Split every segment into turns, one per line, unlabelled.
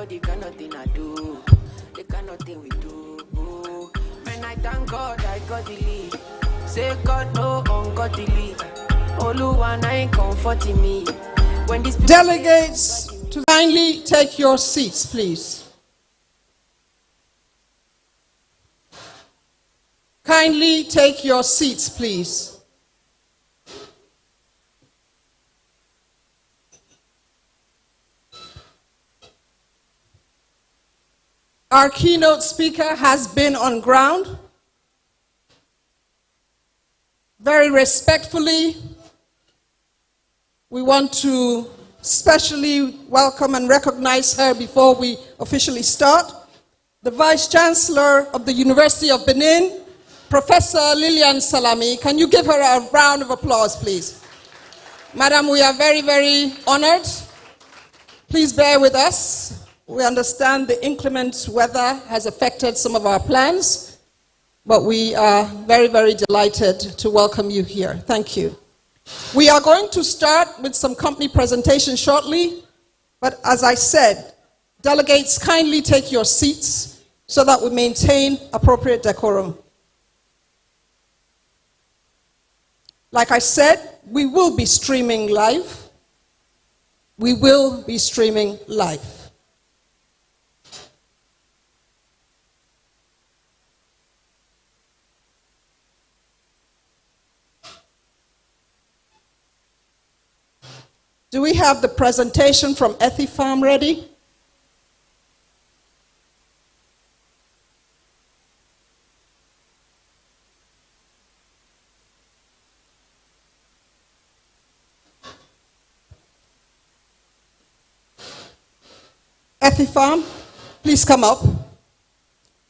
the kind of thing I do, the kind of thing we do. When I thank God, I got the lead. Say God no ungodly. Oluwa na ain't comforting me. When these
delegates, to kindly take your seats, please. Kindly take your seats, please. Our keynote speaker has been on ground. Very respectfully, we want to specially welcome and recognize her before we officially start. The Vice Chancellor of the University of Benin, Professor Lilian Salami. Can you give her a round of applause, please? Madam, we are very, very honored. Please bear with us. We understand the inclement weather has affected some of our plans, but we are very, very delighted to welcome you here. Thank you. We are going to start with some company presentation shortly, but as I said, delegates, kindly take your seats so that we maintain appropriate decorum. Like I said, we will be streaming live. We will be streaming live. Do we have the presentation from Ethifarm ready? Ethifarm, please come up.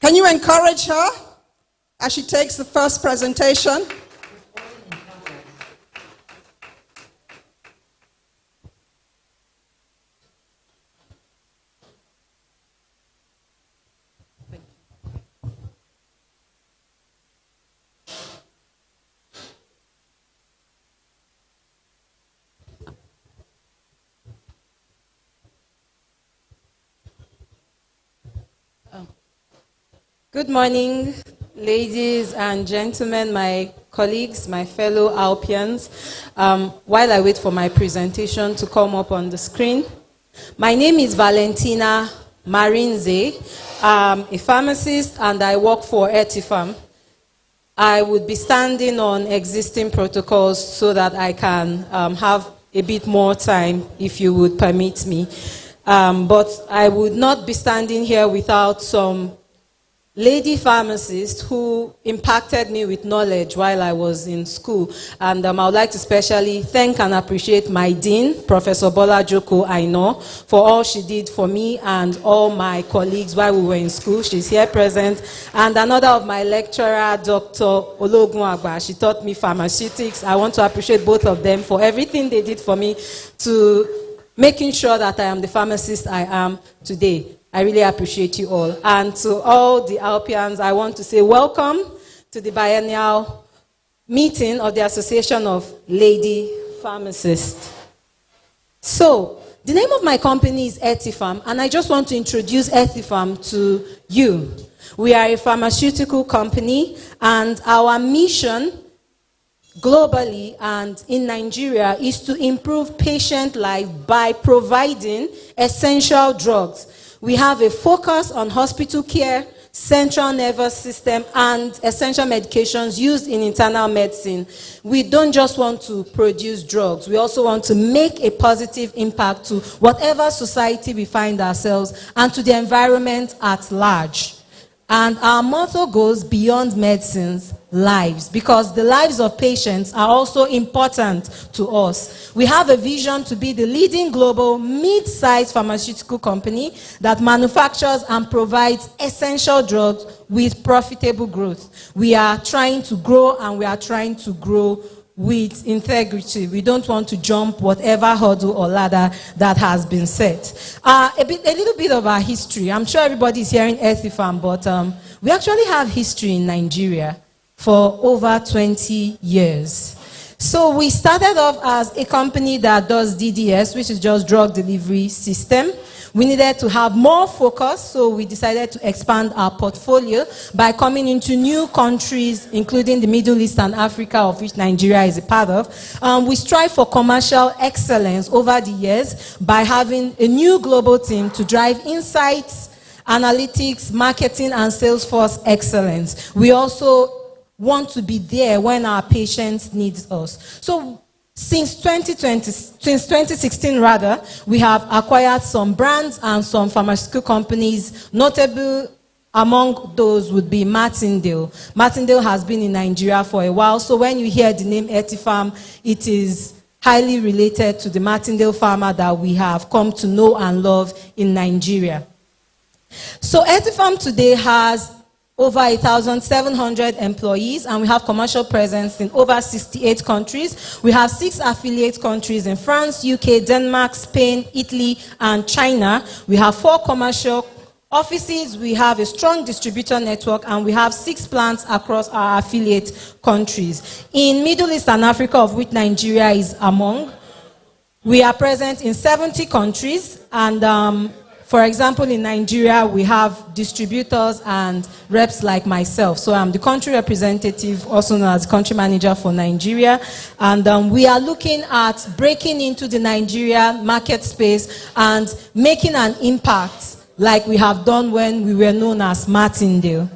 Can you encourage her as she takes the first presentation?
Good morning, ladies and gentlemen, my colleagues, my fellow Alpians. While I wait for my presentation to come up on the screen, my name is Valentina Marinze. I'm a pharmacist and I work for Ethifarm. I would be standing on existing protocols so that I can have a bit more time, if you would permit me. But I would not be standing here without some lady pharmacists who impacted me with knowledge while I was in school. And I would like to especially thank and appreciate my dean, Professor Bola Joko Aino, for all she did for me and all my colleagues while we were in school. She's here present. And another of my lecturer, Dr. Ologun Agba, she taught me pharmaceutics. I want to appreciate both of them for everything they did for me to making sure that I am the pharmacist I am today. I really appreciate you all. And to all the Alpians, I want to say welcome to the biennial meeting of the Association of Lady Pharmacists. So, the name of my company is Ethifarm, and I just want to introduce Ethifarm to you. We are a pharmaceutical company, and our mission globally and in Nigeria is to improve patient life by providing essential drugs. We have a focus on hospital care, central nervous system, and essential medications used in internal medicine. We don't just want to produce drugs. We also want to make a positive impact to whatever society we find ourselves and to the environment at large. And our motto goes beyond medicines, lives, because the lives of patients are also important to us. We have a vision to be the leading global mid-sized pharmaceutical company that manufactures and provides essential drugs with profitable growth. We are trying to grow, and we are trying to grow with integrity. We don't want to jump whatever hurdle or ladder that has been set. A little bit of our history. I'm sure everybody is hearing Ethifarm, but we actually have history in Nigeria for over 20 years. So we started off as a company that does DDS, which is just drug delivery system. We needed to have more focus, so we decided to expand our portfolio by coming into new countries, including the Middle East and Africa, of which Nigeria is a part of. We strive for commercial excellence over the years by having a new global team to drive insights, analytics, marketing, and sales force excellence. We also want to be there when our patients need us. So since 2016 rather, we have acquired some brands and some pharmaceutical companies. Notable among those would be Martindale. Martindale has been in Nigeria for a while, so when you hear the name Etipharm, it is highly related to the Martindale pharma that we have come to know and love in Nigeria. So Etipharm today has over 1,700 employees, and we have commercial presence in over 68 countries. We have 6 affiliate countries in France, UK, Denmark, Spain, Italy, and China. We have 4 commercial offices. We have a strong distributor network, and we have 6 plants across our affiliate countries. In Middle East and Africa, of which Nigeria is among, we are present in 70 countries, and for example, in Nigeria, we have distributors and reps like myself. So I'm the country representative, also known as country manager for Nigeria. And we are looking at breaking into the Nigeria market space and making an impact like we have done when we were known as Martindale.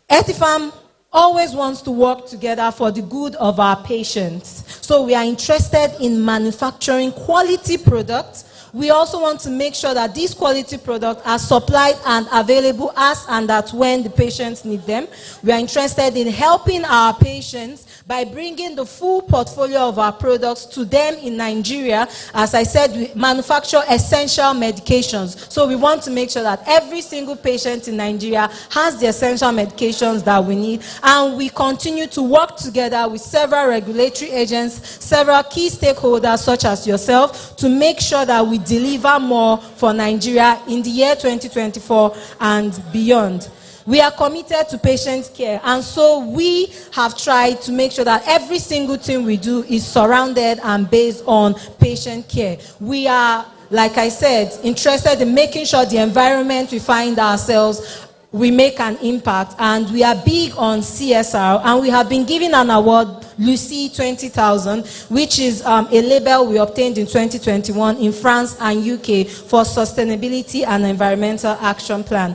Etipharm always wants to work together for the good of our patients. So we are interested in manufacturing quality products. We also want to make sure that these quality products are supplied and available as and at when the patients need them. We are interested in helping our patients by bringing the full portfolio of our products to them in Nigeria. As I said, we manufacture essential medications. So we want to make sure that every single patient in Nigeria has the essential medications that we need. And we continue to work together with several regulatory agents, several key stakeholders such as yourself, to make sure that we deliver more for Nigeria in the year 2024 and beyond. We are committed to patient care, and so we have tried to make sure that every single thing we do is surrounded and based on patient care. We are, like I said, interested in making sure the environment we find ourselves, we make an impact, and we are big on CSR, and we have been given an award, Lucie 20,000, which is a label we obtained in 2021 in France and UK for sustainability and environmental action plan.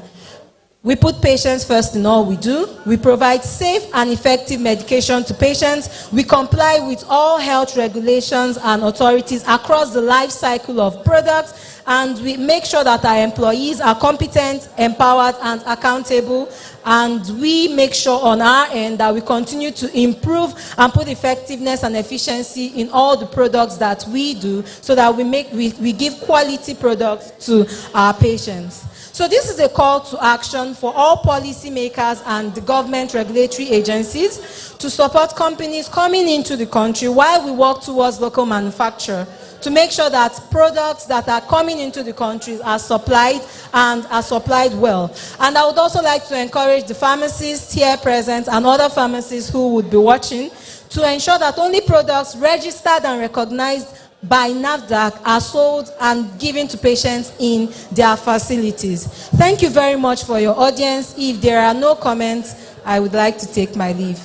We put patients first in all we do. We provide safe and effective medication to patients. We comply with all health regulations and authorities across the life cycle of products. And we make sure that our employees are competent, empowered, and accountable. And we make sure on our end that we continue to improve and put effectiveness and efficiency in all the products that we do, so that we give quality products to our patients. So this is a call to action for all policymakers and the government regulatory agencies to support companies coming into the country while we work towards local manufacture, to make sure that products that are coming into the country are supplied and are supplied well. And I would also like to encourage the pharmacists here present and other pharmacists who would be watching to ensure that only products registered and recognized by NAFDAC are sold and given to patients in their facilities. Thank you very much for your audience. If there are no comments, I would like to take my leave.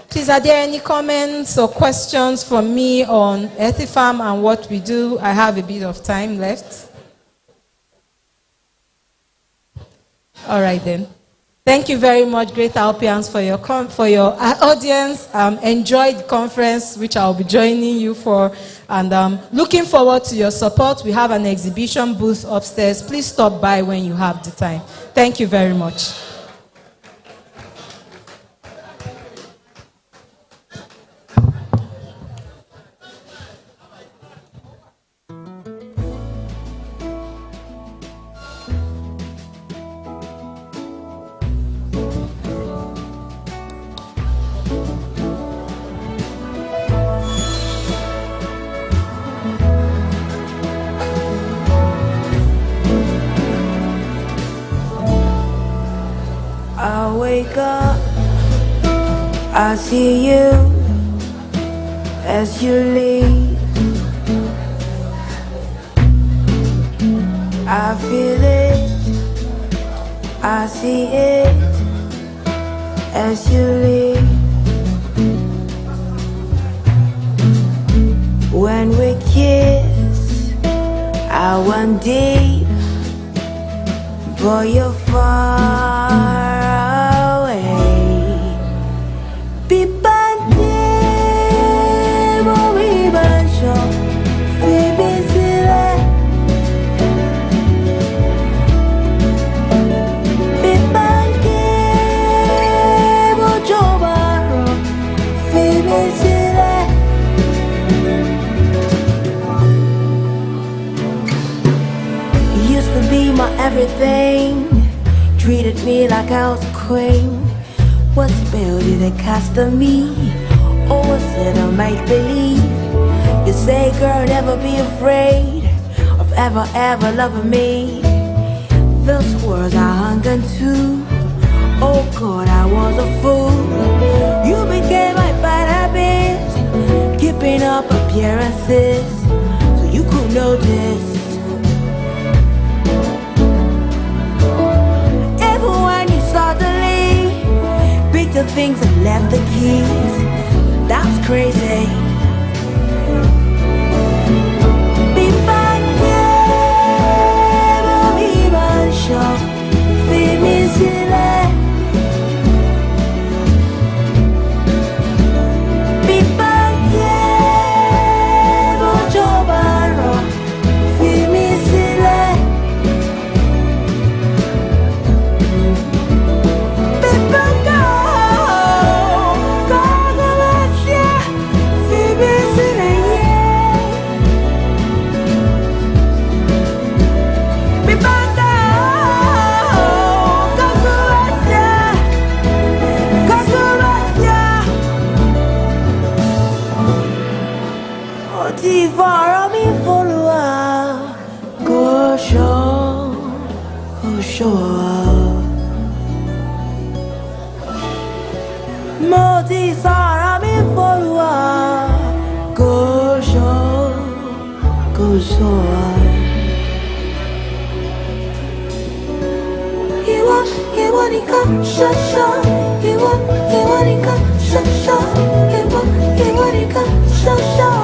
Please, are there any comments or questions from me on Etipharm and what we do? I have a bit of time left. All right then. Thank you very much, Great Alpians, for your audience. Enjoy the conference, which I'll be joining you for, and looking forward to your support. We have an exhibition booth upstairs. Please stop by when you have the time. Thank you very much.
I wake up, I see you as you leave. I feel it, I see it as you leave. When we kiss, I went deep, but you're far away. Be my everything, treated me like I was a queen. What spell did it cast on me? Or was it a make-believe? You say, girl, never be afraid of ever, ever loving me. Those words I hung on to. Oh God, I was a fool. You became my bad habits, keeping up appearances so you could notice. Suddenly, picked the things and left the keys. That's crazy. Be back here, be my shop, be me silly. Be back here, job be me silly. Follow me, follow, go show, go show. Moti follow me, follow, go show, go show. He want to come, show, show. He want to come, show, show. He want to come, show, show.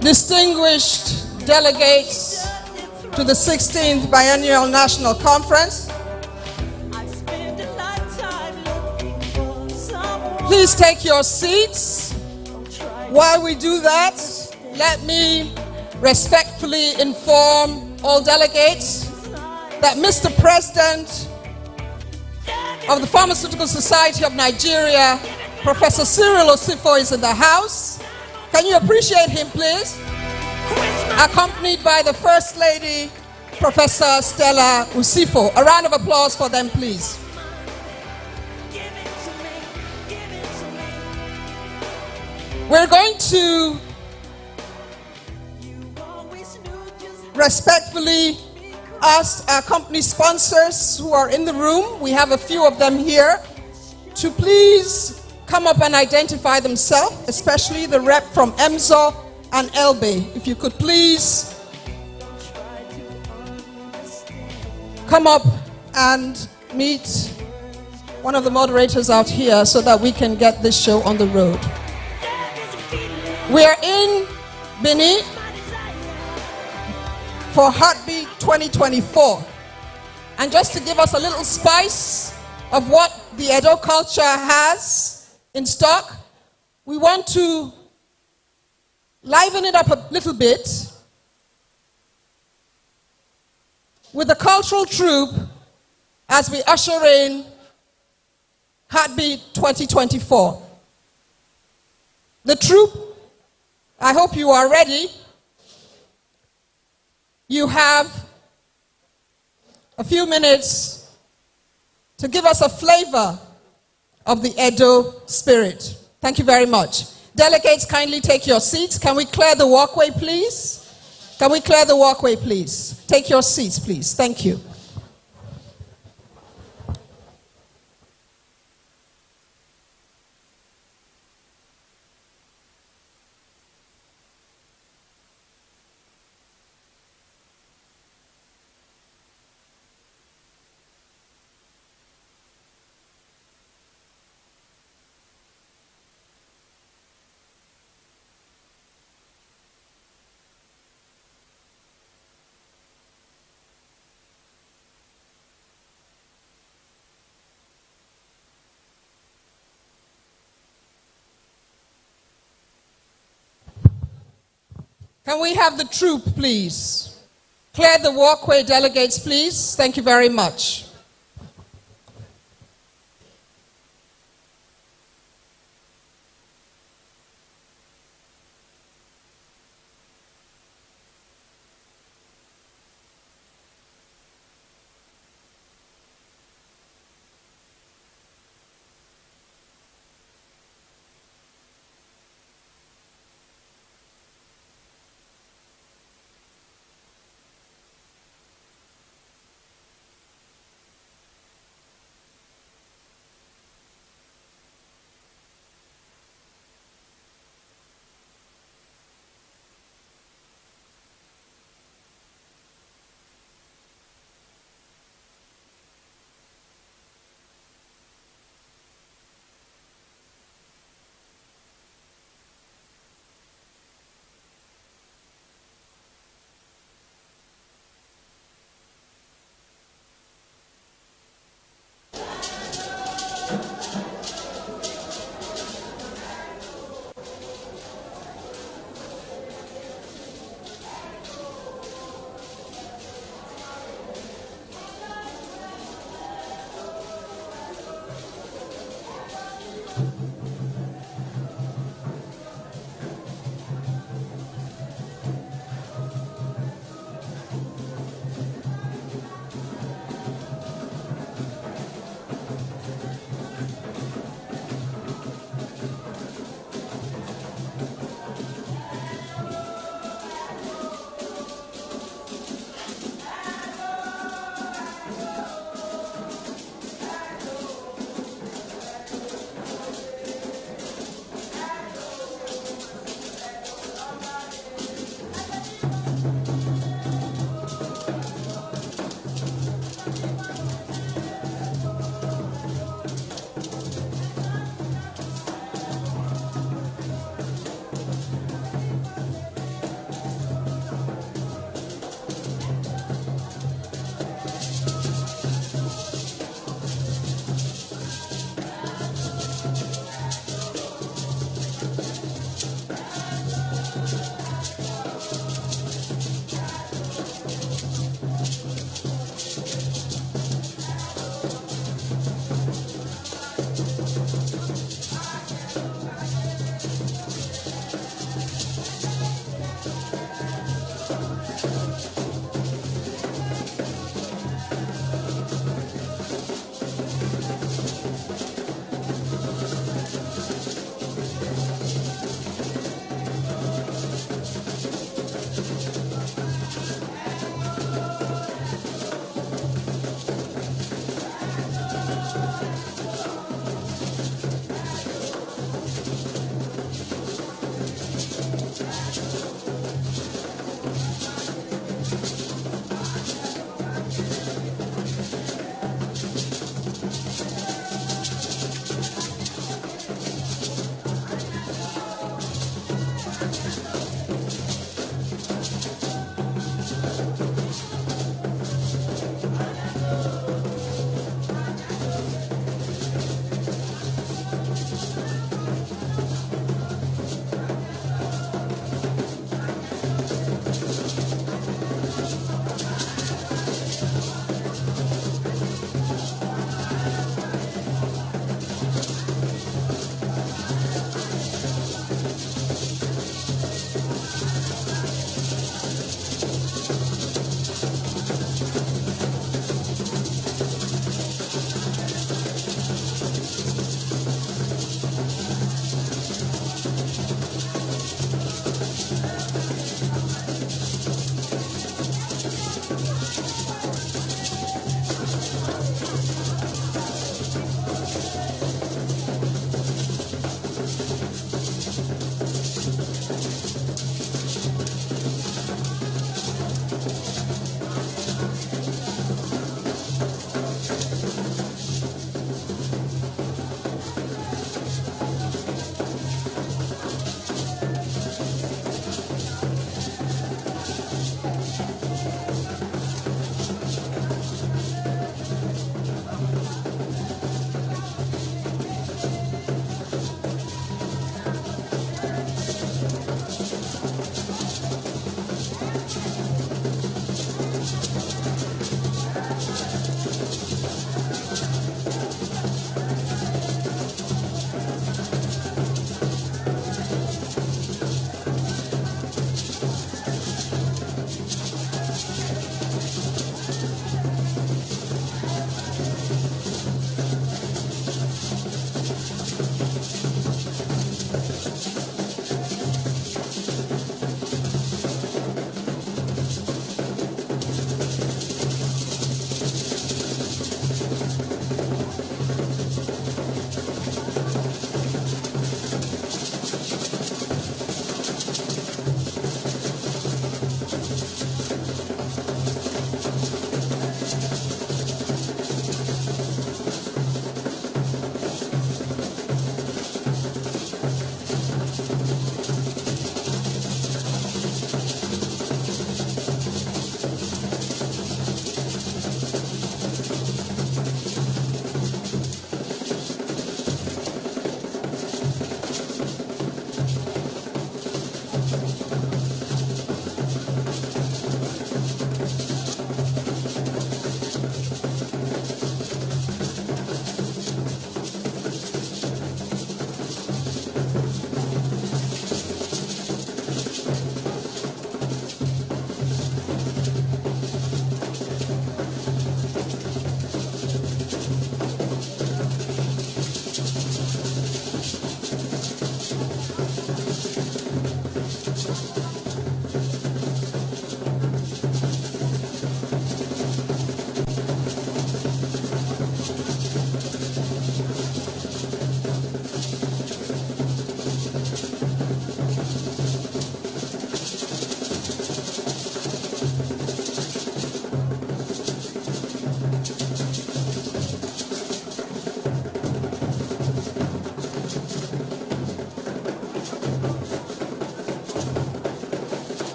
Distinguished delegates to the 16th Biennial National Conference, please take your seats. While we do that, let me respectfully inform all delegates that Mr. President of the Pharmaceutical Society of Nigeria, Professor Cyril Osifo, is in the house. Can you appreciate him, please? Accompanied by the First Lady, Professor Stella Osifo. A round of applause for them, please. We're going to respectfully ask our company sponsors who are in the room, we have a few of them here, to please come up and identify themselves, especially the rep from EMSO and ELBE. If you could please come up and meet one of the moderators out here so that we can get this show on the road. We are in Benin for Heartbeat 2024. And just to give us a little spice of what the Edo culture has in stock, we want to liven it up a little bit with a cultural troupe as we usher in Heartbeat 2024. The troupe, I hope you are ready. You have a few minutes to give us a flavor of the Edo spirit. Thank you very much. Delegates, kindly take your seats. Can we clear the walkway, please? Can we clear the walkway, please? Take your seats, please. Thank you. Can we have the troop, please? Clear the walkway, delegates, please. Thank you very much.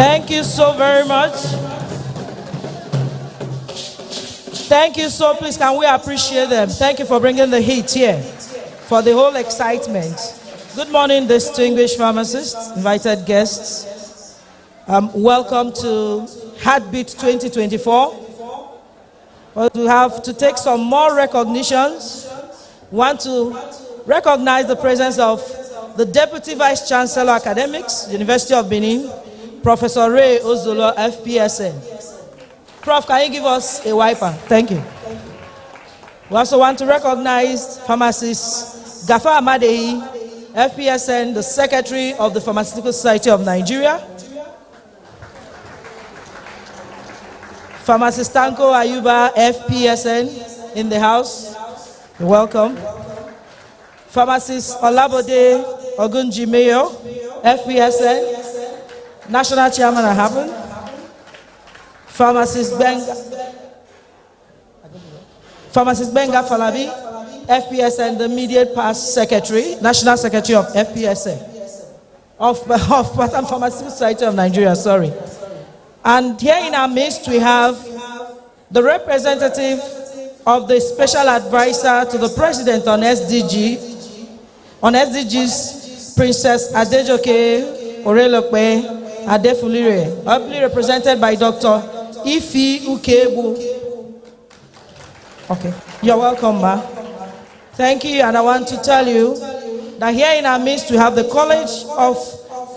Thank you so very much. Thank you so, please can we appreciate them? Thank you for bringing the heat here, for the whole excitement. Good morning, distinguished pharmacists, invited guests. Welcome to Heartbeat 2024. Well, we have to take some more recognitions. Want to recognize the presence of the Deputy Vice Chancellor Academics, University of Benin, Professor Ray Ozolo, FPSN. Prof, can you give us a wiper? Thank you. We also want to recognize pharmacist Gafa Amadehi, FPSN, the Secretary of the Pharmaceutical Society of Nigeria. Pharmacist Tanko Ayuba, FPSN, in the house. You're welcome. Pharmacist Olabode Ogunji Mayo, FPSN, National Chairman of Happen. Pharmacist Benga Falabi, FPSN, the immediate past secretary, National Secretary of FPSN, of Pharmaceutical Society of Nigeria, sorry. And here in our midst, we have the representative of the special advisor to the president on SDGs, Princess Adejoke Orelokwe Adefulire, ably represented by Dr. Ifi Ukebu. Okay, you're welcome, ma. Thank you, and I want to tell you that here in our midst we have the College of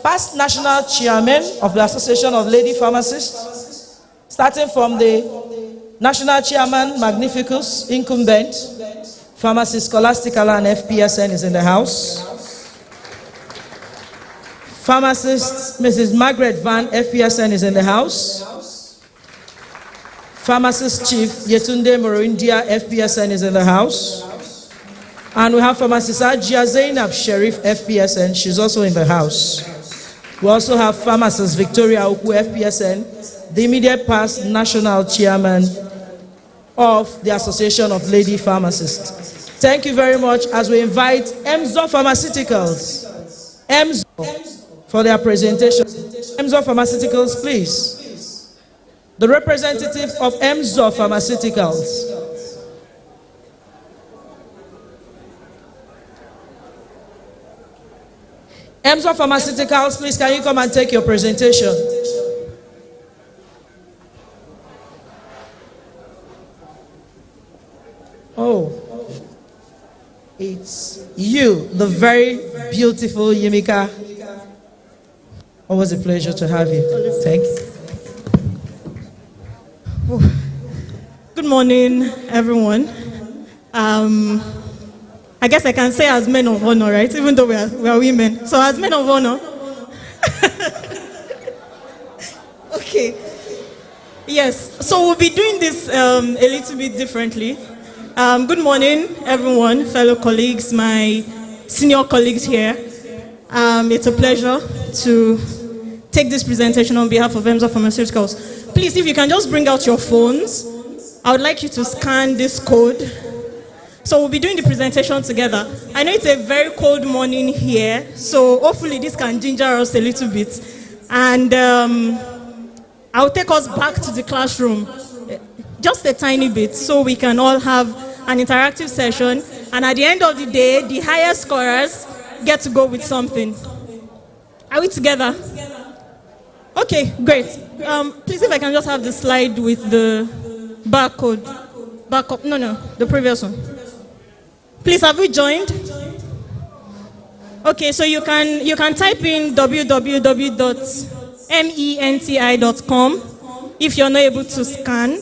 past national chairman of the Association of Lady Pharmacists, starting from the national chairman Magnificus, incumbent, Pharmacist Scholastica and FPSN is in the house. Pharmacist Mrs. Margaret Van, FPSN is in the house. Pharmacist Chief Yetunde Morindia, FPSN is in the house. And we have Pharmacist Ajia Zainab Sherif, FPSN, she's also in the house. We also have Pharmacist Victoria Uku, FPSN, the immediate past national chairman of the Association of Lady Pharmacists. Thank you very much as we invite Emzo Pharmaceuticals, for their presentation. Emzo Pharmaceuticals, please. The representative of Emzo Pharmaceuticals. Emzo Pharmaceuticals, please, can you come and take your presentation? Oh, it's you, the very beautiful Yimika. Always a pleasure to have you. Thank you.
Good morning, everyone. I guess I can say as men of honor, right? Even though we are women. So as men of honor. Okay. Yes. So we'll be doing this a little bit differently. Good morning, everyone, fellow colleagues, my senior colleagues here. It's a pleasure to take this presentation on behalf of Emzo Pharmaceuticals. Please, if you can just bring out your phones, I would like you to scan this code. So we'll be doing the presentation together. I know it's a very cold morning here, so hopefully this can ginger us a little bit. And I'll take us back to the classroom, just a tiny bit, so we can all have an interactive session. And at the end of the day, the highest scorers get to go with something. Are we together? Okay, great. Please, if I can just have the slide with the barcode. Backup, no, the previous one. Please, have we joined? Okay, so you can type in www.menti.com if you're not able to scan.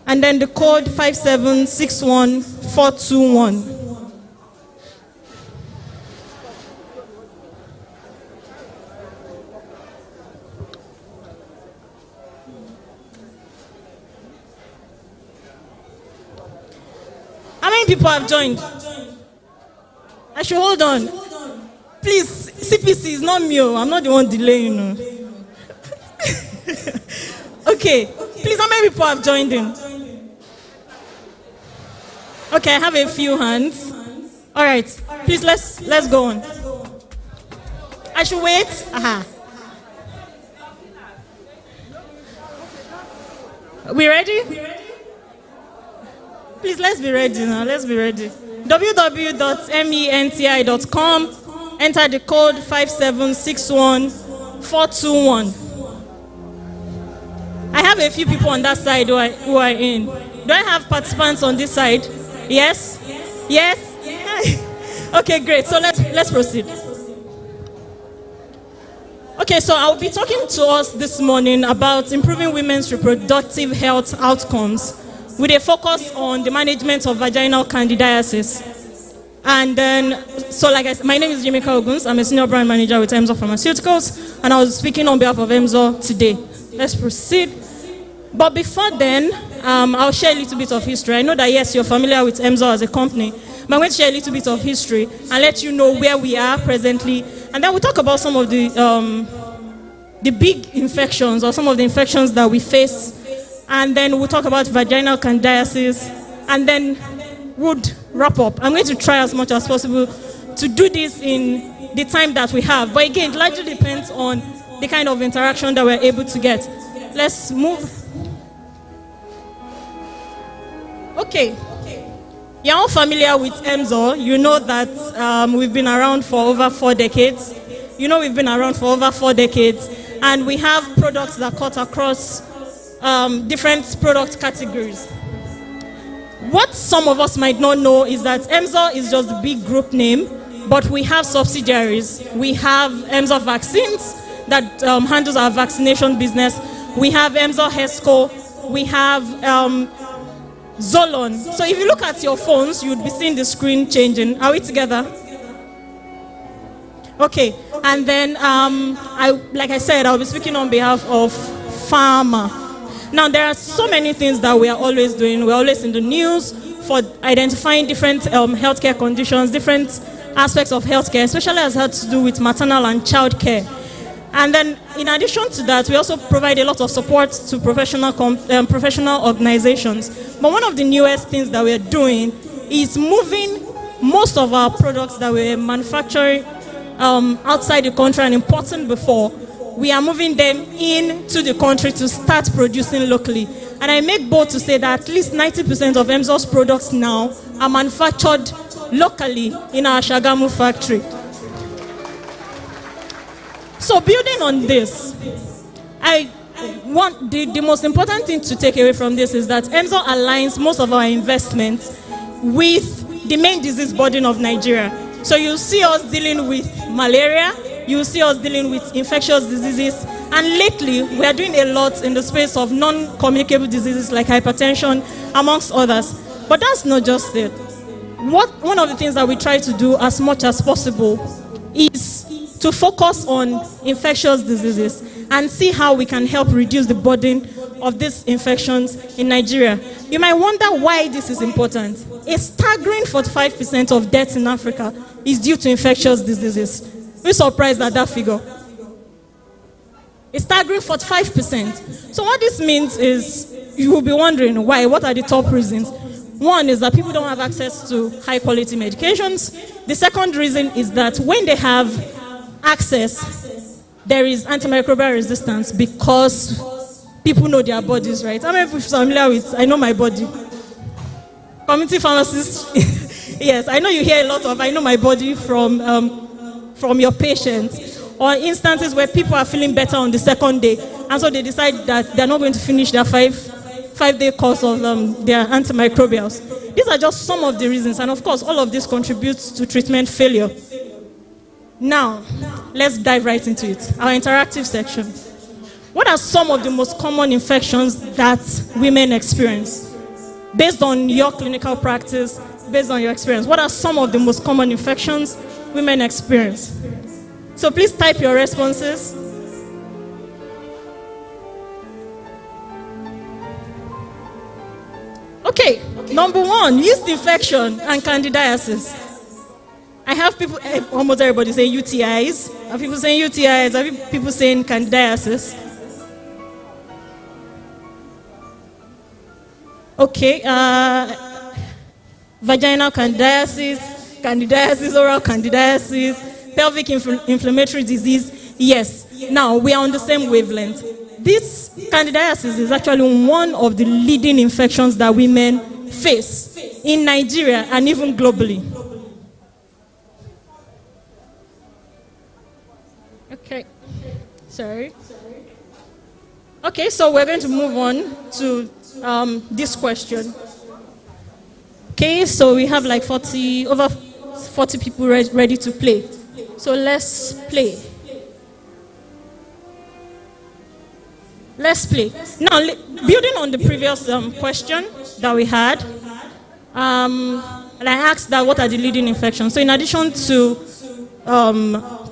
And then the code 5761421. How many people have joined? I should hold on. Please, CPC is not me. I'm not the one delaying. Okay. Please, how many people have joined in? Okay, I have a few hands. All right. Please, let's go on. I should wait. We ready? Please, let's be ready now. Let's be ready. www.menti.com. Enter the code 5761421. I have a few people on that side who are in. Do I have participants on this side? Yes? Yes? Okay, great. So let's proceed. Okay, so I'll be talking to us this morning about improving women's reproductive health outcomes with a focus on the management of vaginal candidiasis. And then, so like I said, my name is Jimika Oguns. I'm a senior brand manager with Emzo Pharmaceuticals, and I was speaking on behalf of Emzo today. Let's proceed. But before then, I'll share a little bit of history. I know that, yes, you're familiar with Emzo as a company, but I'm going to share a little bit of history and let you know where we are presently. And then we'll talk about some of the big infections or some of the infections that we face. And then we'll talk about vaginal candidiasis. And then we'll wrap up. I'm going to try as much as possible to do this in the time that we have. But again, it largely depends on the kind of interaction that we're able to get. Let's move. Okay. You're all familiar with Emzo. You know that we've been around for over 4 decades. And we have products that cut across different product categories. What some of us might not know is that Emzo is just a big group name, but we have subsidiaries. We have Emzo Vaccines that handles our vaccination business. We have Emzo Hesco. We have Zolon. So if you look at your phones, you'd be seeing the screen changing. Are we together? Okay. And then, like I said, I'll be speaking on behalf of Pharma. Now, there are so many things that we are always doing. We're always in the news for identifying different healthcare conditions, different aspects of healthcare, especially as it has to do with maternal and child care. And then, in addition to that, we also provide a lot of support to professional organizations. But one of the newest things that we're doing is moving most of our products that we're manufacturing outside the country and importing before. We are moving them into the country to start producing locally. And I make bold to say that at least 90% of Emzo's products now are manufactured locally in our Shagamu factory. So building on this, I want the most important thing to take away from this is that Emzo aligns most of our investments with the main disease burden of Nigeria. So you'll see us dealing with malaria, you'll see us dealing with infectious diseases, and lately we are doing a lot in the space of non-communicable diseases like hypertension, amongst others. But that's not just it. One of the things that we try to do as much as possible is to focus on infectious diseases and see how we can help reduce the burden of these infections in Nigeria. You might wonder why this is important. A staggering 45% of deaths in Africa is due to infectious diseases. We're surprised at that figure. A staggering 45%. So what this means is, you will be wondering why. What are the top reasons? One is that people don't have access to high quality medications. The second reason is that when they have access, there is antimicrobial resistance because people know their bodies, right? I'm familiar with, I know my body. Community pharmacists, yes, I know you hear a lot of, I know my body from your patients, or instances where people are feeling better on the second day, and so they decide that they're not going to finish their five-day course of their antimicrobials. These are just some of the reasons, and of course, all of this contributes to treatment failure. Now, let's dive right into it. Our interactive section. What are some of the most common infections that women experience? Based on your clinical practice, based on your experience, what are some of the most common infections women experience? So please type your responses. Okay, number one, yeast infection and candidiasis. I have people, almost everybody saying UTIs. I have people saying UTIs. I have people saying candidiasis. Okay, vaginal candidiasis, oral candidiasis, pelvic inflammatory disease, yes. Now, we are on the same wavelength. This candidiasis is actually one of the leading infections that women face in Nigeria and even globally. Okay, sorry. Okay, so we're going to move on to this question. Okay, so we have like over 40 people ready to play. So let's play. Let's play. Now, building on the previous question that we had, and I asked that what are the leading infections? So in addition to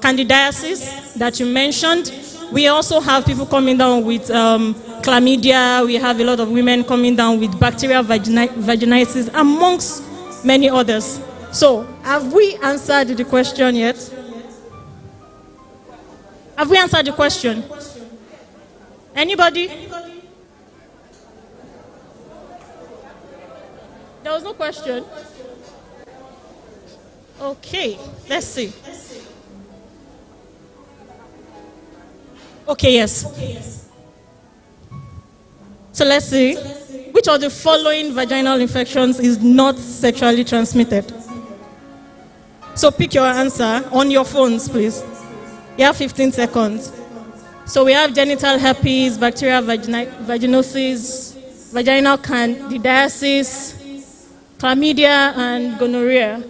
candidiasis that you mentioned, we also have people coming down with chlamydia. We have a lot of women coming down with bacterial vaginitis, amongst many others. So, have we answered the question yet? Have we answered the question? Anybody? There was no question. Okay, let's see. Okay, yes. So let's see. Which of the following vaginal infections is not sexually transmitted? So pick your answer on your phones, please. You have 15 seconds. So we have genital herpes, bacterial vaginosis, vaginal candidiasis, chlamydia, and gonorrhea.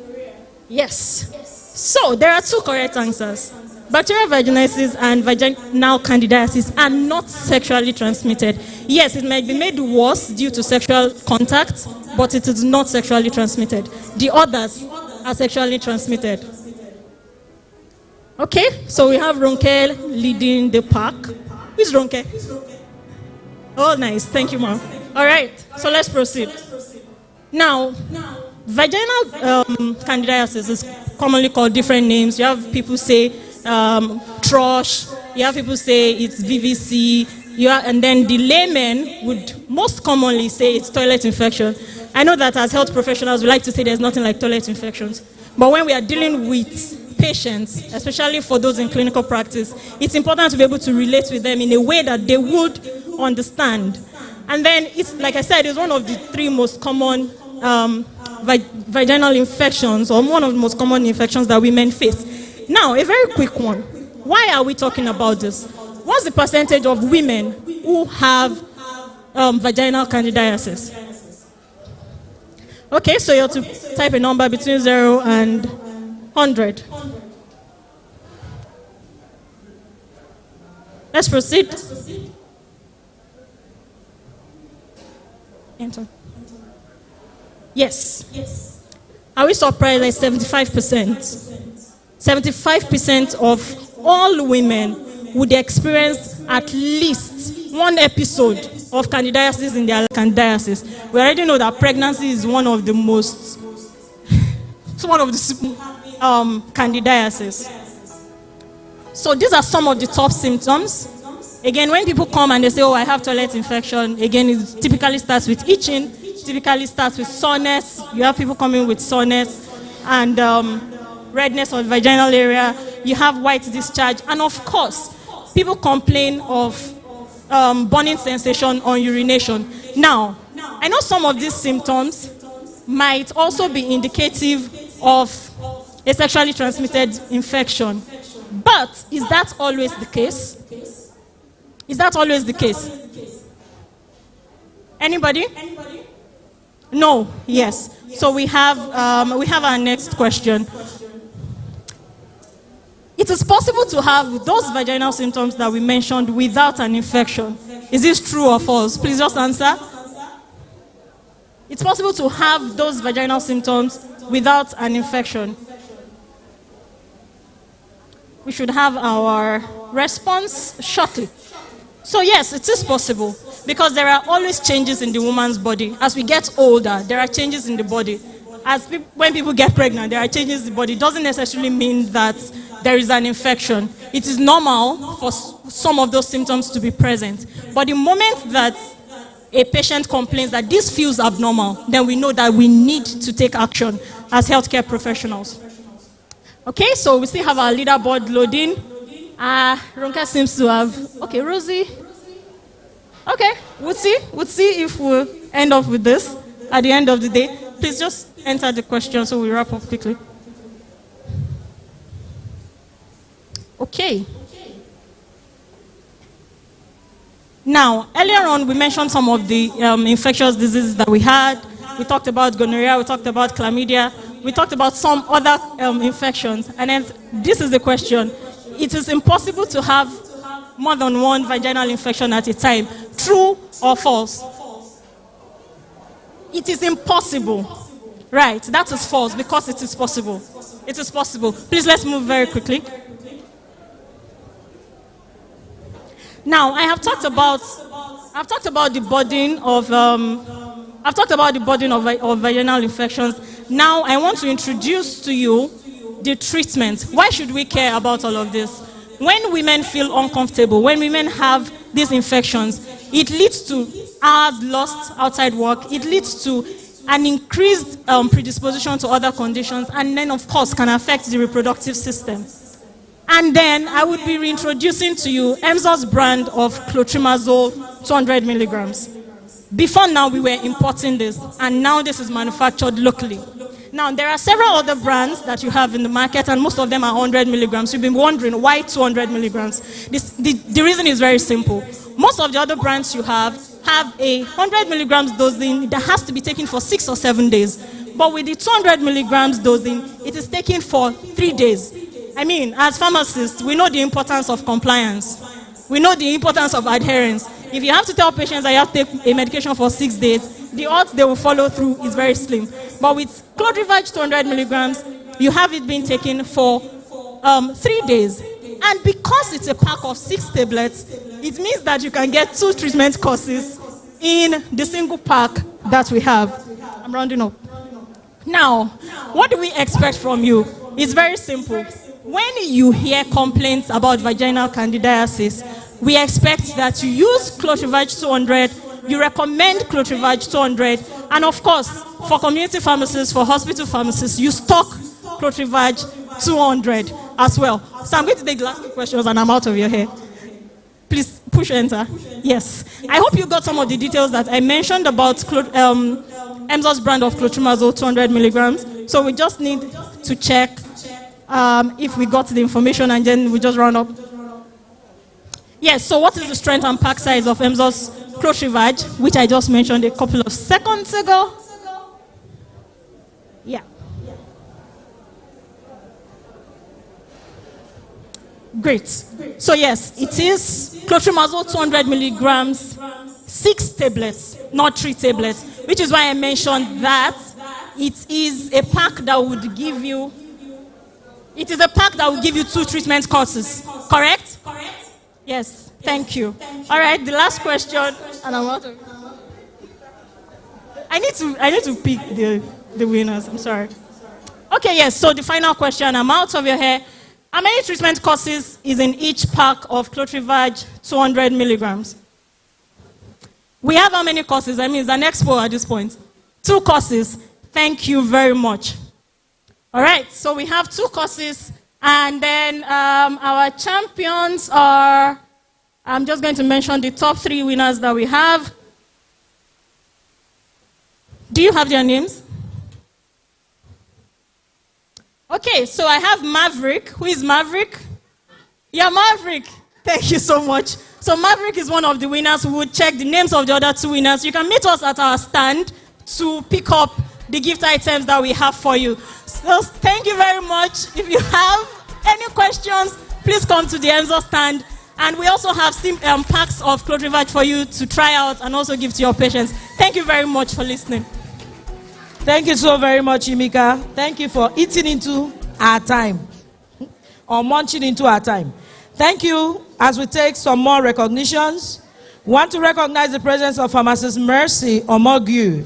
Yes. So there are two correct answers. Bacterial vaginosis and vaginal candidiasis are not sexually transmitted. Yes, it might be made worse due to sexual contact, but it is not sexually transmitted. The others are sexually transmitted. Okay, so we have Ronke leading the pack. Who's Ronke? Oh, nice. Thank you, ma'am. All right, so let's proceed. Now, vaginal candidiasis is commonly called different names. You have people say thrush, you have people say it's VVC, and then the laymen would most commonly say it's toilet infection. I know that as health professionals, we like to say there's nothing like toilet infections. But when we are dealing with patients, especially for those in clinical practice, it's important to be able to relate with them in a way that they would understand. And then, it's like I said, it's one of the three most common vaginal infections, or one of the most common infections that women face. Now, a very quick one. Why are we talking about this? What's the percentage of women who have vaginal candidiasis? Okay, so you have to type a number between 0 and 100. Let's proceed. Enter. Yes. Are we surprised that 75%? 75% of all women would experience at least one episode of candidiasis in their candidiasis. We already know that pregnancy is one of the most, candidiasis. So these are some of the top symptoms. Again, when people come and they say, oh, I have toilet infection, again, it typically starts with itching, typically starts with soreness. You have people coming with soreness and redness of the vaginal area. You have white discharge. And of course, people complain of burning sensation on urination. Now, I know some of these symptoms might also be indicative of a sexually transmitted infection. But is that always the case? Is that always the case? Anybody? No. Yes. So we have our next question. It is possible to have those vaginal symptoms that we mentioned without an infection. Is this true or false? Please just answer. It's possible to have those vaginal symptoms without an infection. We should have our response shortly. So yes, it is possible, because there are always changes in the woman's body. As we get older, there are changes in the body. When people get pregnant, there are changes in the body. It doesn't necessarily mean that there is an infection. It is normal for some of those symptoms to be present. But the moment that a patient complains that this feels abnormal, then we know that we need to take action as healthcare professionals. Okay, so we still have our leaderboard loading. Ronka seems to have. Okay, Rosie. Okay, we'll see. We'll see if we'll end up with this at the end of the day. Please just enter the question so we wrap up quickly. Okay. Now, earlier on, we mentioned some of the infectious diseases that we had. We talked about gonorrhea, we talked about chlamydia, we talked about some other infections. And then this is the question. It is impossible to have more than one vaginal infection at a time. True or false? It is impossible. Right, that is false because it is possible. It is possible. Please, let's move very quickly. Now, I've talked about the burden of vaginal infections. Now, I want to introduce to you the treatment. Why should we care about all of this? When women feel uncomfortable, when women have these infections, it leads to hours lost outside work. It leads to an increased predisposition to other conditions, and then, of course, can affect the reproductive system. And then I would be reintroducing to you Emzor's brand of clotrimazole 200 milligrams. Before now, we were importing this, and now this is manufactured locally. Now, there are several other brands that you have in the market, and most of them are 100 milligrams. You've been wondering, why 200 milligrams? The reason is very simple. Most of the other brands you have a 100 milligrams dosing that has to be taken for 6 or 7 days. But with the 200 milligrams dosing, it is taken for 3 days. I mean, as pharmacists, we know the importance of compliance. We know the importance of adherence. If you have to tell patients that you have to take a medication for 6 days, the odds they will follow through is very slim. But with Clodrivage 200 milligrams, you have it being taken for 3 days. And because it's a pack of 6 tablets, it means that you can get 2 treatment courses in the single pack that we have. I'm rounding up. Now, what do we expect from you? It's very simple. When you hear complaints about vaginal candidiasis, we expect that you use Clotrimazole 200, you recommend Clotrimazole 200, and of course, for community pharmacists, for hospital pharmacists, you stock Clotrimazole 200 as well. So I'm going to take the last 2 questions and I'm out of your hair. Please push enter. Yes. I hope you got some of the details that I mentioned about Emzor's brand of Clotrimazole 200 milligrams. So we just need to check if we got the information, and then we just round up. Yes, so what is the strength and pack size of Emzor's Clotrimazole, which I just mentioned a couple of seconds ago? Yeah. Great. So yes, it is Clotrimazole 200 milligrams, 6 tablets, not 3 tablets, which is why I mentioned that it is a pack that would give you 2 treatment courses, correct? Yes, thank you. All right, the last question, and I'm out of. I need to pick the winners. I'm sorry. Okay, yes. So the final question. I'm out of your hair. How many treatment courses is in each pack of Clotrimazole 200 milligrams? We have how many courses? I mean, it's an expo at this point. 2 courses. Thank you very much. All right. So we have 2 courses. And then our champions are, I'm just going to mention the top 3 winners that we have. Do you have their names? Okay, so I have Maverick. Who is Maverick? Yeah, Maverick. Thank you so much. So Maverick is one of the winners. We will check the names of the other 2 winners. You can meet us at our stand to pick up the gift items that we have for you. So thank you very much. If you have any questions, please come to the Emzor stand. And we also have packs of Clotrimazole for you to try out and also give to your patients. Thank you very much for listening.
Thank you so very much, Emeka. Thank you for eating into our time, or munching into our time. Thank you. As we take some more recognitions, we want to recognize the presence of Pharmacist Mercy Omogu,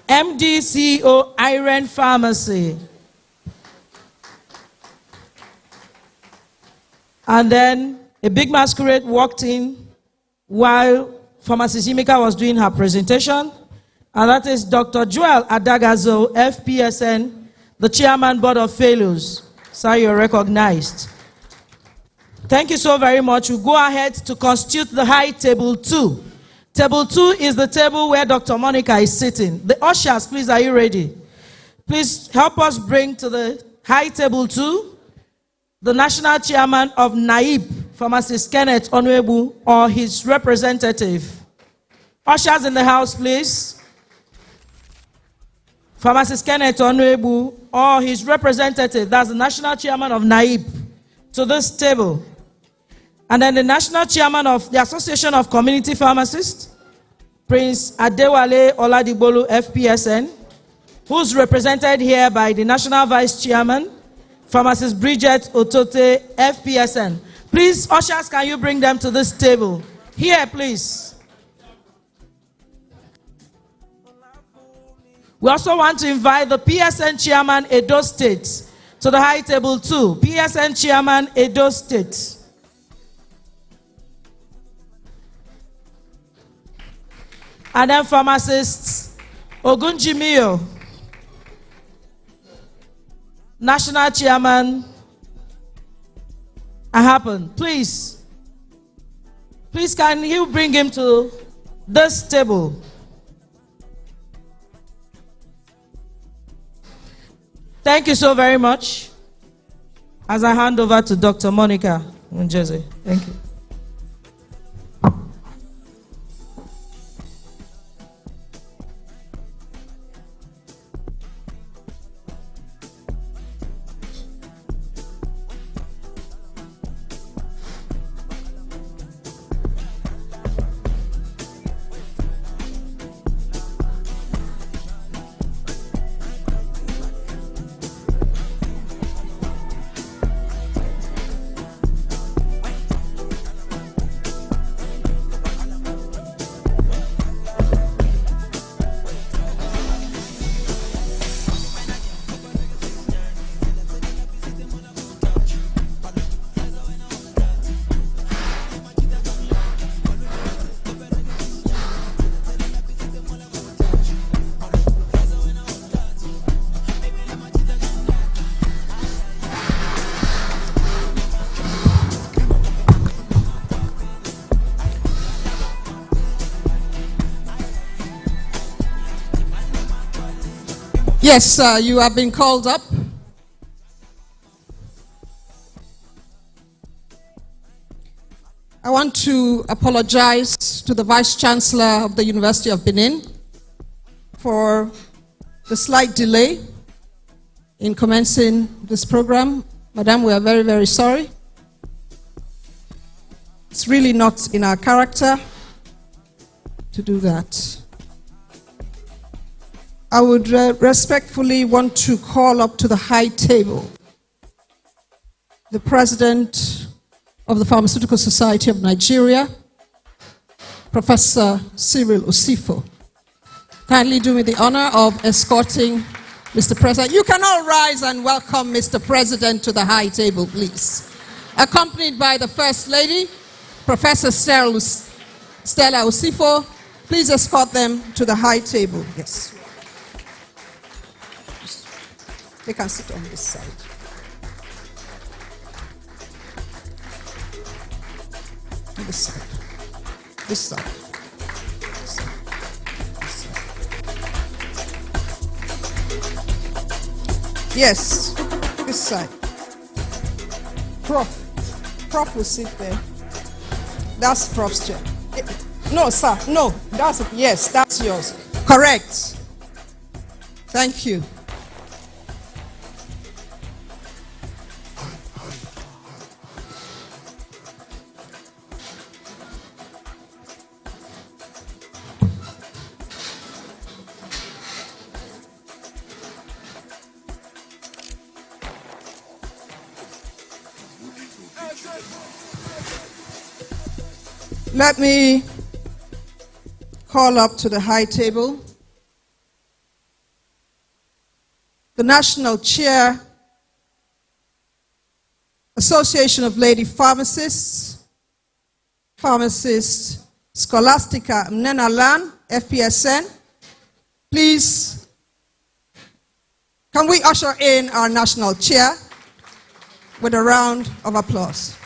MD, CEO, Iron Pharmacy. And then a big masquerade walked in while Pharmacist Emeka was doing her presentation. And that is Dr. Joel Adagazo, FPSN, the Chairman Board of Fellows. Sir, you're recognized. Thank you so very much. We'll go ahead to constitute the high table 2. Table 2 is the table where Dr. Monica is sitting. The ushers, please, are you ready? Please help us bring to the high table 2 the national chairman of NAIB, Pharmacist Kenneth Onwebu, or his representative. Ushers in the house, please. Pharmacist Kenneth Onwebu, or his representative, that's the national chairman of NAIB, to this table. And then the national chairman of the Association of Community Pharmacists, Prince Adewale Oladigbolu, FPSN, who's represented here by the national vice chairman, Pharmacist Bridget Otote, FPSN. Please, ushers, can you bring them to this table? Here, please. We also want to invite the PSN chairman, Edo State, to the high table too. PSN chairman, Edo State. And then pharmacists, Ogunjimiyo, national chairman, Ahapan. Please can you bring him to this table? Thank you so very much. As I hand over to Dr. Monica Njeze. Thank you.
Yes, you have been called up. I want to apologize to the Vice Chancellor of the University of Benin for the slight delay in commencing this program. Madam, we are very, very sorry. It's really not in our character to do that. I would respectfully want to call up to the high table the President of the Pharmaceutical Society of Nigeria, Professor Cyril Osifo. Kindly do me the honor of escorting Mr. President. You can all rise and welcome Mr. President to the high table, please. Accompanied by the First Lady, Professor Stella Osifo. Please escort them to the high table. Yes. They can sit on this side. On this side. This side. This side. This side. Yes, this side. Prof will sit there. That's Prof's chair. No, sir. No, that's it. Yes, that's yours. Correct. Thank you. Let me call up to the high table the National Chair, Association of Lady Pharmacists, Pharmacist Scholastica Mnenalan, FPSN. Please, can we usher in our National Chair? with a round of applause.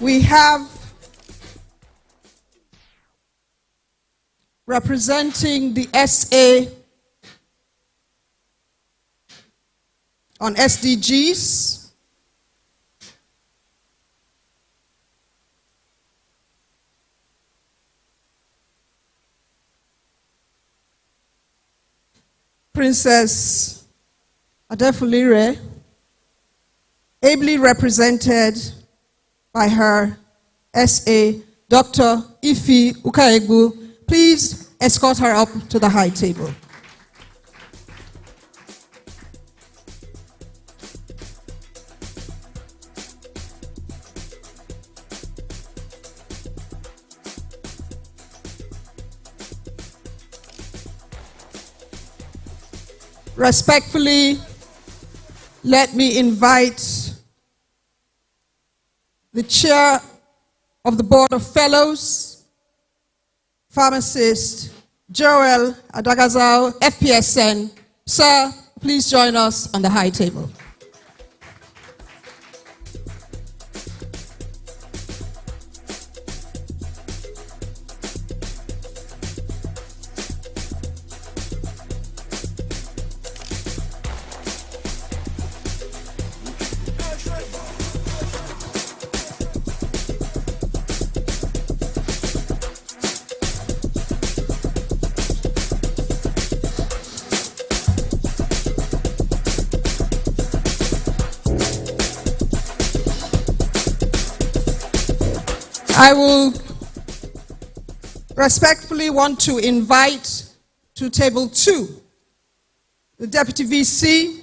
We have representing the SA on SDGs, Princess Adefulire, ably represented by her SA, Dr. Ifi Ukaegbu. Please escort her up to the high table. Respectfully, let me invite the chair of the Board of Fellows, Pharmacist Joel Adagazao, FPSN. Sir, please join us on the high table. I will respectfully want to invite to table 2 the Deputy VC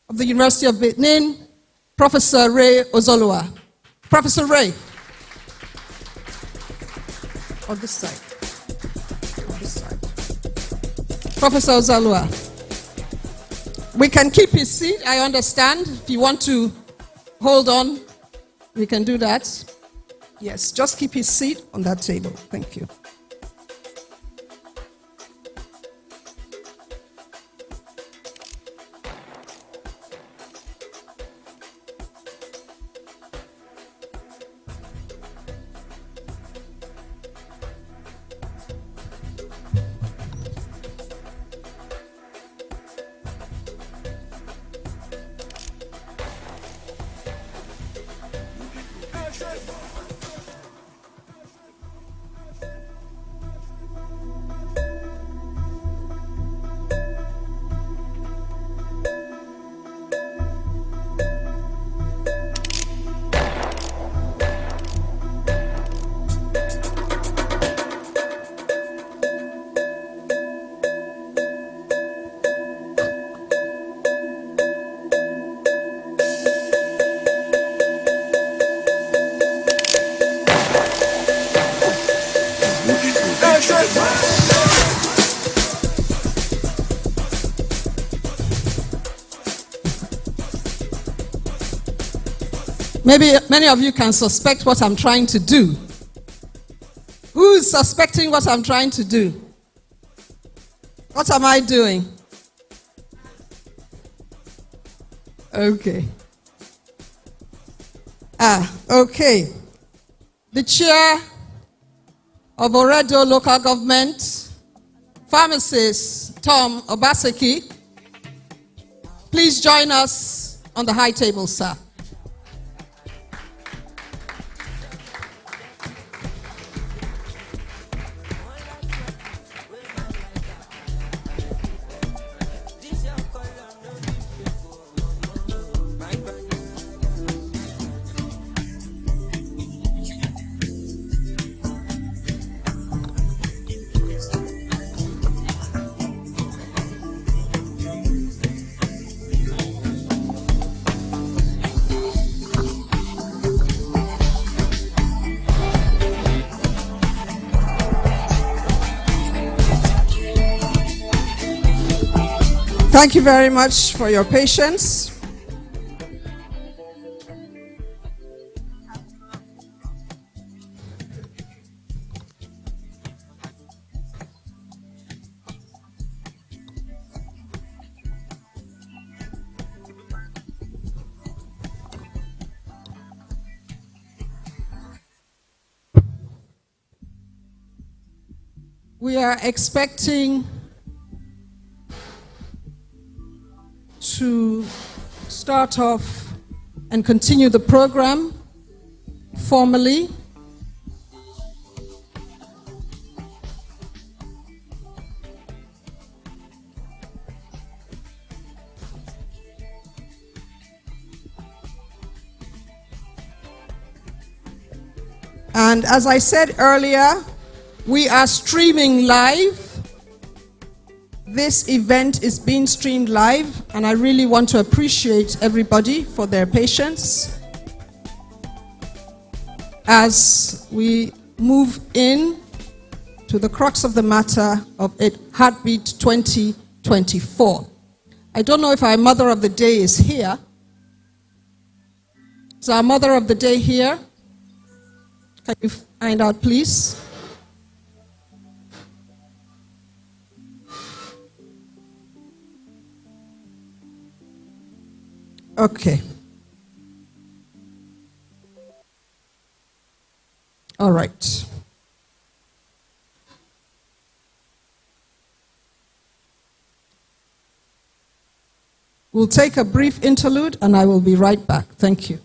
of the University of Benin, Professor Ray Ozolua. Professor Ray. On this side. On this side. Professor Ozolua. We can keep his seat, I understand. If you want to hold on, we can do that. Yes, just keep his seat on that table. Thank you. Maybe many of you can suspect what I'm trying to do. Who is suspecting what I'm trying to do? What am I doing? Okay. Okay. The chair of Oredo Local Government, Pharmacist Tom Obaseki, please join us on the high table, sir. Thank you very much for your patience. We are expecting to start off and continue the program formally. And as I said earlier, we are streaming live. This event is being streamed live, and I really want to appreciate everybody for their patience as we move in to the crux of the matter of it, Heartbeat 2024. I don't know if our Mother of the Day is here. Is our Mother of the Day here? Can you find out, please? Okay. All right. We'll take a brief interlude and I will be right back. Thank you.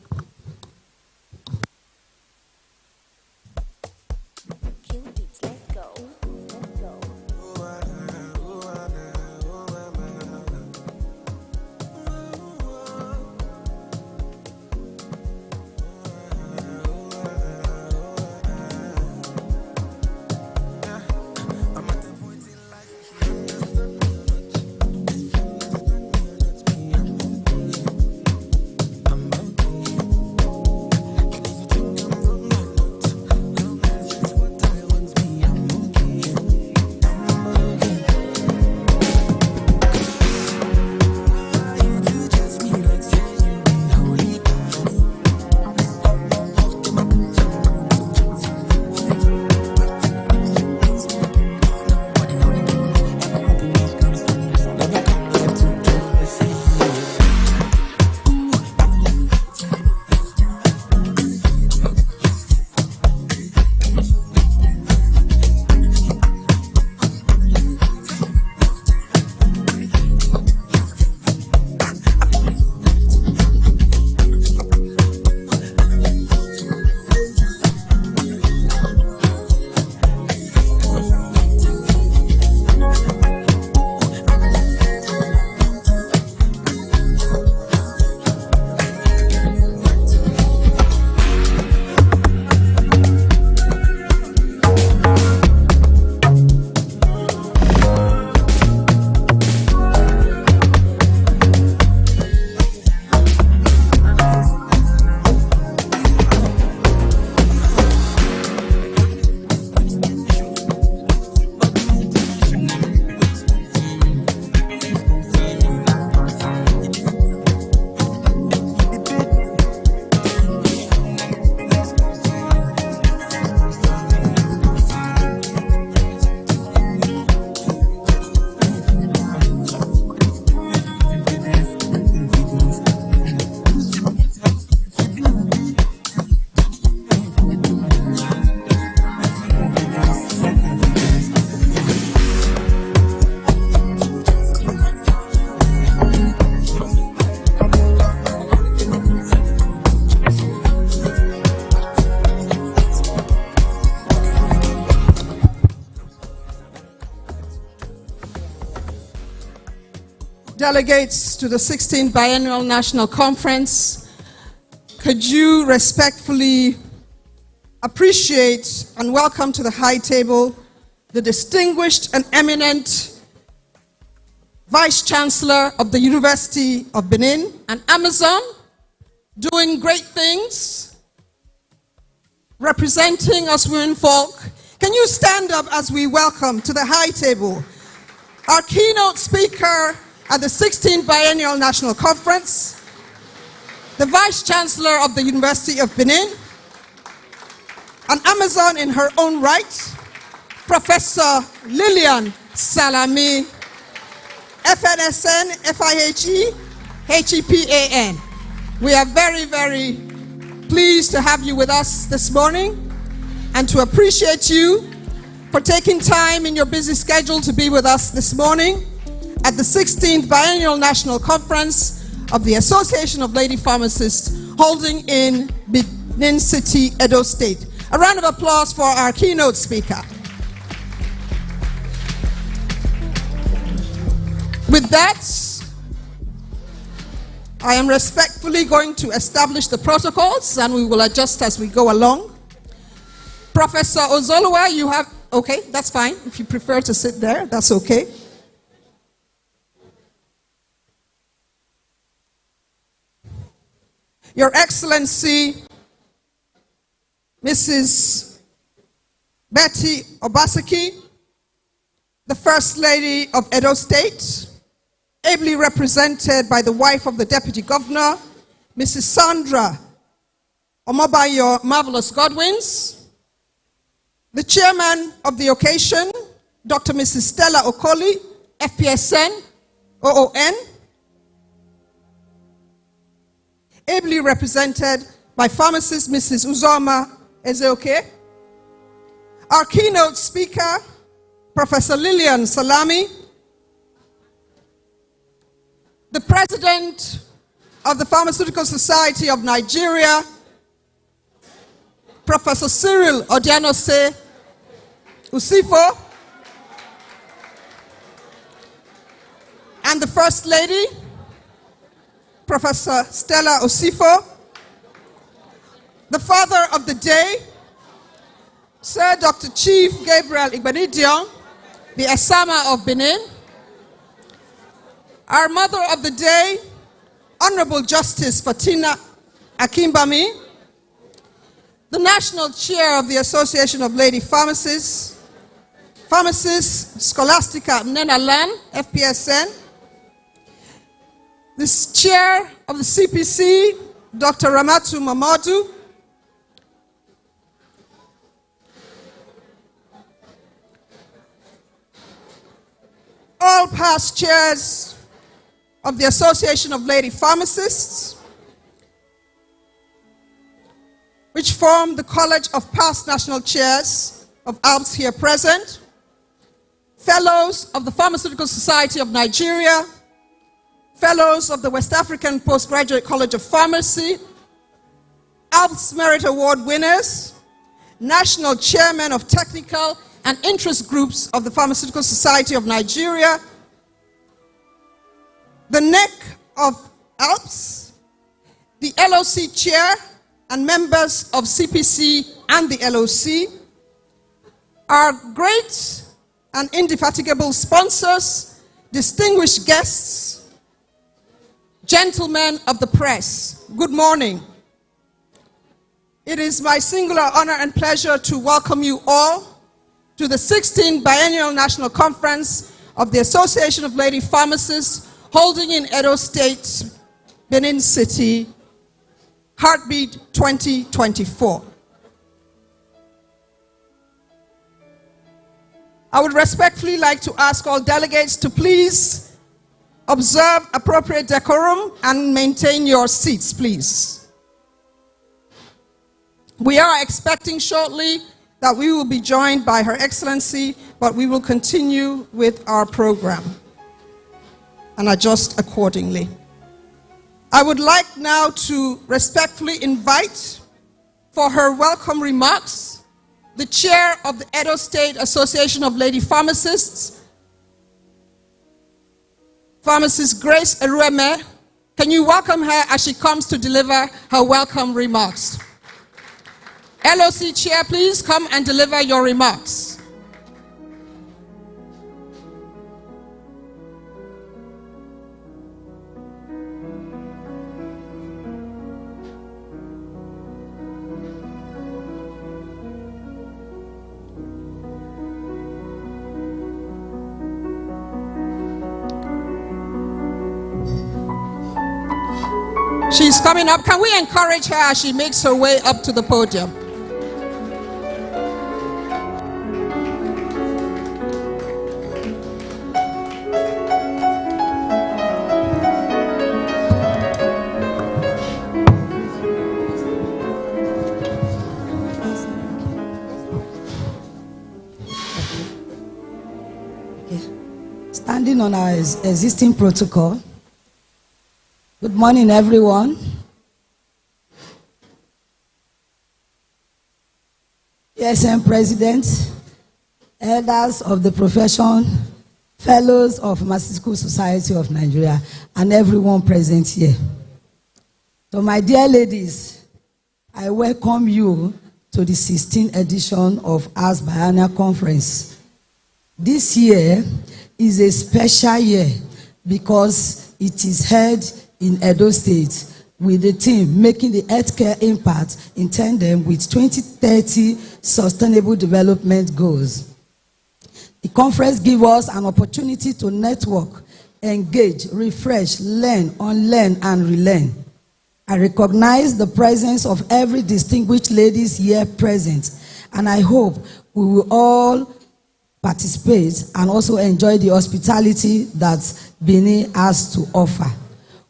Delegates to the 16th Biennial National Conference, could you respectfully appreciate and welcome to the high table the distinguished and eminent Vice Chancellor of the University of Benin, an Amazon, doing great things, representing us women folk. Can you stand up as we welcome to the high table our keynote speaker, at the 16th Biennial National Conference, the Vice Chancellor of the University of Benin, an Amazon in her own right, Professor Lillian Salami, FNSN, FIHE, HEPAN. We are very, very pleased to have you with us this morning and to appreciate you for taking time in your busy schedule to be with us this morning at the 16th Biennial National Conference of the Association of Lady Pharmacists holding in Benin City, Edo State. A round of applause for our keynote speaker. With that, I am respectfully going to establish the protocols and we will adjust as we go along. Professor Ozoluwa, you have, okay, that's fine. If you prefer to sit there, that's okay. Your Excellency, Mrs. Betty Obaseki, the First Lady of Edo State, ably represented by the wife of the Deputy Governor, Mrs. Sandra Omobayo Marvelous Godwins, the Chairman of the occasion, Dr. Mrs. Stella Okoli, FPSN, OON, ably represented by pharmacist Mrs. Uzoma Ezeoke, our keynote speaker, Professor Lillian Salami, the President of the Pharmaceutical Society of Nigeria, Professor Cyril Odianose Usifo, and the First Lady, Professor Stella Osifo, the Father of the Day, Sir Dr. Chief Gabriel Igbanidion, the Asama of Benin, our Mother of the Day, Honorable Justice Fatina Akimbami, the National Chair of the Association of Lady Pharmacists, Pharmacist Scholastica Mnenalan, FPSN, the Chair of the CPC, Dr. Ramatu Mamadou, all past chairs of the Association of Lady Pharmacists, which form the College of Past National Chairs of ALPS here present, Fellows of the Pharmaceutical Society of Nigeria, Fellows of the West African Postgraduate College of Pharmacy, ALPS Merit Award winners, National Chairman of Technical and Interest Groups of the Pharmaceutical Society of Nigeria, the NEC of ALPS, the LOC Chair and members of CPC and the LOC, our great and indefatigable sponsors, distinguished guests, gentlemen of the press, good morning. It is my singular honor and pleasure to welcome you all to the 16th Biennial National Conference of the Association of Lady Pharmacists holding in Edo State, Benin City, Heartbeat 2024. I would respectfully like to ask all delegates to please observe appropriate decorum and maintain your seats, please. We are expecting shortly that we will be joined by Her Excellency, but we will continue with our program and adjust accordingly. I would like now to respectfully invite for her welcome remarks the Chair of the Edo State Association of Lady Pharmacists, Pharmacist Grace Erueme. Can you welcome her as she comes to deliver her welcome remarks? LOC Chair, please come and deliver your remarks. She's coming up. Can we encourage her as she makes her way up to the podium?
Standing on our existing protocol. Good morning, everyone. ESM President, elders of the profession, fellows of Pharmaceutical Society of Nigeria, and everyone present here. So, my dear ladies, I welcome you to the 16th edition of AS Biennial Conference. This year is a special year because it is held in Edo State with the team making the healthcare impact in tandem with 2030 Sustainable Development Goals. The conference gives us an opportunity to network, engage, refresh, learn, unlearn, and relearn. I recognize the presence of every distinguished ladies here present, and I hope we will all participate and also enjoy the hospitality that Benin has to offer.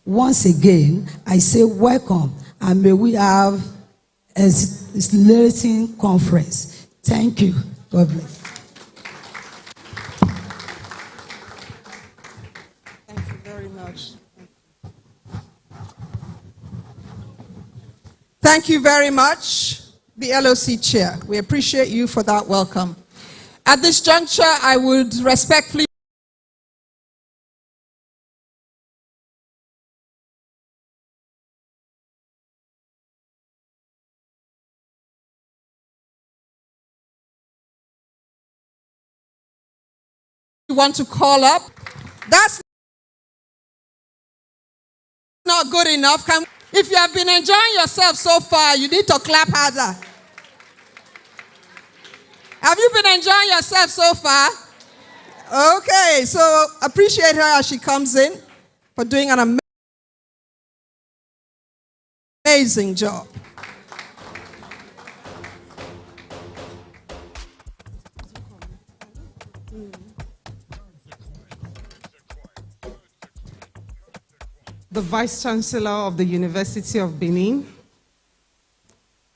Once again, I say welcome, and may we have a exhilarating conference. Thank you. God bless.
Thank you very much. Thank you very much, the LOC Chair. We appreciate you for that welcome. At this juncture, I would respectfully want to call up. That's not good enough. If you have been enjoying yourself so far, you need to clap harder. Have you been enjoying yourself so far? Okay, so appreciate her as she comes in for doing an amazing job.
The Vice Chancellor of the University of Benin,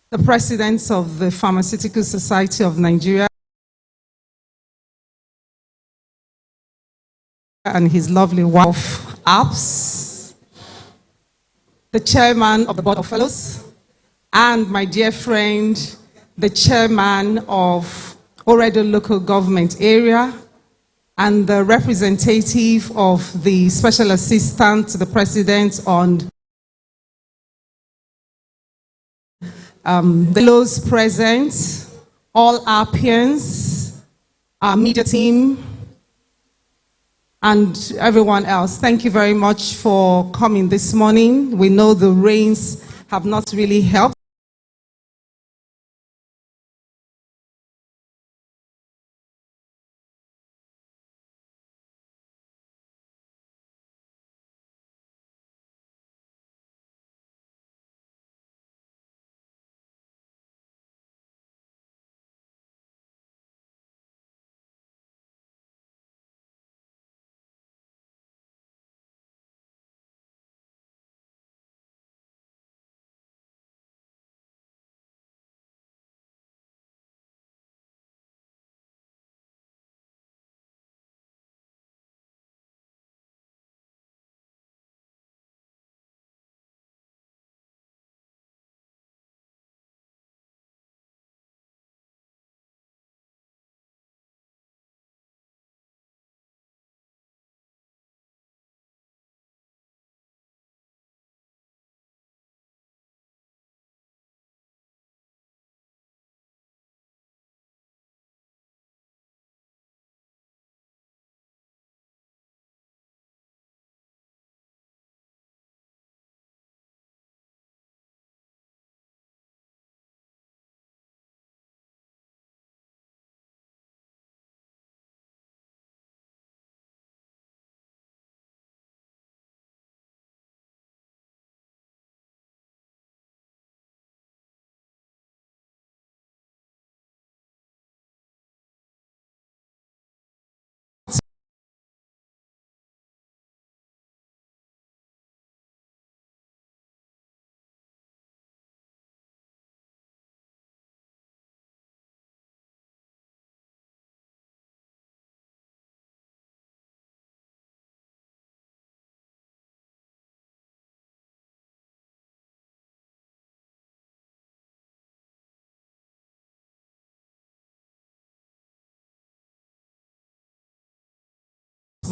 the President of the Pharmaceutical Society of Nigeria, and his lovely wife, Apps, the Chairman of the Board of Fellows, and my dear friend, the Chairman of Oredo Local Government Area, and the representative of the Special Assistant to the President on the fellows present, all Appians, our media team, and everyone else. Thank you very much for coming this morning. We know the rains have not really helped.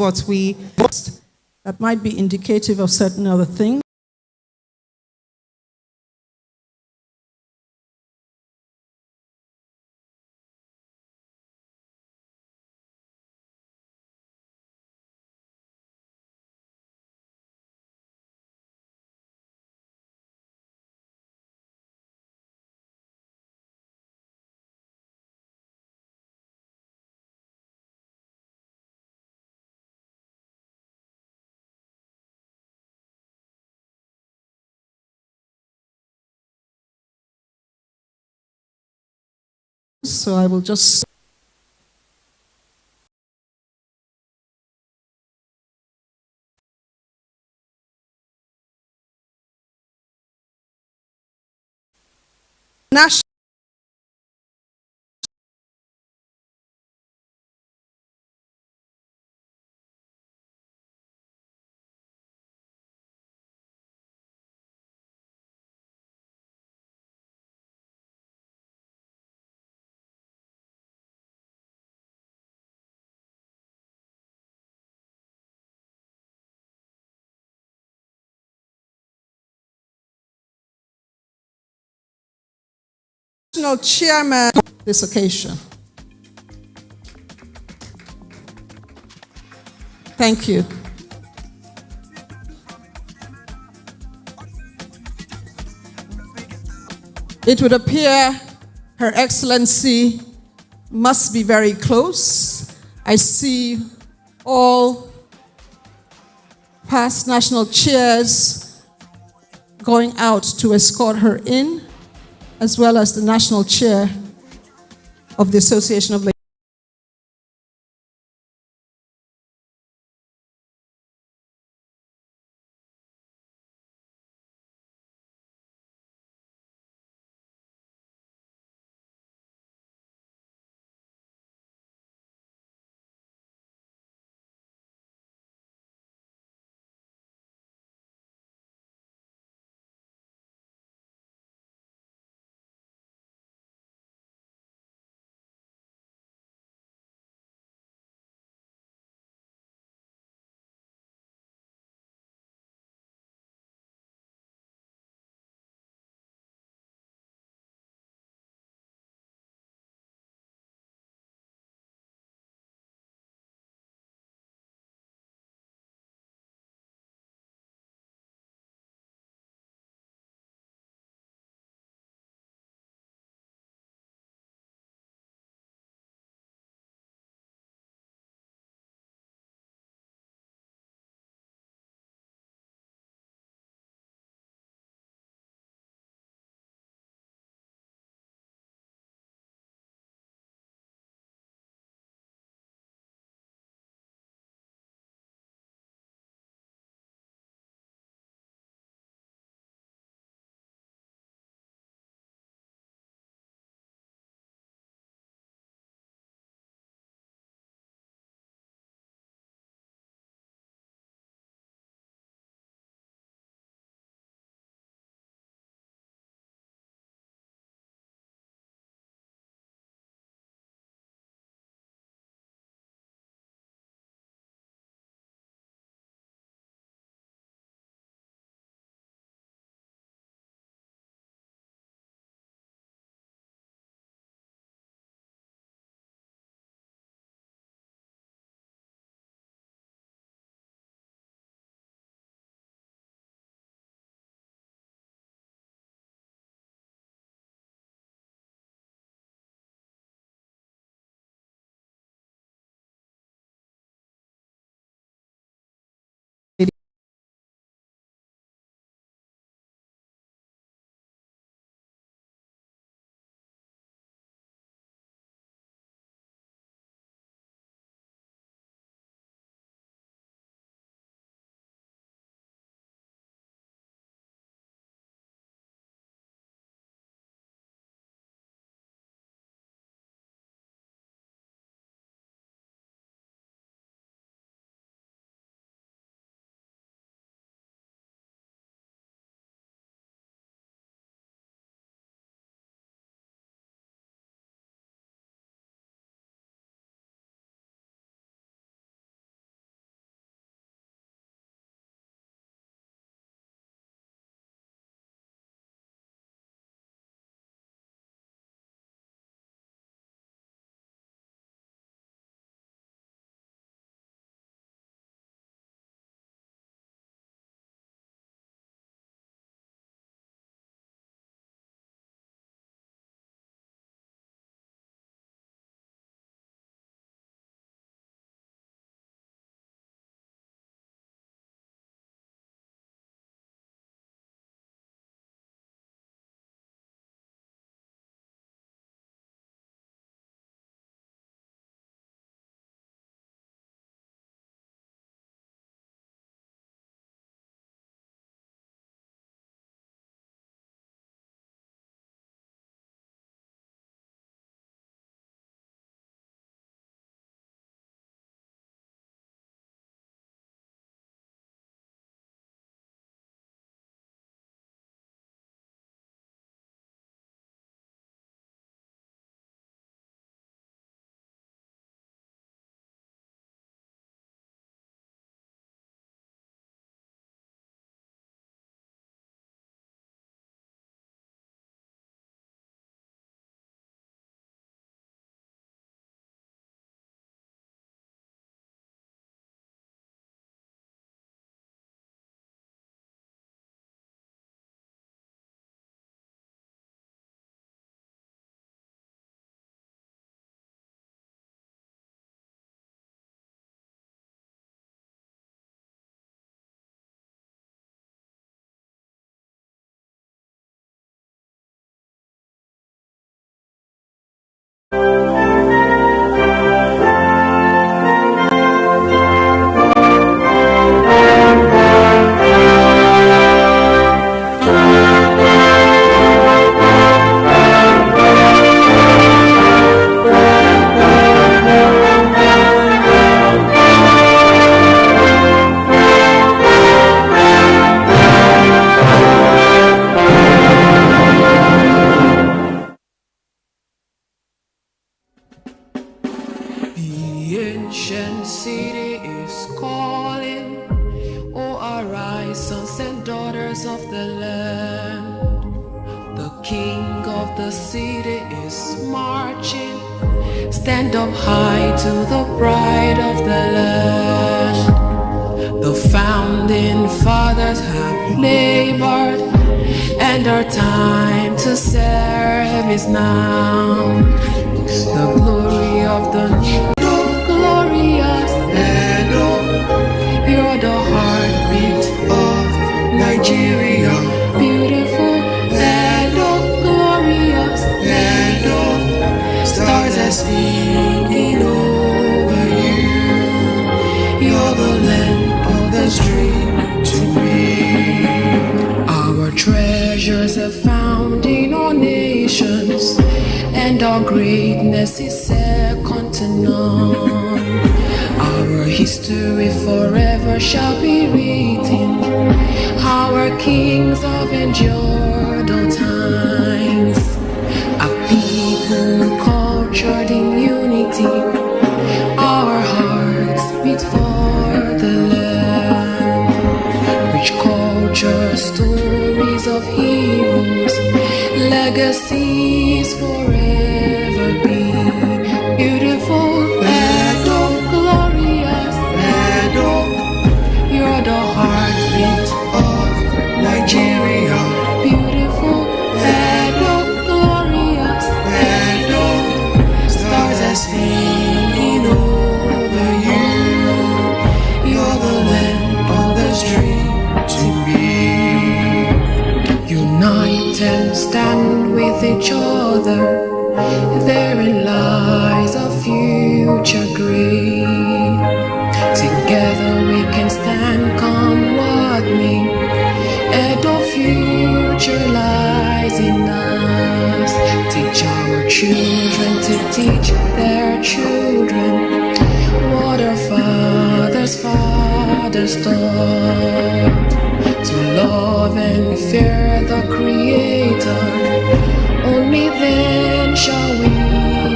but we...
That might be indicative of certain other things. So I will just... National chairman of this occasion. Thank you. It would appear Her Excellency must be very close. I see all past national chairs going out to escort her in, as well as the national chair of the Association of Ladies.
ancient city is calling. Oh, arise, sons and daughters of the land. The king of the city is marching. Stand up high to the bride of the land. The founding fathers have labored, and our time to serve is now. The glory of the new, glorious Edo. You're the heartbeat of Nigeria. Beautiful Edo, glorious Edo. Stars are singing over you. You're the land of the stream to me. Our treasures are found in all nations, and our greatness is second to none. Our history forever shall be written. Our kings have endured all times. A people cultured in unity. Our hearts beat for the land. Rich culture, stories of heroes, legacies forever be. Beautiful Edo, glorious Edo. You're the heartbeat of Nigeria. Beautiful Edo, glorious Edo. Stars are singing over you. You're the land of the stream to be. Unite and stand with each other. Therein lies a future great. Together we can stand, come what may. Edo future lies in us. Teach our children to teach their children what our fathers taught. To love and fear the Creator. Only then shall we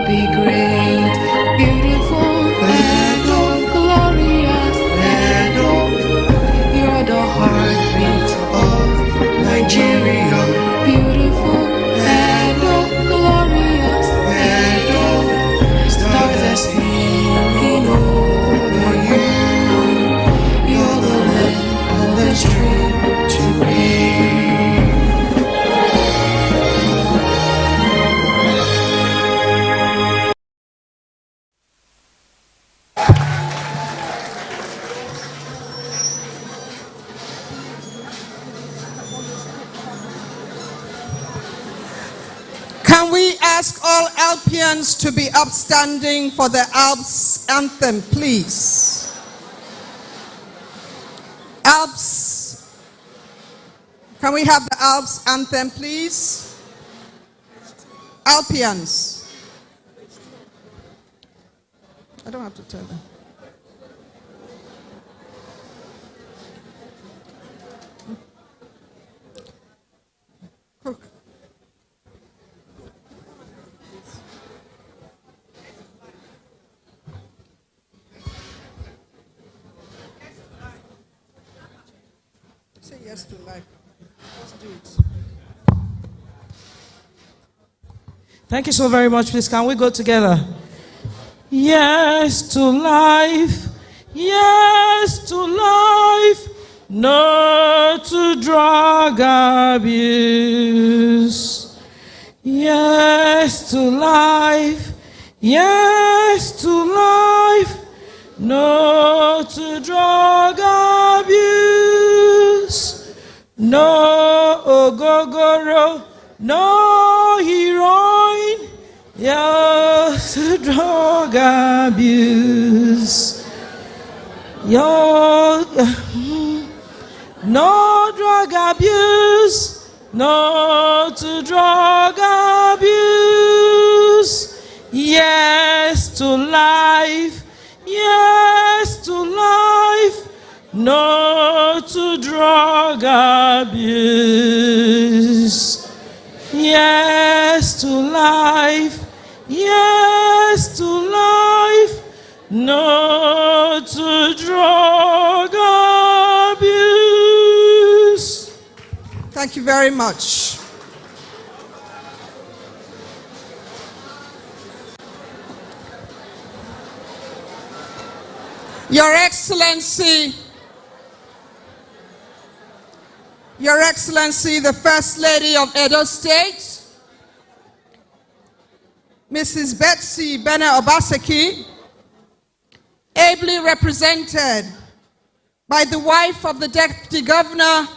be great. Beautiful Edo, glorious Edo. You're the heartbeat of Nigeria. Beautiful Edo, glorious Edo. Stars are singing over you. You're the land of the stream to be.
Can we ask all Alpians to be upstanding for the Alps anthem, please? Alps. Can we have the Alps anthem, please? Alpians. I don't have to tell them. Cook. Say yes to life. Let's do it.
Thank you so very much. Please, can we go together? Yes to life. Yes to life. No to drug abuse. Yes to life. Yes to life. No to drug abuse. No ogogoro. No heroin. Yes to drug abuse. No drug abuse. No to drug abuse. Yes to life. Yes to life. No to drug abuse. Yes to life. Yes to life. no to drug abuse.
Thank you very much. Your Excellency, the First Lady of Edo State, Mrs. Betsy Bene Obaseki, ably represented by the wife of the Deputy Governor,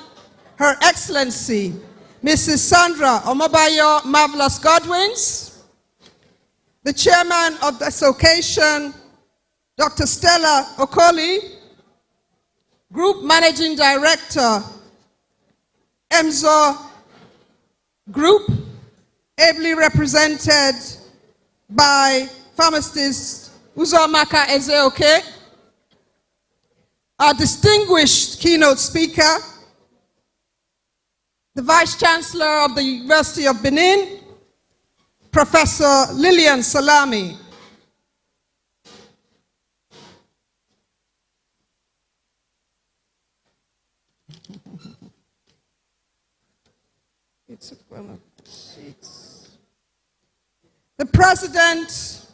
Her Excellency, Mrs. Sandra Omobayo Marvelous Godwins, the Chairman of this occasion, Dr. Stella Okoli, Group Managing Director, EMZO Group, ably represented by Pharmacist Uzomaka Ezeoke, our distinguished keynote speaker, the Vice Chancellor of the University of Benin, Professor Lillian Salami. The President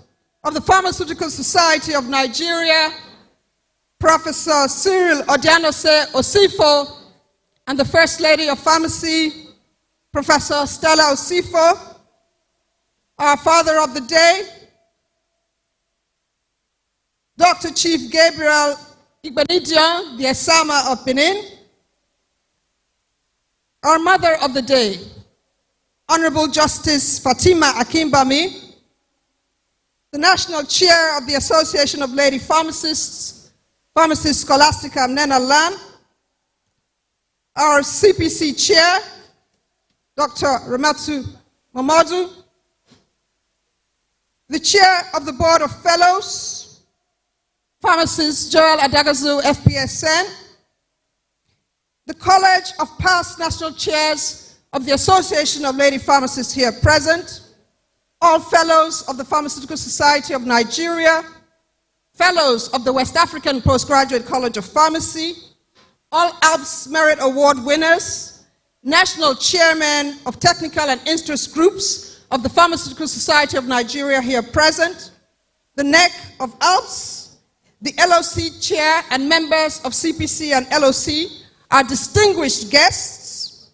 of the Pharmaceutical Society of Nigeria, Professor Cyril Odianose Osifo, and the First Lady of Pharmacy, Professor Stella Osifo, our Father of the Day, Dr. Chief Gabriel Igbenidion, the Esama of Benin, our Mother of the Day, Honorable Justice Fatima Akimbami, the National Chair of the Association of Lady Pharmacists, Pharmacist Scholastica Mnena Lan, our CPC Chair, Dr. Ramatu Mamadou, the Chair of the Board of Fellows, Pharmacist Joel Adagazu, FPSN, the College of Past National Chairs of the Association of Lady Pharmacists here present, all fellows of the Pharmaceutical Society of Nigeria, fellows of the West African Postgraduate College of Pharmacy, all ALPS Merit Award winners, national chairmen of technical and interest groups of the Pharmaceutical Society of Nigeria here present, the NEC of ALPS, the LOC chair and members of CPC and LOC, our distinguished guests,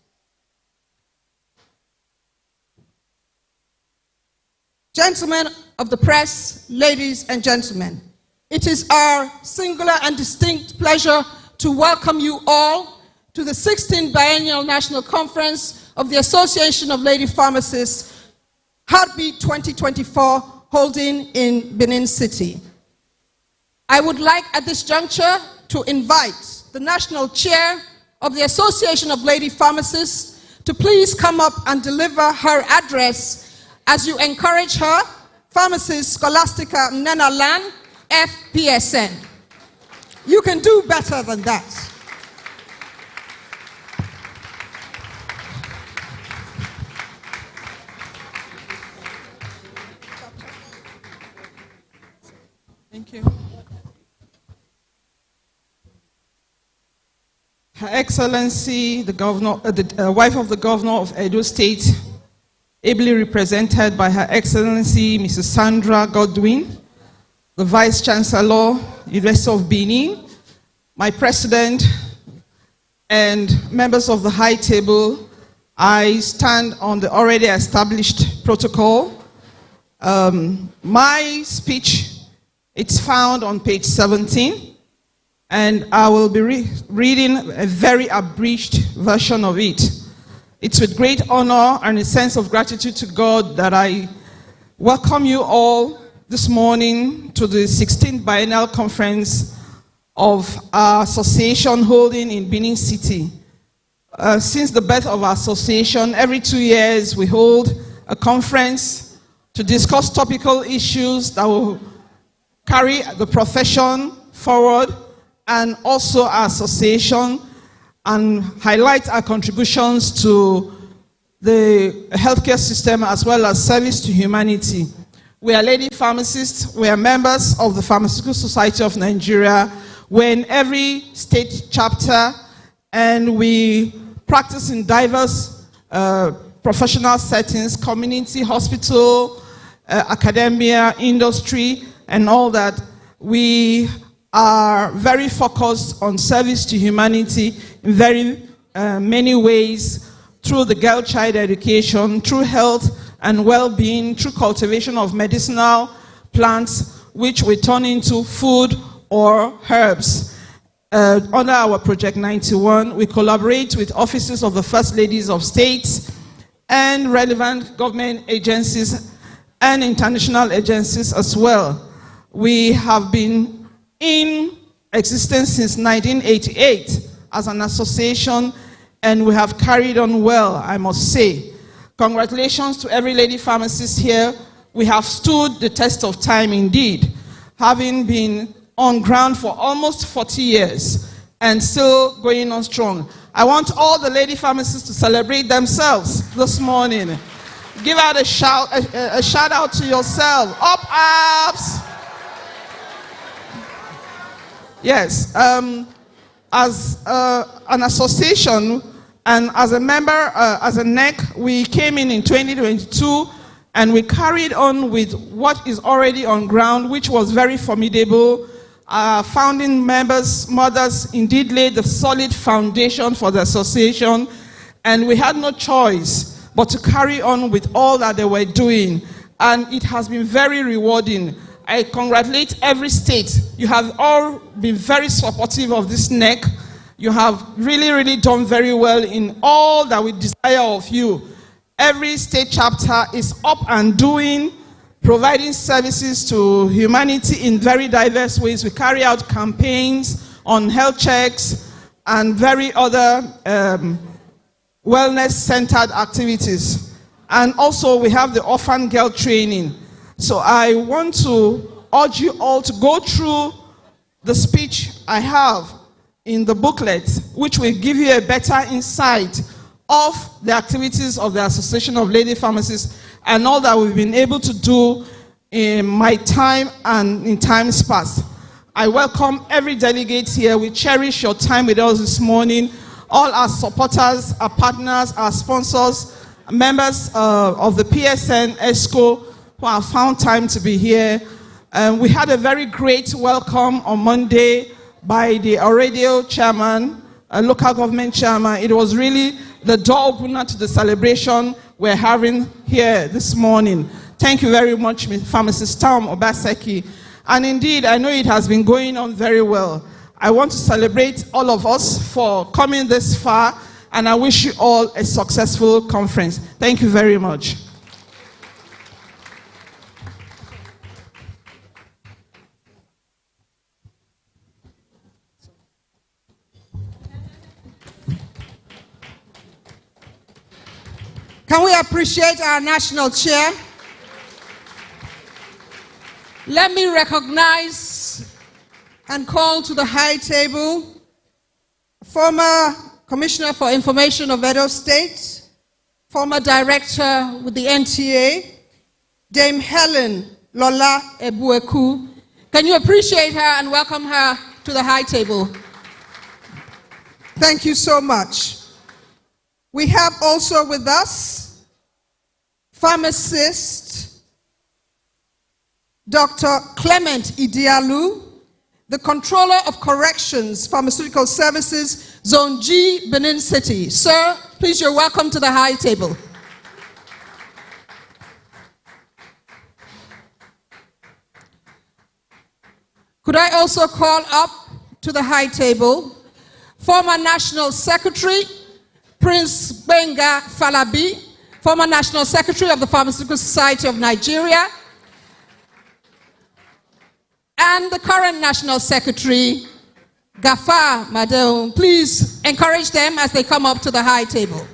gentlemen of the press, ladies and gentlemen, it is our singular and distinct pleasure to welcome you all to the 16th Biennial National Conference of the Association of Lady Pharmacists, Heartbeat 2024, holding in Benin City. I would like at this juncture to invite the National Chair of the Association of Lady Pharmacists to please come up and deliver her address as you encourage her, Pharmacist Scholastica Mnena Lan, FPSN. You can do better than that.
Thank you. Her Excellency, the governor, the wife of the governor of Edo State, ably represented by Her Excellency Mrs. Sandra Godwin, the Vice Chancellor, University of Benin, my President, and members of the High Table. I stand on the already established protocol. My speech, it's found on page 17, and I will be reading a very abridged version of it. It's with great honor and a sense of gratitude to God that I welcome you all this morning to the 16th Biennial Conference of our association holding in Benin City. Since the birth of our association, every 2 years we hold a conference to discuss topical issues that will carry the profession forward and also our association, and highlight our contributions to the healthcare system as well as service to humanity. We are lady pharmacists. We are members of the Pharmaceutical Society of Nigeria. We're in every state chapter, and we practice in diverse professional settings, community, hospital, academia, industry, and all that. We are very focused on service to humanity in very many ways, through the girl-child education, through health and well-being, through cultivation of medicinal plants, which we turn into food or herbs. Under our Project 91, we collaborate with offices of the First Ladies of States and relevant government agencies and international agencies as well. We have been in existence since 1988 as an association, and we have carried on well, I must say. Congratulations to every lady pharmacist here. We have stood the test of time indeed, having been on ground for almost 40 years and still going on strong. I want all the lady pharmacists to celebrate themselves this morning. Give out a shout out to yourself. Up, ups. Yes, as an association and as a member, as a NEC, we came in 2022, and we carried on with what is already on ground, which was very formidable. Our founding members, mothers, indeed laid the solid foundation for the association, and we had no choice but to carry on with all that they were doing, and it has been very rewarding. I congratulate every state. You have all been very supportive of this NEC. You have really, really done very well in all that we desire of you. Every state chapter is up and doing, providing services to humanity in very diverse ways. We carry out campaigns on health checks and very other wellness-centered activities. And also we have the orphan girl training. So I want to urge you all to go through the speech I have in the booklet, which will give you a better insight of the activities of the Association of Lady Pharmacists and all that we've been able to do in my time and in times past. I welcome every delegate here. We cherish your time with us this morning. All our supporters, our partners, our sponsors, members of the PSN, ESCO, who have found time to be here. We had a very great welcome on Monday by the Oradio chairman, a local government chairman. It was really the door opener to the celebration we're having here this morning. Thank you very much, Pharmacist Tom Obaseki. And indeed, I know it has been going on very well. I want to celebrate all of us for coming this far, and I wish you all a successful conference. Thank you very much.
Can we appreciate our national chair? Let me recognize and call to the high table former Commissioner for Information of Edo State, former Director with the NTA, Dame Helen Lola Ebueku. Can you appreciate her and welcome her to the high table? Thank you so much. We have also with us pharmacist Dr. Clement Idialu, the Controller of Corrections, Pharmaceutical Services, Zone G, Benin City. Sir, please, you're welcome to the high table. Could I also call up to the high table former National Secretary, Prince Benga Falabi, former National Secretary of the Pharmaceutical Society of Nigeria, and the current National Secretary, Gafar Madeo. Please encourage them as they come up to the high table.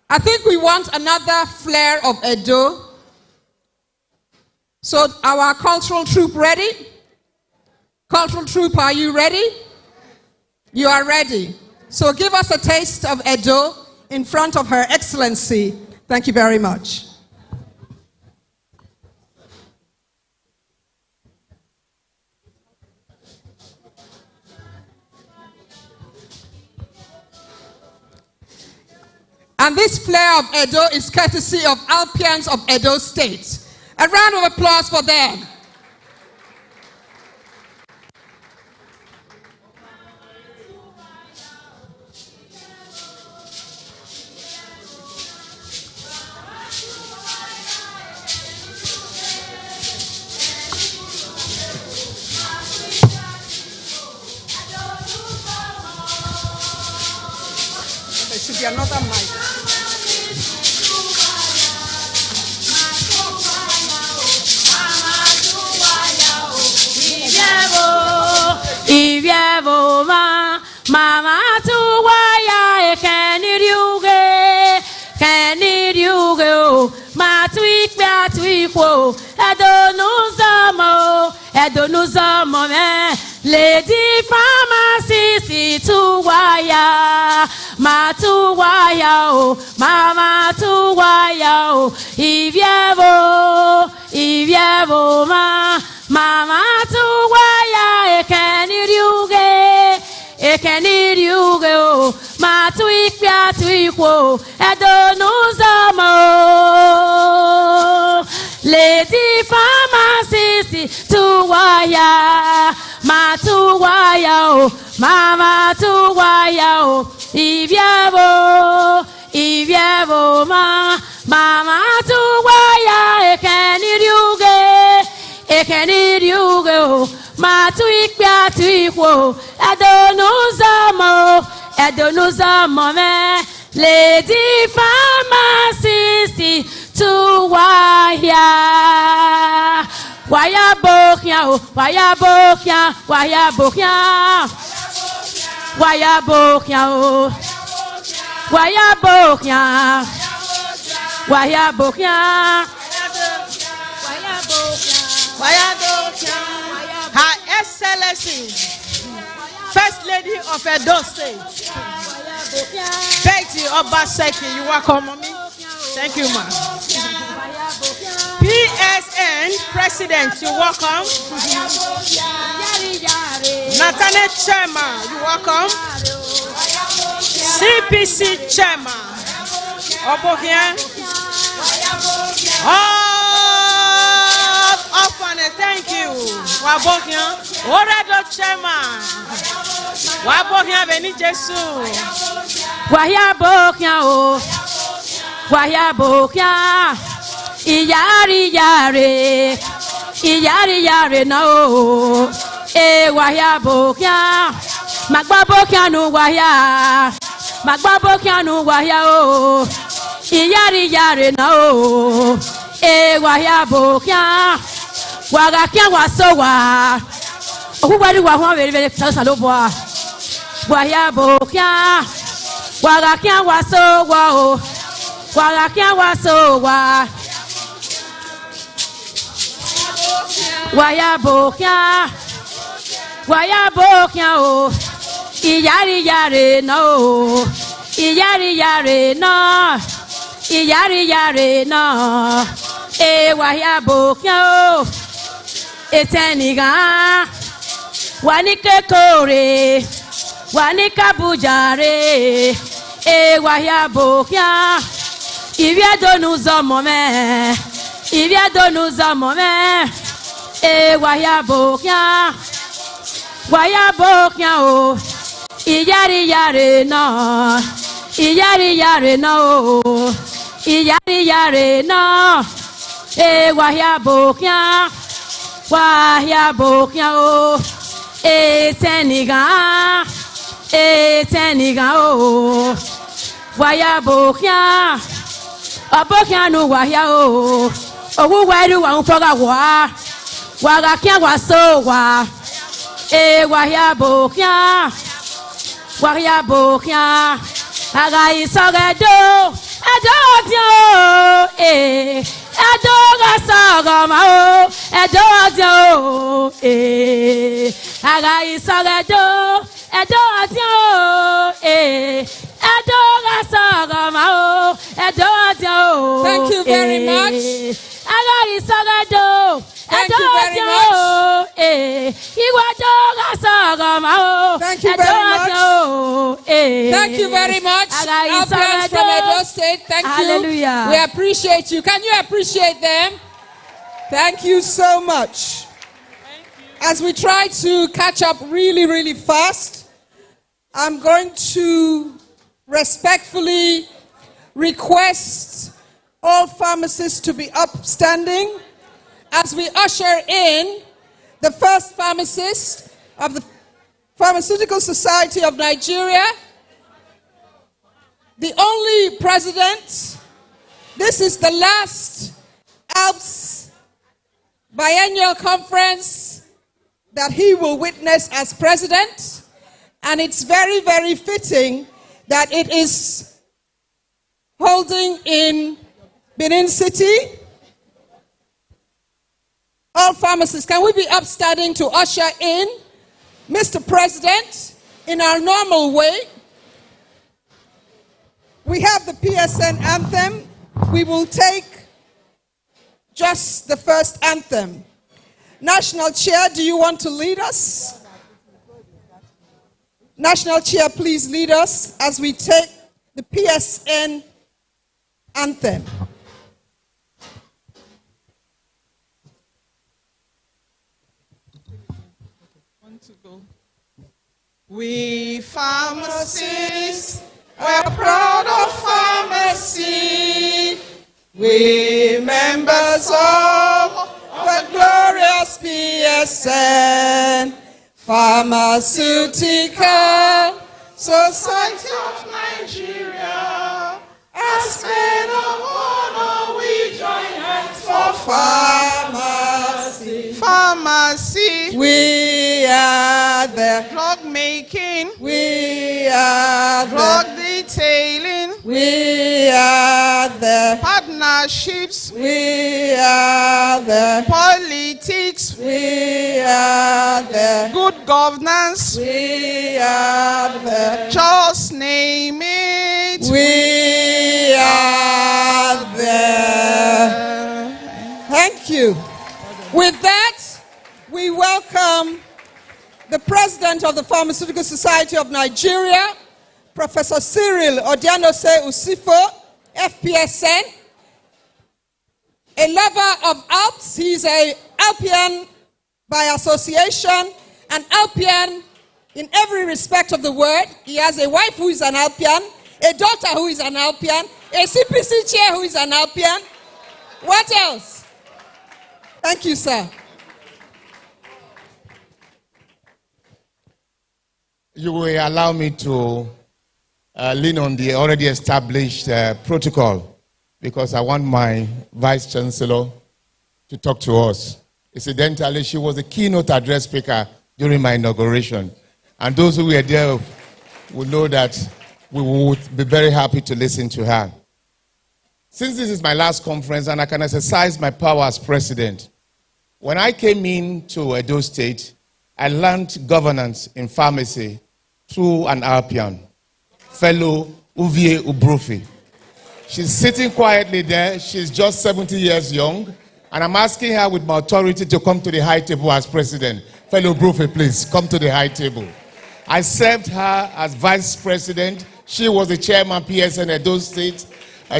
I think we want another flair of Edo. So our cultural troupe ready? Cultural troupe, are you ready? You are ready. So give us a taste of Edo in front of Her Excellency. Thank you very much. And this flair of Edo is courtesy of Alpians of Edo State. A round of applause for them. There should be another mic.
Ivyevo mama tuwaya keniruge ma twikwo edonuzamo me lady pharmacists tuwaya ma tuwaya mama tuwaya ivyevo mama tuwaya ekeniruge ma twikwo edonuzamo lady pharmacists tuwaya ma tuwaya mama tuwaya ivyevo mama tuwaya ekeniruge ma twikwo edonuzamo me lady pharmacists tuwaya waya bokia
Her Excellency, First Lady of Edo State, Betty Obaseki, you welcome me. Thank you, ma'am. PSN President, you welcome. Nathaniel Chairman, you welcome. CPC Chairman, Obokia. Thank you. Wabokia. Oredo Chairman. Wabokia Beni Jesu.
Wayabokia. Iyari no. Wayabokia. Magbabokia no waya. Oh. Iyari no. Wayabokia. Wagakia wasowa. Who very saloboa. Wayabokia. Wagakia wasowa. Wagakia wasowa. Wayabokia oh. Iyari no. Iyari no. Wayabokia oh. Eteniga wanike kore wanika bujare wayabokia iviadonuzamo me wayabokia oh iyari no wayabokia oh eteniga oh wayabokia abokia no waya oh owu wairu wa unfoga wagakia wasowa wayabokia aga isogedo adodio Edoga sagama o edodio aga isagedo edodio edoga sagama
you very much. Thank you very much. Thank you very much. Thank you very much. Alpians from Edo State, thank
Hallelujah.
you. We appreciate you. Can you appreciate them? Thank you so much. As we try to catch up really, really fast, I'm going to respectfully request all pharmacists to be upstanding as we usher in the first pharmacist of the Pharmaceutical Society of Nigeria, the only president. This is the last ALPS biennial conference that he will witness as president, and it's very, very fitting that it is holding in Benin City. All pharmacists, can we be upstanding to usher in Mr. President in our normal way? We have the PSN anthem. We will take just the first anthem. National Chair, do you want to lead us? National Chair, please lead us as we take the PSN anthem.
We pharmacists are proud of pharmacy. We members of the glorious PSN, Pharmaceutical Society of Nigeria. As men of honor, we join hands for pharmacy. Pharmacy. We are the drug making. We are drug detailing. We are the partnerships. We are the politics. We are the good governance. We are the just name it. We are there.
Thank you. With that, we welcome the President of the Pharmaceutical Society of Nigeria, Professor Cyril Odianose Usifo, FPSN, a lover of Alps. He's an Alpian by association, an Alpian in every respect of the word. He has a wife who is an Alpian, a daughter who is an Alpian, a CPC chair who is an Alpian. What else? Thank you, sir.
You will allow me to lean on the already established protocol because I want my Vice Chancellor to talk to us. Incidentally, she was a keynote address speaker during my inauguration. And those who were there will know that we would be very happy to listen to her. Since this is my last conference and I can exercise my power as president, when I came into Edo State, I learned governance in pharmacy through an Alpian, fellow Uvie Ubrufi. She's sitting quietly there. She's just 70 years young. And I'm asking her with my authority to come to the high table as president. Fellow Ubrufi, please, come to the high table. I served her as vice president. She was the chairman PSN Edo State.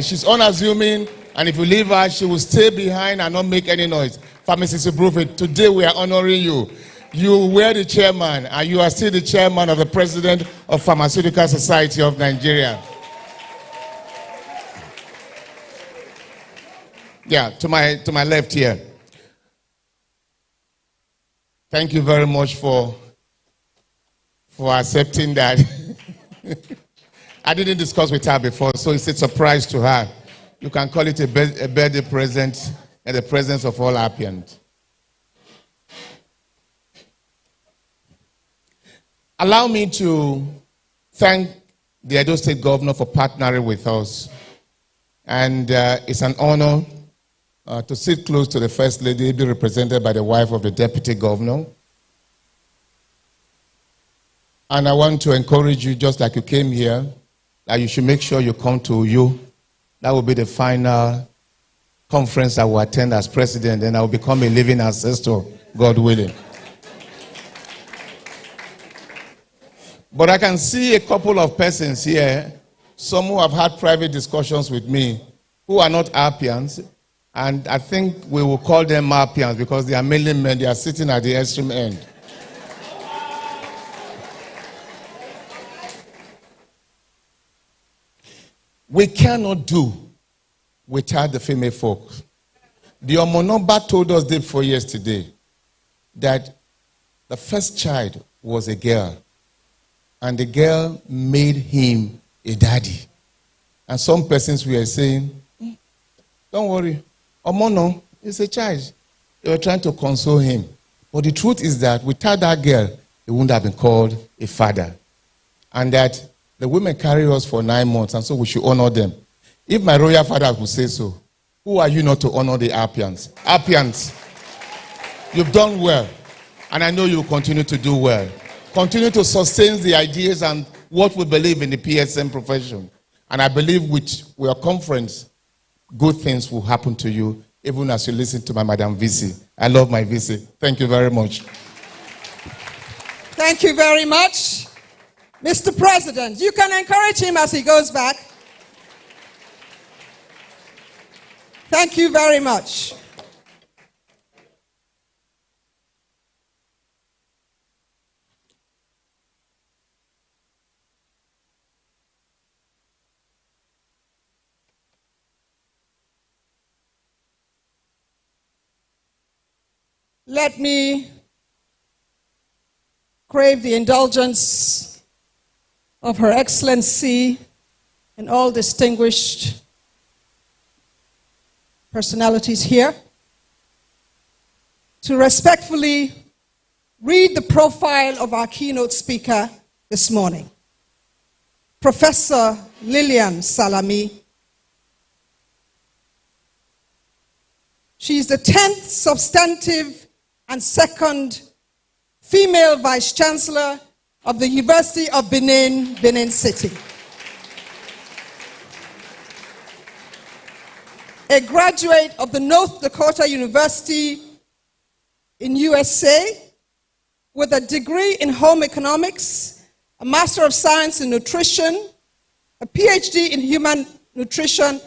She's unassuming, and if you leave her, she will stay behind and not make any noise. Pharmacist Ubrufi, today we are honoring you. You were the chairman, and you are still the chairman of the president of Pharmaceutical Society of Nigeria. Yeah, to my left here. Thank you very much for accepting that. I didn't discuss with her before, so it's a surprise to her. You can call it a birthday present in the presence of all Alpians. Allow me to thank the Edo State Governor for partnering with us. And it's an honor to sit close to the First Lady, be represented by the wife of the Deputy Governor. And I want to encourage you, just like you came here, that you should make sure you come to you. That will be the final conference I will attend as president, and I will become a living ancestor, God willing. But I can see a couple of persons here, some who have had private discussions with me, who are not Appians, and I think we will call them Appians because they are mainly men, they are sitting at the extreme end. We cannot do without the female folk. The Omonoba told us day before yesterday that the first child was a girl, and the girl made him a daddy. And some persons were saying, don't worry, Omono is a child. They were trying to console him. But the truth is that without that girl, he wouldn't have been called a father. And that the women carry us for 9 months, and so we should honor them. If my royal father would say so, who are you not to honor the Appians? Appians, you've done well, and I know you will continue to do well. Continue to sustain the ideas and what we believe in the PSM profession. And I believe with your conference, good things will happen to you, even as you listen to my Madam VC. I love my VC. Thank you very much.
Thank you very much. Mr. President, you can encourage him as he goes back. Thank you very much. Let me crave the indulgence of Her Excellency and all distinguished personalities here to respectfully read the profile of our keynote speaker this morning, Professor Lilian Salami. She is the 10th substantive and second female vice-chancellor of the University of Benin, Benin City. A graduate of the North Dakota University in USA with a degree in home economics, a Master of Science in Nutrition, a PhD in human nutrition,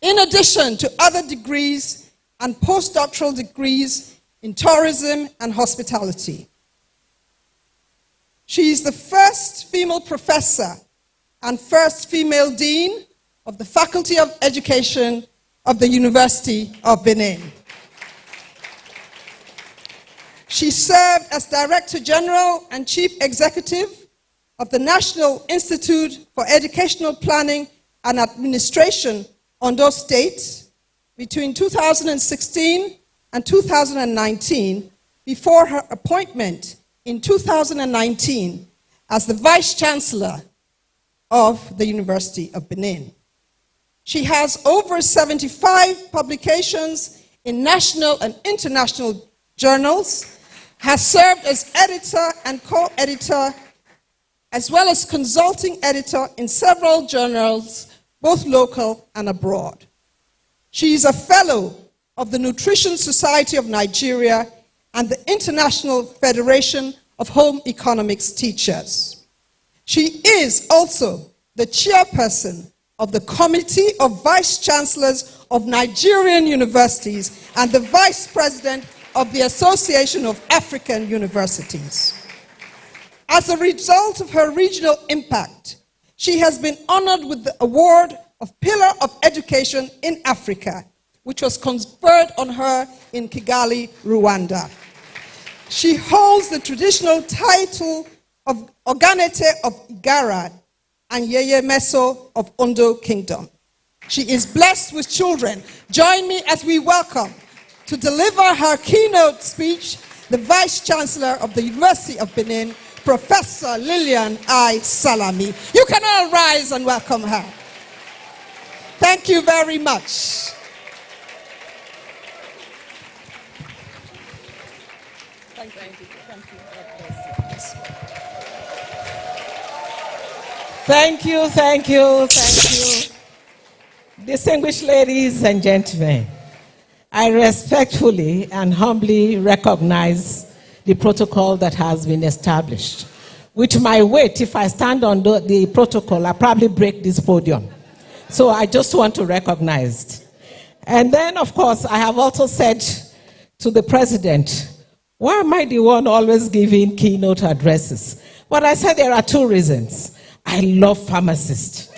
in addition to other degrees and postdoctoral degrees in tourism and hospitality. She is the first female professor and first female dean of the Faculty of Education of the University of Benin. She served as Director General and Chief Executive of the National Institute for Educational Planning and Administration, Ondo State, between 2016 and 2019, before her appointment in 2019 as the Vice Chancellor of the University of Benin. She has over 75 publications in national and international journals, has served as editor and co-editor, as well as consulting editor in several journals, both local and abroad. She is a fellow of the Nutrition Society of Nigeria and the International Federation of Home Economics Teachers. She is also the chairperson of the Committee of Vice Chancellors of Nigerian Universities and the Vice President of the Association of African Universities. As a result of her regional impact, she has been honored with the award of Pillar of Education in Africa, which was conferred on her in Kigali, Rwanda. She holds the traditional title of Oganete of Igara and Yeye Meso of Ondo Kingdom. She is blessed with children. Join me as we welcome to deliver her keynote speech, the Vice Chancellor of the University of Benin, Professor Lilian I. Salami. You can all rise and welcome her. Thank you very much.
Thank you, thank you, thank you.
Distinguished ladies and gentlemen, I respectfully and humbly recognize the protocol that has been established. With my weight, if I stand on the protocol, I'll probably break this podium. So I just want to recognize. And then, of course, I have also said to the president, why am I the one always giving keynote addresses? But I said there are two reasons. I love pharmacists.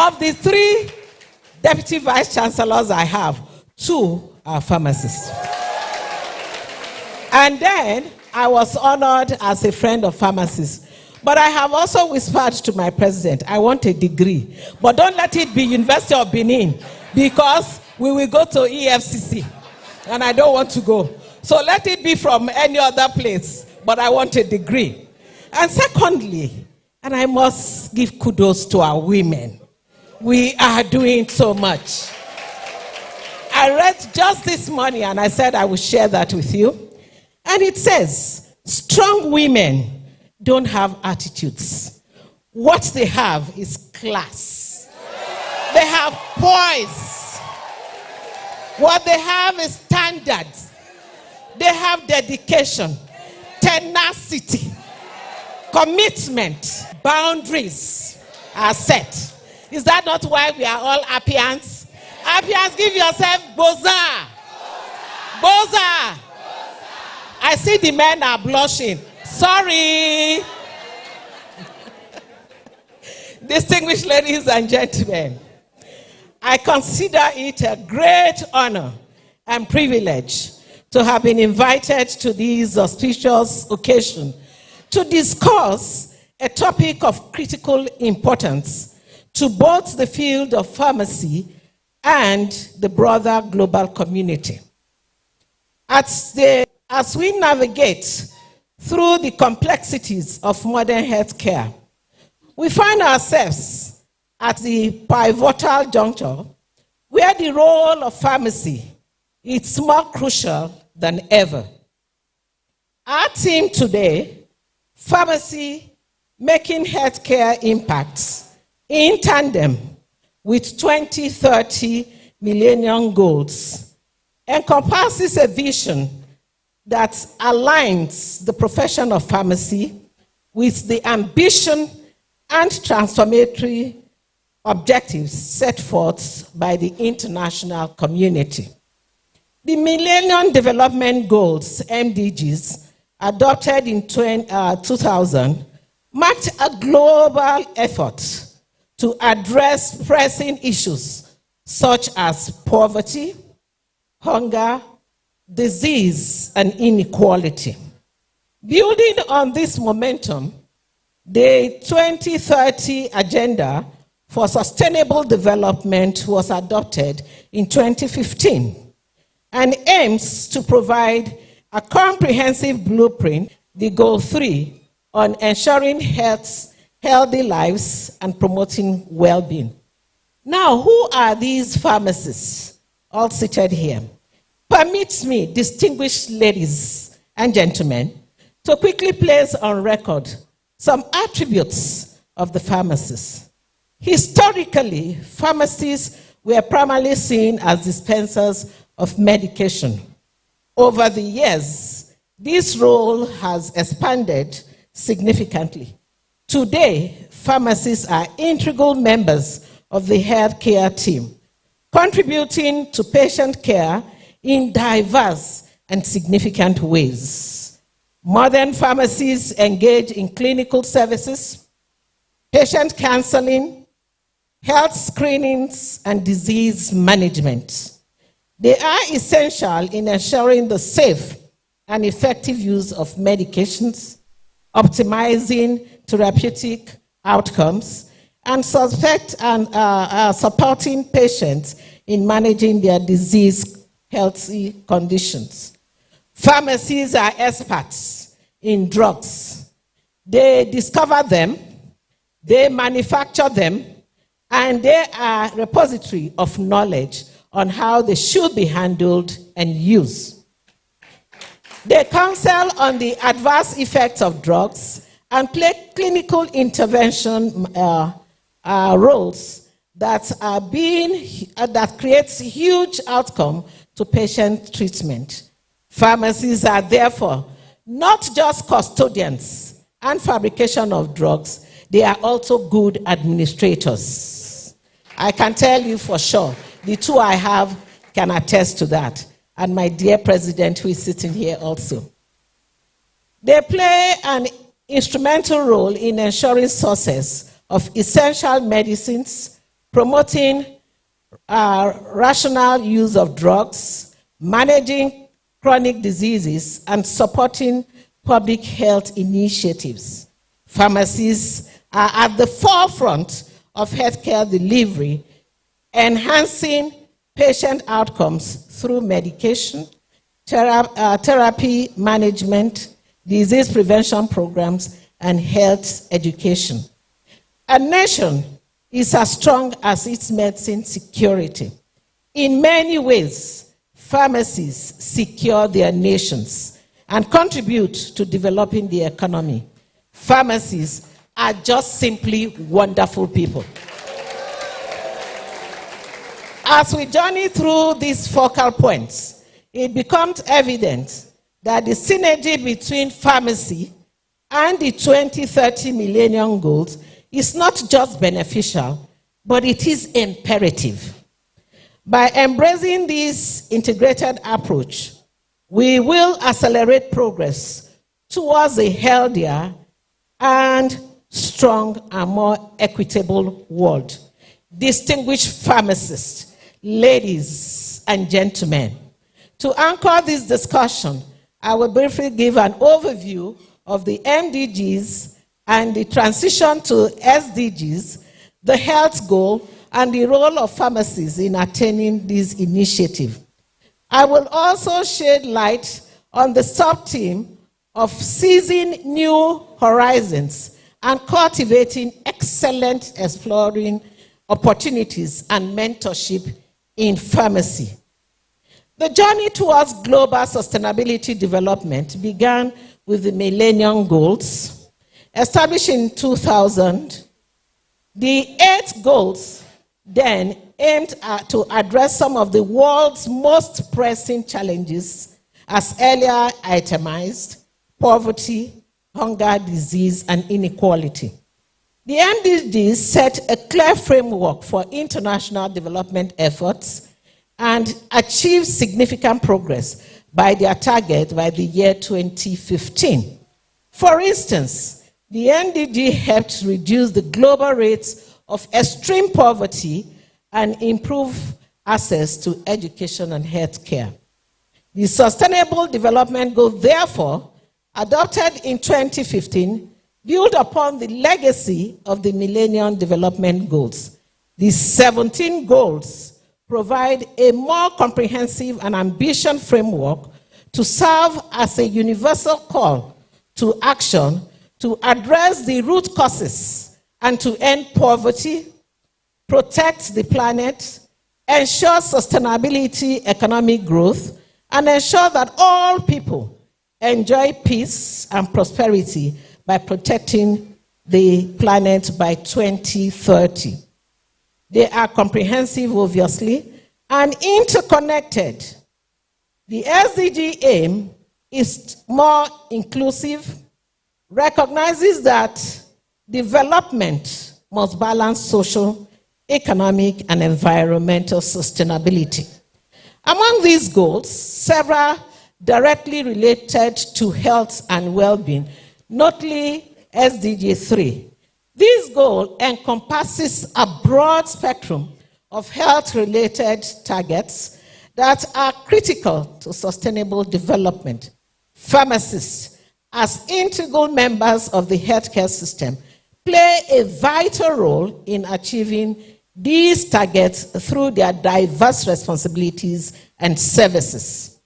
Of the 3 deputy vice chancellors I have, 2 are pharmacists. And then I was honored as a friend of pharmacists. But I have also whispered to my president, I want a degree. But don't let it be University of Benin, because we will go to EFCC. And I don't want to go. So let it be from any other place. But I want a degree. And secondly, and I must give kudos to our women. We are doing so much. I read just this morning and I said I will share that with you. And it says, strong women don't have attitudes. What they have is class. They have poise. What they have is standards. They have dedication, tenacity, commitment, boundaries are set. Is that not why we are all Appians? Appians, give yourself boza. Boza. I see the men are blushing. Sorry. Distinguished ladies and gentlemen, I consider it a great honor and privilege to have been invited to this auspicious occasion to discuss a topic of critical importance to both the field of pharmacy and the broader global community. As we navigate through the complexities of modern healthcare, we find ourselves at the pivotal juncture where the role of pharmacy is more crucial than ever. Our theme today, Pharmacy Making Healthcare Impacts in Tandem with 2030 Millennium Goals, encompasses a vision that aligns the profession of pharmacy with the ambition and transformatory objectives set forth by the international community. The Millennium Development Goals, MDGs, adopted in 2000, marked a global effort to address pressing issues such as poverty, hunger, disease, and inequality. Building on this momentum, the 2030 Agenda for Sustainable Development was adopted in 2015 and aims to provide a comprehensive blueprint, the Goal 3, on ensuring healthy lives and promoting well-being. Now, who are these pharmacists, all seated here? Permit me, distinguished ladies and gentlemen, to quickly place on record some attributes of the pharmacists. Historically, pharmacists were primarily seen as dispensers of medication. Over the years, this role has expanded significantly. Today, pharmacists are integral members of the healthcare team, contributing to patient care in diverse and significant ways. Modern pharmacies engage in clinical services, patient counseling, health screenings, and disease management. They are essential in ensuring the safe and effective use of medications, optimizing therapeutic outcomes, and supporting patients in managing their disease-healthy conditions. Pharmacies are experts in drugs. They discover them, they manufacture them, and they are a repository of knowledge on how they should be handled and used. They counsel on the adverse effects of drugs and play clinical intervention roles that creates huge outcome to patient treatment. Pharmacies are therefore not just custodians and fabrication of drugs, they are also good administrators. I can tell you for sure, the two I have can attest to that, and my dear president who is sitting here also. They play an instrumental role in ensuring sources of essential medicines, promoting rational use of drugs, managing chronic diseases, and supporting public health initiatives. Pharmacies are at the forefront of healthcare delivery, enhancing patient outcomes through medication, therapy management, disease prevention programs, and health education. A nation is as strong as its medicine security. In many ways, pharmacies secure their nations and contribute to developing the economy. Pharmacies are just simply wonderful people. As we journey through these focal points, it becomes evident that the synergy between pharmacy and the 2030 Millennium Goals is not just beneficial, but it is imperative. By embracing this integrated approach, we will accelerate progress towards a healthier and strong and more equitable world. Distinguished pharmacists, ladies and gentlemen, to anchor this discussion, I will briefly give an overview of the MDGs and the transition to SDGs, the health goal, and the role of pharmacies in attaining this initiative. I will also shed light on the sub-theme of seizing new horizons and cultivating excellent exploring opportunities and mentorship in pharmacy. The journey towards global sustainability development began with the Millennium Goals. Established in 2000, the 8 goals then aimed to address some of the world's most pressing challenges, as earlier itemized: poverty, hunger, disease, and inequality. The MDGs set a clear framework for international development efforts and achieved significant progress by their target by the year 2015. For instance, the MDG helped reduce the global rates of extreme poverty and improve access to education and health care. The Sustainable Development Goal, therefore, adopted in 2015, built upon the legacy of the Millennium Development Goals. The 17 goals provide a more comprehensive and ambitious framework to serve as a universal call to action to address the root causes and to end poverty, protect the planet, ensure sustainability economic growth, and ensure that all people enjoy peace and prosperity by protecting the planet by 2030. They are comprehensive, obviously, and interconnected. The SDG aim is more inclusive, recognizes that development must balance social, economic, and environmental sustainability. Among these goals, several directly related to health and well-being, notably SDG 3. This goal encompasses a broad spectrum of health-related targets that are critical to sustainable development. Pharmacists, as integral members of the healthcare system, play a vital role in achieving these targets through their diverse responsibilities and services.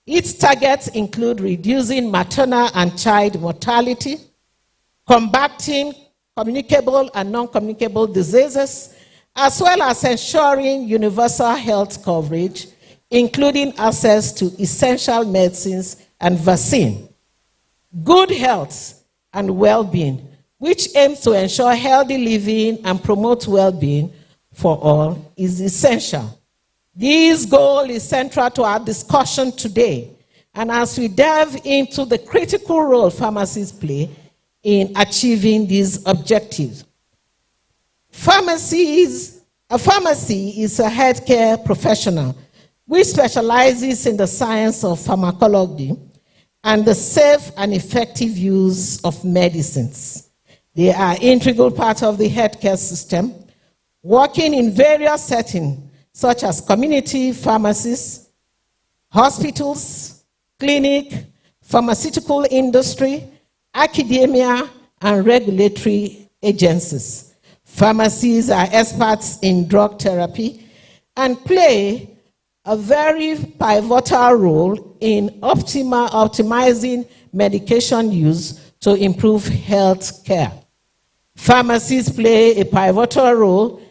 Its targets include reducing maternal and child mortality, combating communicable and non-communicable diseases, as well as ensuring universal health coverage, including access to essential medicines and vaccine. Good health and well-being which aims to ensure healthy living and promote well-being for all, is essential. This goal is central to our discussion today, and as we delve into the critical role pharmacists play in achieving these objectives. A pharmacy is a healthcare professional which specializes in the science of pharmacology and the safe and effective use of medicines. They are an integral part of the healthcare system, working in various settings such as community pharmacies, hospitals, clinic, pharmaceutical industry, academia, and regulatory agencies. Pharmacies are experts in drug therapy and play a very pivotal role in optimizing medication use to improve health care. Pharmacies play a pivotal role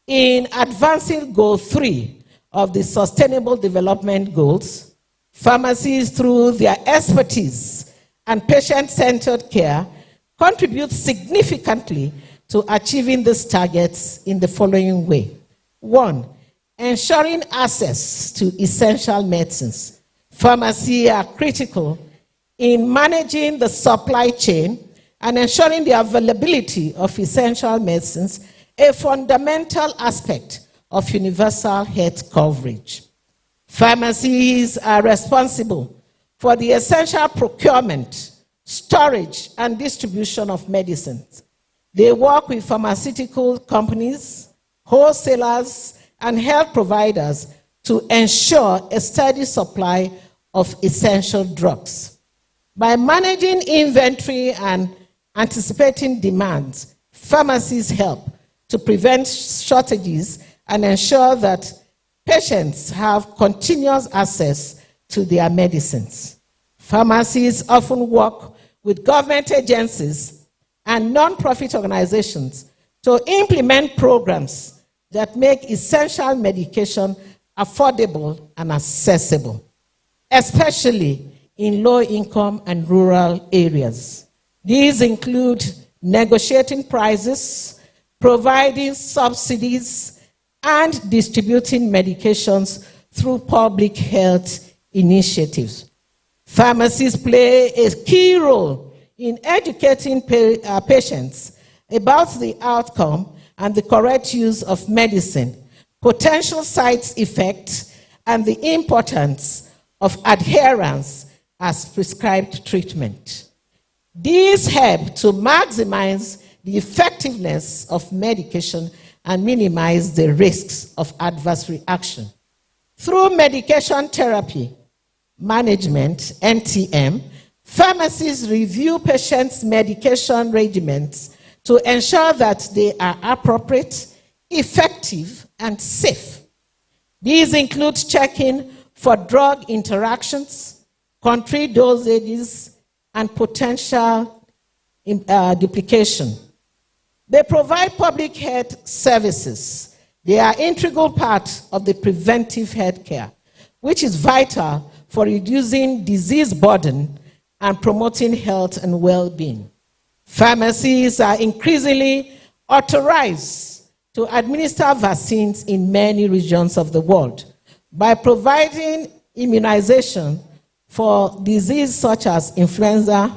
in advancing Goal 3 of the Sustainable Development Goals. Pharmacies, through their expertise and patient-centered care, contribute significantly to achieving these targets in the following way. 1, ensuring access to essential medicines. Pharmacies are critical in managing the supply chain and ensuring the availability of essential medicines, a fundamental aspect of universal health coverage. Pharmacies are responsible for the essential procurement, storage, and distribution of medicines. They work with pharmaceutical companies, wholesalers, and health providers to ensure a steady supply of essential drugs. By managing inventory and anticipating demands, pharmacies help to prevent shortages and ensure that patients have continuous access to their medicines. Pharmacies often work with government agencies and non-profit organizations to implement programs that make essential medication affordable and accessible, especially in low-income and rural areas. These include negotiating prices, providing subsidies, and distributing medications through public health initiatives. Pharmacies play a key role in educating patients about the outcome and the correct use of medicine, potential side effects, and the importance of adherence as prescribed treatment. These help to maximize the effectiveness of medication and minimize the risks of adverse reaction. Through medication therapy management, NTM, pharmacies review patients' medication regimens to ensure that they are appropriate, effective, and safe. These include checking for drug interactions, country dosages, and potential duplication. They provide public health services. They are an integral part of the preventive health care, which is vital for reducing disease burden and promoting health and well-being. Pharmacies are increasingly authorized to administer vaccines in many regions of the world by providing immunization for diseases such as influenza,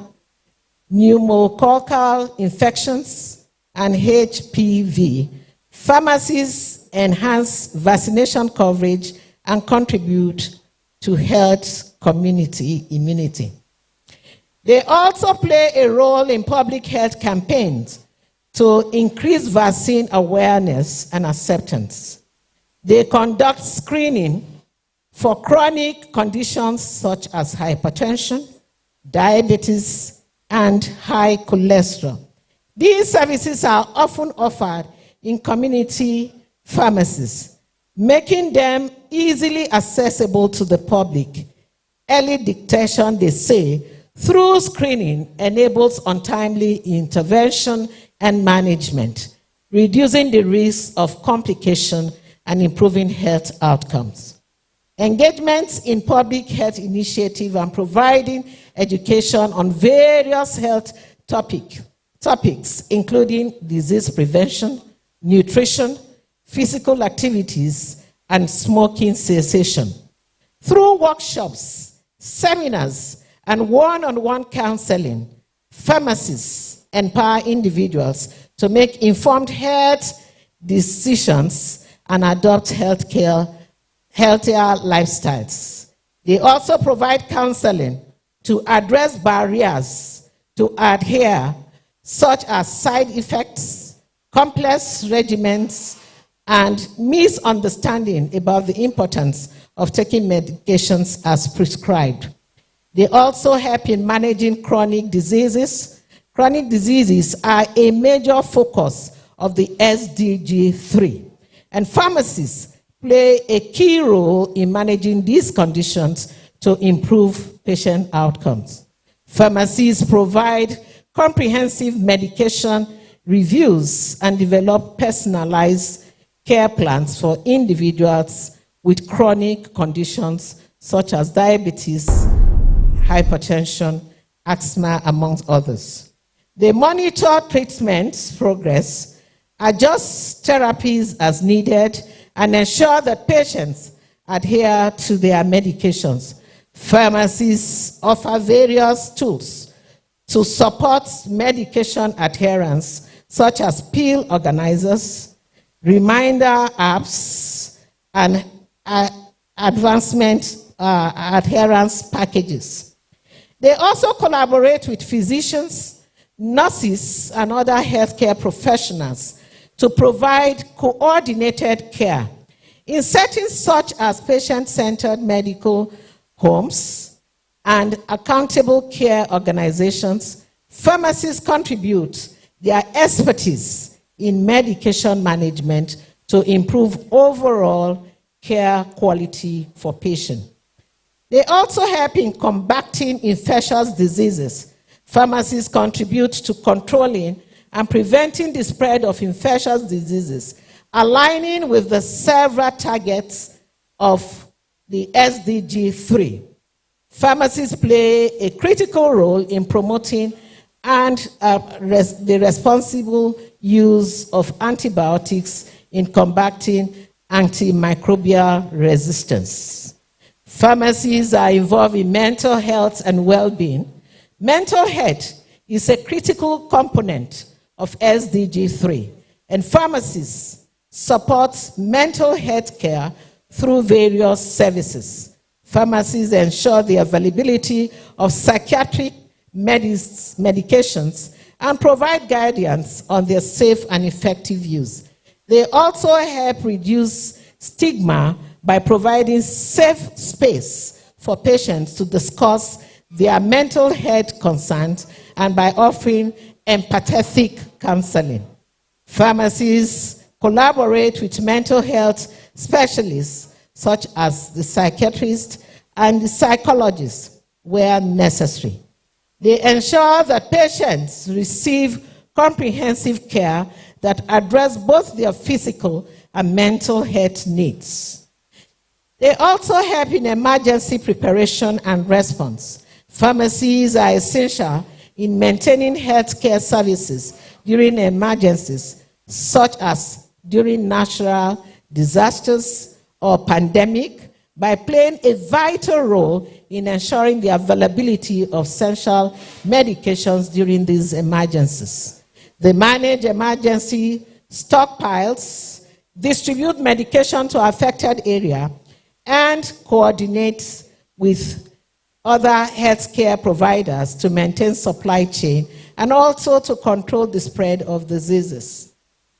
pneumococcal infections, and HPV. Pharmacies enhance vaccination coverage and contribute to health community immunity. They also play a role in public health campaigns to increase vaccine awareness and acceptance. They conduct screening for chronic conditions such as hypertension, diabetes, and high cholesterol. These services are often offered in community pharmacies, making them easily accessible to the public. Early detection, they say, through screening enables untimely intervention and management, reducing the risk of complication and improving health outcomes. Engagements in public health initiatives and providing education on various health topics topics, including disease prevention, nutrition, physical activities, and smoking cessation. Through workshops, seminars, and one-on-one counseling, pharmacists empower individuals to make informed health decisions and adopt healthier lifestyles. They also provide counseling to address barriers to adhere, such as side effects, complex regimens, and misunderstanding about the importance of taking medications as prescribed. They also help in managing chronic diseases. Chronic diseases are a major focus of the SDG 3, and pharmacists play a key role in managing these conditions to improve patient outcomes. Pharmacies provide comprehensive medication reviews and develop personalized care plans for individuals with chronic conditions such as diabetes, hypertension, asthma, amongst others. They monitor treatment progress, adjust therapies as needed, and ensure that patients adhere to their medications. Pharmacies offer various tools to support medication adherence, such as pill organizers, reminder apps, and adherence packages. They also collaborate with physicians, nurses, and other healthcare professionals to provide coordinated care. In settings such as patient-centered medical homes and accountable care organizations, pharmacists contribute their expertise in medication management to improve overall care quality for patients. They also help in combating infectious diseases. Pharmacists contribute to controlling and preventing the spread of infectious diseases, aligning with the several targets of the SDG 3. Pharmacists play a critical role in promoting and the responsible use of antibiotics in combating antimicrobial resistance. Pharmacies are involved in mental health and well-being. Mental health is a critical component of SDG 3, and pharmacists support mental health care through various services. Pharmacies ensure the availability of psychiatric medications and provide guidance on their safe and effective use. They also help reduce stigma by providing safe space for patients to discuss their mental health concerns and by offering empathetic counseling. Pharmacies collaborate with mental health specialists such as the psychiatrist and the psychologist where necessary. They ensure that patients receive comprehensive care that address both their physical and mental health needs. They also help in emergency preparation and response. Pharmacies are essential in maintaining healthcare services during emergencies, such as during natural disasters or pandemic, by playing a vital role in ensuring the availability of essential medications during these emergencies. They manage emergency stockpiles, distribute medication to affected areas, and coordinate with other healthcare providers to maintain supply chain and also to control the spread of diseases.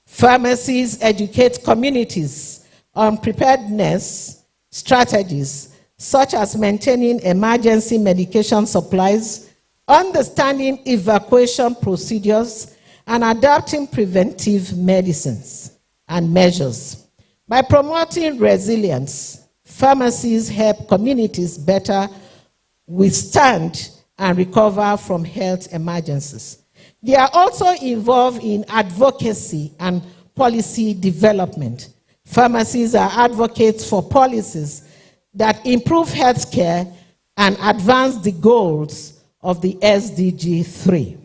Pharmacies educate communities on preparedness strategies, such as maintaining emergency medication supplies, understanding evacuation procedures, and adopting preventive medicines and measures. By promoting resilience, pharmacies help communities better withstand and recover from health emergencies. They are also involved in advocacy and policy development. Pharmacies are advocates for policies that improve healthcare and advance the goals of the SDG 3.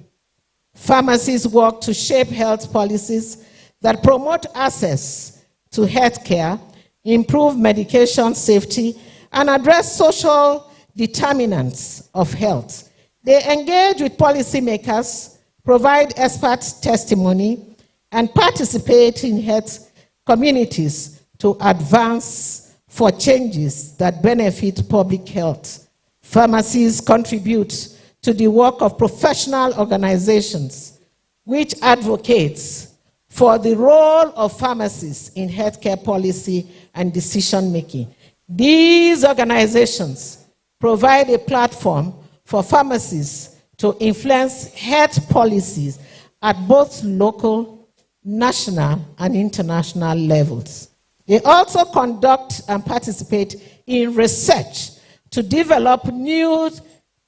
Pharmacies work to shape health policies that promote access to health care, improve medication safety, and address social determinants of health. They engage with policymakers, provide expert testimony, and participate in health communities to advance for changes that benefit public health. Pharmacies contribute to the work of professional organizations which advocates for the role of pharmacists in healthcare policy and decision making. These organizations provide a platform for pharmacists to influence health policies at both local, national, and international levels. They also conduct and participate in research to develop new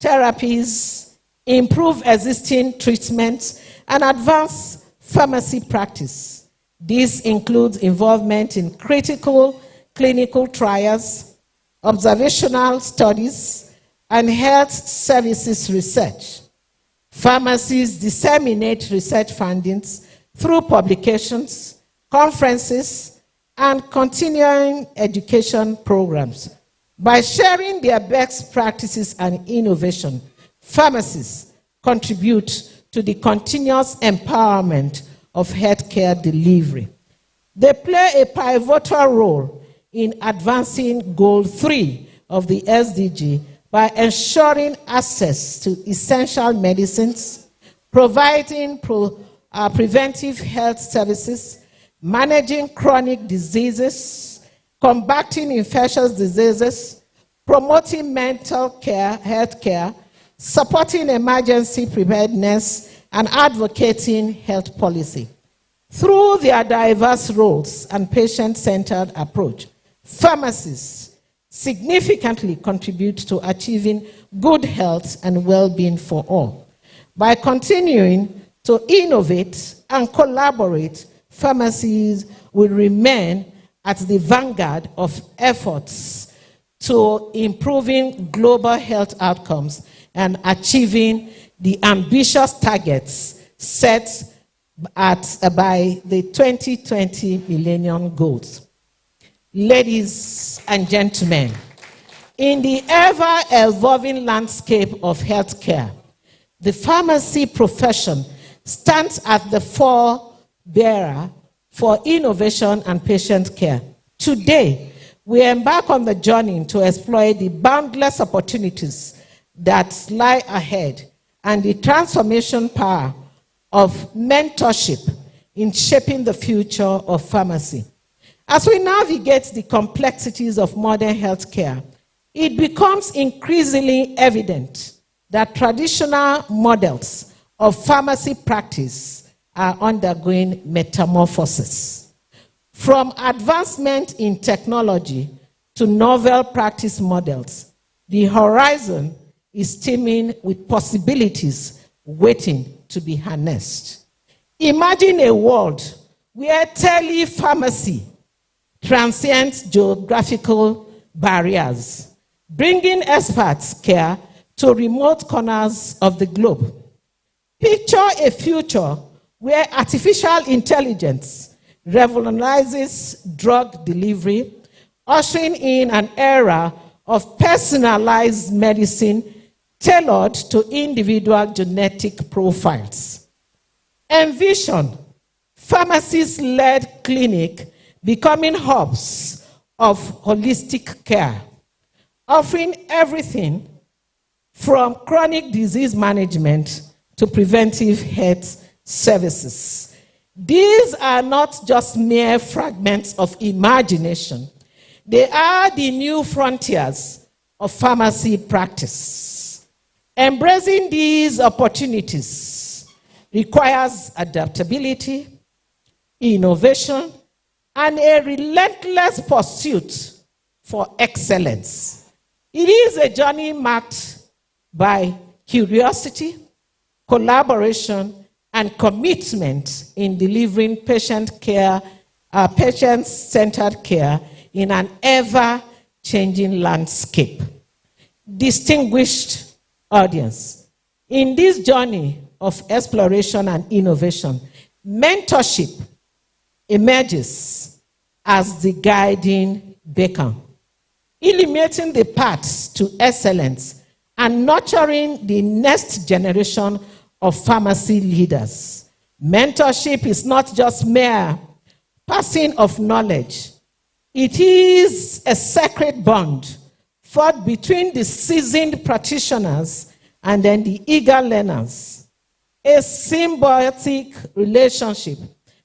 therapies, improve existing treatments, and advance pharmacy practice. This includes involvement in critical clinical trials, observational studies, and health services research. Pharmacies disseminate research findings through publications, conferences, and continuing education programs. By sharing their best practices and innovation, pharmacists contribute to the continuous empowerment of healthcare delivery. They play a pivotal role in advancing Goal 3 of the SDG by ensuring access to essential medicines, providing preventive health services, managing chronic diseases, combating infectious diseases, promoting mental care, health care, supporting emergency preparedness, and advocating health policy. Through their diverse roles and patient-centered approach, pharmacists significantly contribute to achieving good health and well-being for all. By continuing to innovate and collaborate, pharmacies will remain at the vanguard of efforts to improving global health outcomes and achieving the ambitious targets set by the 2020 Millennium Goals. Ladies and gentlemen, in the ever-evolving landscape of healthcare, the pharmacy profession stands at the forebearer for innovation and patient care. Today, we embark on the journey to exploit the boundless opportunities that lie ahead and the transformation power of mentorship in shaping the future of pharmacy. As we navigate the complexities of modern healthcare, it becomes increasingly evident that traditional models of pharmacy practice are undergoing metamorphosis. From advancement in technology to novel practice models, the horizon is teeming with possibilities waiting to be harnessed. Imagine a world where telepharmacy transcends geographical barriers, bringing experts' care to remote corners of the globe. Picture a future where artificial intelligence revolutionizes drug delivery, ushering in an era of personalized medicine tailored to individual genetic profiles. Envision pharmacist-led clinic becoming hubs of holistic care, offering everything from chronic disease management to preventive health services. These are not just mere fragments of imagination. They are the new frontiers of pharmacy practice. Embracing these opportunities requires adaptability, innovation, and a relentless pursuit for excellence. It is a journey marked by curiosity, collaboration, and commitment in delivering patient-centered care in an ever-changing landscape. Distinguished audience, in this journey, of exploration and innovation, mentorship emerges as the guiding beacon, illuminating the path to excellence and nurturing the next generation of pharmacy leaders. Mentorship is not just mere passing of knowledge. It is a sacred bond fought between the seasoned practitioners and then the eager learners. A symbiotic relationship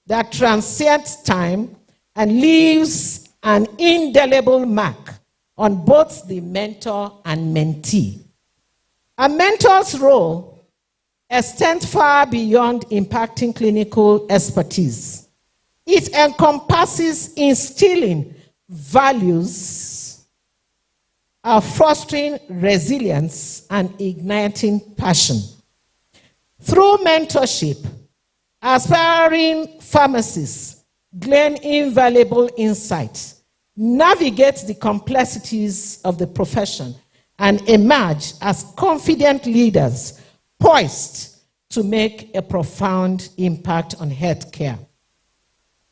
that transcends time and leaves an indelible mark on both the mentor and mentee. A mentor's role extends far beyond impacting clinical expertise. It encompasses instilling values, fostering resilience, and igniting passion. Through mentorship, aspiring pharmacists glean invaluable insights, navigate the complexities of the profession, and emerge as confident leaders poised to make a profound impact on healthcare.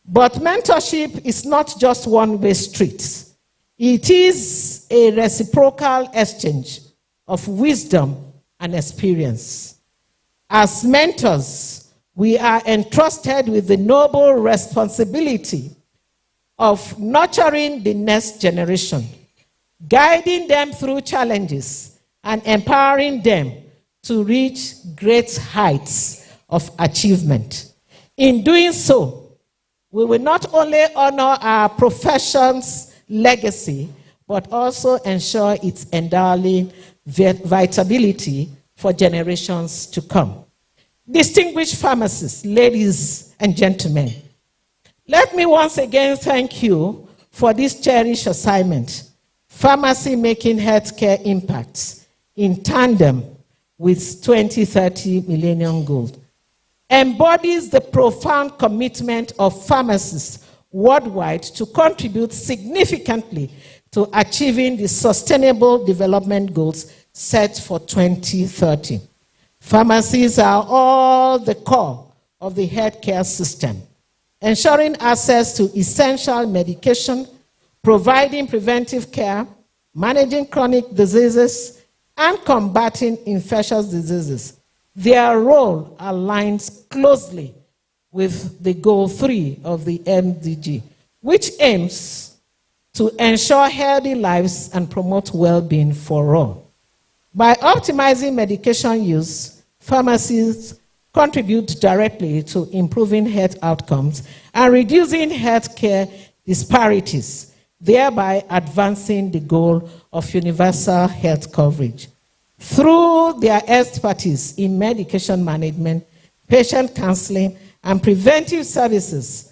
But mentorship is not just one-way street. It is a reciprocal exchange of wisdom and experience. As mentors, we are entrusted with the noble responsibility of nurturing the next generation, guiding them through challenges, and empowering them to reach great heights of achievement. In doing so, we will not only honor our profession's legacy, but also ensure its enduring vitality for generations to come. Distinguished pharmacists, ladies and gentlemen, let me once again thank you for this cherished assignment, Pharmacy Making Healthcare Impacts, in tandem with 2030 Millennium Goals. Embodies the profound commitment of pharmacists worldwide to contribute significantly to achieving the Sustainable Development Goals set for 2030. Pharmacies are all the core of the healthcare system, ensuring access to essential medication, providing preventive care, managing chronic diseases, and combating infectious diseases. Their role aligns closely with the Goal 3 of the MDG, which aims to ensure healthy lives and promote well-being for all. By optimizing medication use, pharmacies contribute directly to improving health outcomes and reducing healthcare disparities, thereby advancing the goal of universal health coverage. Through their expertise in medication management, patient counseling, and preventive services,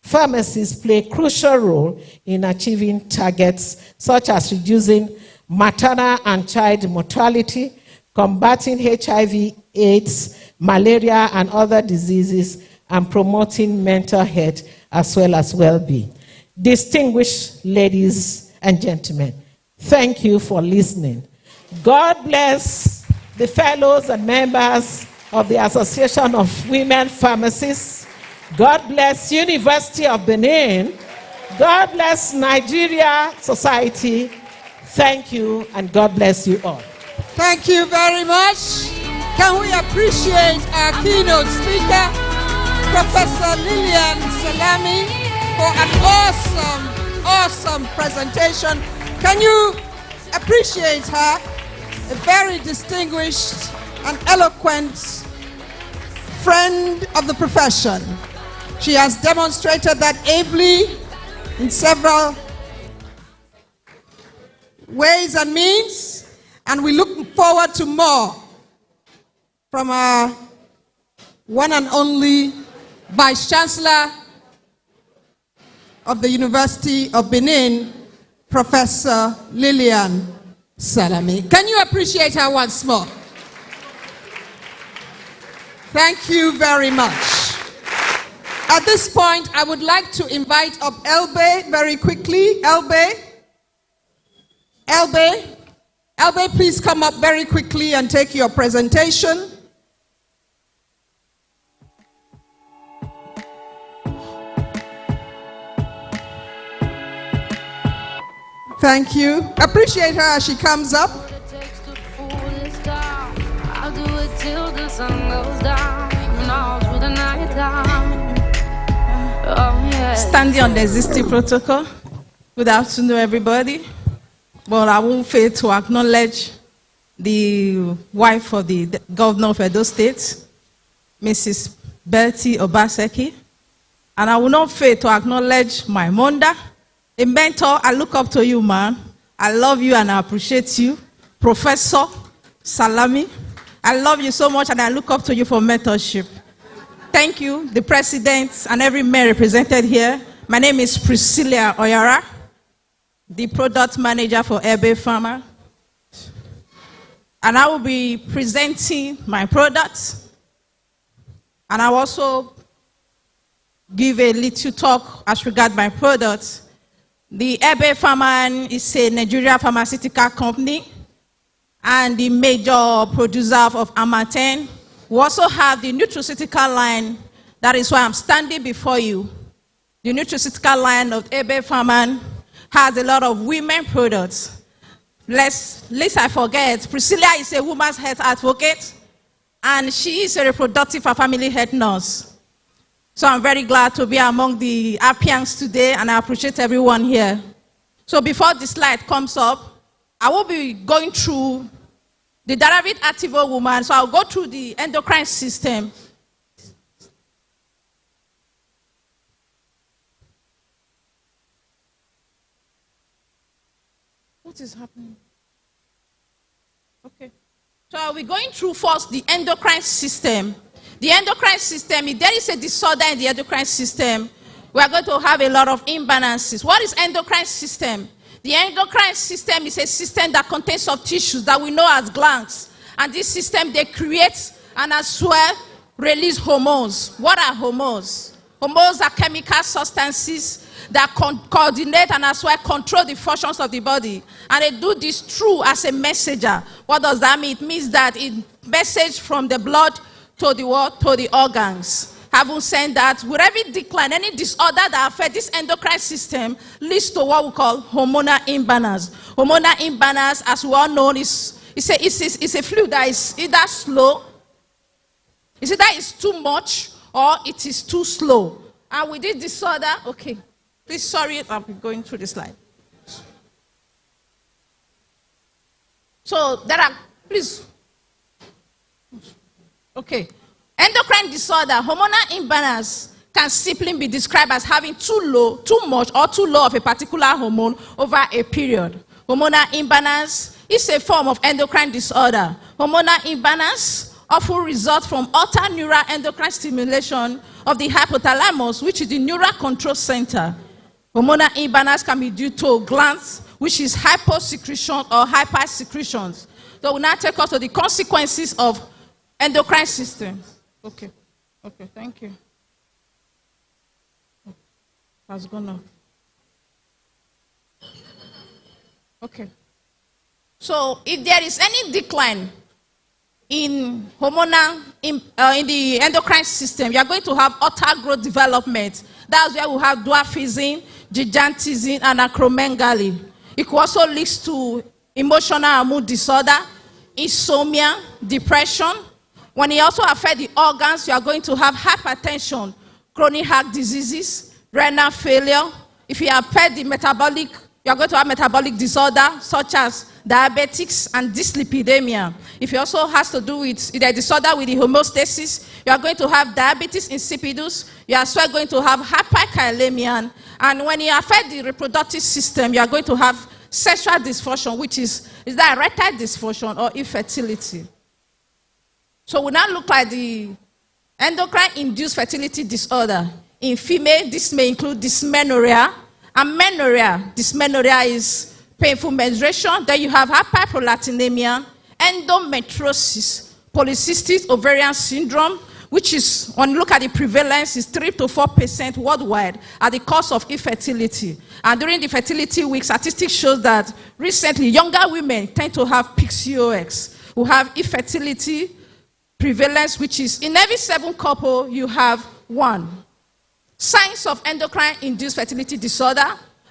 pharmacies play a crucial role in achieving targets such as reducing maternal and child mortality, combating HIV, AIDS, malaria, and other diseases, and promoting mental health as well as well-being. Distinguished ladies and gentlemen, thank you for listening. God bless the fellows and members of the Association of Women Pharmacists. God bless University of Benin. God bless Nigeria Society. Thank you, and God bless you all.
Thank you very much. Can we appreciate our keynote speaker, Professor Lillian Salami, for an awesome presentation. Can you appreciate her? A very distinguished and eloquent friend of the profession. She has demonstrated that ably in several ways and means, and we look forward to more from our one and only Vice Chancellor of the University of Benin, Professor Lillian Salami. Can you appreciate her once more? Thank you very much. At this point, I would like to invite up Elbe very quickly. Elbe, please come up very quickly and take your presentation. Thank you. Appreciate her as she comes up.
I'll do it till the sun goes down, even all through the night time. Oh, yeah.
Standing on the existing protocol. Good afternoon, everybody. Well, I won't fail to acknowledge the wife of the governor of Edo State, Mrs. Betty Obaseki. And I will not fail to acknowledge my mother, a mentor. I look up to you, man. I love you and I appreciate you. Professor Salami, I love you so much and I look up to you for mentorship. Thank you, the president and every mayor represented here. My name is Priscilla Oyara, the product manager for Ebe Pharma. And I will be presenting my products. And I will also give a little talk as regards my products. The Ebe Pharma is a Nigeria pharmaceutical company and the major producer of Amatem. We also have the nutraceutical line. That is why I'm standing before you. The nutraceutical line of Ebe Pharma has a lot of women products. Lest I forget, Priscilla is a woman's health advocate, and she is a reproductive and family health nurse. So I'm very glad to be among the Appians today, and I appreciate everyone here. So before the slide comes up, I will be going through the Daravit Activo woman, so I'll go through the endocrine system. What is happening? Okay. So I'll be going through first the endocrine system. The endocrine system, if there is a disorder in the endocrine system, we are going to have a lot of imbalances. What is endocrine system? The endocrine system is a system that contains some tissues that we know as glands. And this system, they create and as well release hormones. What are hormones? Hormones are chemical substances that coordinate and as well control the functions of the body. And they do this through as a messenger. What does that mean? It means that it message from the blood to the what? To the organs. Having said that, with every decline, any disorder that affects this endocrine system leads to what we call hormonal imbalance. Hormonal imbalance, as we all know, is a fluid that is either slow, it's either it's too much or it is too slow. And with this disorder, okay, please, sorry, I'll be going through the slide. So there are, please. Okay. Endocrine disorder, hormonal imbalance can simply be described as having too low, too much, or too low of a particular hormone over a period. Hormonal imbalance is a form of endocrine disorder. Hormonal imbalance often results from altered neural endocrine stimulation of the hypothalamus, which is the neural control center. Hormonal imbalance can be due to glands, which is hyposecretion or hypersecretions. So we'll now take us to the consequences of endocrine system. Okay. Okay, thank you. Has gone off. Okay. So if there is any decline in hormonal, in the endocrine system, you are going to have altered growth development. That's where we have dwarfism, gigantism, and acromegaly. It could also lead to emotional and mood disorder, insomnia, depression. When it also affects the organs, you are going to have hypertension, chronic heart diseases, renal failure. If you affect the metabolic, you are going to have metabolic disorder such as diabetics and dyslipidemia. If it also has to do with the disorder with the homeostasis, you are going to have diabetes insipidus. You are as well going to have hyperkalemia. And when you affect the reproductive system, you are going to have sexual dysfunction, which is that erectile dysfunction or infertility. So we now look at the endocrine-induced fertility disorder. In female, this may include dysmenorrhea and menorrhea. Dysmenorrhea is painful menstruation. Then you have hyperprolactinemia, endometriosis, polycystic ovarian syndrome, which is, when you look at the prevalence, is 3 to 4% worldwide at the cause of infertility. And during the fertility week, statistics show that recently younger women tend to have PCOS, who have infertility prevalence, which is in every 7 couple, you have 1. Signs of endocrine-induced fertility disorder,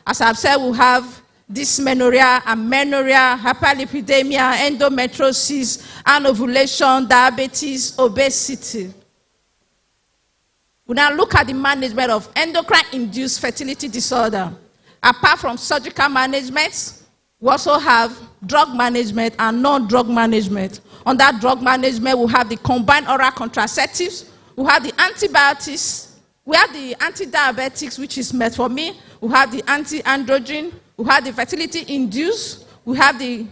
as I've said, we have dysmenorrhea, amenorrhea, hyperlipidemia, endometriosis, anovulation, diabetes, obesity. We now look at the management of endocrine-induced fertility disorder. Apart from surgical management, we also have drug management and non-drug management. Under drug management, we have the combined oral contraceptives, we have the antibiotics, we have the anti-diabetics, which is metformin, we have the anti-androgen, we have the fertility-induced, we have the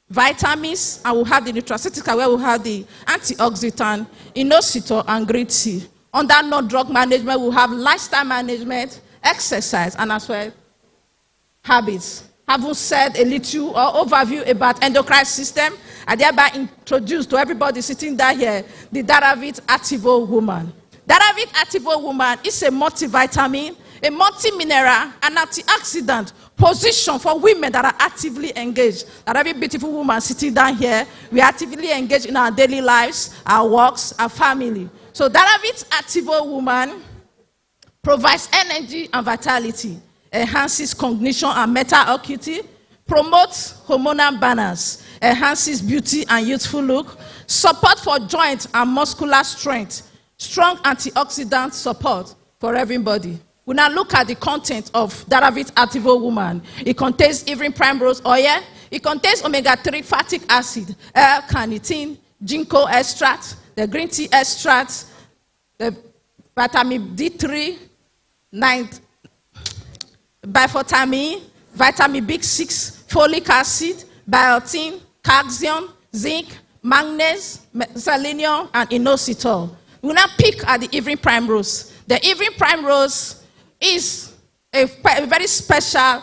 vitamins, and we have the nutraceutical, where we have the antioxidant, inositol, and green tea. Under non-drug management, we have lifestyle management, exercise, and as well habits. Having said a little or overview about endocrine system, I thereby introduce to everybody sitting down here the Daravit Activo Woman. Daravit Activo Woman is a multivitamin, a multi-mineral, and antioxidant position for women that are actively engaged. That every beautiful woman sitting down here, we are actively engaged in our daily lives, our works, our family. So Daravit Activo Woman provides energy and vitality, enhances cognition and mental acuity, promotes hormonal balance, enhances beauty and youthful look, support for joint and muscular strength, strong antioxidant support for everybody. We now look at the content of Daravit Activo Woman. It contains evening primrose oil, it contains omega-3 fatty acid, L-carnitine, ginkgo extract, the green tea extract, the vitamin D3, bifenthramine, vitamin B6, folic acid, biotin, calcium, zinc, manganese, selenium, and inositol. We now pick at the evening primrose. The evening primrose is a very special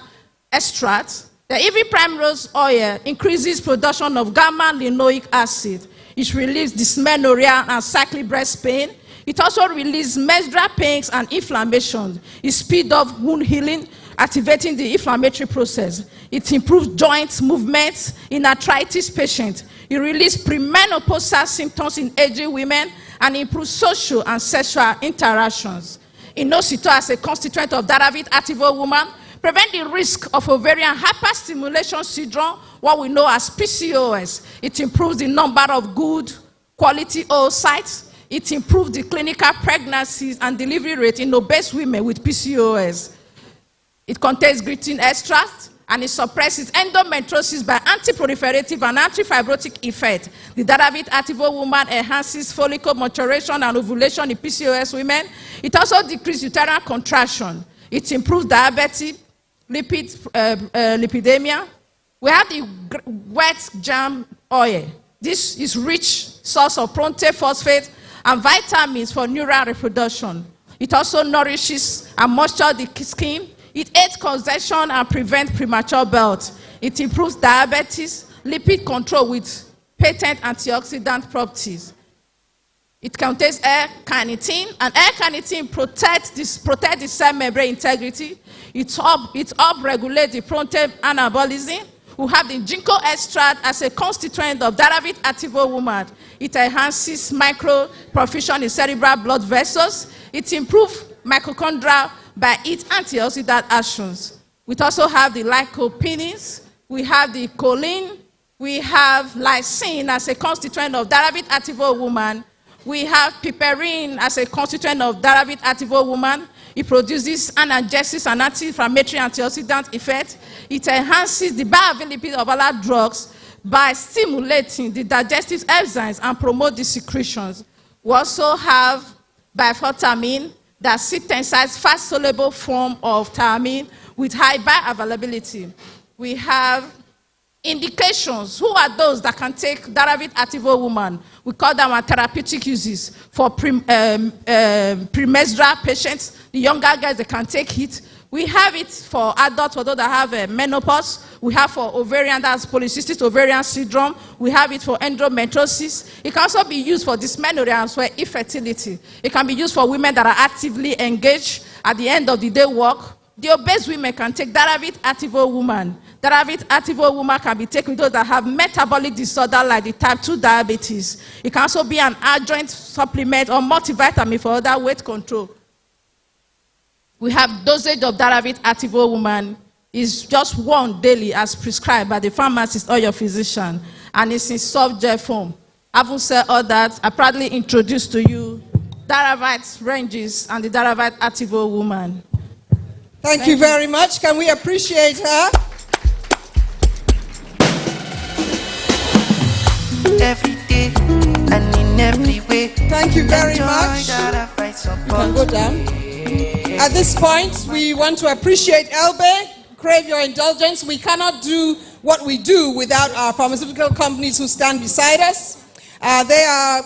extract. The evening primrose oil increases production of gamma-linoleic acid. It relieves dysmenorrhea and cyclic breast pain. It also releases menstrual pains and inflammation. It speeds up wound healing, activating the inflammatory process. It improves joint movement in arthritis patients. It releases premenopausal symptoms in aging women and improves social and sexual interactions. Inositol, as a constituent of Daravit Activo Woman, prevent the risk of ovarian hyperstimulation syndrome, what we know as PCOS. It improves the number of good quality oocytes. It improves the clinical pregnancies and delivery rate in obese women with PCOS. It contains gluten extract, and it suppresses endometriosis by anti-proliferative and anti-fibrotic effect. The Daravit Activo Woman enhances follicle maturation and ovulation in PCOS women. It also decreases uterine contraction. It improves diabetes, lipidemia. We have the wet germ oil. This is rich source of protein, phosphate, and vitamins for neural reproduction. It also nourishes and moisturizes the skin. It aids conception and prevents premature birth. It improves diabetes, lipid control with patent antioxidant properties. It contains L-carnitine, and L-carnitine protects the cell membrane integrity. It upregulates the protein anabolism. We have the ginkgo extract as a constituent of Daravit Activo Woman. It enhances micro-perfusion in cerebral blood vessels. It improves mitochondria by its antioxidant actions. We also have the lycopenes. We have the choline. We have lysine as a constituent of Daravit Activo Woman. We have piperine as a constituent of Daravit Activo Woman. It produces analgesics and anti-inflammatory antioxidant effect. It enhances the bioavailability of other drugs by stimulating the digestive enzymes and promote the secretions. We also have bifenthramine, that synthesizes fast-soluble form of thiamine with high bioavailability. We have indications. Who are those that can take Daravit Activo Woman? We call them our therapeutic uses. For premenstrual patients, the younger guys, they can take it. We have it for adults, for those that have menopause. We have for ovarian, that's polycystic ovarian syndrome. We have it for endometriosis. It can also be used for dysmenorrhea as well, infertility. It can be used for women that are actively engaged at the end of the day work. The obese women can take Daravit Activo Woman. Daravit Activo Woman can be taken with those that have metabolic disorder like the type 2 diabetes. It can also be an adjunct supplement or multivitamin for other weight control. We have dosage of Daravit Activo Woman. is just one daily as prescribed by the pharmacist or your physician, and it's in soft gel form. Having said all that, I proudly introduce to you Daravite ranges and the Daravite Activo Woman.
Thank you very much. Can we appreciate her?
Every day and in every way.
Thank you very much. You can go down. At this point, we want to appreciate Elbe. Crave your indulgence. We cannot do what we do without our pharmaceutical companies who stand beside us. They are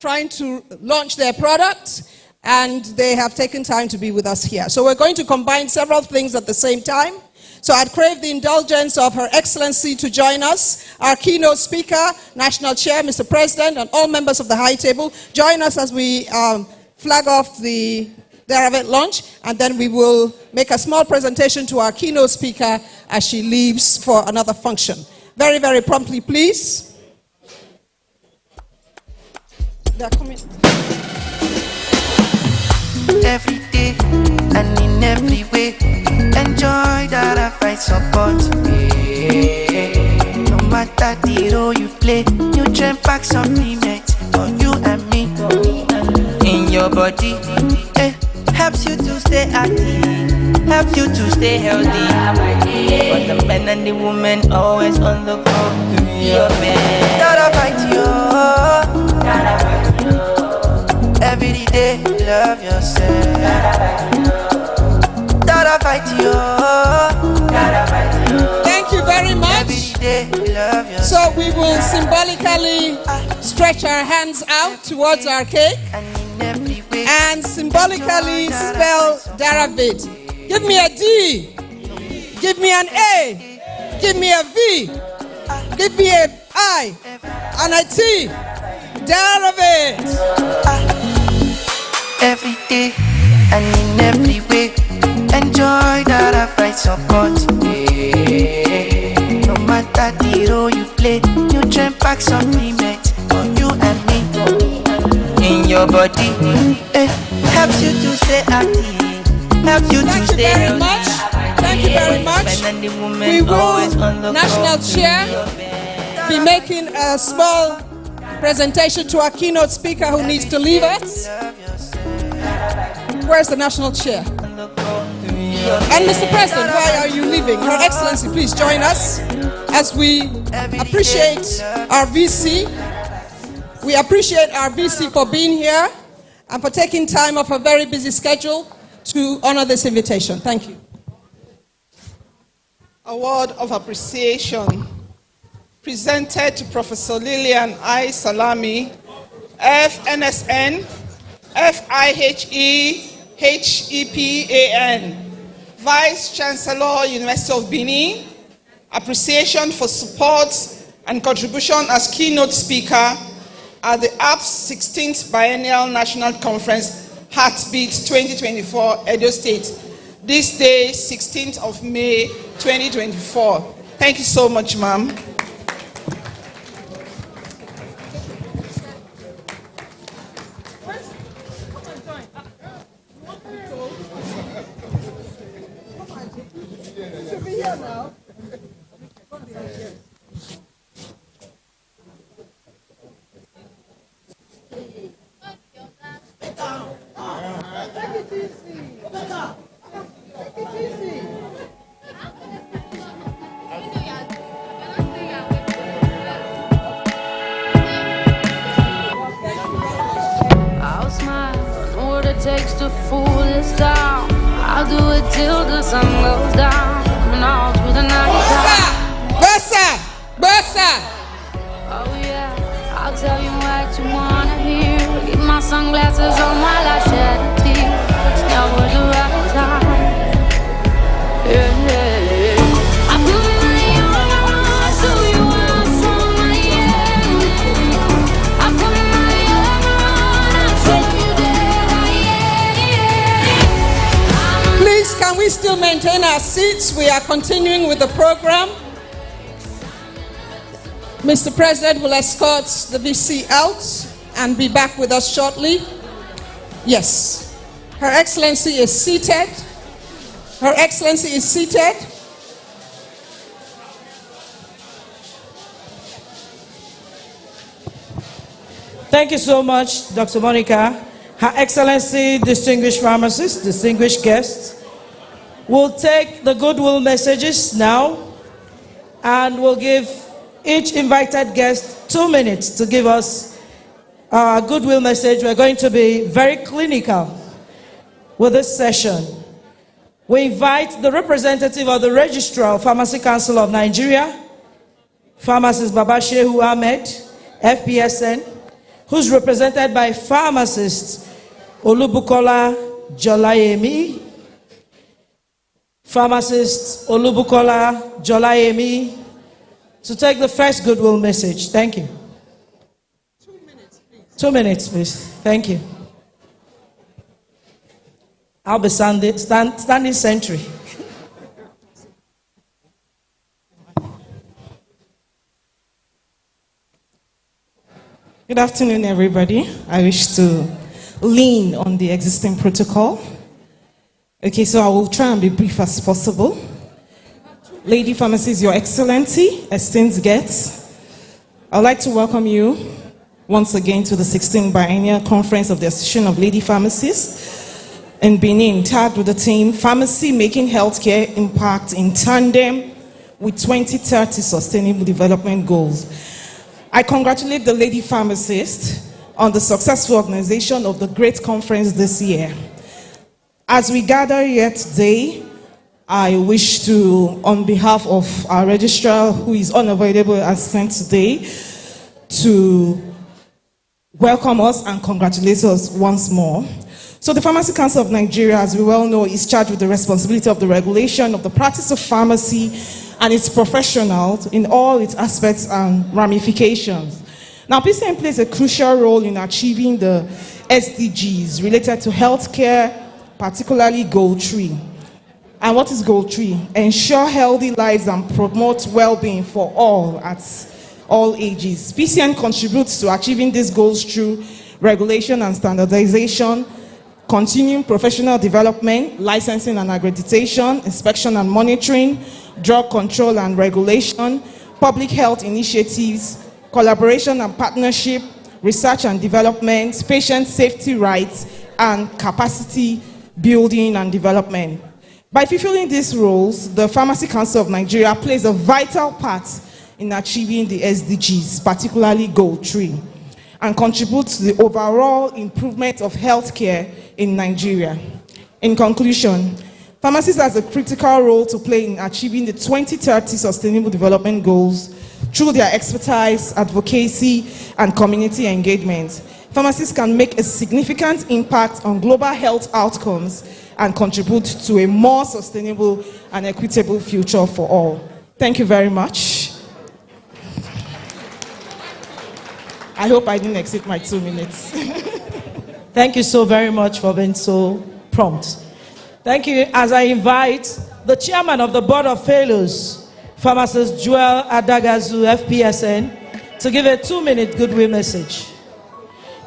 trying to launch their products, and they have taken time to be with us here. So we're going to combine several things at the same time. So I'd crave the indulgence of Her Excellency to join us. Our keynote speaker, National Chair, Mr. President, and all members of the high table, join us as we flag off the Daravite launch, and then we will make a small presentation to our keynote speaker as she leaves for another function. Very, very promptly, please. They're coming.
Every day and in every way, enjoy Daravite support. No matter the role you play, nutrient pack supplement for you and me. In your body, helps you to stay active, helps you to stay healthy. For the men and the women, always on the go to your bed. Daravite, yo. Every day, love yourself. Daravite, yo.
Thank you very much.
Every day, love yourself.
So we will symbolically stretch our hands out towards our cake and symbolically spell Daravite. Give me a D, give me an A, give me a V, give me a I, and a T. Daravite.
Every day and in every way, enjoy Daravite support. No matter the role you play, nutrient pack supplement for you and me. In your body, helps you to stay active, helps you to stay healthy.
Thank you very much. We will, National Chair, be making a small presentation to our keynote speaker who needs to leave us. Where's the National Chair? And Mr. President, why are you leaving? Her Excellency, please join us as we appreciate our VC. We appreciate our VC for being here and for taking time off her very busy schedule to honor this invitation. Thank you.
Award of appreciation presented to Professor Lillian I. Salami, FNSN, FIHE, HEPAN, Vice Chancellor, University of Benin. Appreciation for support and contribution as keynote speaker at the APS 16th Biennial National Conference, Heartbeat 2024, Edo State. This day, 16th of May, 2024. Thank you so much, ma'am.
I'll smile, I know what it takes to fool this town. I'll do it till the sun goes down and all through the night.
Bursa! Bursa!
Oh yeah, I'll tell you what you wanna hear. Keep my sunglasses on while I shed a tear. It's never the right time. Yeah, yeah, yeah. I put my armor on so you are from my end. I put my armor on and show you that I am.
Please, can we still maintain our seats? We are continuing with the program. Mr. President will escort the VC out and be back with us shortly. Yes. Her Excellency is seated. Her Excellency is seated.
Thank you so much, Dr. Monica. Her Excellency, distinguished pharmacists, distinguished guests, we'll take the goodwill messages now, and we'll give each invited guest 2 minutes to give us a goodwill message. We're going to be very clinical with this session. We invite the representative of the Registrar of Pharmacy Council of Nigeria, Pharmacist Babashehu Ahmed, FPSN, who's represented by Pharmacist Olubukola Jolayemi. Pharmacist Olubukola Jolayemi, to take the first goodwill message. Thank you.
2 minutes, please.
2 minutes, please. Thank you. I'll be standing sentry.
Good afternoon, everybody. I wish to lean on the existing protocol. Okay, so I will try and be brief as possible. Lady Pharmacists, Your Excellency, esteemed guests, I would like to welcome you once again to the 16th Biennial Conference of the Association of Lady Pharmacists in Benin, tagged with the theme, Pharmacy Making Healthcare Impact in Tandem with 2030 Sustainable Development Goals. I congratulate the Lady Pharmacists on the successful organization of the great conference this year. As we gather here today, I wish to, on behalf of our registrar, who is unavailable as sent today, to welcome us and congratulate us once more. So the Pharmacy Council of Nigeria, as we well know, is charged with the responsibility of the regulation of the practice of pharmacy and its professionals in all its aspects and ramifications. Now, PCN plays a crucial role in achieving the SDGs related to healthcare, particularly Goal 3. And what is Goal 3? Ensure healthy lives and promote well-being for all at all ages. PCN contributes to achieving these goals through regulation and standardization, continuing professional development, licensing and accreditation, inspection and monitoring, drug control and regulation, public health initiatives, collaboration and partnership, research and development, patient safety rights, and capacity building and development. By fulfilling these roles, the Pharmacy Council of Nigeria plays a vital part in achieving the SDGs, particularly Goal 3, and contributes to the overall improvement of healthcare in Nigeria. In conclusion, pharmacists has a critical role to play in achieving the 2030 Sustainable Development Goals through their expertise, advocacy, and community engagement. Pharmacists can make a significant impact on global health outcomes and contribute to a more sustainable and equitable future for all. Thank you very much. I hope I didn't exceed my 2 minutes.
Thank you so very much for being so prompt. Thank you. As I invite the chairman of the Board of Fellows, Pharmacist Joel Adagazu, FPSN, to give a 2-minute goodwill message.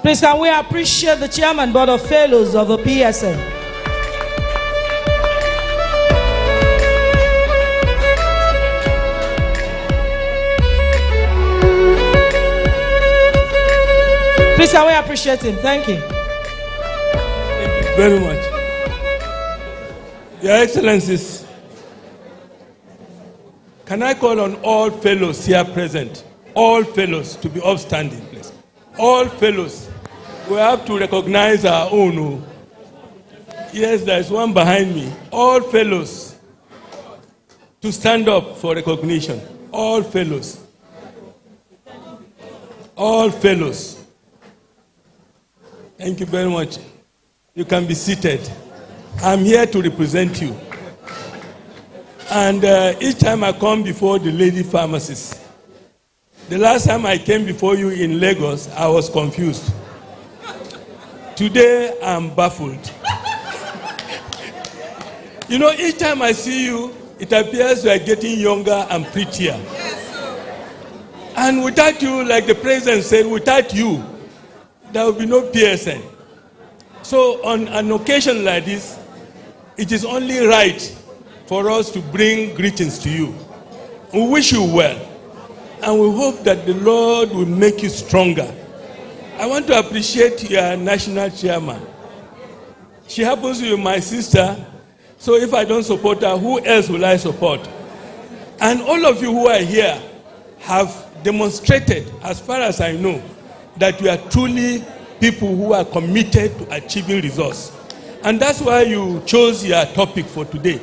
Please, can we appreciate the chairman, Board of Fellows of the PSN? Please, can we appreciate him? Thank you.
Thank you very much. Your Excellencies, can I call on all fellows here present, all fellows to be upstanding, please. All fellows, we have to recognize our own. Yes, there is one behind me. All fellows to stand up for recognition. All fellows. All fellows. Thank you very much. You can be seated. I'm here to represent you. And each time I come before the lady pharmacists, the last time I came before you in Lagos, I was confused. Today, I'm baffled. You know, each time I see you, it appears you are getting younger and prettier. And without you, like the president said, without you, there will be no PSN. So on an occasion like this, it is only right for us to bring greetings to you. We wish you well, and we hope that the Lord will make you stronger I want to appreciate your national chairman. She happens to be my sister, so if I don't support her, who else will I support? And all of you who are here have demonstrated, as far as I know, that you are truly people who are committed to achieving results. And that's why you chose your topic for today.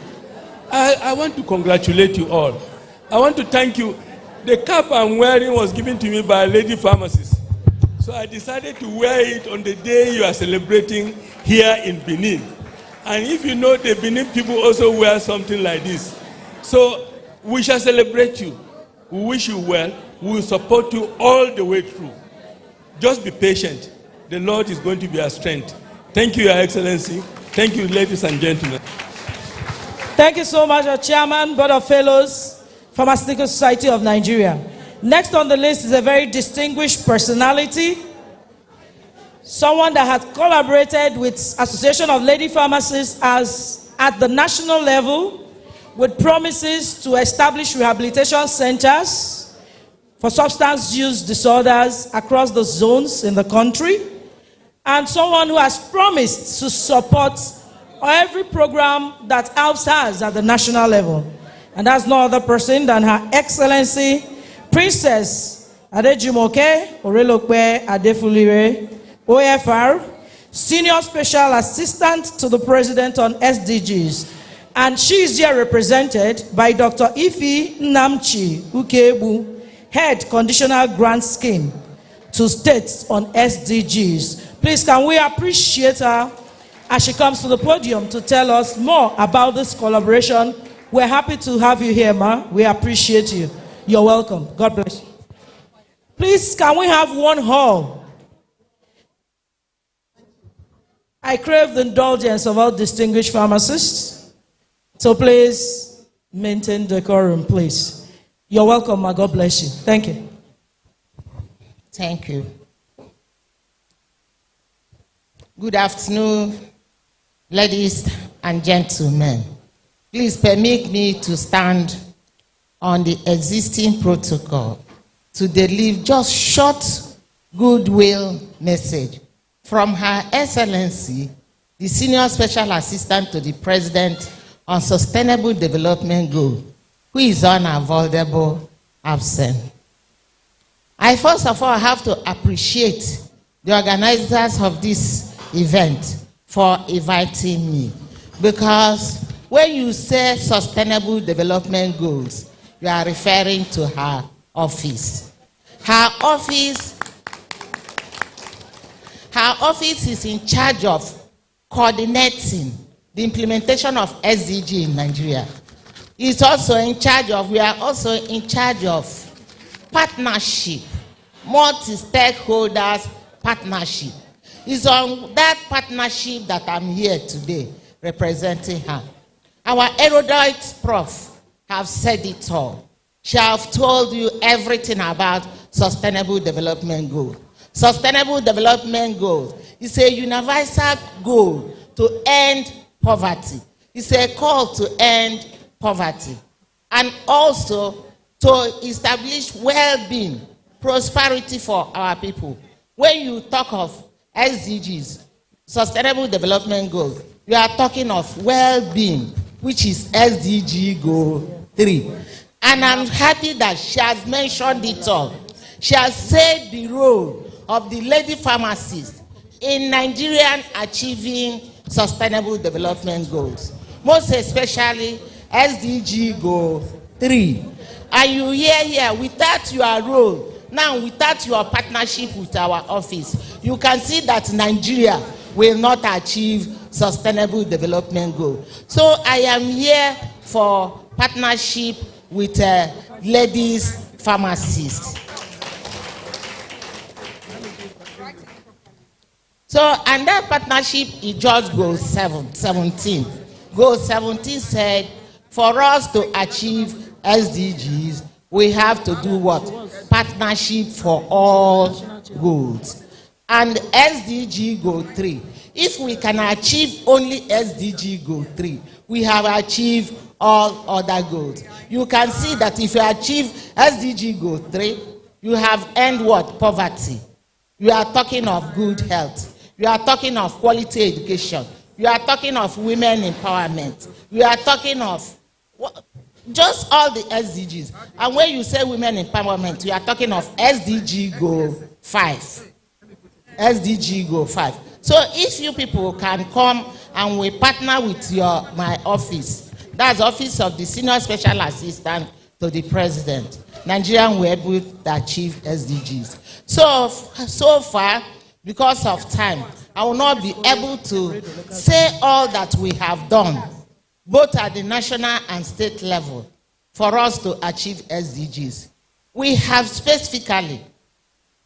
I want to congratulate you all. I want to thank you. The cap I'm wearing was given to me by a lady pharmacist. So I decided to wear it on the day you are celebrating here in Benin. And if you know, the Benin people also wear something like this. So we shall celebrate you. We wish you well. We will support you all the way through. Just be patient. The Lord is going to be our strength. Thank you, Your Excellency. Thank you, ladies and gentlemen.
Thank you so much, our Chairman, Board of Fellows, Pharmaceutical Society of Nigeria. Next on the list is a very distinguished personality, someone that had collaborated with Association of Lady Pharmacists at the national level with promises to establish rehabilitation centers for substance use disorders across the zones in the country, and someone who has promised to support every program that ALPS has at the national level. And that's no other person than Her Excellency Princess Adejimoke Orelokwe Adefulire, OFR, Senior Special Assistant to the President on SDGs. And she is here represented by Dr. Ifi Namchi Ukebu, Head Conditional Grant Scheme to States on SDGs. Please, can we appreciate her as she comes to the podium to tell us more about this collaboration? We're happy to have you here, ma. We appreciate you. You're welcome. God bless you. Please, can we have one hall? I crave the indulgence of all distinguished pharmacists. So please maintain decorum, please. You're welcome, ma. God bless you. Thank you.
Thank you. Good afternoon, ladies and gentlemen. Please permit me to stand on the existing protocol to deliver just short goodwill message from Her Excellency, the Senior Special Assistant to the President on Sustainable Development Goal, who is unavoidable absent. I first of all have to appreciate the organizers of this event for inviting me, because when you say Sustainable Development Goals, you are referring to her office. Her office is in charge of coordinating the implementation of SDG in Nigeria. It's also in charge of, we are also in charge of partnership, multi-stakeholders partnership. It's on that partnership that I'm here today representing her. Our erudite prof have said it all. She have told you everything about Sustainable Development Goals. Sustainable Development Goals is a universal goal to end poverty. It's a call to end poverty, and also to establish well-being, prosperity for our people. When you talk of SDGs, Sustainable Development Goals, you are talking of well-being, which is SDG Goal 3. And I'm happy that she has mentioned it all. She has said the role of the lady pharmacist in Nigerian achieving Sustainable Development Goals, most especially SDG Goal 3. And you hear here, without your role, now without your partnership with our office, you can see that Nigeria will not achieve Sustainable Development Goals. So I am here for partnership with ladies pharmacists. So, and that partnership is just Goal 17. Goal 17 said, for us to achieve SDGs, we have to do what? Partnership for all goals. And SDG Goal 3. If we can achieve only SDG Goal 3, we have achieved all other goals. You can see that if you achieve SDG Goal 3, you have end what? Poverty. We are talking of good health. We are talking of quality education. We are talking of women empowerment. We are talking of just all the SDGs. And when you say women empowerment, we are talking of SDG Goal 5. SDG Goal 5. So if you people can come and we partner with my office, that's Office of the Senior Special Assistant to the President, Nigeria will be able to achieve SDGs. So far, because of time, I will not be able to say all that we have done, both at the national and state level, for us to achieve SDGs. We have specifically,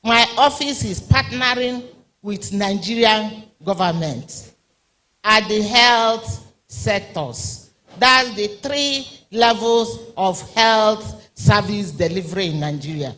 my office is partnering with Nigerian government at the health sectors. That's the 3 levels of health service delivery in Nigeria.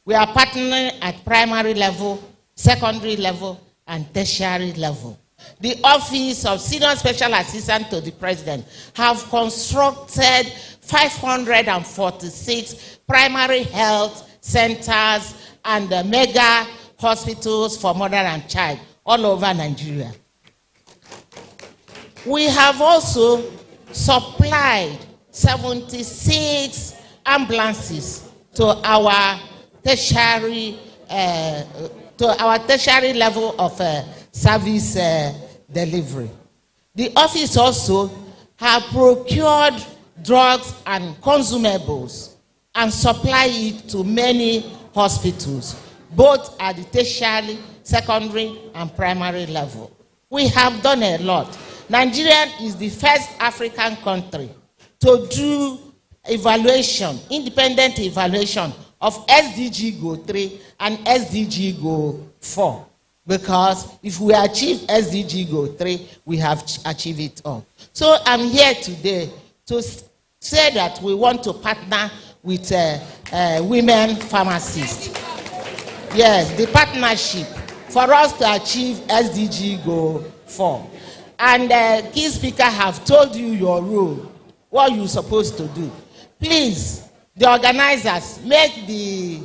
We are partnering at primary level, secondary level, and tertiary level. The Office of Senior Special Assistant to the President have constructed 546 primary health centers and mega hospitals for mother and child all over Nigeria. We have also supplied 76 ambulances to our tertiary level of service delivery. The office also have procured drugs and consumables and supply it to many hospitals, both at the tertiary, secondary, and primary level. We have done a lot. Nigeria is the first African country to do evaluation, independent evaluation of SDG Goal 3 and SDG Goal 4. Because if we achieve SDG Goal 3, we have achieved it all. So I'm here today to say that we want to partner with women pharmacists. Yes, the partnership for us to achieve SDG Goal 4. And key speaker have told you your role, what you're supposed to do. Please, the organizers, make the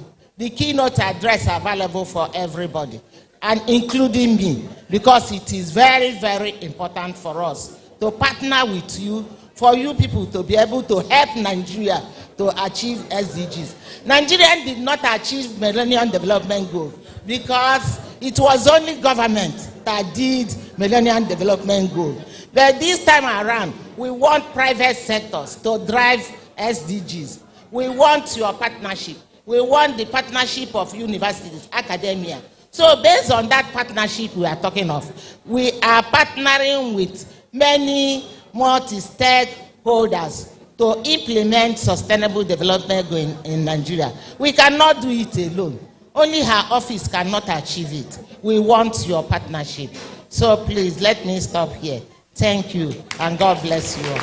keynote address available for everybody, and including me, because it is very, very important for us to partner with you, for you people to be able to help Nigeria to achieve SDGs. Nigeria did not achieve Millennium Development Goals because it was only government that did Millennium Development Goals. But this time around, we want private sectors to drive SDGs. We want your partnership. We want the partnership of universities, academia. So based on that partnership we are talking of, we are partnering with many multi-stakeholders to implement sustainable development goals in Nigeria. We cannot do it alone. Only her office cannot achieve it. We want your partnership. So please, let me stop here. Thank you, and God bless you all.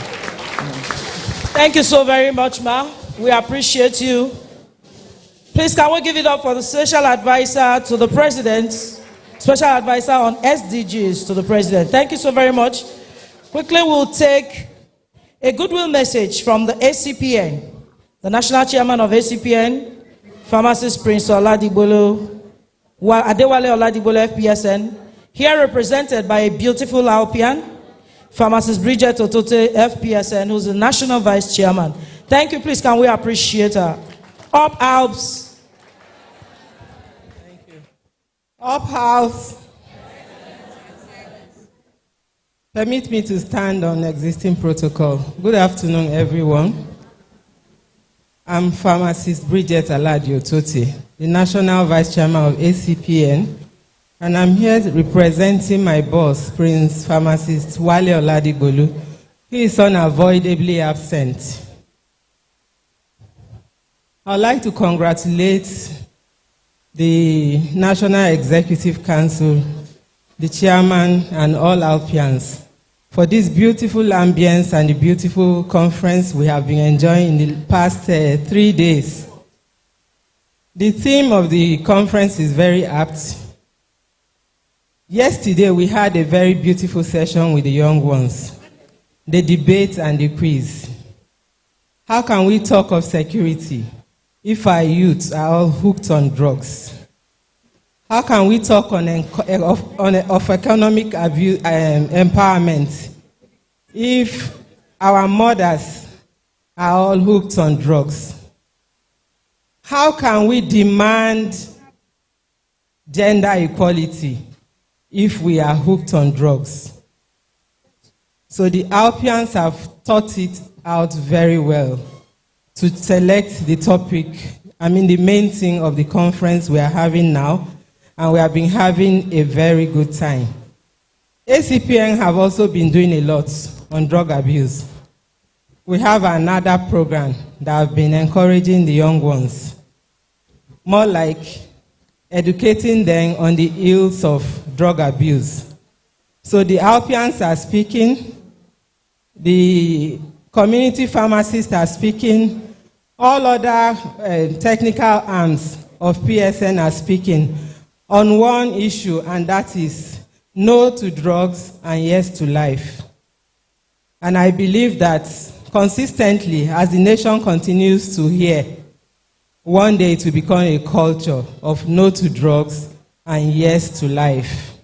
Thank you so very much, Ma. We appreciate you. Please, can we give it up for the special advisor to the president, special advisor on SDGs to the president. Thank you so very much. Quickly, we'll take a goodwill message from the ACPN, the national chairman of ACPN, Pharmacist Prince Oladibolo, Adewale Oladibolo FPSN, here represented by a beautiful Alpian, Pharmacist Bridget Otote FPSN, who's the national vice chairman. Thank you. Please, can we appreciate her? Up Alps.
Thank you. Up House. Permit me to stand on existing protocol. Good afternoon, everyone. I'm Pharmacist Bridget Otote, the national vice chairman of ACPN, and I'm here representing my boss, Prince Pharmacist Wale Oladibolu. He is unavoidably absent. I'd like to congratulate the National Executive Council, the chairman, and all Alpians for this beautiful ambience and the beautiful conference we have been enjoying in the past 3 days. The theme of the conference is very apt. Yesterday, we had a very beautiful session with the young ones, the debate and the quiz. How can we talk of security if our youths are all hooked on drugs? How can we talk of economic abuse, empowerment if our mothers are all hooked on drugs? How can we demand gender equality if we are hooked on drugs? So the Alpians have thought it out very well to select the topic, the main thing of the conference we are having now, and we have been having a very good time. ACPN have also been doing a lot on drug abuse. We have another program that have been encouraging the young ones, more like educating them on the ills of drug abuse. So the Alpians are speaking, the community pharmacists are speaking, all other technical arms of PSN are speaking on one issue, and that is no to drugs and yes to life. And I believe that consistently, as the nation continues to hear, one day it will become a culture of no to drugs and yes to life.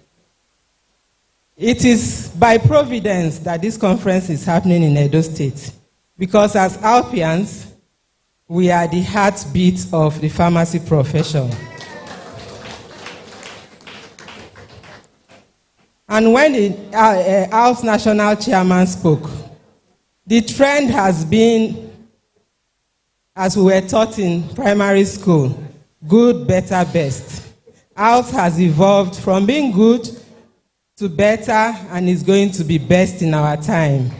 It is by providence that this conference is happening in Edo State, because as Alpians, we are the heartbeat of the pharmacy profession. And when the House National Chairman spoke, the trend has been, as we were taught in primary school, good, better, best. House has evolved from being good to better, and is going to be best in our time.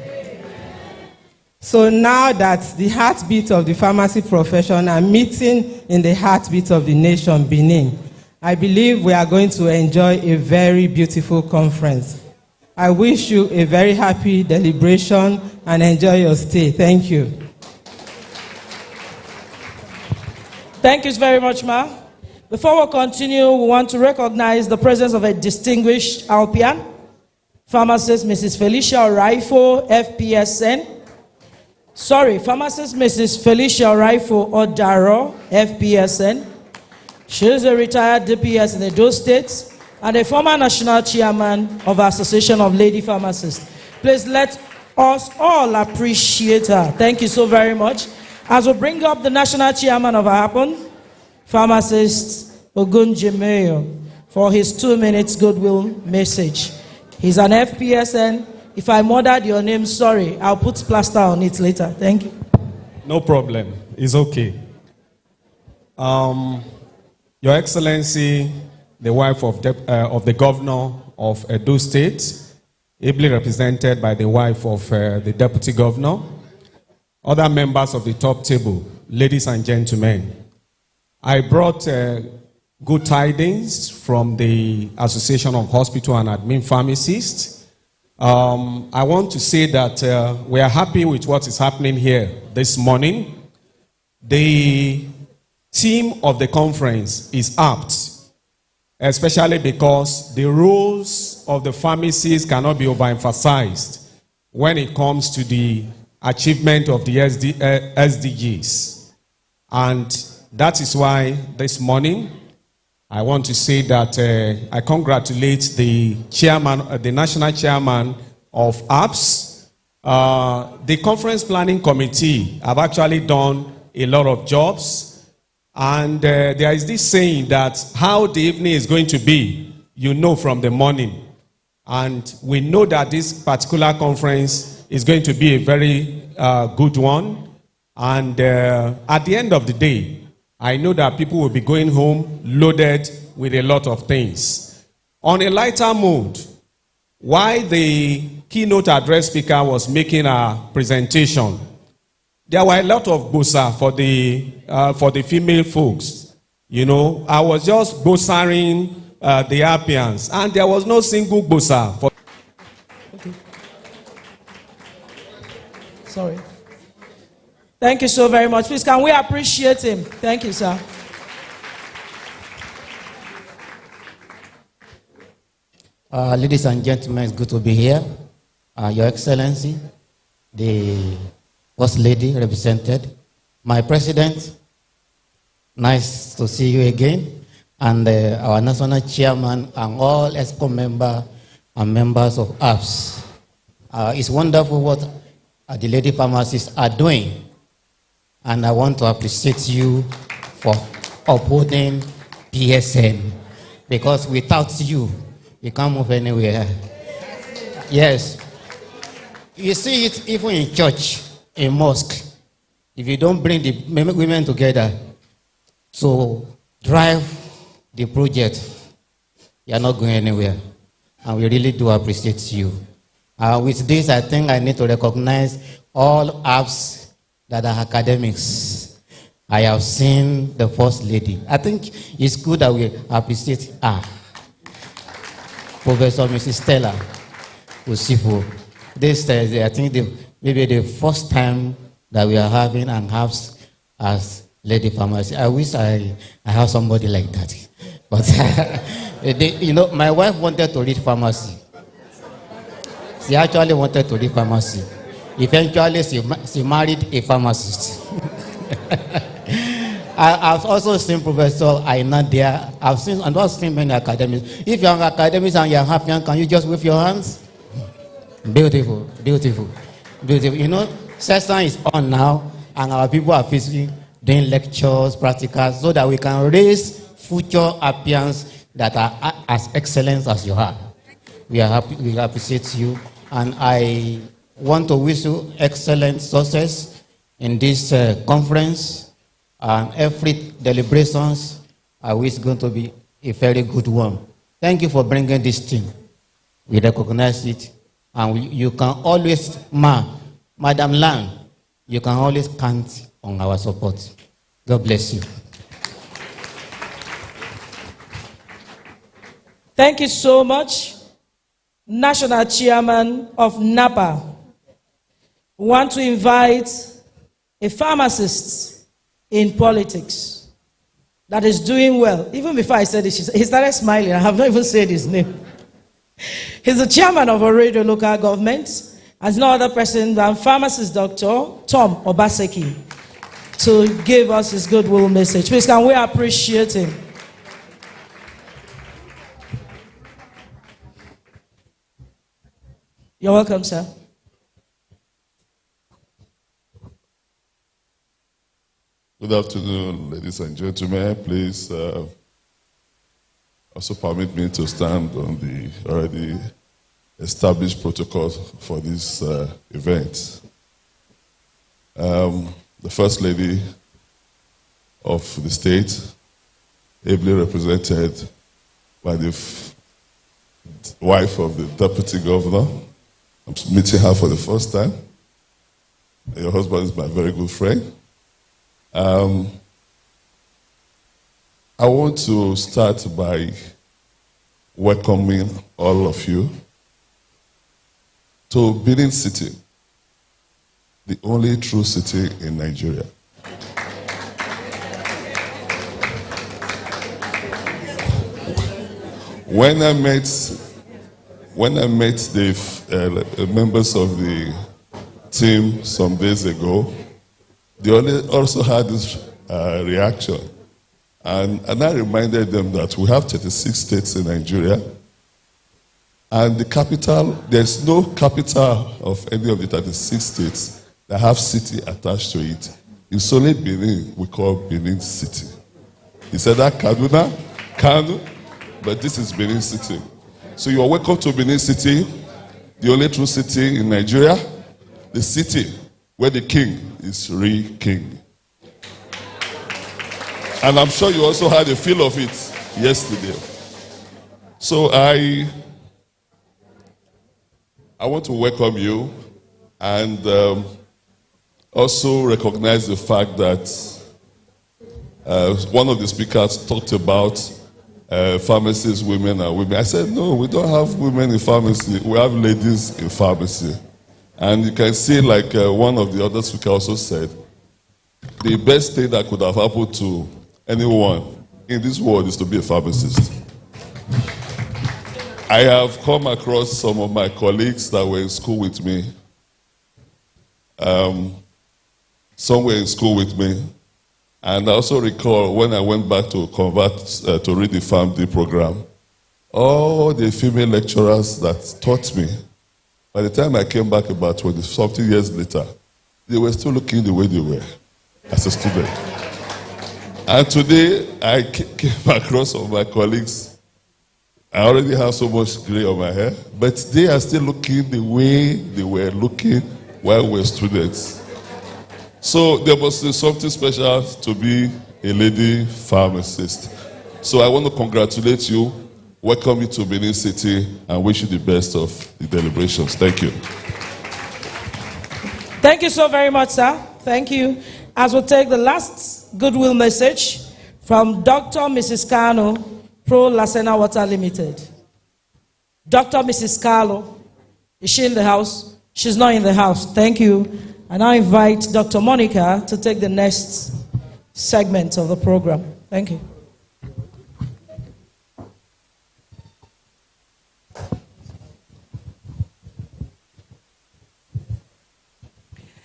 So now that the heartbeat of the pharmacy profession are meeting in the heartbeat of the nation, Benin, I believe we are going to enjoy a very beautiful conference. I wish you a very happy deliberation and enjoy your stay. Thank you.
Thank you very much, Ma. Before we continue, we want to recognize the presence of a distinguished Alpian, pharmacist Mrs. Felicia Oraifo, FPSN. Pharmacist Mrs. Felicia Oraifo Odaro, FPSN. She is a retired DPS in Edo State and a former national chairman of the Association of Lady Pharmacists. Please let us all appreciate her. Thank you so very much. As we bring up the national chairman of APON, Pharmacist Ogunjimeyo, for his 2 minutes goodwill message. He's an FPSN. If I murdered your name, sorry, I'll put plaster on it later. Thank you.
No problem. It's okay. Your Excellency, the wife of the governor of Edo State, ably represented by the wife of the deputy governor, other members of the top table, ladies and gentlemen, I brought good tidings from the Association of Hospital and Admin Pharmacists. I want to say that we are happy with what is happening here this morning. The theme of the conference is apt, especially because the roles of the pharmacists cannot be overemphasized when it comes to the achievement of the SDGs. And that is why this morning I want to say that I congratulate the chairman, the national chairman of APS. The conference planning committee have actually done a lot of jobs. And there is this saying that how the evening is going to be, you know from the morning. And we know that this particular conference is going to be a very good one. And at the end of the day, I know that people will be going home loaded with a lot of things. On a lighter mood, while the keynote address speaker was making a presentation, there were a lot of bosa for the female folks. You know, I was just bosaring the Appians, and there was no single bosa for.
Okay. Sorry. Thank you so very much. Please, can we appreciate him? Thank you, sir.
Ladies and gentlemen, it's good to be here. Your Excellency, the First Lady represented, my President, nice to see you again, and our national chairman and all ESCO members and members of APS. It's wonderful what the lady pharmacists are doing, and I want to appreciate you for upholding PSN, because without you, we can't move anywhere. Yes. You see it even in church, in mosque. If you don't bring the women together to drive the project, you are not going anywhere. And we really do appreciate you. With this, I think I need to recognize all apps that are academics. I have seen the First Lady. I think it's good that we appreciate her. Professor Mrs. Stella Usifu. This Thursday, I think maybe the first time that we are having an apps as lady pharmacy. I wish I have somebody like that. But, you know, my wife wanted to read pharmacy. She actually wanted to read pharmacy. Eventually, she married a pharmacist. I've also seen Professor Aina there. I've also seen many academics. If you're an academic and you're happy, can you just wave your hands? Beautiful, beautiful, beautiful. You know, session is on now, and our people are physically doing lectures, practicals, so that we can raise future appearance that are as excellent as you are. We are happy, we appreciate you, and I want to wish you excellent success in this conference, and every deliberations I wish going to be a very good one. Thank you for bringing this team. We recognize it, and you can always, Madam Lang, you can always count on our support. God bless you.
Thank you so much, National Chairman of NAPA. We want to invite a pharmacist in politics that is doing well. Even before I said it, he started smiling. I have not even said his name. He's the chairman of a radio local government, and no other person than pharmacist Dr. Tom Obaseki to give us his goodwill message. Please, can we appreciate him? You're welcome, sir.
Good afternoon, ladies and gentlemen. Please also permit me to stand on the already established protocols for this event. The First Lady of the state, ably represented by the wife of the Deputy Governor. I'm meeting her for the first time. Your husband is my very good friend. I want to start by welcoming all of you to Benin City, the only true city in Nigeria. When I met the members of the team some days ago, they also had this reaction. And I reminded them that we have 36 states in Nigeria. And the capital, there's no capital of any of the 36 states that have city attached to it. It's only Benin we call Benin City. He said that Kaduna, Kanu, but this is Benin City. So you are welcome to Benin City, the only true city in Nigeria, the city where the king is real king. And I'm sure you also had a feel of it yesterday. So I want to welcome you and also recognize the fact that one of the speakers talked about pharmacists, women and women. I said, no, we don't have women in pharmacy. We have ladies in pharmacy. And you can see, like one of the other speakers also said, the best thing that could have happened to anyone in this world is to be a pharmacist. I have come across some of my colleagues that were in school with me. Some were in school with me. And I also recall when I went back to convert to read the PharmD program, all the female lecturers that taught me, by the time I came back about 20-something years later, they were still looking the way they were as a student. And today, I came across some of my colleagues. I already have so much gray on my hair, but they are still looking the way they were looking while we were students. So there must be something special to be a lady pharmacist. So I want to congratulate you, welcome you to Benin City, and wish you the best of the deliberations. Thank you.
Thank you so very much, sir. Thank you. As we'll take the last goodwill message from Dr. Mrs. Kano, Pro Lasena Water Limited. Dr. Mrs. Carlo, is she in the house? She's not in the house. Thank you. And I invite Dr. Monica to take the next segment of the program. Thank you.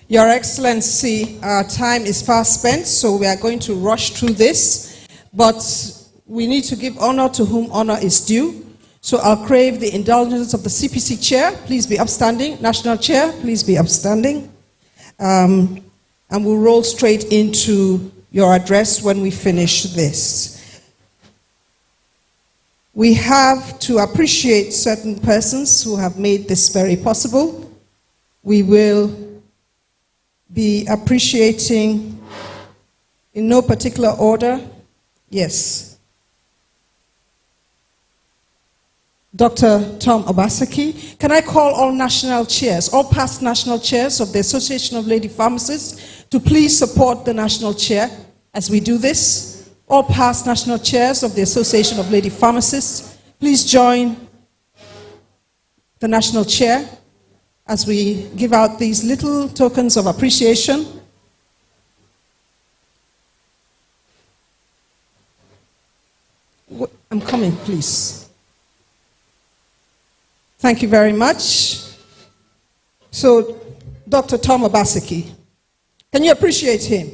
Your Excellency, our time is fast spent, so we are going to rush through this, but we need to give honor to whom honor is due. So I'll crave the indulgence of the CPC Chair. Please be upstanding. National Chair, please be upstanding. And we'll roll straight into your address when we finish this. We have to appreciate certain persons who have made this very possible. We will be appreciating, in no particular order, yes, Dr. Tom Obaseki. Can I call all national chairs, all past national chairs of the Association of Lady Pharmacists to please support the national chair as we do this? All past national chairs of the Association of Lady Pharmacists, please join the national chair as we give out these little tokens of appreciation. I'm coming, please. Thank you very much. So, Dr. Tom Obaseki, can you appreciate him?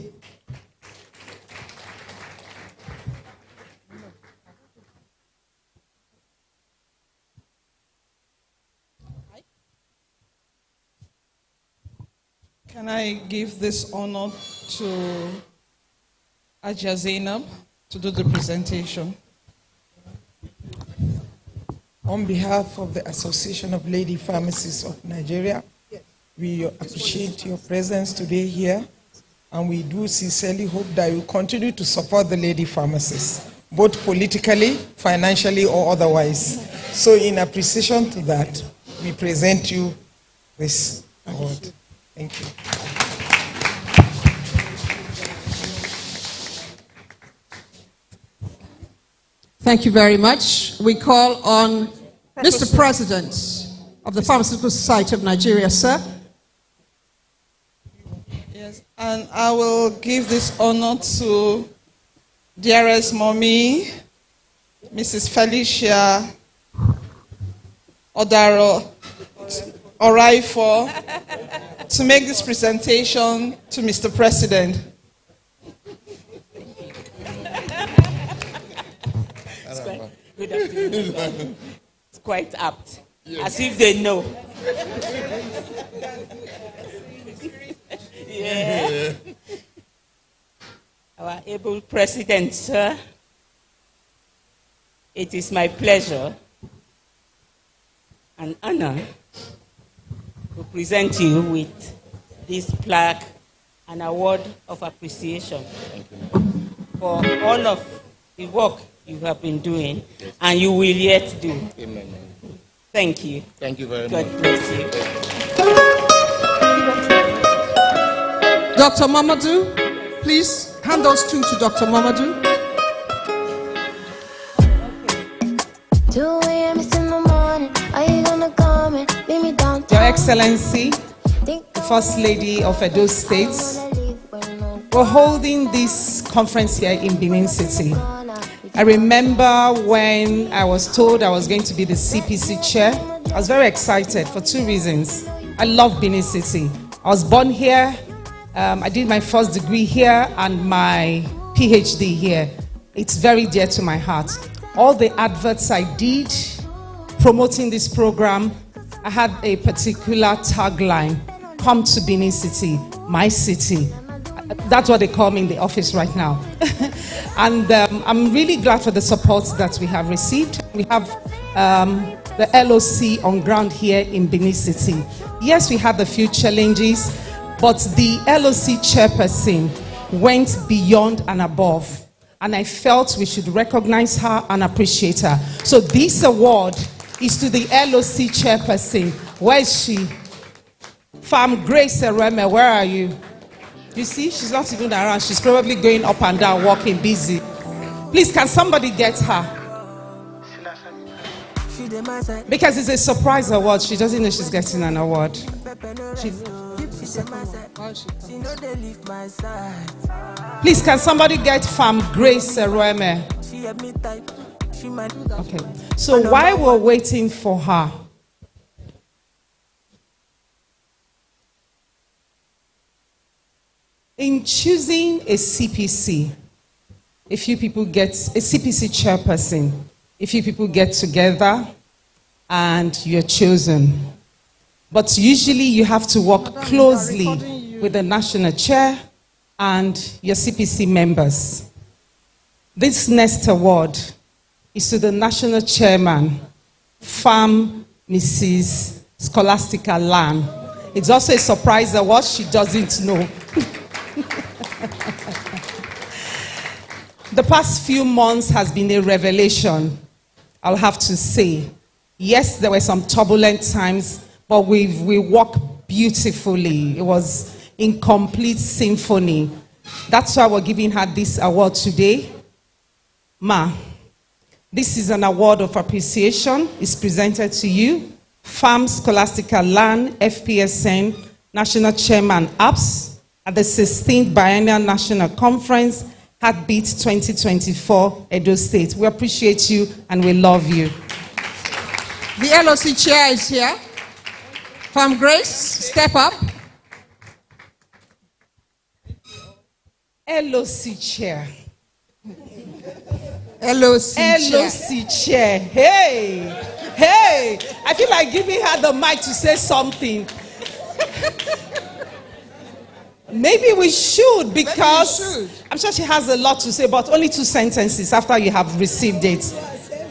Can I give this honor to Ajia Zainab to do the presentation? On behalf of the Association of Lady Pharmacists of Nigeria, we appreciate your presence today here, and we do sincerely hope that you continue to support the lady pharmacists, both politically, financially, or otherwise. So in appreciation to that, we present you this award. Thank you.
Thank you very much. We call on Mr. President of the Pharmaceutical Society of Nigeria, sir.
Yes, and I will give this honor to dearest mommy, Mrs. Felicia Odaro Oraifo, to make this presentation to Mr. President.
Good afternoon. It's quite apt, as if they know. Yeah. Our able president, sir, it is my pleasure and honor to present you with this plaque, an award of appreciation for all of the work you have been doing, and you will yet do.
Amen.
Thank you.
Thank you very
God
much.
bless you.
Dr. Mamadou, please hand those two to Dr. Mamadou.
2 a.m. is in the morning. Are you gonna come and leave me downtown?
Your Excellency, the First Lady of Edo State, we're holding this conference here in Benin City. I remember when I was told I was going to be the CPC chair, I was very excited for two reasons. I love Benin City. I was born here, I did my first degree here and my PhD here. It's very dear to my heart. All the adverts I did promoting this program, I had a particular tagline: come to Benin City, my city. That's what they call me in the office right now. And I'm really glad for the support that we have received. We have the LOC on ground here in Benin City. Yes, we had a few challenges, but the LOC chairperson went beyond and above. And I felt we should recognize her and appreciate her. So this award is to the LOC chairperson. Where is she? Farm Grace Ereme, where are you? You see, she's not even around. She's probably going up and down, walking, busy. Please, can somebody get her? Because it's a surprise award. She doesn't know she's getting an award. Please, can somebody get Farm Grace Ereme? Okay. So while we're waiting for her, in choosing a CPC, a few people get a CPC chairperson. A few people get together and you're chosen. But usually you have to work closely with the national chair and your CPC members. This next award is to the national chairman, Farm Mrs. Scholastica Lan. It's also a surprise award she doesn't know. The past few months has been a revelation, I'll have to say. Yes, there were some turbulent times, but we worked beautifully. It was in complete symphony. That's why we're giving her this award today. Ma, this is an award of appreciation. It's presented to you. Farm Scholastica Lan, FPSN, National Chairman APS, at the 16th Biennial National Conference, Heartbeat 2024, Edo State. We appreciate you and we love you.
The LOC chair is here. Farm Grace, step up.
LOC chair.
LOC
chair. Hey, hey. I feel like giving her the mic to say something. Maybe we should, because I'm sure she has a lot to say, but only 2 sentences after you have received it.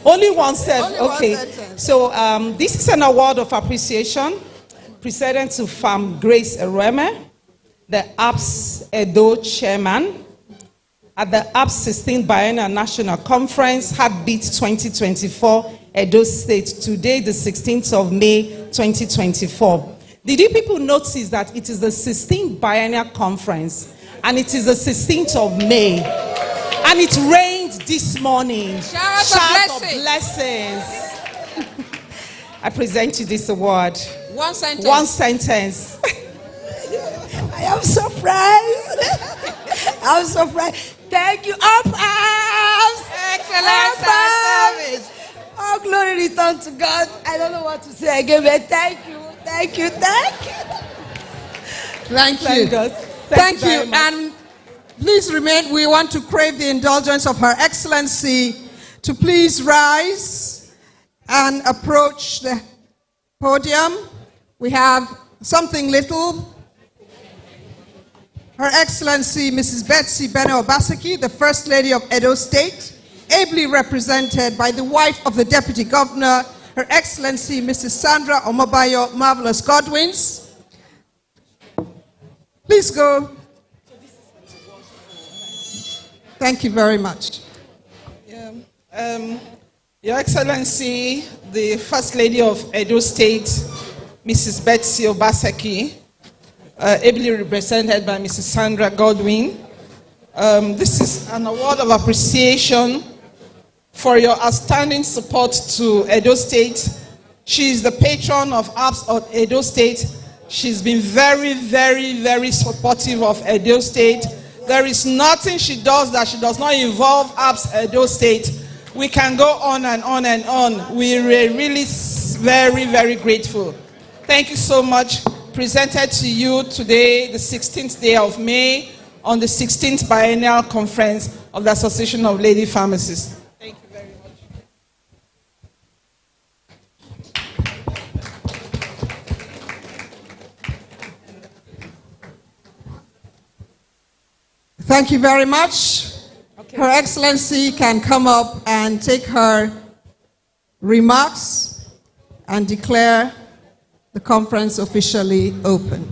Only one sentence. Okay. So this is an award of appreciation presented to Farm Grace Ereme, the APS Edo chairman, at the APS 16th Biennial National Conference, Heartbeat 2024, Edo State, today, the 16th of May, 2024. Did you people notice that it is the 16th Biennial Conference, and it is the 16th of May, and it rained this morning? Shout of blessings. I present you this award.
One sentence.
One sentence.
I am surprised. I'm surprised. Thank you. Up arms.
Excellent service.
All glory return to God. I don't know what to say again, but thank you. Thank you. Thank you.
Thank you. Thank you. And please remain. We want to crave the indulgence of Her Excellency to please rise and approach the podium. We have something little. Her Excellency Mrs. Betsy Bene Obaseki, the First Lady of Edo State, ably represented by the wife of the Deputy Governor, Her Excellency Mrs. Sandra Omobayo Marvelous Godwins. Please go. Thank you very much.
Your Excellency, the First Lady of Edo State, Mrs. Betsy Obaseki, ably represented by Mrs. Sandra Godwin. This is an award of appreciation for your outstanding support to Edo State. She is the patron of APS of Edo State. She's been very, very, very supportive of Edo State. There is nothing she does that she does not involve APS Edo State. We can go on and on and on. We are really very, very grateful. Thank you so much. presented to you today, the 16th day of May, on the 16th Biennial Conference of the Association of Lady Pharmacists. Thank you very much.
Thank you very much. Okay. Her Excellency can come up and take her remarks and declare the conference officially open.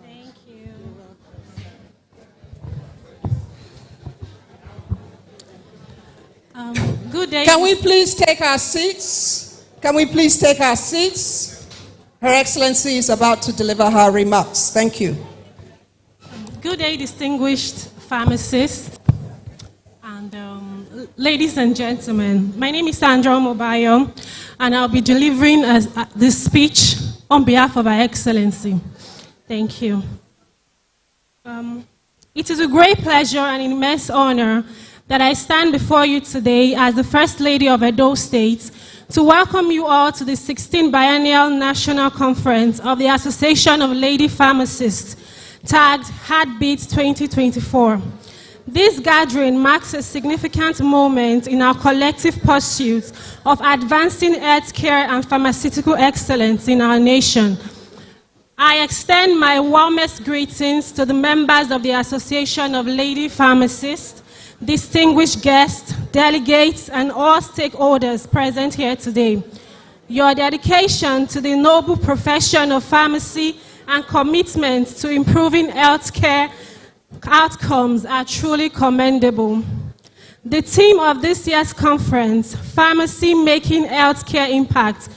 Thank you. Good day.
Can we please take our seats? Can we please take our seats? Her Excellency is about to deliver her remarks. Thank you.
Good day, distinguished pharmacists and ladies and gentlemen. My name is Sandra Mobayo, and I'll be delivering this speech on behalf of Her Excellency. Thank you. It is a great pleasure and immense honor that I stand before you today as the First Lady of Edo State to welcome you all to the 16th Biennial National Conference of the Association of Lady Pharmacists, tagged Heartbeat 2024. This gathering marks a significant moment in our collective pursuit of advancing healthcare and pharmaceutical excellence in our nation. I extend my warmest greetings to the members of the Association of Lady Pharmacists, distinguished guests, delegates, and all stakeholders present here today. Your dedication to the noble profession of pharmacy and commitment to improving healthcare outcomes are truly commendable. The theme of this year's conference, Pharmacy Making Healthcare Impact,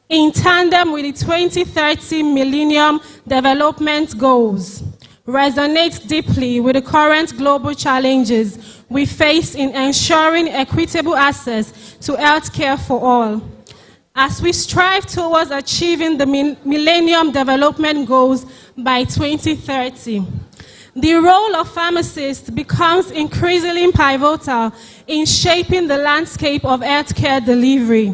in tandem with the 2030 Millennium Development Goals, resonates deeply with the current global challenges we face in ensuring equitable access to healthcare for all. As we strive towards achieving the Millennium Development Goals by 2030, the role of pharmacists becomes increasingly pivotal in shaping the landscape of healthcare delivery.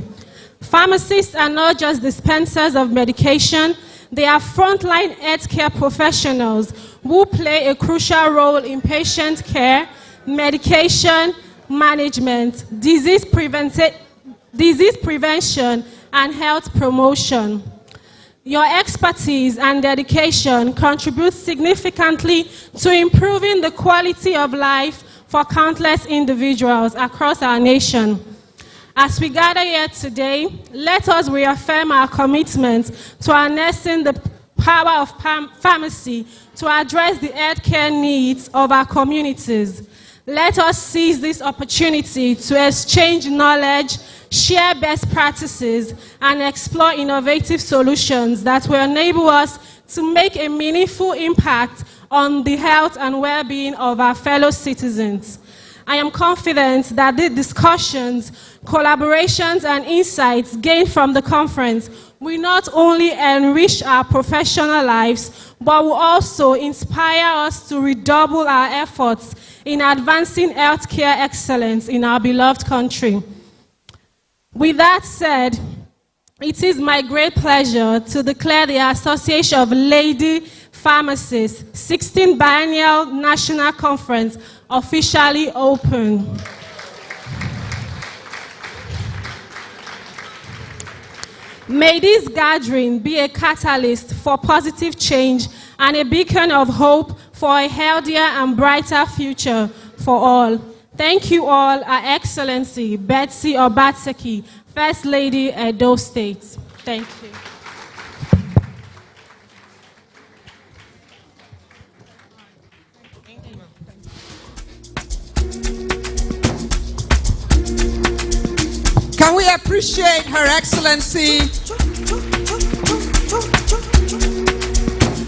Pharmacists are not just dispensers of medication, they are frontline healthcare professionals who play a crucial role in patient care, medication management, disease prevention, and health promotion. Your expertise and dedication contribute significantly to improving the quality of life for countless individuals across our nation. As we gather here today, let us reaffirm our commitment to harnessing the power of pharmacy to address the healthcare needs of our communities. Let us seize this opportunity to exchange knowledge, share best practices, and explore innovative solutions that will enable us to make a meaningful impact on the health and well-being of our fellow citizens. I am confident that the discussions, collaborations, and insights gained from the conference will not only enrich our professional lives, but will also inspire us to redouble our efforts in advancing healthcare excellence in our beloved country. With that said, it is my great pleasure to declare the Association of Lady Pharmacists 16th Biennial National Conference officially open. May this gathering be a catalyst for positive change and a beacon of hope for a healthier and brighter future for all. Thank you all, Her Excellency Betsy Obatseki, First Lady, Edo State. Thank you.
Can we appreciate Her Excellency?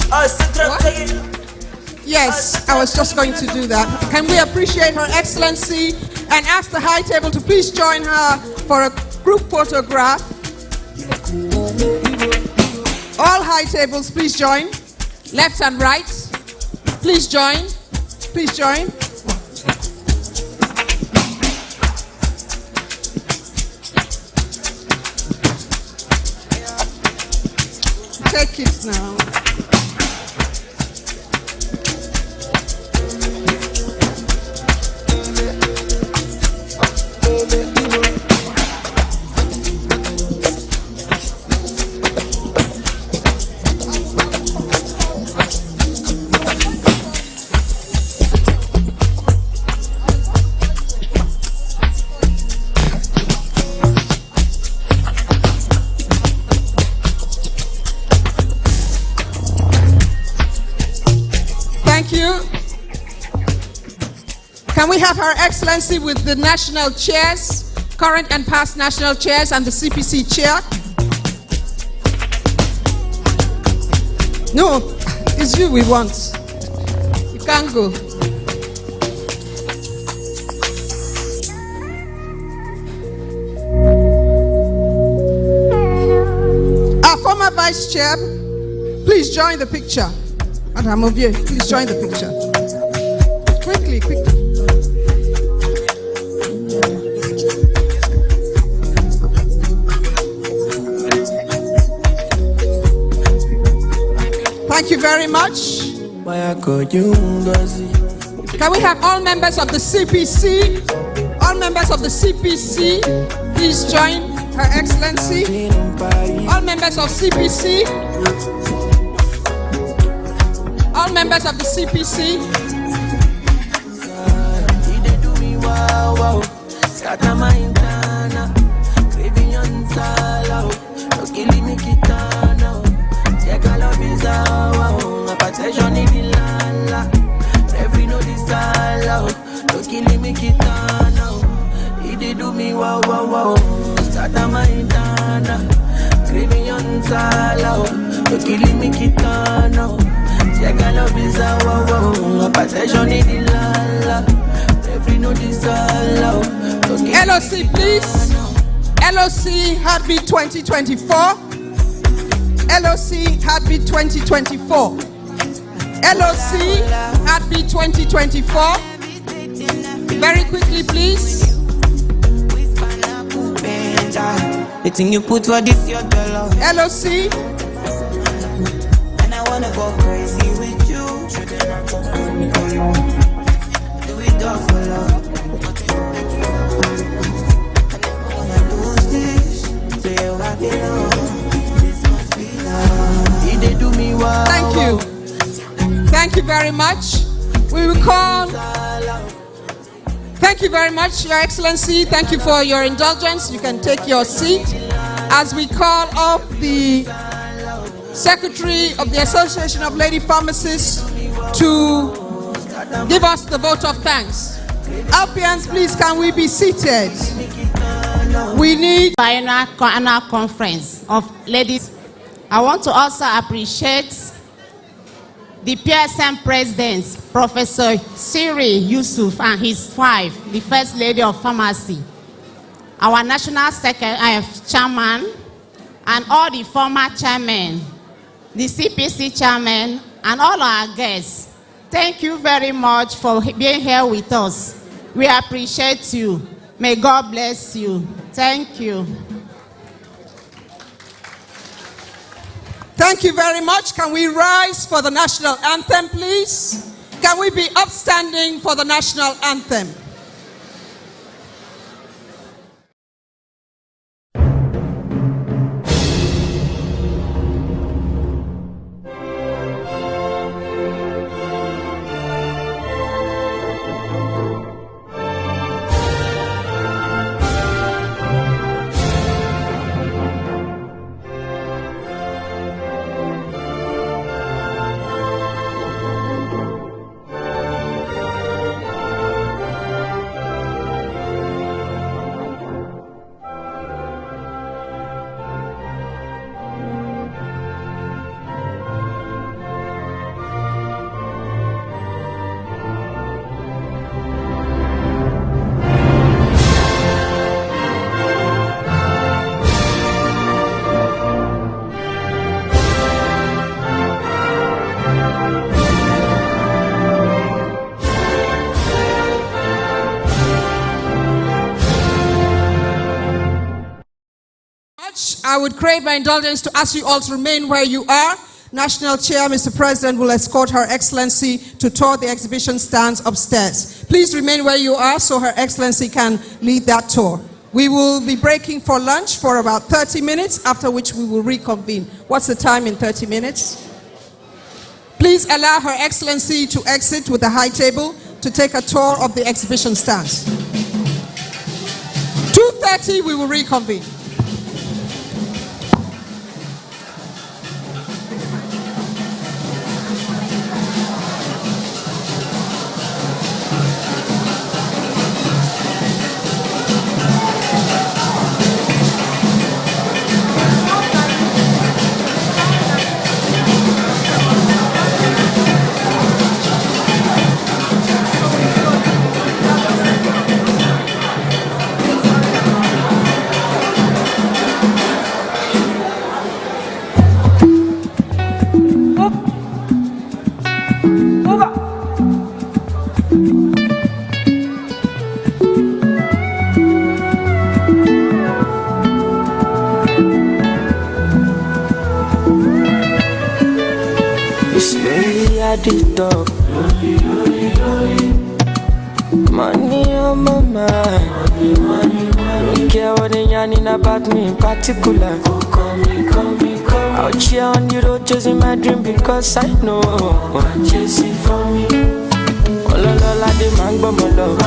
What? Yes, I was just going to do that. Can we appreciate Her Excellency and ask the high table to please join her for a group photograph? All high tables, please join. Left and right, please join. Please join. Take it now. Thank you. Can we have Her Excellency with the national chairs, current and past national chairs, and the CPC chair? No, it's you we want. You can't go. Our former vice chair, please join the picture. Madam Ovier, please join the picture. Quickly, quickly. Thank you very much. Can we have all members of the CPC? All members of the CPC, please join Her Excellency. All members of CPC. All members of the CPC. LOC, please. LOC Heartbeat 2024. LOC Heartbeat 2024. LOC Heartbeat 2024. Very quickly, please.
The thing you put for this your dollar.
LOC.
And I wanna go crazy with you. Do it all for love. I never wanna lose this. So you I belong. This must be love. They do me well.
Thank you. Thank you very much. We will call. Thank you very much, Your Excellency. Thank you for your indulgence. You can take your seat as we call up the Secretary of the Association of Lady Pharmacists to give us the vote of thanks. Alpians, please, can we be seated? We need
annual conference of ladies. I want to also appreciate the PSM President, Professor Siri Yusuf, and his wife, the First Lady of Pharmacy, our National Secretary, Chairman, and all the former chairmen, the CPC chairman, and all our guests. Thank you very much for being here with us. We appreciate you. May God bless you. Thank you.
Thank you very much. Can we rise for the national anthem, please? Can we be upstanding for the national anthem? I would crave my indulgence to ask you all to remain where you are. National Chair, Mr. President, will escort Her Excellency to tour the exhibition stands upstairs. Please remain where you are so Her Excellency can lead that tour. We will be breaking for lunch for about 30 minutes, after which we will reconvene. What's the time in 30 minutes? Please allow Her Excellency to exit with the high table to take a tour of the exhibition stands. 2:30, we will reconvene.
Money on my mind. Don't care what they yarning about me in particular. Out here on the road chasing my dream because I know I'm chasing for me. Ololola de mango molo,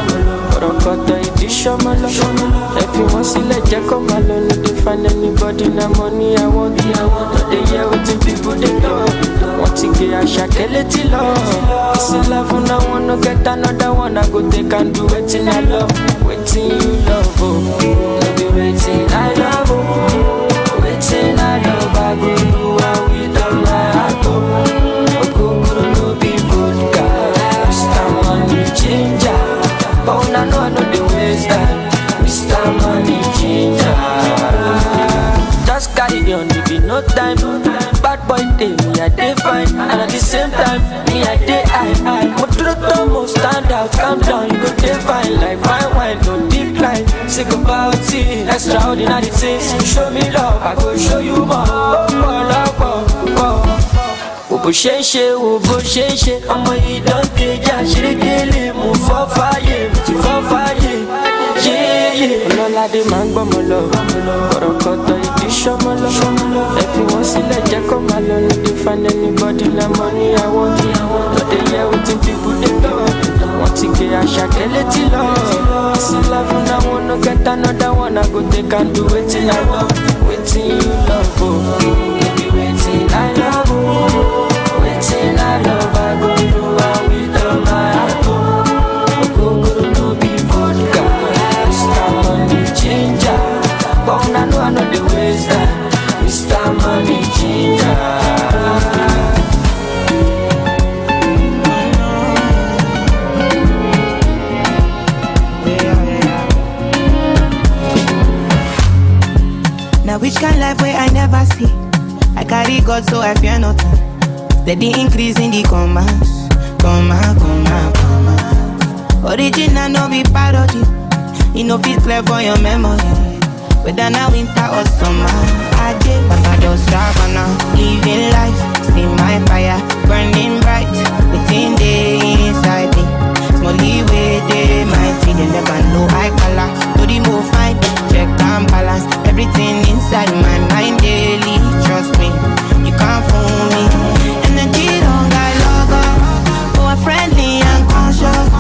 orokoto iti shomolo. If you want to let you come alone, no dey find anybody na money I want. No dey hear wetin people dey talk. Want to get a shakeleti love. It's a love and I wanna get another one. I go take and do wetin I love, wetin you love. Oh, no be wetin I love. Oh, wetin I love. I go do what we done my heart. Oh, go no be vodka. Mr. Money Changer, but when I know the waste time. Mr. Money Changer, just carry on, it be no time. Bad boy day, me I dey fine, and at the same time, me I dey high. Motroto must stand out, calm down, you go dey fine like fine wine, no decline. Sick about it, extraordinary things. Show me love, I go show you more. Bó ṣe ń ṣe wo bó ṣe ń ṣe ọmọ yìí dánkéjà ṣerékélé mú fọ́ fàyè tí fọ́ fàyè yéyé. Ọlọ́ládé máa ń gbọ́mọ lọ kọ̀rọ̀kọ̀tọ̀ ìdí ṣọ́mọ lọ. Ẹ fi wọ́n sílẹ̀ jẹ́ kó máa lọ ní dey find anybody na money I want. No dey hear wetin people dey talk. Wọ́n ti gbé Àṣàkẹ́ létí lọ. Sí love na wanna get another one. I go take and do wetin I love, wetin you love. Oh, baby wetin I love. Oh, wetin I love, I go do what we done my heart. Go no be vodka. Mr. Money Changer, but when I know the waste time. Mr. Money Changer.
Now which kind life where I never see? I carry God so I fear nothing. Steady increase in the commas. Original no be parody. It no fit clear for your memory. Whether now winter or summer, I did Papa just now. Living life, see my fire burning bright within the inside me. Smally way they might see, they never know I color. No the more fine, check and balance. Everything inside my mind daily, trust me, you can't fool me. Energy don't got logo, oh I'm friendly and conscious.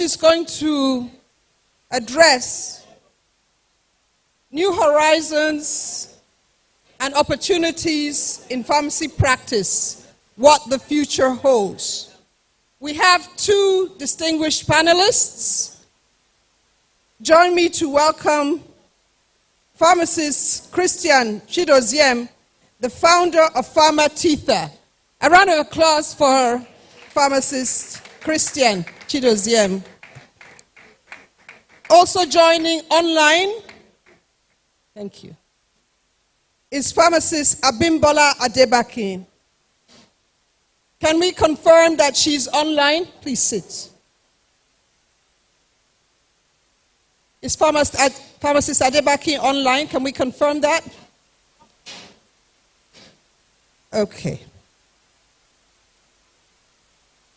she's going to address new horizons and opportunities in pharmacy practice, what the future holds. We have two distinguished panelists. Join me to welcome Pharmacist Christian Chidoziem, the founder of Pharmatitha. A round of applause for Pharmacist Christian Chidoziem. Also joining online, thank you, is Pharmacist Abimbola Adebakin. Can we confirm that she's online? Please sit. Is Pharmacist Adebakin online? Can we confirm that? Okay.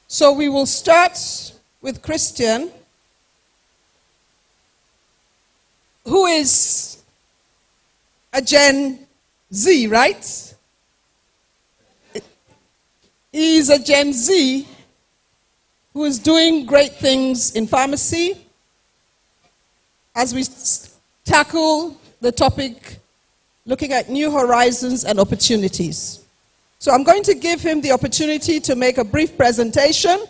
So we will start with Christian, who is a Gen Z, right? He is a Gen Z who is doing great things in pharmacy as we tackle the topic looking at new horizons and opportunities. So I'm going to give him the opportunity to make a brief presentation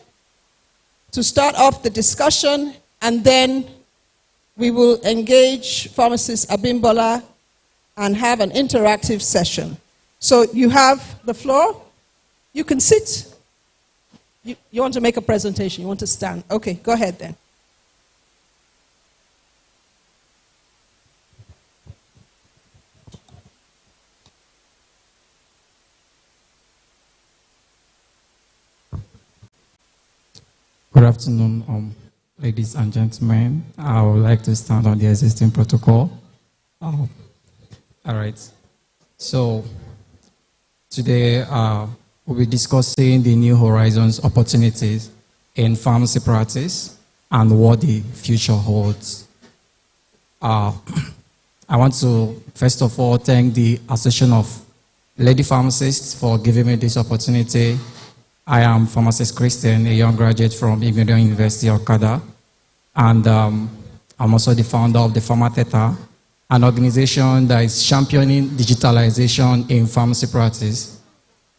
to start off the discussion, and then we will engage Pharmacist Abimbola and have an interactive session. So you have the floor. You can sit. You want to make a presentation. You want to stand. Okay, go ahead then.
Good afternoon, ladies and gentlemen. I would like to stand on the existing protocol. All right. So today we'll be discussing the new horizons opportunities in pharmacy practice and what the future holds. I want to first of all thank the Association of Lady Pharmacists for giving me this opportunity. I am Pharmacist Christian, a young graduate from Ignition University of Okada, and I'm also the founder of the Pharmatitha, an organization that is championing digitalization in pharmacy practice.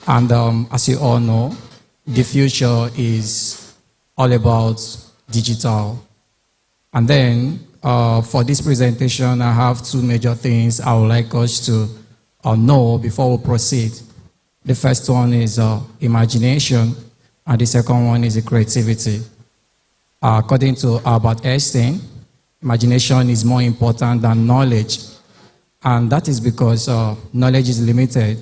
And as you all know, the future is all about digital. And then for this presentation, I have two major things I would like us to know before we proceed. The first one is imagination, and the second one is creativity. According to Albert Einstein, imagination is more important than knowledge. And that is because knowledge is limited,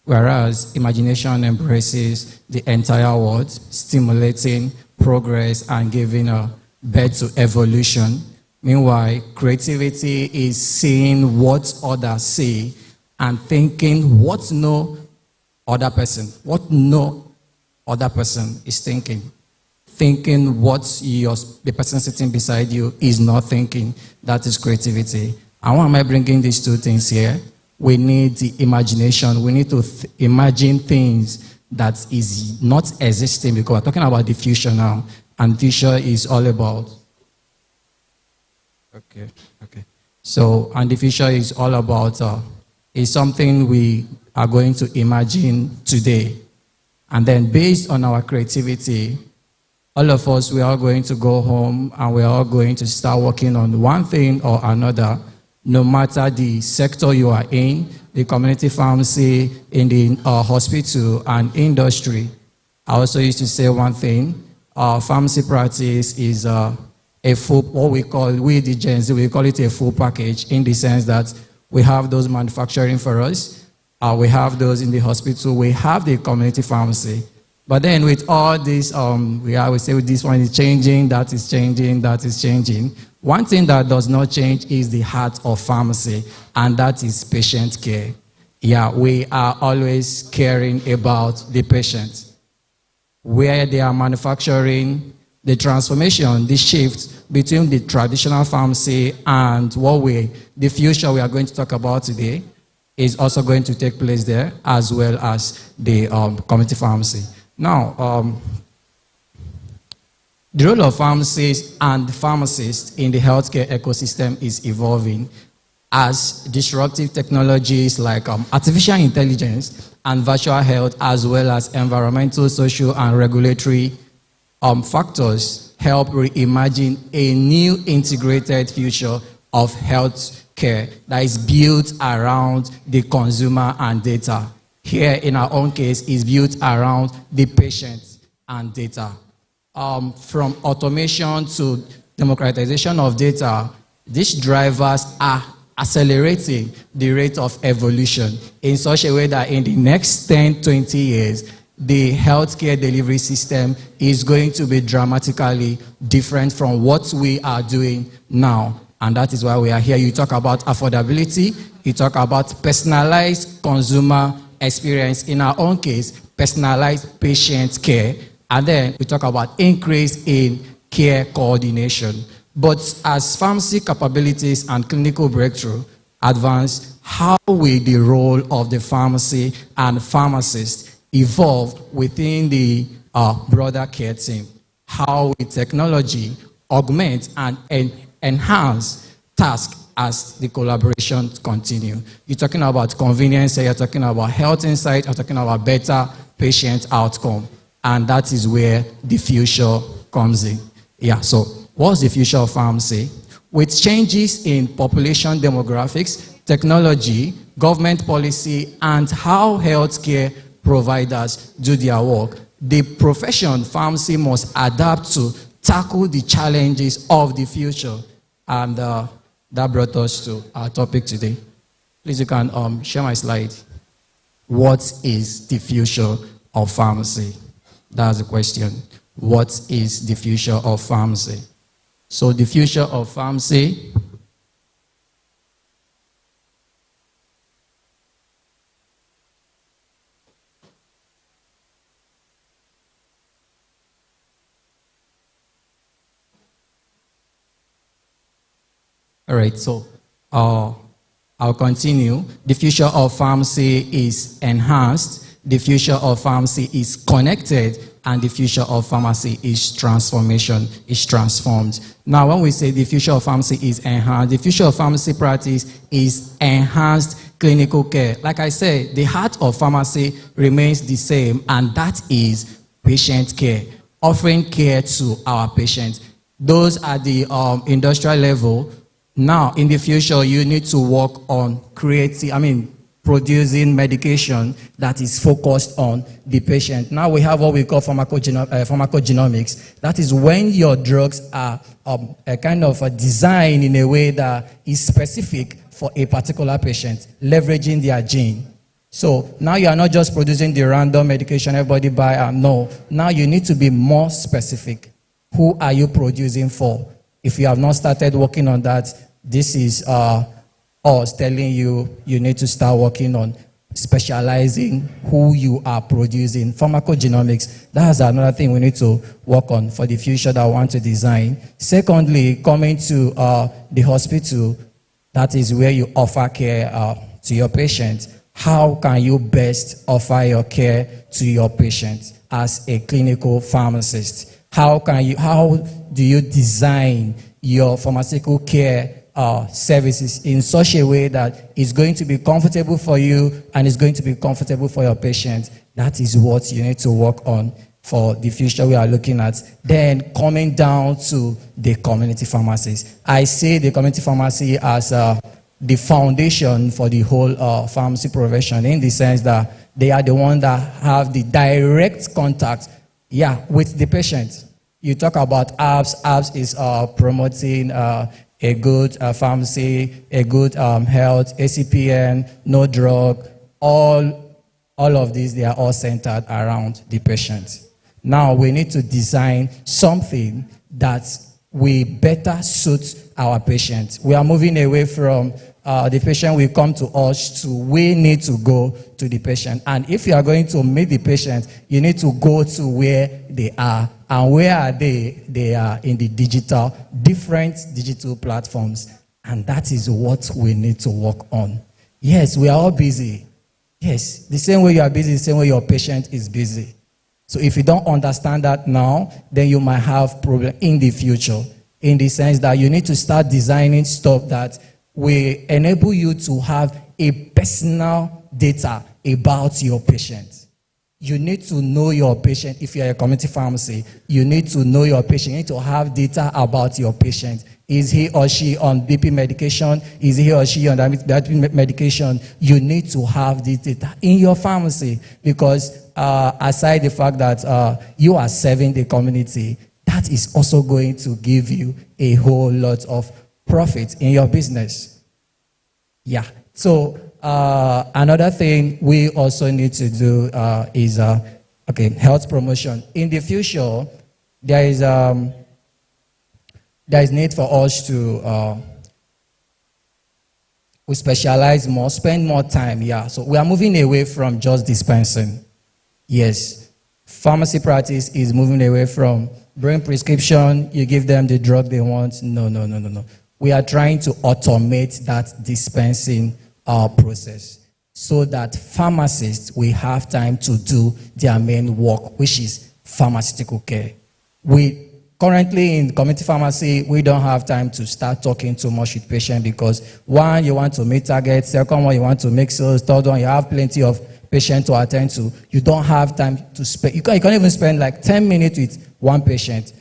whereas imagination embraces the entire world, stimulating progress and giving birth to evolution. Meanwhile, creativity is seeing what others see and thinking what no other person is thinking. Thinking what the person sitting beside you is not thinking. That is creativity. And why am I bringing these two things here? We need the imagination. We need to imagine things that is not existing, because we're talking about the future now. And future is all about... Okay. So, and the future is all about... is something we are going to imagine today. And then based on our creativity, all of us, we are going to go home and we are all going to start working on one thing or another, no matter the sector you are in, the community pharmacy, in the hospital and industry. I also used to say one thing, pharmacy practice is a full, what we the Gen Z, we call it a full package, in the sense that we have those manufacturing for us, we have those in the hospital, we have the community pharmacy. But then with all this, we always say this one is changing, that is changing, that is changing. One thing that does not change is the heart of pharmacy, and that is patient care. Yeah, we are always caring about the patient. Where they are manufacturing, the transformation, the shift between the traditional pharmacy and the future we are going to talk about today is also going to take place there, as well as the community pharmacy. Now, The role of pharmacists and pharmacists in the healthcare ecosystem is evolving as disruptive technologies like artificial intelligence and virtual health, as well as environmental, social, and regulatory factors help reimagine a new integrated future of health care that is built around the consumer and data. Here, in our own case, is built around the patient and data. From automation to democratization of data, these drivers are accelerating the rate of evolution in such a way that in the next 10, 20 years, the healthcare delivery system is going to be dramatically different from what we are doing now. And that is why we are here. You talk about affordability, you talk about personalized consumer experience, in our own case, personalized patient care, and then we talk about increase in care coordination. But as pharmacy capabilities and clinical breakthrough advance, how will the role of the pharmacy and pharmacist evolve within the broader care team? How will technology augment and enhance tasks as the collaboration continue? You're talking about convenience, you're talking about health insight, you're talking about better patient outcome. And that is where the future comes in. Yeah, so what's the future of pharmacy? With changes in population demographics, technology, government policy, and how healthcare providers do their work, the profession pharmacy must adapt to tackle the challenges of the future. And that brought us to our topic today. Please, you can share my slide. What is the future of pharmacy? That's the question. What is the future of pharmacy? So the future of pharmacy all right, so I'll continue. The future of pharmacy is enhanced. The future of pharmacy is connected, and the future of pharmacy is transformation, is transformed. Now, when we say the future of pharmacy is enhanced, the future of pharmacy practice is enhanced clinical care. Like I said, the heart of pharmacy remains the same, and that is patient care, offering care to our patients. Those at the industrial level. Now, in the future, you need to work on producing medication that is focused on the patient. Now we have what we call pharmacogenomics. That is when your drugs are designed in a way that is specific for a particular patient, leveraging their gene. So now you are not just producing the random medication everybody buy. No, now you need to be more specific. Who are you producing for? If you have not started working on that, this is us telling you need to start working on specializing who you are producing. Pharmacogenomics, that's another thing we need to work on for the future that we want to design. Secondly, coming to the hospital, that is where you offer care to your patient. How can you best offer your care to your patient as a clinical pharmacist? How do you design your pharmaceutical care services in such a way that it's going to be comfortable for you and it's going to be comfortable for your patient? That is what you need to work on for the future we are looking at. Then coming down to the community pharmacies. I see the community pharmacy as the foundation for the whole pharmacy profession, in the sense that they are the ones that have the direct contact with the patient. You talk about apps. Apps is promoting a good pharmacy, a good health, ACPN, no drug, all of these, they are all centered around the patient. Now we need to design something that will better suit our patient. We are moving away from the patient will come to us to we need to go to the patient. And if you are going to meet the patient, you need to go to where they are. And where are they? They are in the different digital platforms. And that is what we need to work on. Yes, we are all busy. Yes, the same way you are busy, the same way your patient is busy. So if you don't understand that now, then you might have problem in the future, in the sense that you need to start designing stuff that will enable you to have a personal data about your patient. You need to know your patient. If you're a community pharmacy, you need to know your patient. You need to have data about your patient. Is he or she on BP medication? Is he or she on diabetes medication? You need to have this data in your pharmacy, because aside the fact that you are serving the community, that is also going to give you a whole lot of profit in your business. Yeah. So another thing we also need to do is health promotion. In the future, there is need for us to we specialize more, spend more time. Yeah. So we are moving away from just dispensing. Yes. Pharmacy practice is moving away from bring prescription, you give them the drug they want. No. We are trying to automate that dispensing process so that pharmacists will have time to do their main work, which is pharmaceutical care. We currently in community pharmacy, we don't have time to start talking too much with patients because one, you want to meet targets, second one, you want to make sales, third one, you have plenty of patients to attend to. You don't have time to spend, you can't even spend like 10 minutes with one patient.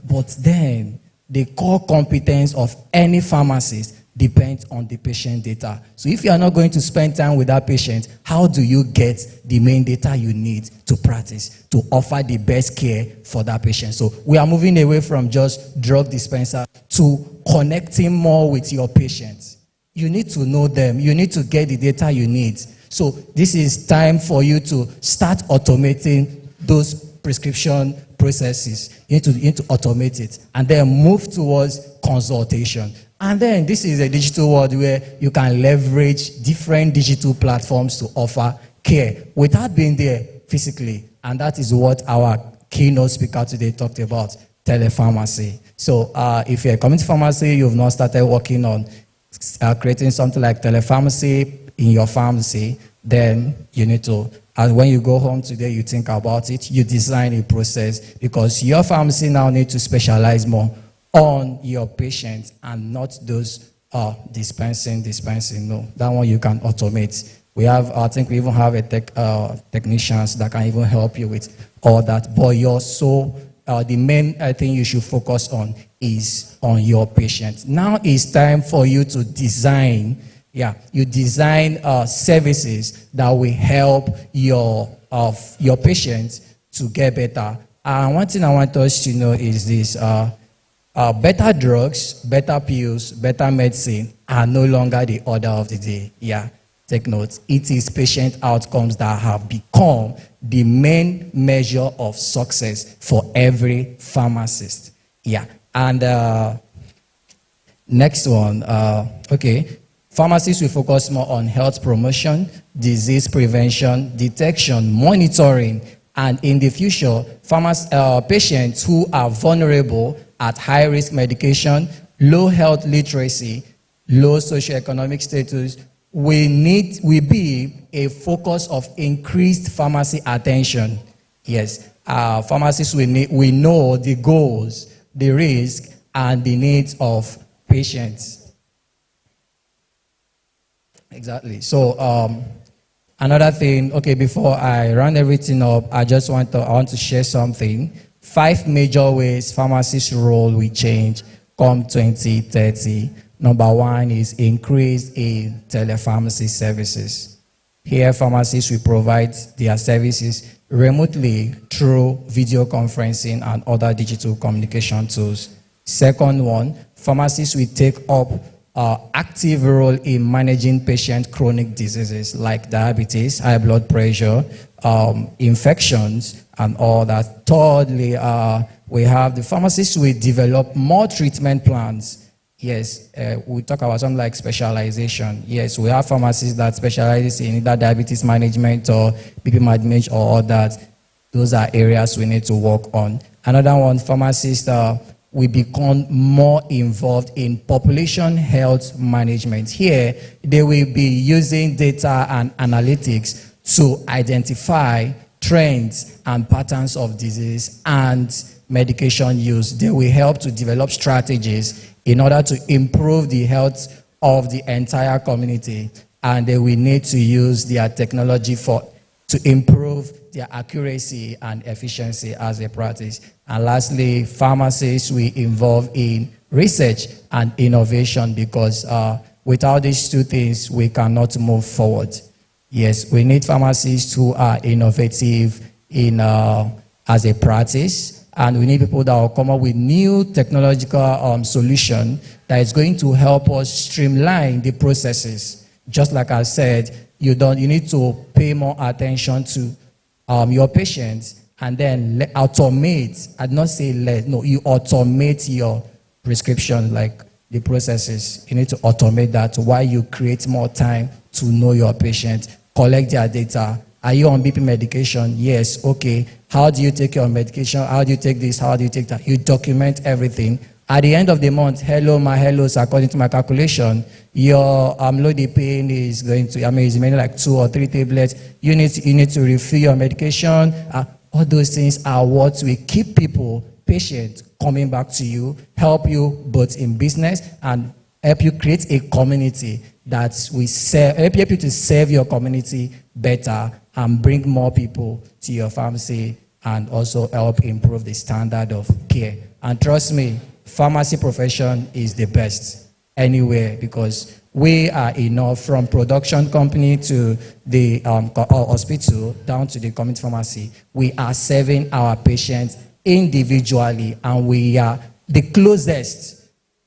But then the core competence of any pharmacist depends on the patient data. So if you are not going to spend time with that patient, how do you get the main data you need to practice, to offer the best care for that patient? So we are moving away from just drug dispenser to connecting more with your patients. You need to know them. You need to get the data you need. So this is time for you to start automating those prescription processes. You need to automate it and then move towards consultation. And then this is a digital world where you can leverage different digital platforms to offer care without being there physically. And that is what our keynote speaker today talked about, telepharmacy. So if you're a community pharmacy, you've not started working on creating something like telepharmacy in your pharmacy, then you need to, and when you go home today, you think about it, you design a process, because your pharmacy now needs to specialize more on your patients and not those dispensing. No, that one you can automate. We have, I think we even have a technicians that can even help you with all that. But the main thing you should focus on is on your patient. Now it's time for you to design. Yeah, you design services that will help your patients to get better. And one thing I want us to know is this. Better drugs, better pills, better medicine are no longer the order of the day. Yeah, take note. It is patient outcomes that have become the main measure of success for every pharmacist. Yeah, and next one. Pharmacists will focus more on health promotion, disease prevention, detection, monitoring, and in the future, patients who are vulnerable at high-risk medication, low health literacy, low socioeconomic status, will be a focus of increased pharmacy attention. Yes, pharmacists we know the goals, the risk, and the needs of patients. Exactly. So another thing, before I run everything up, I want to share something. 5 major ways pharmacists' role will change come 2030. Number 1 is increase in telepharmacy services. Here, pharmacists will provide their services remotely through video conferencing and other digital communication tools. Second one, pharmacists will take up active role in managing patient chronic diseases like diabetes, high blood pressure, infections, and all that. Thirdly, we have the pharmacists will develop more treatment plans. Yes, we talk about something like specialization. Yes, we have pharmacists that specialize in either diabetes management or BP management or all that. Those are areas we need to work on. Another one, pharmacists will become more involved in population health management. Here, they will be using data and analytics to identify trends and patterns of disease and medication use. They will help to develop strategies in order to improve the health of the entire community, and they will need to use their technology to improve their accuracy and efficiency as a practice. And lastly, pharmacists will involve in research and innovation, because without these two things, we cannot move forward. Yes, we need pharmacists who are innovative as a practice, and we need people that will come up with new technological solution that is going to help us streamline the processes. Just like I said, you need to pay more attention to your patients, and then automate. I'd not say you automate your prescription, like the processes. You need to automate that while you create more time to know your patient, collect their data. Are you on BP medication? Yes. Okay. How do you take your medication? How do you take this? How do you take that? You document everything. At the end of the month, hello, my hellos, according to my calculation, your amlodipine is going to, it's mainly like 2 or 3 tablets. You need to refill your medication. All those things are what will keep patients coming back to you, help you both in business and help you create a community that will help you to serve your community better and bring more people to your pharmacy, and also help improve the standard of care. And trust me, pharmacy profession is the best anywhere, because we are enough, from production company to the hospital down to the community pharmacy. We are serving our patients individually, and we are the closest.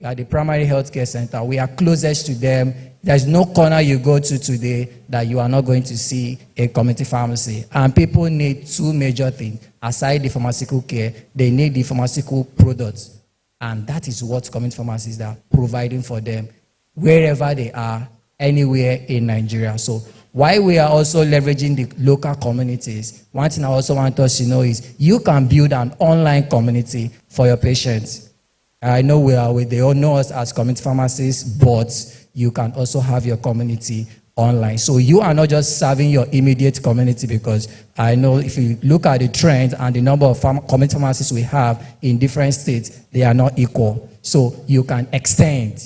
At the primary healthcare center, we are closest to them. There's no corner you go to today that you are not going to see a community pharmacy. And people need 2 major things. Aside the pharmaceutical care, they need the pharmaceutical products. And that is what community pharmacies are providing for them, wherever they are, anywhere in Nigeria. So while we are also leveraging the local communities, one thing I also want us to know is you can build an online community for your patients. I know they all know us as community pharmacists, but you can also have your community online. So you are not just serving your immediate community, because I know if you look at the trend and the number of community pharmacists we have in different states, they are not equal. So you can extend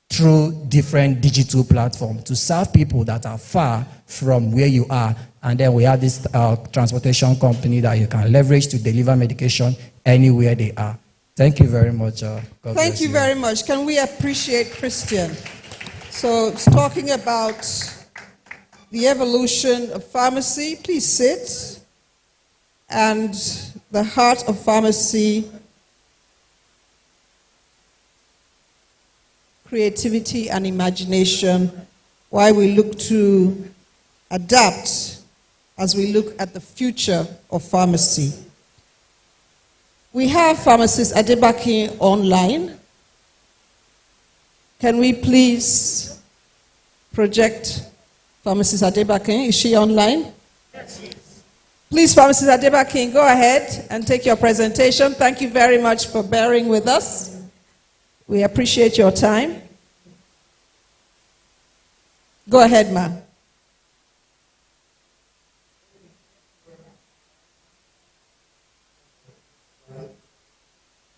through different digital platforms to serve people that are far from where you are. And then we have this transportation company that you can leverage to deliver medication anywhere they are. Thank you very much.
Thank you very much. Can we appreciate Christian? So it's talking about the evolution of pharmacy. Please sit. And the heart of pharmacy, creativity and imagination, why we look to adapt as we look at the future of pharmacy. We have Pharmacist Adebaki online. Can we please project Pharmacist Adebaki? Is she online? Yes. Please, Pharmacist Adebaki, go ahead and take your presentation. Thank you very much for bearing with us. We appreciate your time. Go ahead, ma'am.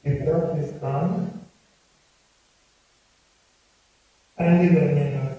If that is done, kindly remain on.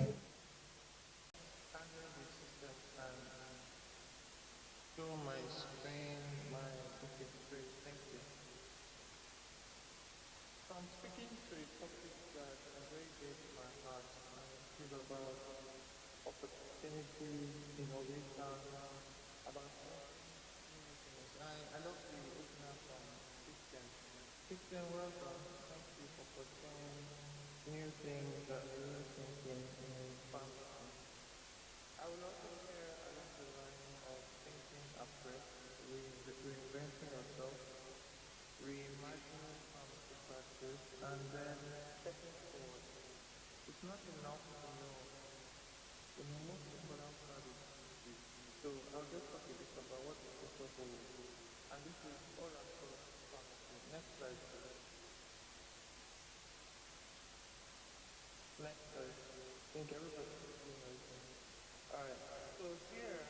Alright, so here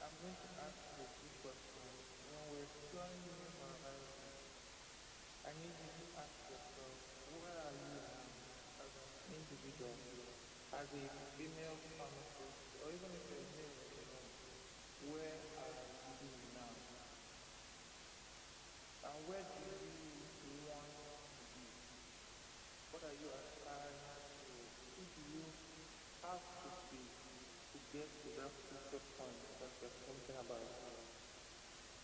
I'm
going to ask you a few questions. When we're exploring human horizon, I need you to ask yourself, where are you now as an individual, as a female pharmacist, or even if you're a male, where are you now? And where do you want to be? What are you aspiring to? Who do you have to be to get to that future point that you're thinking about?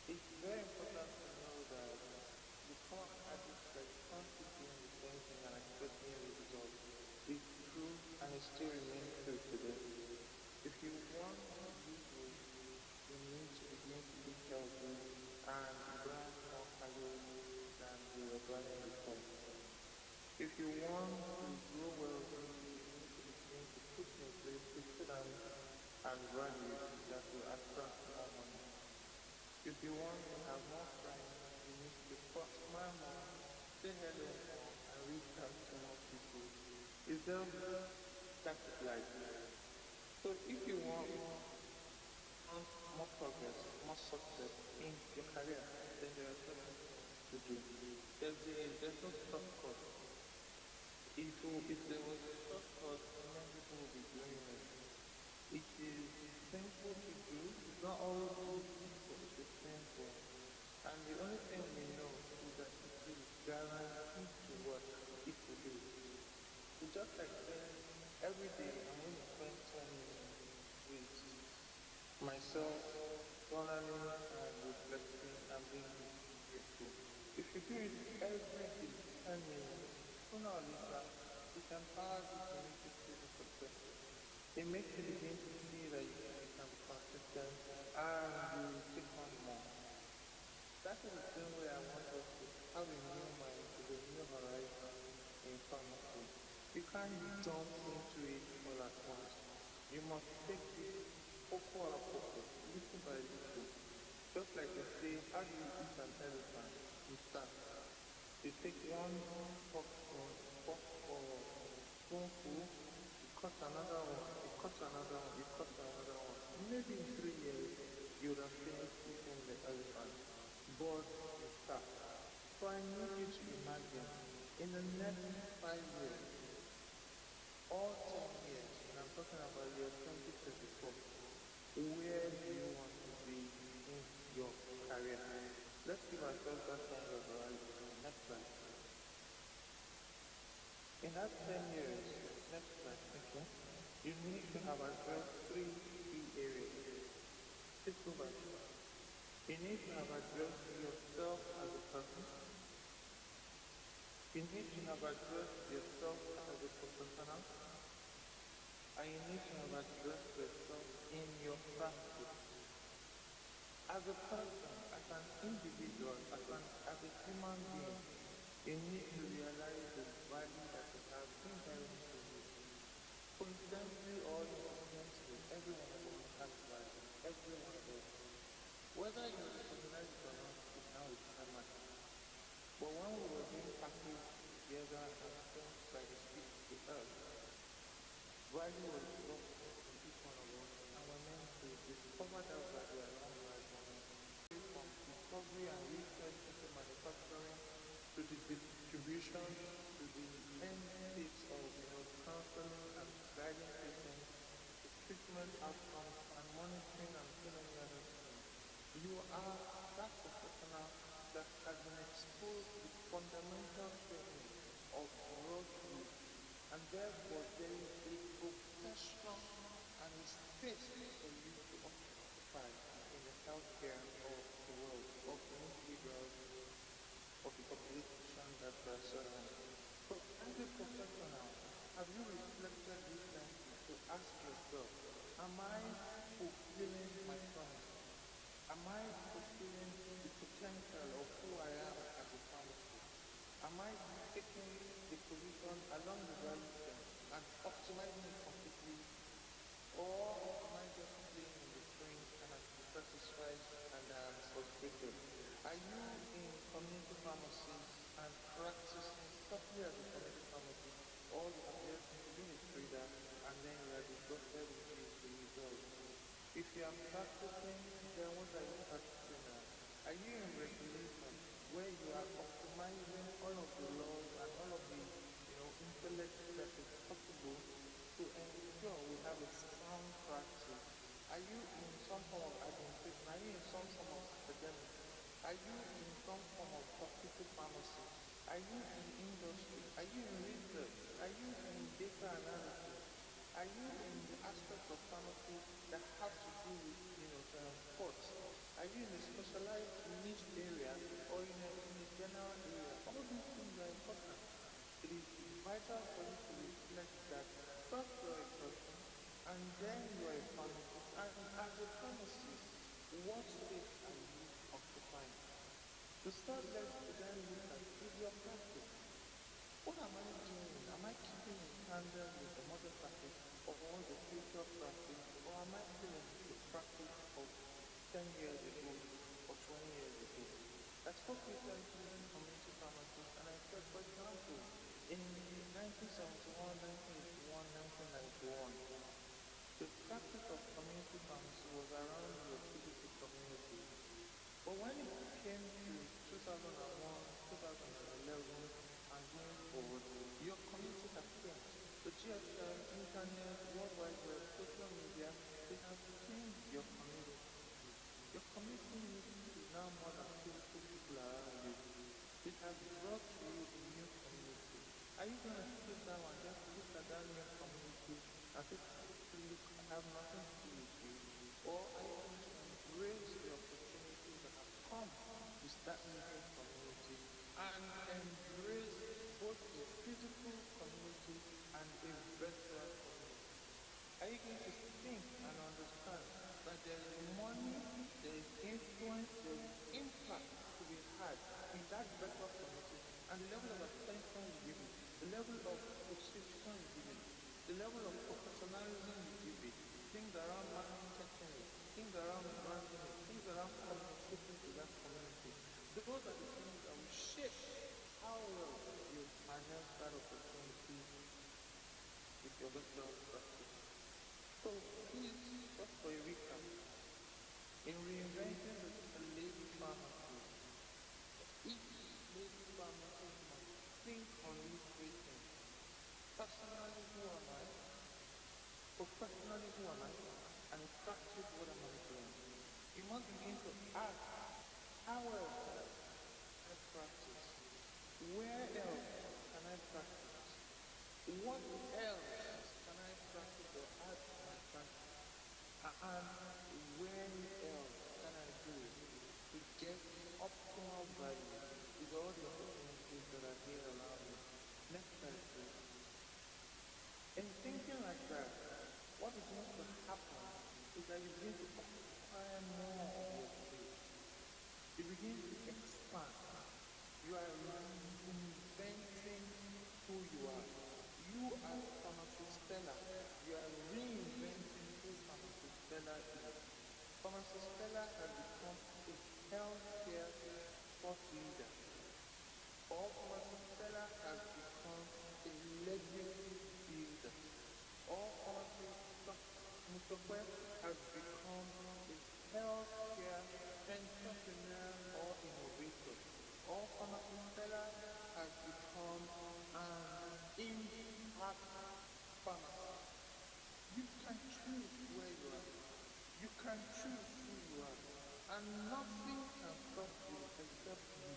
It's very important to know that the common adage that you can't keep doing the same thing and expecting a result is true, and it still remains true today. If you want to lose weight, you need to begin to eat healthy and burn more calories than you were burning before. If you want to grow wealthy, you need to begin to put in place systems and values that will attract more money. If you want to have more friends, you need to smile more, say hello more, and reach out to more people. Is that is life? So if you want more progress, more success in your career, then there are certain things to do. There's no shortcut. If there was a shortcut, many people would be doing it. It is simple to do. It's not always easy, but it is simple. And the only thing we know is that it is guaranteed to work if we do it. It's just like saying, every day I'm going to spend 10 minutes with myself, journaling and reflecting and being grateful. If you do it every day, 10 minutes, sooner or later, it empowers you to make decisions successful. It makes you begin to see that you can be consistent and you take on more. That is the same way I want us to have a new mind to the new horizon in pharmacy. You can't jump into it all at once. You must take it poco a poco, little by little. Just like they say, how do you eat an elephant? You start. You take one spoonful, you cut another one, you cut another one, you cut another one. Maybe in 3 years, you would have finished eating the elephant. But you start. So I need you to imagine, in the next 5 years, all 10 years, and I'm talking about year 2024, where do you want to be in your career? Let's give ourselves that kind of horizon. Next slide. In that 10 years, next slide, okay, you need to have addressed 3 key areas. Let's go back. You need to have addressed yourself as a person. You need to have addressed yourself as a professional. And you need to have addressed yourself in your practice. As a person, as an individual, as a human being, you need to realize the value that you have inherent in you. Coincidentally or incidentally, everyone has value. Everyone does. Whether you recognize it or not, it now is matter. But when we were being packaged together and sent by the speech to earth, value was dropped in each one of us, and we're meant to discover that value along the right moment. From discovery and research to manufacturing, to the distribution, to the end states of counseling and guiding patients, to treatment outcomes and monitoring and so many other things. You are that professional that has been exposed to the fundamental things of world news, and therefore there is a profession and a space for you to occupy in the healthcare of the world, of the individuals, of the population that you are serving. So as a professional, have you reflected recently to ask yourself, am I fulfilling my promise? Am I fulfilling the potential of who I am as a pharmacist? Am I taking the position along the value chain and optimizing it completely? Or am I just playing in the string and I'm satisfied and I'm frustrated? Are you in community pharmacy and practicing properly as a community pharmacist, or you have just been a trader and then you are disgusted with the results? If you you are practicing, then what are you practicing now? Are you in regulation where you are optimizing all of the laws and all of the intellect that is possible to ensure we have a sound practice? Are you in some form of administration? Are you in some form of academic? Are you in some form of hospital pharmacy? Are you in industry? Are you in research? Are you in data analysis? Are you in the aspect of pharmacy that have to do with sports? Are you in a specialized niche area or in a general area? All these things are important. It is vital for you to reflect that first you are a person and then you are a pharmacist. And as a pharmacist, what space are you occupying? To start, let's then look at is your practice. What am I doing? Am I keeping in tandem with the modern practice or the future practice? Or am I still in the practice of 10 years ago or 20 years ago? I spoke recently to community pharmacists and I said, for example, in 1971, 1981, 1991, the practice of community pharmacy was around your CBC community. But when it came to 2001, 2011, and going forward, your community has changed. The GSM, internet, World Wide Web, social media, they have changed your community. Your community is now more than physical people around you. It has brought you a new community. Are you going to sit down and just look at that new community and say, look, I have nothing to do with you? Or are you going to embrace the opportunities that have come with that new community and embrace both a physical community and a virtual community? Are you going to think and understand that there is money, there is influence, there is impact to be had in that virtual community, and the level of attention you give it, the level of precision you give it, the level of professionalism you give it, things around marketing it, things around branding it, things around communicating to that community. Those are the things that will shape how well you harness that opportunity with your virtual practice. So please, just for a recap, in reinventing the lady pharmacy, each lady pharmacist must think on these three things. Personally, who am I? Professionally, who am I? And in practice, what am I doing? You must begin to ask, how else can I practice? Where else can I practice? What else can I practice or add to my practice? And where else can I do to get optimal value with all the opportunities that are here around me? Next slide, please. In thinking like that, what begins to happen is that you begin to acquire more of your space. You begin to expand. You are reinventing who you are. You as Pharmacist Stella, you are reinventing who Pharmacist Stella is. Pharmacist Stella has become a healthcare thought leader. Or Pharmacist Stella has become a legacy builder. Or Pharmacist Mustafa has become a healthcare entrepreneur or innovator. Or Pharmacist Stella has become an impact pharmacist. You can choose where you are. You can choose who you are. And nothing can stop you except you.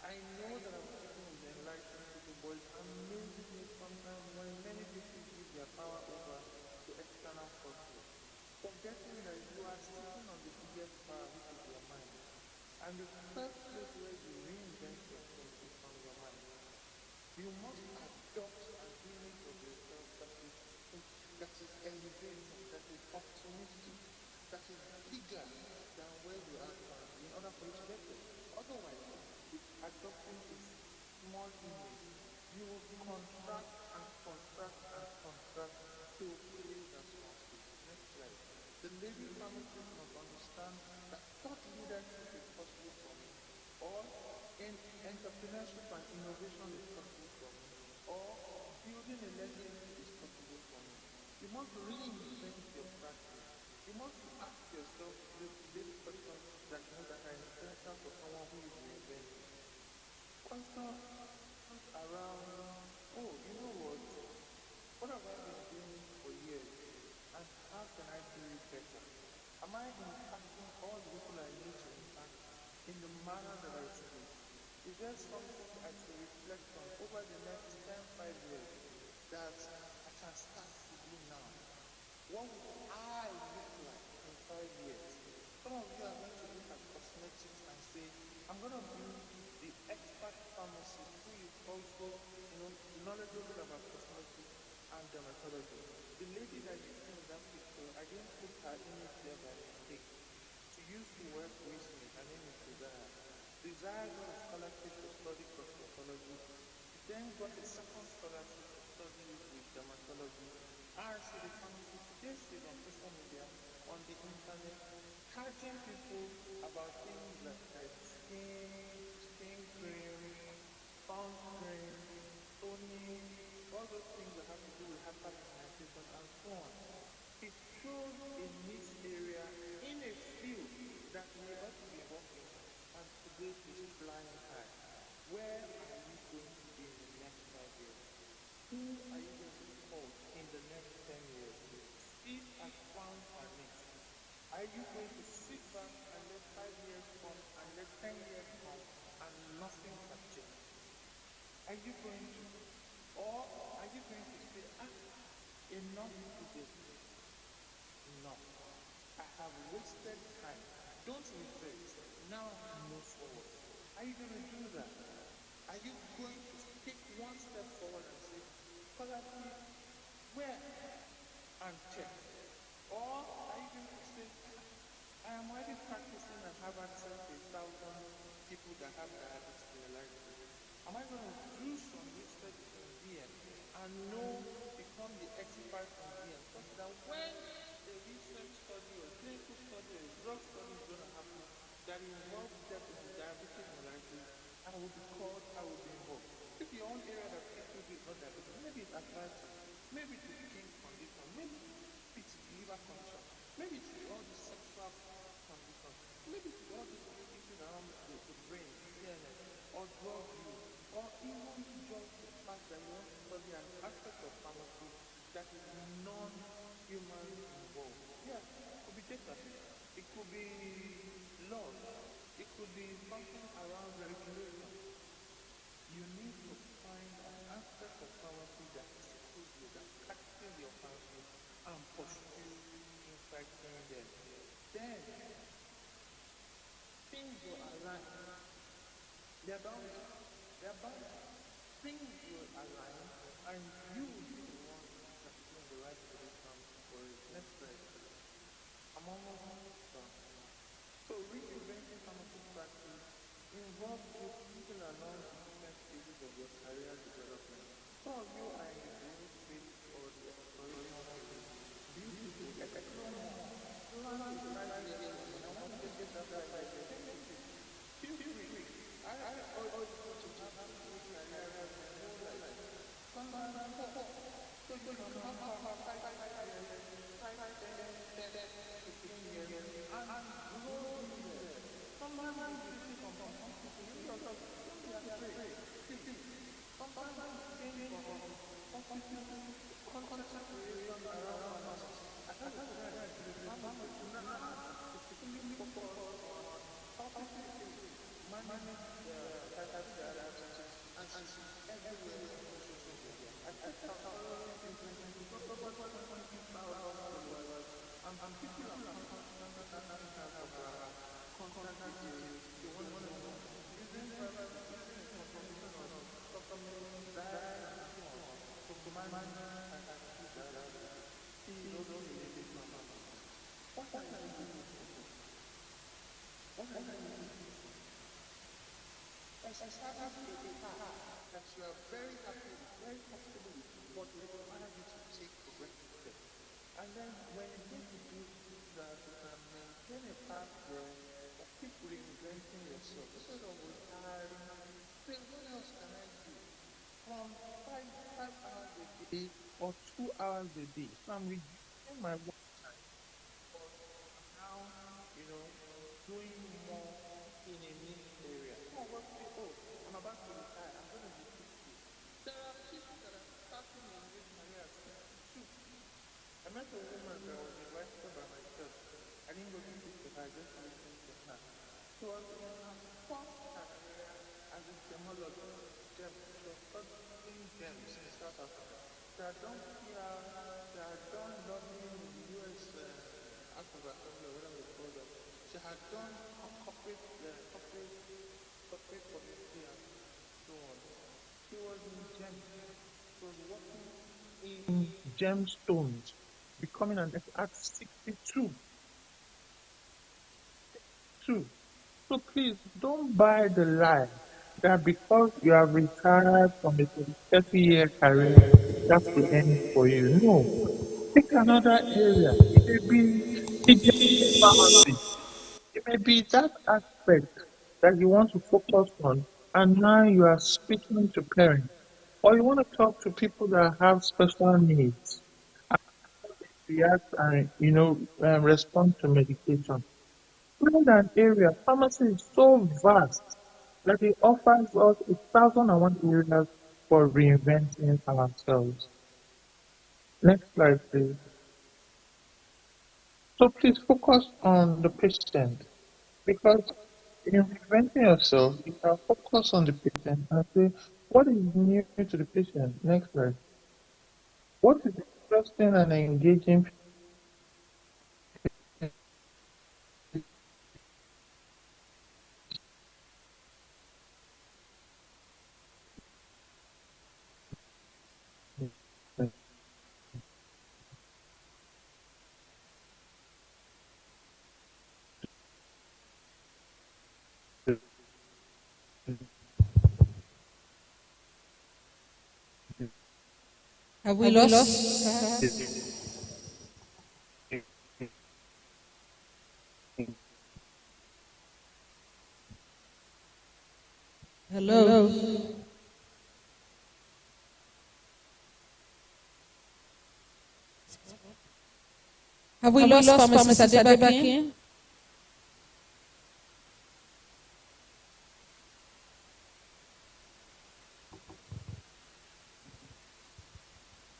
I know that I'm speaking with enlightened people, but it amazes me sometimes when many people give their power over to external forces, forgetting that you are sitting on the biggest power, which is your mind. And the first place where you reinvent yourself is from your mind. You must adopt an image of yourself that is elevating, that is optimistic, that is bigger than where you are currently in order for you to get there. Otherwise, if adopting a small image, you will contract and contract and contract to create that small space. Next slide. The lady pharmacist must understand that thought leadership is possible for me, or in entrepreneurship and innovation is possible for me, or building a legacy is possible for me. You must reinvent your practice. You must ask yourself this question that are essential for someone who is reinventing. Questions around, oh, you know what have I been doing for years? And how can I do it better? Am I impacting all the people I need to impact in the manner that I should? Is there something I should reflect on over the next 5 years that I can start to do now? What would I look like in 5 years? Some of you are going to look at cosmetics and say, I'm going to be the expert pharmacist who is also knowledgeable about cosmetics and dermatology. The lady that you see in that picture, I didn't put her image there by mistake. She used to work with me. Her name is Desire. Desire got a scholarship to study cosmetology. She then got a second scholarship to study with dermatology. And she's a pharmacist. Today she's on social media, on the internet, charging people about things like skin cream, sunscreen, toning, all those things that have to do with hyperpigmentation and so on. It shows a niche area in a field that we ought to be working, and today is flying high. Where are you going to be in the next 5 years? Who are you going to support in the next 10 years? If I found a niche, are you going to sit back and let 5 years come and let 10 years come and nothing has changed? Are you going to? Or are you going to say, enough today? No. I have wasted time. Don't regret. Now move forward. Are you going to do that? Are you going to take one step forward and say, scholarship, where? And check. Or are you going to say, I am already practicing and have access to 1,000 people that have diabetes in their life. Am I going to do some research in DM and become the expert in DM, such that when a research study or clinical study or drug study is going to happen that involves people with diabetes mellitus, I will be called, I will be involved. If your own area that people do is not diabetes, maybe it's arthritis, maybe it's skin condition, maybe it's liver condition, maybe it's all the sexual condition, maybe it's all these issues around the brain, CNS, or drug use, or even just the fact that you want to study an aspect of pharmacy that is non-human involved. Yeah, it could be data, it could be laws, it could be something around regulation. You need to find an aspect of pharmacy that tickles you, that catches your fancy, and pursue impacting them. Then, things will align. They're bound. Things will align, and you will be the one that is in the right position for it. Next slide. I'm almost done. So, reinventing pharmacy practice involves people along different stages of your career development. Some of you are in the growth phase or the exploration phase. Beautiful, explore more. Plan is 5 years, and I want to get that 5 years. Feel free. I always want to have a good career and no life. Sometimes I'm poor. So you can have 5 years, 10, 15 years, and grow there. Sometimes I'm teaching from some people. You yourself, don't be afraid. Sometimes I'm teaching from hospital, contact creation around pharmacy. I can't say that pharmacy now is particularly focused on hospital, manage the diabetes, and everywhere on social media. I think I'm following influencers, I'm people are contact details, they want to know, using information on supplements, diet, and so on, to manage and achieve diabetes. See those related numbers. What are you doing? What are you doing? Establish a path that you are very happy with, very comfortable with, but requires you to take progressive steps. And then when you get to do that, you can maintain a path there or keep reinventing yourself. Instead of retiring, say, what else can I do? From 5 hours a day or 2 hours a day. So I'm reducing my work time for doing more in a niche area. Some of us say, oh, I'm about to retire, I'm going to be 60. There are people that are starting in this career at 62. I met a woman that was invited by my church. I didn't go to speak to her, I just listened to her. She was in her first career as a gemologist. She was studying gems in South Africa. She had done PR, she had done lobbying in the US House of Assembly, or whatever they call them. She had done corporate community and so on. She was in gems. She was working in gemstones, becoming an expert at 62. So please don't buy the lie that because you have retired from a 30-year career, that's the end for you. No. Pick another area. It may be pediatric pharmacy. It may be that aspect that you want to focus on, and now you are speaking to parents. Or you want to talk to people that have special needs, react and respond to medication. Find an area. Pharmacy is so vast that it offers us 1,001 areas for reinventing ourselves. Next slide, please. So please focus on the patient, because in reinventing yourself, you can focus on the patient and say, what is new to the patient? Next slide. What is interesting and engaging?
Have we lost? Hello. Have we lost Pharmacist Adebaki?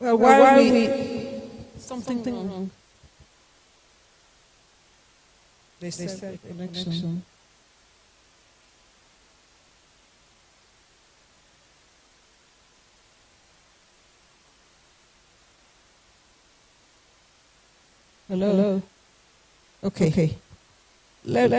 Well, why are we something wrong? They said connection. Hello. Okay. Let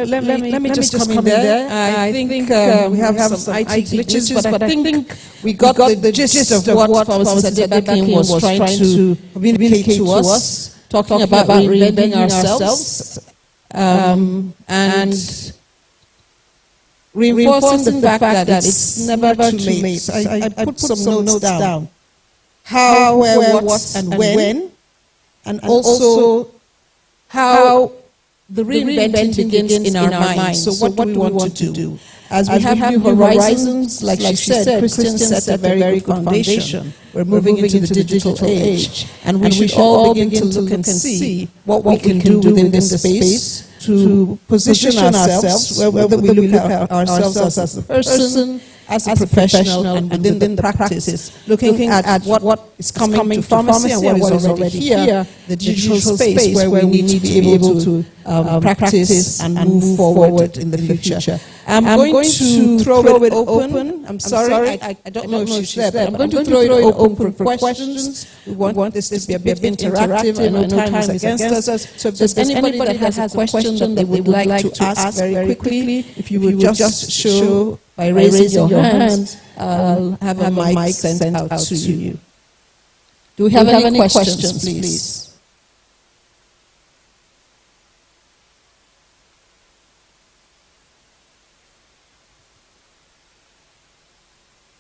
me just come in there. I think we have some IT glitches, but I think we got the gist of what Pharmacist Adebaki was trying to communicate to us, talking about reinventing ourselves, and reinforcing the fact that it's never too late. I put some notes down. How, where, what, and when, and also how the reinventing begins in our minds. So what do we want to do? As we have new horizons, like she said, Christians set a very good foundation. We're moving into the digital age. And we should all begin to look and see what we can do within this space to position ourselves, whether we look at ourselves as a person, as a professional, and within the practice, looking at what is coming to pharmacy and what is already here, the digital space where we need to be able to practice and move forward in the future. I'm going to throw it open. I'm sorry, I don't know if she's there, but I'm going to throw it open for questions. We want this to be a bit interactive. I know time is against us. So if there's anybody that has a question that they would like to ask very quickly, if you would just show by raising your hand, I'll have a mic sent out to you. Do we have any questions, please?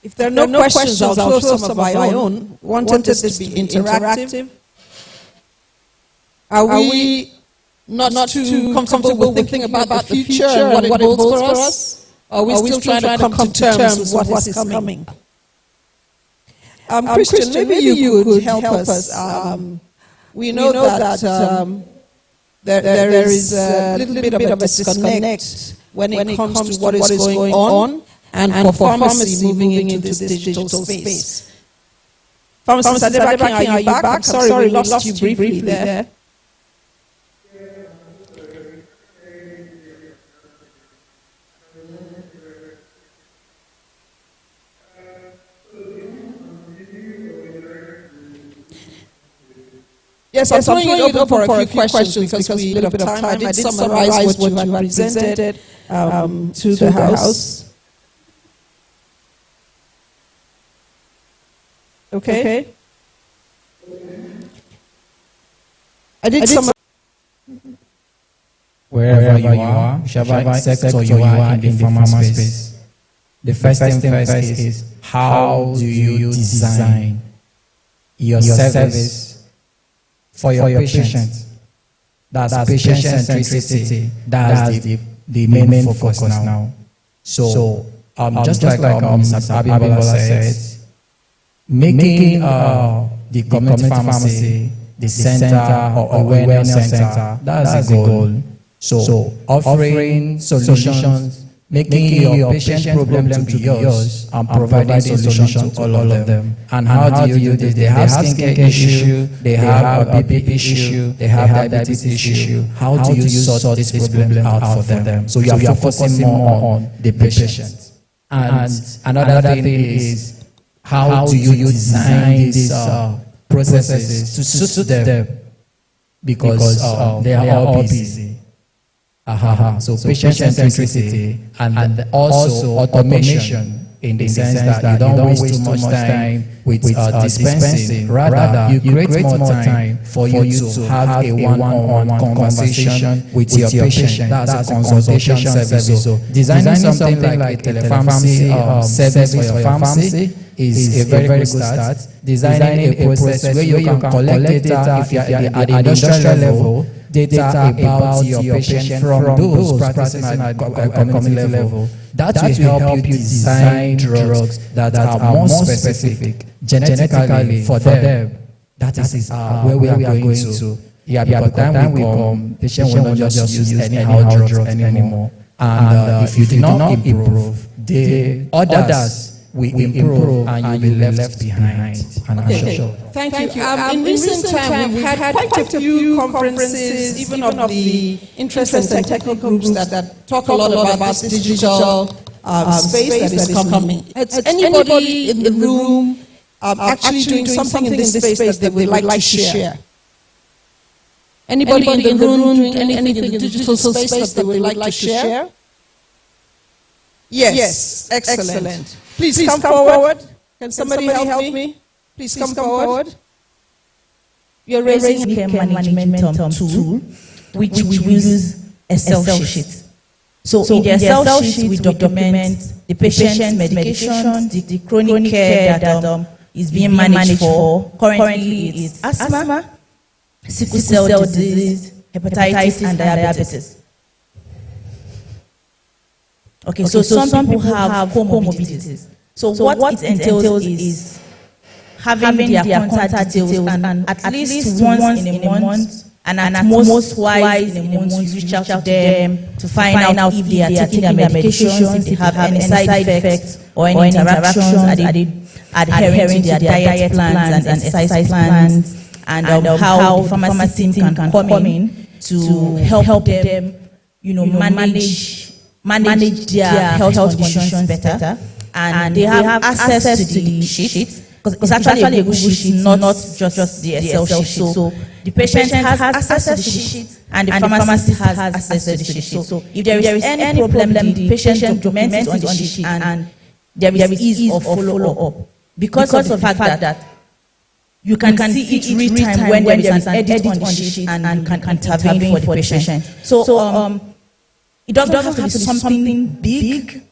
If there are no questions, I'll throw some of my own. Wanted this to be interactive. Are we not too comfortable with thinking about the future and what it holds for us? Or are we still trying to come to terms with what is coming? Christian, maybe you could help us. We know that there is a little bit of a disconnect when it comes to what is going on and for pharmacy moving into this digital space. Pharmacist Adebakin, are you back? I'm sorry, we lost you briefly there. Yes, I'm throwing it open for a few questions because we have a bit of time. I did summarize what you had presented to the House. Okay. I did summarize.
Wherever you are, whichever sector you are in the pharma space, the first thing first is how do you design your service for your patient? That's patient centricity. That's the main focus now. So, just like Mr. Abimbola said, making the community pharmacy the center or awareness center, that's the goal. So offering solutions, making your patient problem to be yours, and providing solutions to all of them. And how do you do this? They have skincare issue, they have a BP issue, they have diabetes issue. How do you sort this problem out for them? So you are focusing more on the patient. And another thing is, how do you design these processes to suit them? Because they are all busy. So patient centricity and also automation in the sense that you don't waste too much time with dispensing. Rather, you create more time for you to have a one-on-one conversation with your patient. That's a consultation service. So designing something like a telepharmacy service for your pharmacy is a very good start. Designing a process where you can collect data if you're at the industrial level, data about your patient from those practicing at community level. That will help you design drugs that are more specific genetically for them. That is where we are going to. Yeah, by the time we come, patient will not just use anyhow drugs anymore. And if you do not improve, the others we improve and you'll be left behind.
Okay. Thank you. In recent time, we've had quite a few conferences, even of the interest and technical groups that talk a lot about this digital space that is coming. Is anybody in the room actually doing something in this space that they would like to share? Anybody in the room doing anything in the digital space that they would like to share? Yes. Excellent. Please come forward. Can somebody help me? Please come forward.
You're raising a care management tool, which we use Excel sheet. So in the Excel sheet, we document the patient's medication, the chronic care that is being managed for. Currently, it's asthma, sickle cell disease, hepatitis, and diabetes. Okay, so some people have comorbidities. So what it entails is having their contact details and at least once in a month and at most twice in a month you reach out to them to find out if they are taking their medications, if they have any side effects or any interactions, are they adhering to their diet plans and exercise plans, and how the pharmacy team can come in to help them, manage their health conditions better. And they have access to the sheet, because it's actually a Google sheet, not just the Excel sheet. So the patient has access to the sheet, and the pharmacist has access to the sheet. So if there is any problem, the patient documents it on the sheet, and there is ease of follow-up. Because of the fact that you can see it real time when there is an edit on the sheet and can intervene for the patient. So it doesn't have to be something big.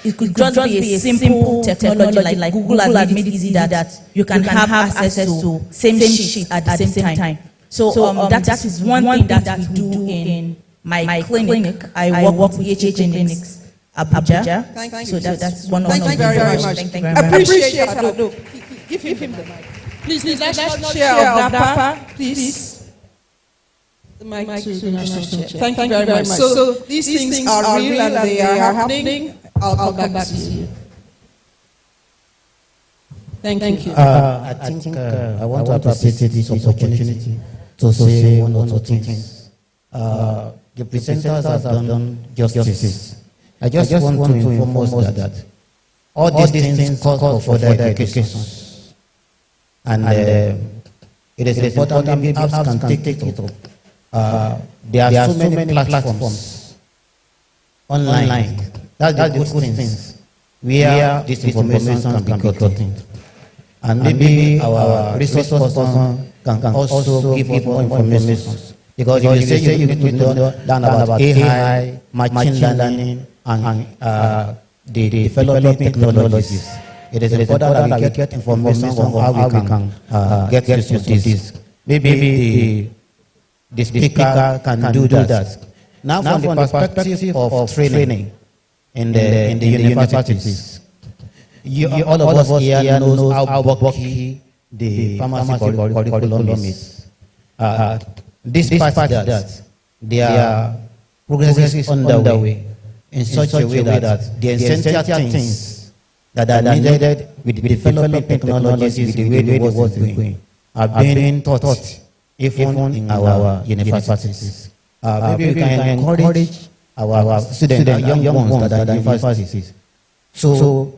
It could just be a simple technology like Google has made it easy that you can have access to same sheet at the same time. So that is one thing that we do in my clinic. I work with HH Clinics, Abuja. So that's one of the
Thank you very much. I appreciate it. Give him the mic. Please, let's share of DAPA, please. The mic to the National Chair. Thank you very much. So these things are real and they are happening. I'll come back to you. Thank you.
I think I want to appreciate this opportunity to say one or two things. The presenters have done justice. I just want to inform us that all these things call for further education. And it is important that maybe apps can take it up. There are so many platforms online. That's the good things where this information can be gotten. And maybe our resource person can also give more information. Because if you say you need to learn about AI, machine learning, and the developing technologies, it is important that we get information on how we can get to this. Maybe the speaker can do that. Now, from the perspective of training in the universities, all of us here knows how bulky the pharmacy curriculum is. Despite that, there are progresses underway in such a way that the essential things that are needed with developing technologies, with the way the world is going, are being taught even in our universities. Maybe we can encourage our students, our young ones that are in universities, so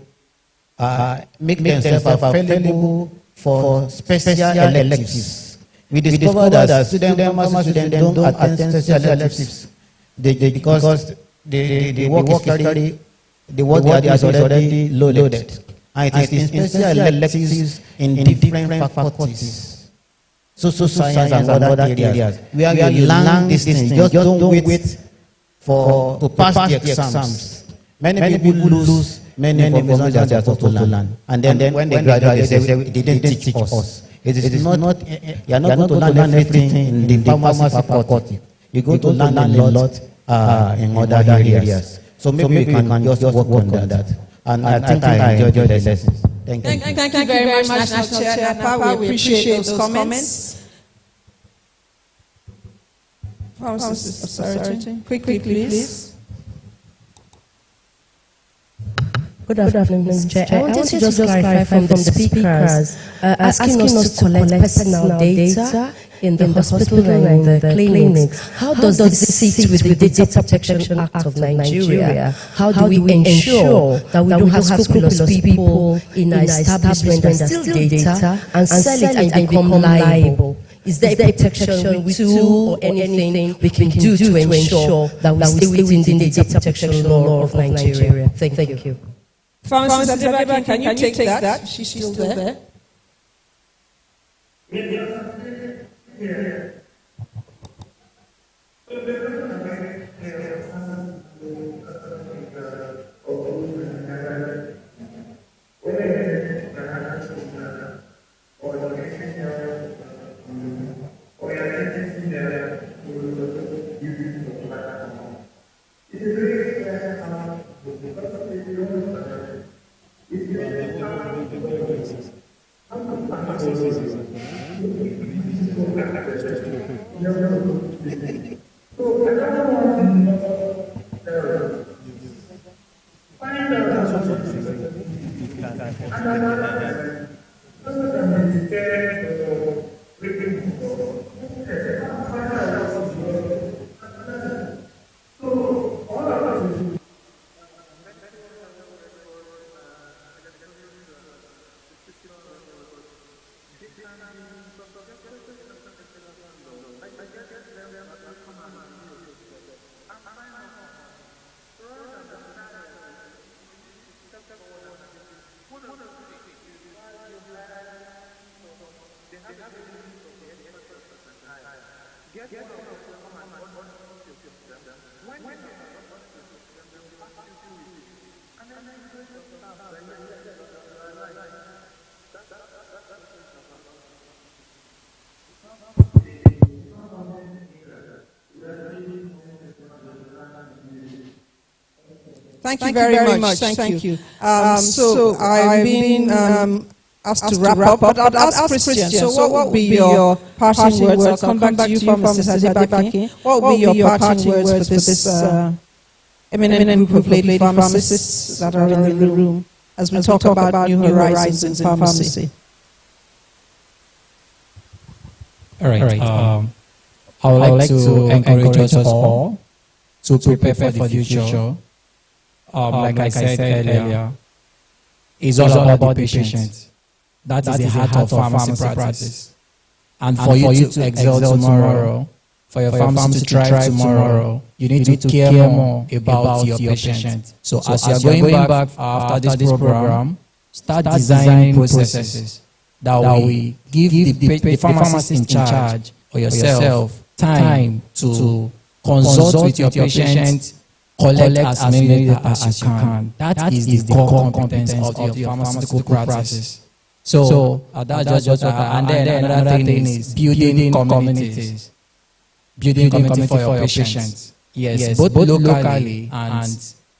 make themselves available for special electives. We discovered that pharmacy students don't attend special electives because the work is very, the work is already loaded. And it is in special electives in different faculties, social science and other areas, where you learn these things. Just don't wait to pass the exams. Many people lose many information that they are supposed to learn. And then when they graduate, they say, they didn't teach us. It is not, you are not going to learn everything in the pharmacy faculty. You are going to learn a lot in other areas. So maybe we can just work on that. And I think I enjoyed the lessons. Thank you.
Thank you very much, National Chair Napa. We appreciate those comments. Pharmacist Authority. Quickly, please.
Good afternoon, Mr. Chair. I wanted to just clarify from the speakers asking us to collect personal data in the hospital and the clinics. How does this sit with the Data Protection Act of Nigeria? How do we ensure that we don't have scrupulous people in our establishment that steal data and sell it and become liable? Is there a protection with tool or anything we can do to ensure that we stay within the data protection law of Nigeria? Thank you.
Pharmacist Adeba, can you take that? She's still there. Thank you very much. Thank you. So I've been us to wrap up, but I'll ask Christian. So what would be your parting words? I'll come back to you, Pharmacist Adebaki. What would be your parting words for this eminent group of lady pharmacists that are in the room as we talk about new horizons in pharmacy?
All right. I would like to encourage us all to prepare for the future. Like I said earlier, it's all about the patient. That is the heart of pharmacy practice. And for you to excel tomorrow, for your pharmacy to thrive tomorrow, you need to care more about your patient. So as you are going back after this program, start designing processes that will give the pharmacist in charge or yourself time to consult with your patient, collect as many data as you can. That is the core competence of your pharmaceutical practice. So that's just and then another thing is building communities. Building community for your patients. Yes, both locally and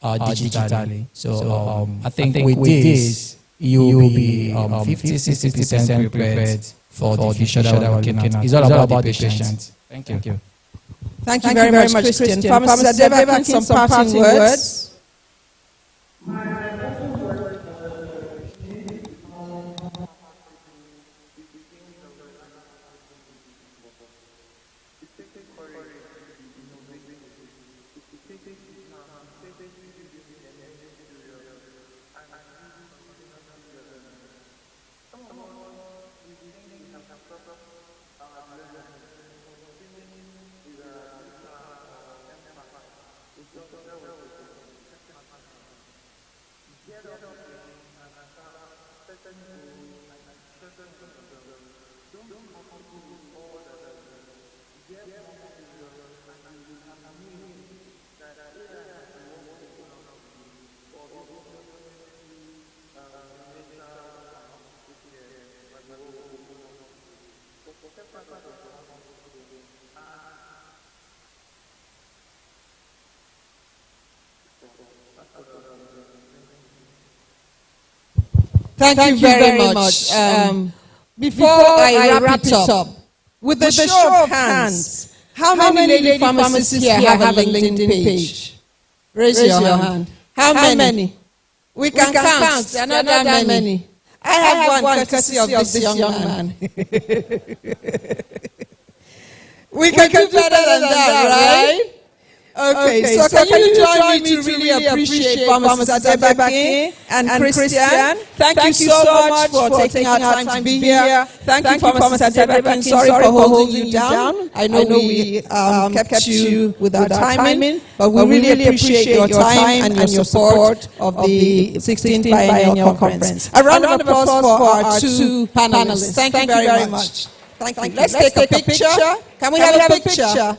digitally. So I think with this, you will be 50-60% prepared for the future that we're looking at. It's all about the patient. Thank you.
Thank you very much, Christian. Pharmacist Adebaki, some parting words. Thank you very much. Before I wrap it up, with a show of hands, how many lady pharmacists here have a LinkedIn page? Raise your hand. How many? We can count. There are not that many. I have one courtesy of this young man. We can do better than that, right? Okay, so can you join me to really appreciate Pharmacist Adebaki and Christian? Thank you so much for taking our time to be here. Thank you, Pharmacist Adebaki. Sorry for holding you down. I know we kept you with our timing, but we really appreciate your time and your support of the 16th Biennial Conference. A round of applause for our two panelists. Thank you very much. Thank you. Let's take a picture. Can we have a picture?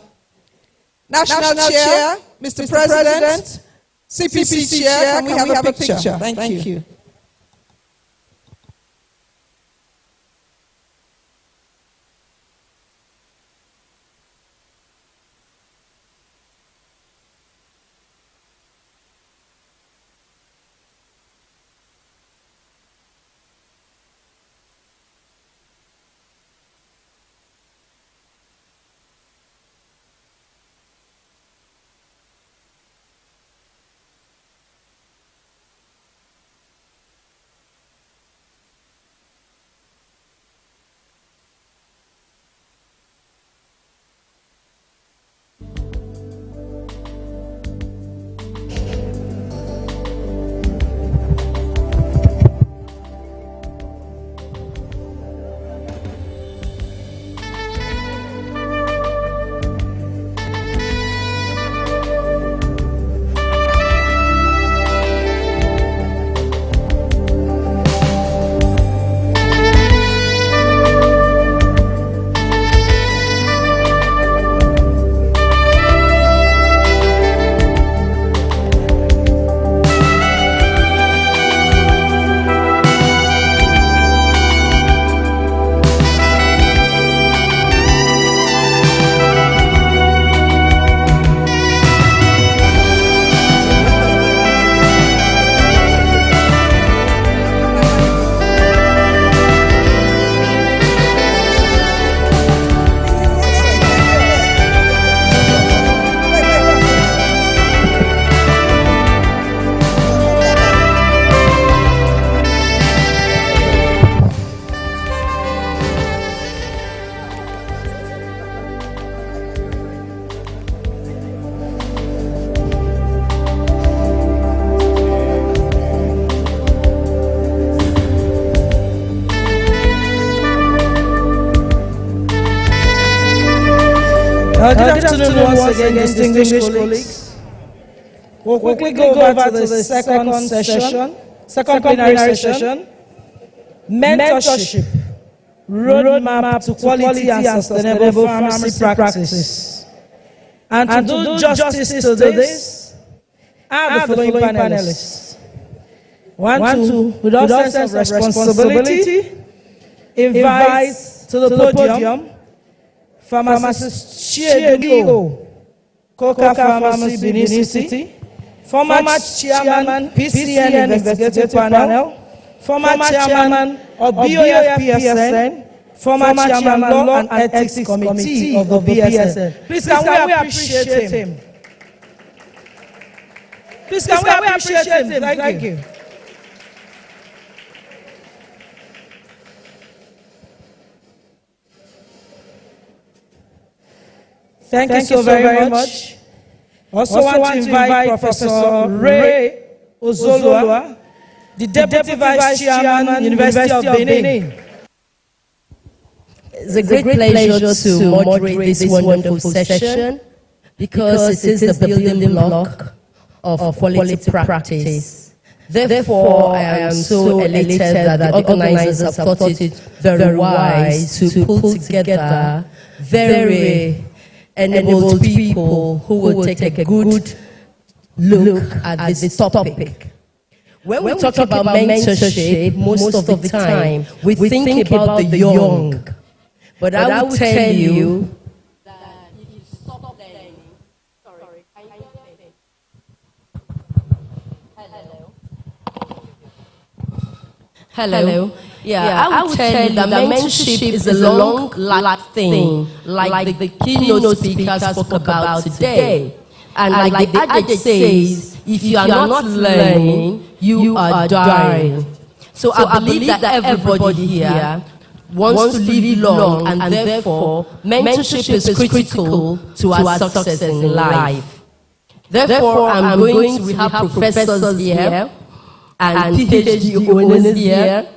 National Chair, Mr. President, CPC Chair, can we have a picture? Thank you.
Good afternoon once again, distinguished colleagues. We'll quickly go over to the second plenary session. Mentorship, roadmap to quality and sustainable pharmacy practice. And to do justice to this, I have the following panelists. One, two, with all sense of responsibility, invite to the podium Pharmacist Chiedugo, Coca Pharmacy, Benin City, former chairman, PCN Investigative Panel, former chairman of BOFPSN, former chairman Law and Ethics Committee of the BSN. Please can we appreciate him? Please can we appreciate him? Thank you. Thank you so very much. Also want to invite Professor Ray Ozolua, the Deputy Vice Chairman, University of Benin.
It's a great pleasure to moderate this wonderful session because it is the building block of quality practice. Therefore, I am so elated that the organizers have thought it very wise to pull together very enabled people who will take a good look at this topic. When we talk about mentorship, most of the time, we think about the young. But I will tell you that if you stop learning, Hello. Yeah, I would tell you that mentorship is a long-lasting thing, like the keynote speaker spoke about today. And like the adage says, if you are not learning, you are dying. So I believe that everybody here wants to live long, and therefore, mentorship is critical to our success in life. Therefore, I'm going to have professors here and PhD owners here.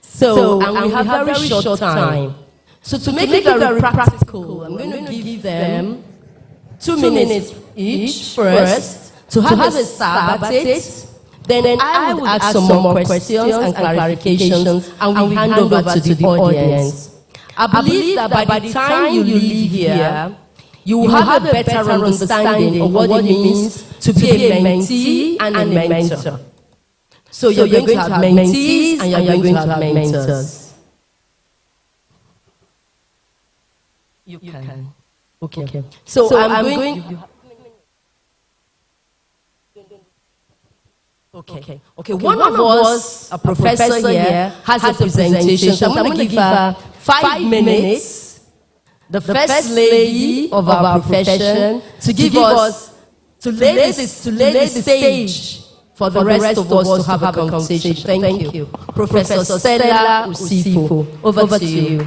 So, and we have a very short time. So to make it very practical, I'm going to give them 2 minutes each first to have a stab at it. Then I will ask some more questions and clarifications, and we hand over to the audience. I believe that by the time you leave here, you will have a better understanding of what it means to be a mentee and a mentor. So you're going to have mentees and you're going to have mentors. You can. Okay. So I'm going. Okay. One of us, a professor here, has a presentation. So I'm going to give her 5 minutes. The first lady of our profession to give us to lay the stage for the rest of us to have a conversation. Thank you. Professor Stella Usifo, over to you.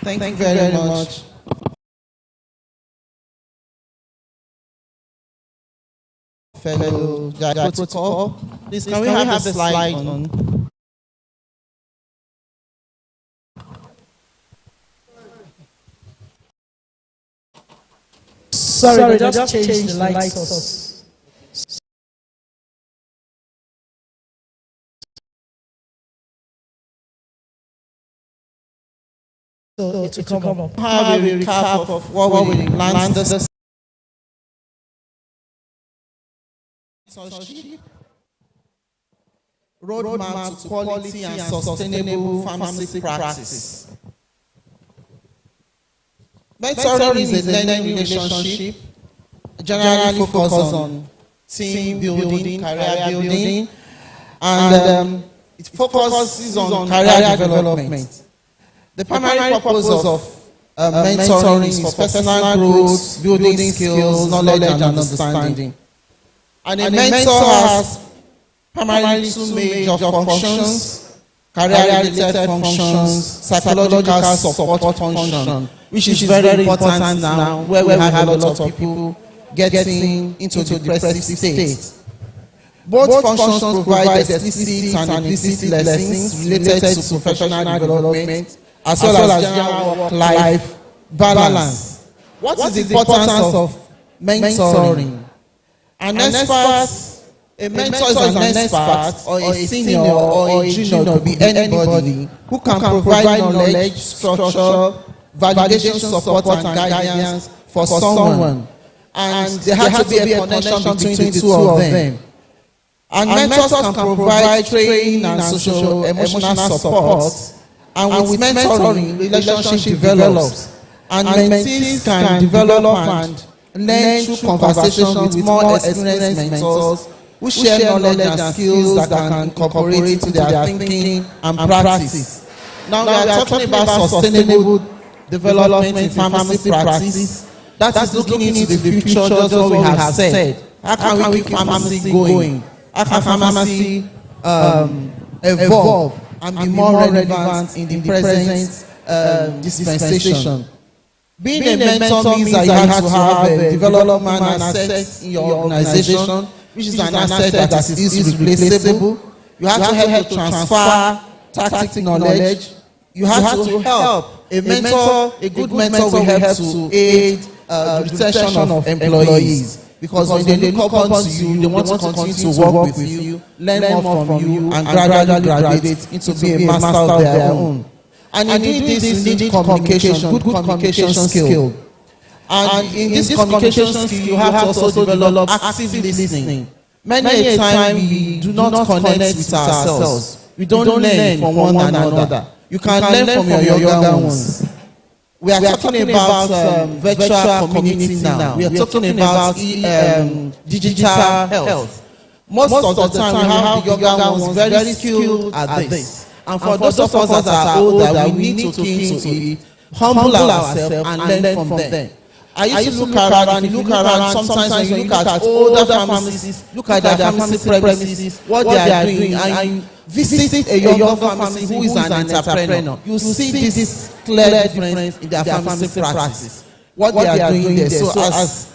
Thank you very much. Fellow protocol, please can we have the slide on?
Sorry, just change the light source. So it will come up.
Have a recap of what we learned this roadmap to quality and sustainable pharmacy practice. Mentoring is a learning relationship, generally focused on team building, career building, and it focuses on career development. The primary purpose of mentoring is personal growth, building skills, knowledge, and understanding. And a mentor has primarily 2 major functions: career-related functions, psychological support function, which is very important now, where we have a lot of people getting into depressive state. Both functions provide explicit and implicit lessons related to professional development, as well as general work-life balance. What is the importance of mentoring? A mentor is an expert or a senior or a junior, to be anybody who can provide knowledge, structure, validation, support, and guidance for someone. And there has to be a connection between the two of them. And mentors can provide training and social emotional support. And with mentoring, relationship develops. And mentees can develop and learn through conversations with more experienced mentors who share knowledge and skills that can incorporate into their thinking and practice. Now we are talking about sustainable development in pharmacy practice. That is looking into the future, just what we have said. How can we keep pharmacy going? How can pharmacy evolve and be more relevant in the present dispensation? Being a mentor means that you have to have a development and asset in your organization, which is an asset that is irreplaceable. You have to help to transfer tactic knowledge. You have to help. A mentor, a good mentor will help to aid retention of employees. Because when they look up to you, they want to continue to work with you, learn more from you, and gradually graduate into being a master of their own. And in doing this, you need communication, good communication skill. And in this communication skill, you have to also develop active listening. Many a time we do not connect with ourselves. We don't learn from one another. You can learn from your younger ones. We are talking about virtual community now. We are talking about digital health. Most of the time, we have the younger ones very skilled at this. And for those of us that are older, we need to keen to it, humble ourselves and learn from them. I used to look around, and look around, sometimes when you look at older pharmacies, look at their pharmacy premises, what they are doing, and you visit a younger pharmacy who is an entrepreneur, you see this clear difference in their pharmacy practice, what they are doing there. So as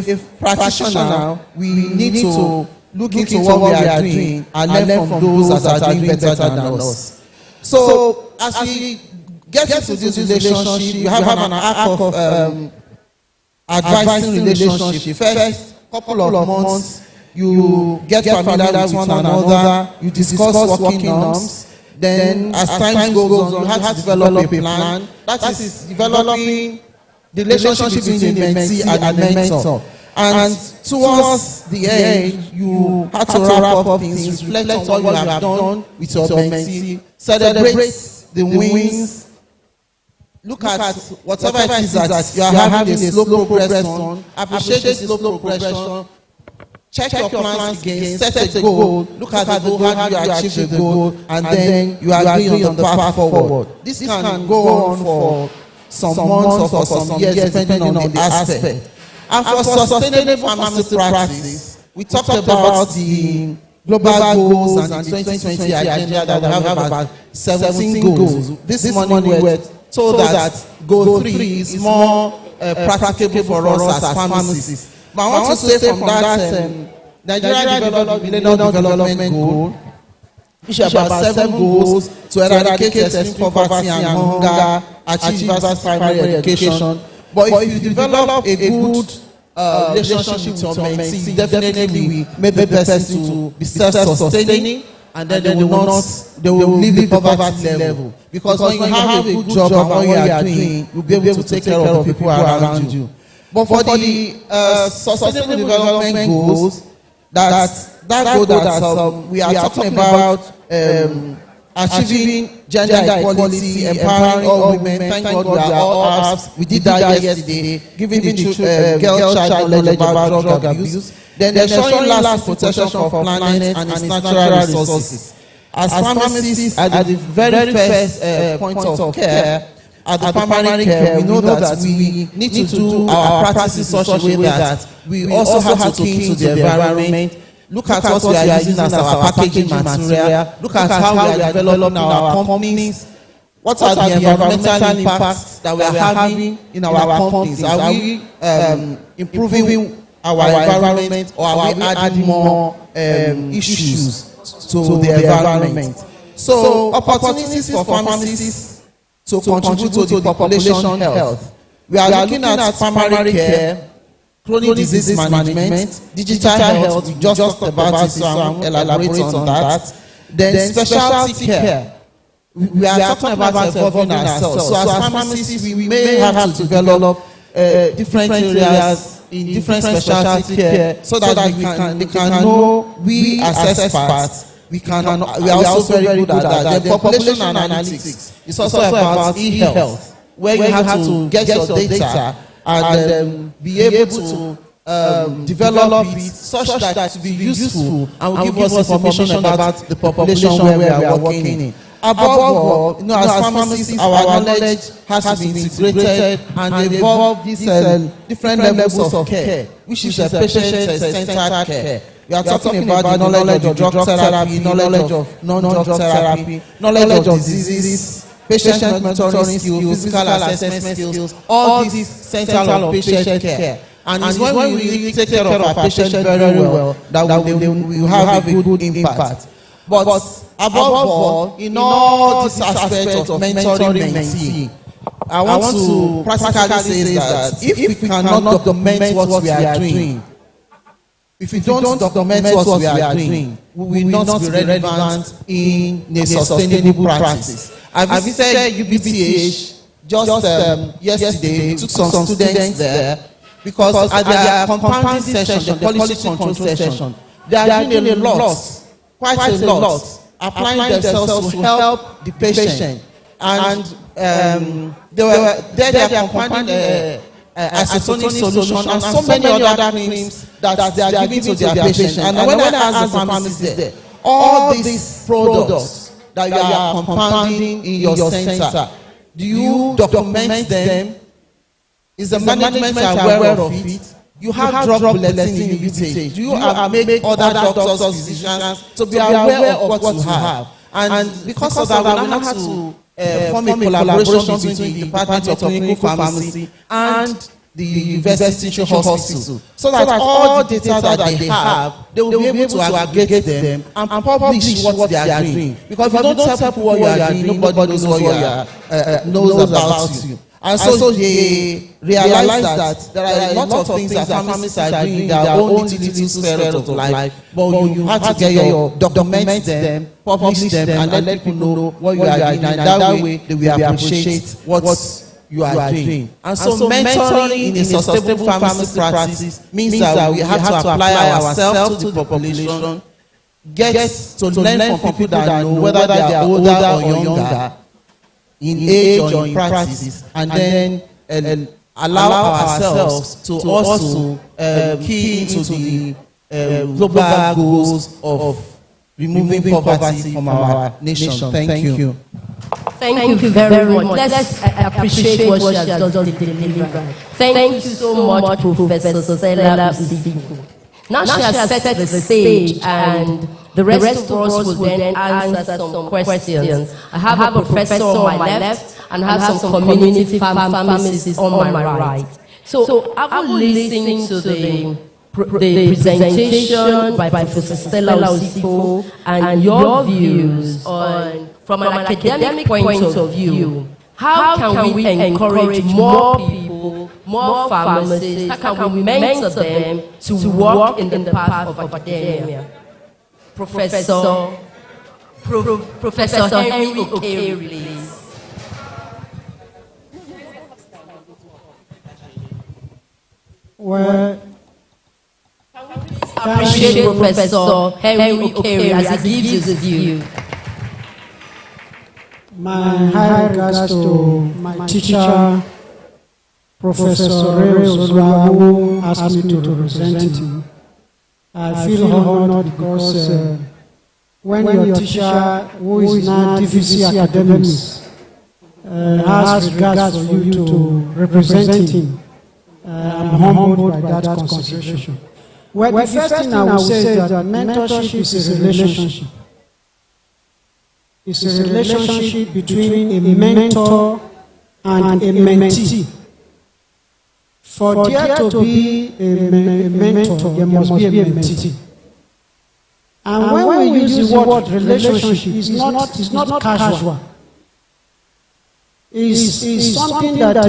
a practitioner, we need to look into what we are doing and learn from those that are doing better than us. So as we get into this relationship, you have an arc of advising relationship. First couple of months, you get familiar with one another, you discuss working norms. Then as time goes on, you have to develop a plan. That is developing the relationship between the mentee and the mentor. And towards the end, you have to wrap up things, reflect on what you have done with your mentee, celebrate the wins, look at whatever it is that you are having a slow progress on, appreciate the slow progression, check your plans again, set a goal, look at the goal, how do you achieve the goal, and then you are going on the path forward. This can go on for some months or for some years, depending on the aspect. And for sustainable pharmacy practice, we talked about the global goals and the 2020 agenda that we have about 17 goals. This morning we were told that goal 3 is more practicable for us as pharmacists. But I want to say from that Nigeria Millennium Development Goal, which is about 7 goals to eradicate extreme poverty and hunger, achieve universal primary education. But if you develop a good relationship with your mentee, definitely we make the person to be self-sustaining, and then they will leave the poverty level. Because when you have a good job and what you are doing, you'll be able to take care of the people around you. But for the sustainable development goals, that goal that we are talking about achieving gender equality, empowering all women. Thank God we are all apps. We did that yesterday, giving the girl child knowledge about drug abuse. Then ensuring lasting protection for planet and its natural resources. As pharmacists, at the very first point of care, at the primary care, we know that we need to do our practice in such a way that we also have to key into the environment. Look at what we are using as our packaging material. Look at how we are developing our companies. What are the environmental impacts that we are having in our companies? Are we improving our environment, or are we adding more issues to the environment? So opportunities for pharmacists to contribute to the population health. We are looking at primary care, chronic disease management, digital health, we just talked about it, so I won't elaborate on that. Then specialty care. We are talking about evolving ourselves. So as pharmacists, we may have to develop different areas in different specialty care so that they can know we as experts. We are also very good at that. The population analytics is also about e-health, where you have to get your data and be able to develop it such that it be useful and will give us information about the population where we are working in. Above all, as pharmacists, our knowledge has to be integrated and evolve these different levels of care, which is a patient-centered care. We are talking about the knowledge of drug therapy, knowledge of non-drug therapy, knowledge of diseases, patient monitoring skills, physical assessment skills, all these central of patient care. And it's when we really take care of our patient very well that we will have a good impact. But above all, in all these aspects of mentoring mentee, I want to practically say that if we cannot document what we are doing, if we don't document what we are doing, we will not be relevant in a sustainable practice. I visited UBTH just yesterday, took some students there, because at their compounding session, the policy control session, they are doing a lot, quite a lot, applying themselves to help the patient. And they are compounding isotonic solution and so many other creams that they are giving to their patients. And when I ask the pharmacist there, all these products that you are compounding in your center, do you document them? Is the management aware of it? You have drug bulletin in UBTH. Do you make other doctors, physicians to be aware of what you have? And because of that, we now have to form a collaboration between the Department of Clinical Pharmacy and the University Teaching Hospital, so that all data that they have, they will be able to aggregate them and publish what they are doing. Because if you don't tell people what you are doing, nobody knows what you are, knows about you. And so they realize that there are a lot of things that pharmacists are doing in their own little sphere of life, but you have to get your document them, publish them, and let people know what you are doing, and that way they will appreciate what you are doing. And so mentoring in a sustainable pharmacy practice means that we have to apply ourselves to the population, get to learn from people that know whether they are older or younger, in age or in practice, and then allow ourselves to also key into the global goals of removing poverty from our nation. Thank you.
Thank you very much. Let's appreciate what she has done to deliver. Thank you so much, Professor Stella Usiku. Now she has set the stage, and the rest of us will then answer some questions. I have a professor on my left, and I have some community pharmacists on my right. So I will listen to the presentation by Professor Stella Usiku and your views on, from an academic point of view, how can we encourage more people, more pharmacists, how can we mentor them to walk in the path of academia? Professor Henry Okere, please.
Well,
appreciate Professor Henry Okere as he gives his view.
My high regards to my teacher, Professor Reyosoluwa, who asked me to represent him. I feel honored because when your teacher, who is now DVC Academics, has regards for you to represent him, I'm humbled by that consideration. Well, the first thing I will say is that mentorship is a relationship. It's a relationship between a mentor and a mentee. For there to be a mentor, there must be a mentee. And when we use the word relationship, it's not casual. is something that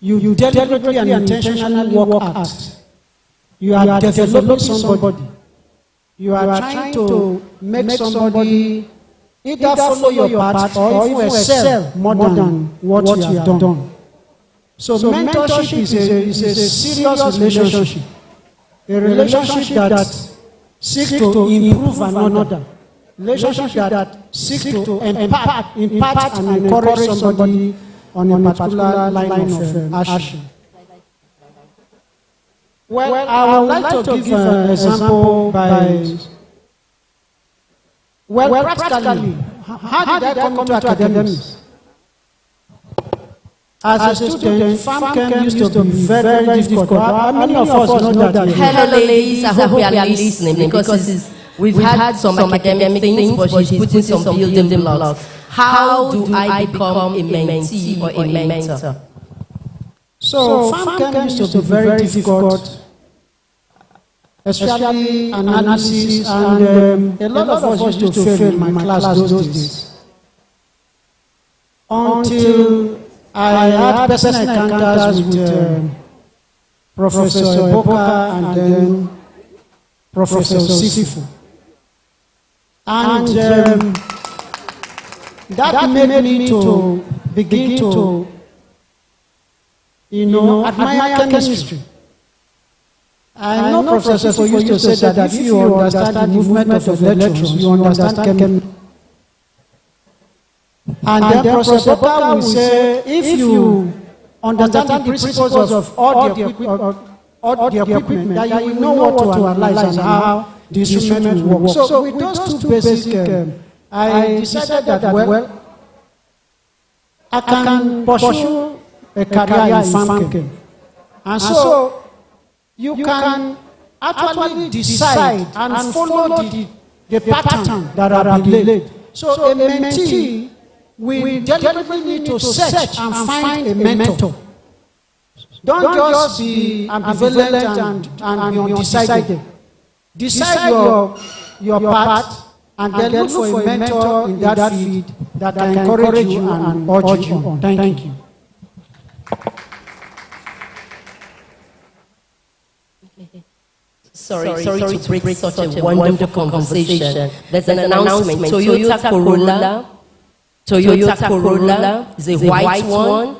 you deliberately and intentionally work at. You are developing somebody. You are trying to make somebody either follow your path or even excel more than what you have done. So mentorship is a serious relationship. A relationship that seeks to improve another. Relationship that seeks to impart and encourage somebody on a particular line of action. Well, I would like to give an example by, practically, how did I come into academics? As a student, FAMChem used to be very difficult. Many of us know that.
Hello, ladies. I hope you are listening because we've had some academic things, but she's putting some building blocks. How do I become a mentee or a mentor?
So FAMChem used to be very difficult, especially analysis, and a lot of us used to fail in my class those days. Until I had personal encounters with Professor Eboka and then Professor Sifu. And that made me to begin to, admire chemistry. I know Professor Sifu used to say that if you understand the movement of electrons, you understand chemistry. And then Professor Eboka will say, if you understand the principles of all the equipment, that you will know what to analyze and how the instrument will work. So with those two basic, I decided that, well, I can pursue a career in FAMChem. And so you can actually decide and follow the pattern that are laid. So a mentee we deliberately need to search and find a mentor. Don't just be ambivalent and be undecided. Decide your path and then look for a mentor in that field that can encourage you and urge you on. Thank you.
Sorry to break such a wonderful conversation. There's an announcement. Toyota Corolla is a white one,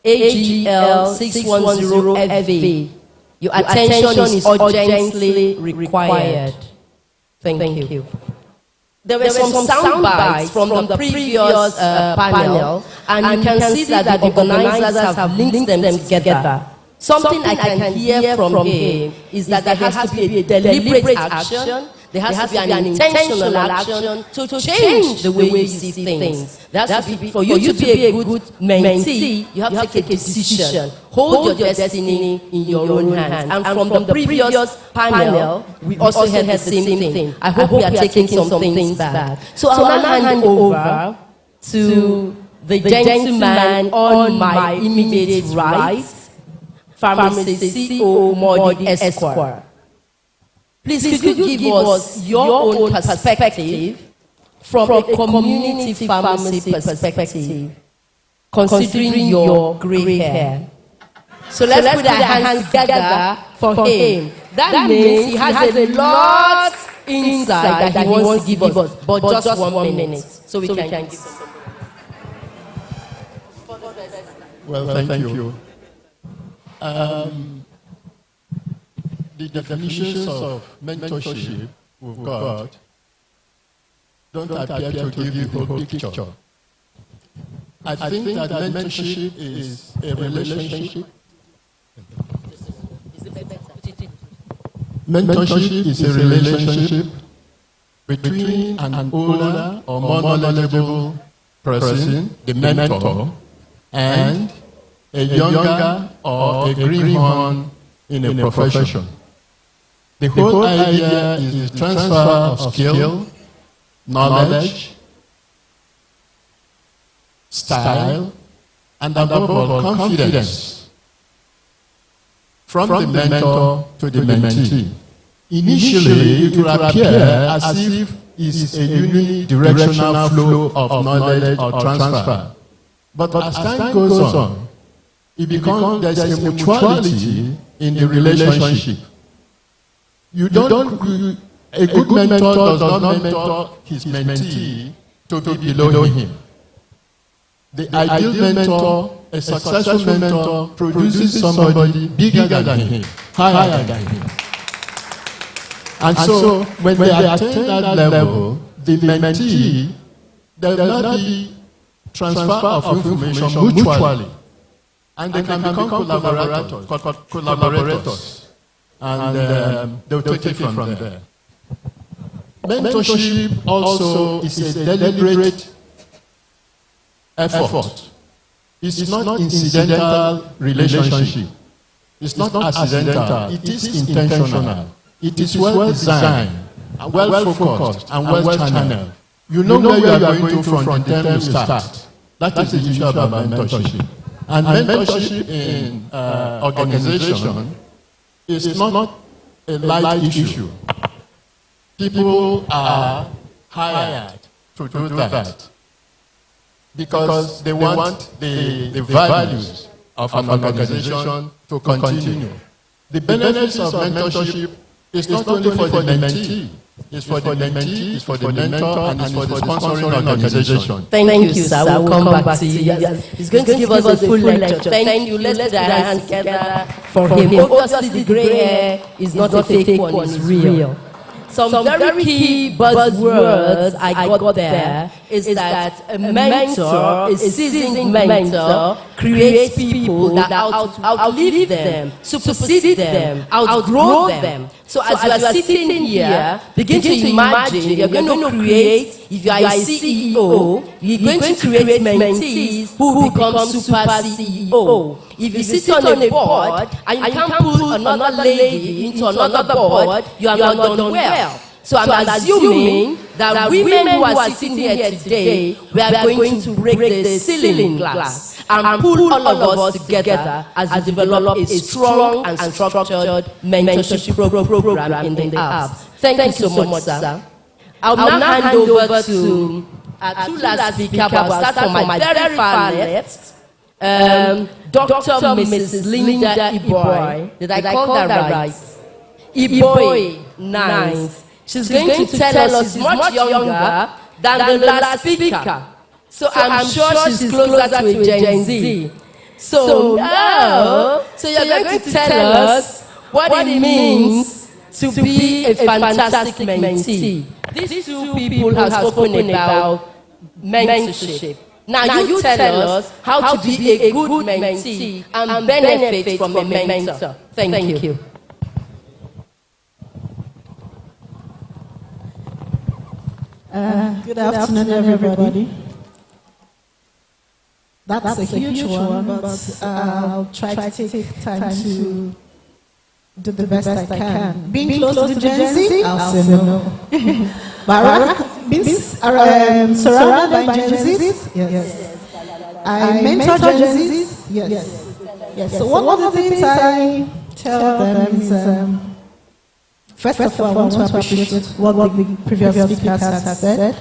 AGL 610FV. Your attention is urgently required. Thank you. There were some sound bites from the previous panel, and you can see that the organizers have linked them together. Something I can hear from him is that there has to be a deliberate action. There has to be an intentional action to change the way you see things. There has to be, for you to be a good mentee, you have to take a decision. Hold your destiny in your own hands. And from the previous panel, we also had the same thing. I hope we are taking some things back. So I'll now hand over to the gentleman on my immediate right, Pharmacist CEO Modi Esquire. Please, could you give us your own perspective from a community pharmacy perspective, considering your gray hair? So let's put our hands together for him. That means he has a lot inside that he wants to give us, but just 1 minute, so we can give him.
Well, thank you. The definitions of mentorship we've got don't appear to give the whole picture. I think that mentorship is a relationship. Mentorship is a relationship between an older or more knowledgeable person, the mentor, and a younger or a greenhorn in a profession. The whole idea is the transfer of skill, knowledge, style, and above all, confidence from the mentor to the mentee. Initially, it will appear as if it's a unidirectional flow of knowledge or transfer. But as time goes on, it becomes there's a mutuality in the relationship. A good mentor does not mentor his mentee to be below him. The ideal mentor, a successful mentor, produces somebody bigger than him, higher than him. And so, when they attain that level, the mentee, there will not be transfer of information mutually. And they can become collaborators. And they'll take it from there. Mentorship also is a deliberate effort. It's not incidental relationship. It's not accidental. It is intentional. It is well designed, well focused, and well channeled. You know where you are going to from the time you start. That is the issue about mentorship. And mentorship in organization is not a light issue. People are hired to do that because they want the values of an organization to continue. The benefits of mentorship is not only for the mentee, it's for the mentee, it's for the mentor, and it's for the sponsoring organization.
Thank you, sir. We'll come back to you. Yes. He's going to give us a full lecture. Thank you. Let's put our hands together for him. Obviously, the gray hair is not a fake one, it's real. Some very key buzzwords I got there is that a mentor, a seasoned mentor, creates people that outlive them, supersede them, outgrow them. So as you are sitting here, begin to imagine you're going to create, if you are a CEO, you're going to create mentees who become super CEO. If you sit on a board and you can't pull another lady into another board, you have not done well. So I'm assuming that women who are sitting here today, we are going to break the ceiling glass and pull all of us together as we develop a strong and structured mentorship program in the apps. Thank you so much, sir. I'll now hand over to our two last speakers. I'll start from my very far left. Dr. Mrs. Linda Iboy. Did I call that right? Iboy, nice. She's going to tell us she's much younger than the last speaker. So I'm sure she's closer to a Gen Z. So you're going to tell us what it means to be a fantastic mentee. These two people have spoken about mentorship. Now you tell us how to be a good mentee and benefit from a mentor. Thank you.
Good afternoon, everybody. That's a huge one, but I'll try to take time to do the best I can. Being close to Gen Z, I'll say no. But being surrounded by Gen Zs, yes. I mentor Gen Zs, yes. So one of the things I tell them is, first of all, I want to appreciate what the previous speakers have said.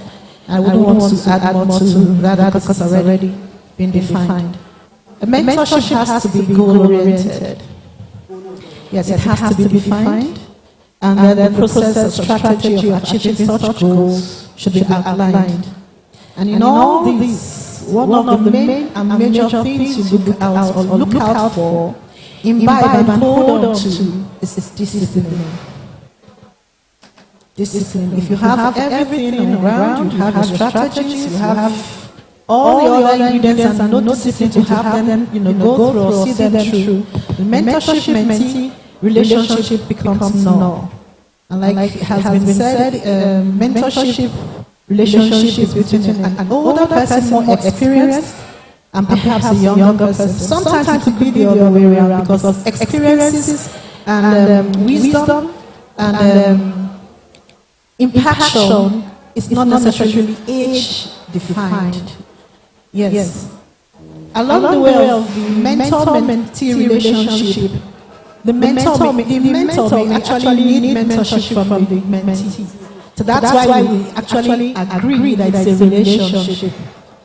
I would want to add more to that because it's already been defined. A mentorship has to be goal-oriented. Yes, it has to be defined. And then the process and strategy of achieving such goals should be outlined. And in all these, one of the main and major things you look out for, imbibe and hold on to is discipline. Discipline. If you have everything around, you have your strategies, you have all the other ingredients and no discipline to have them, go through or see them through, the mentorship-mentee relationship becomes null. And like it has been said, mentorship relationship is between an older person, more experienced, and perhaps a younger person. Sometimes it could be the other way around because of experiences and wisdom and impaction is not necessarily age-defined. Yes. Along the way of the mentor-mentee relationship, the mentor may actually need mentorship from the mentee. So that's why we actually agree that it's a relationship.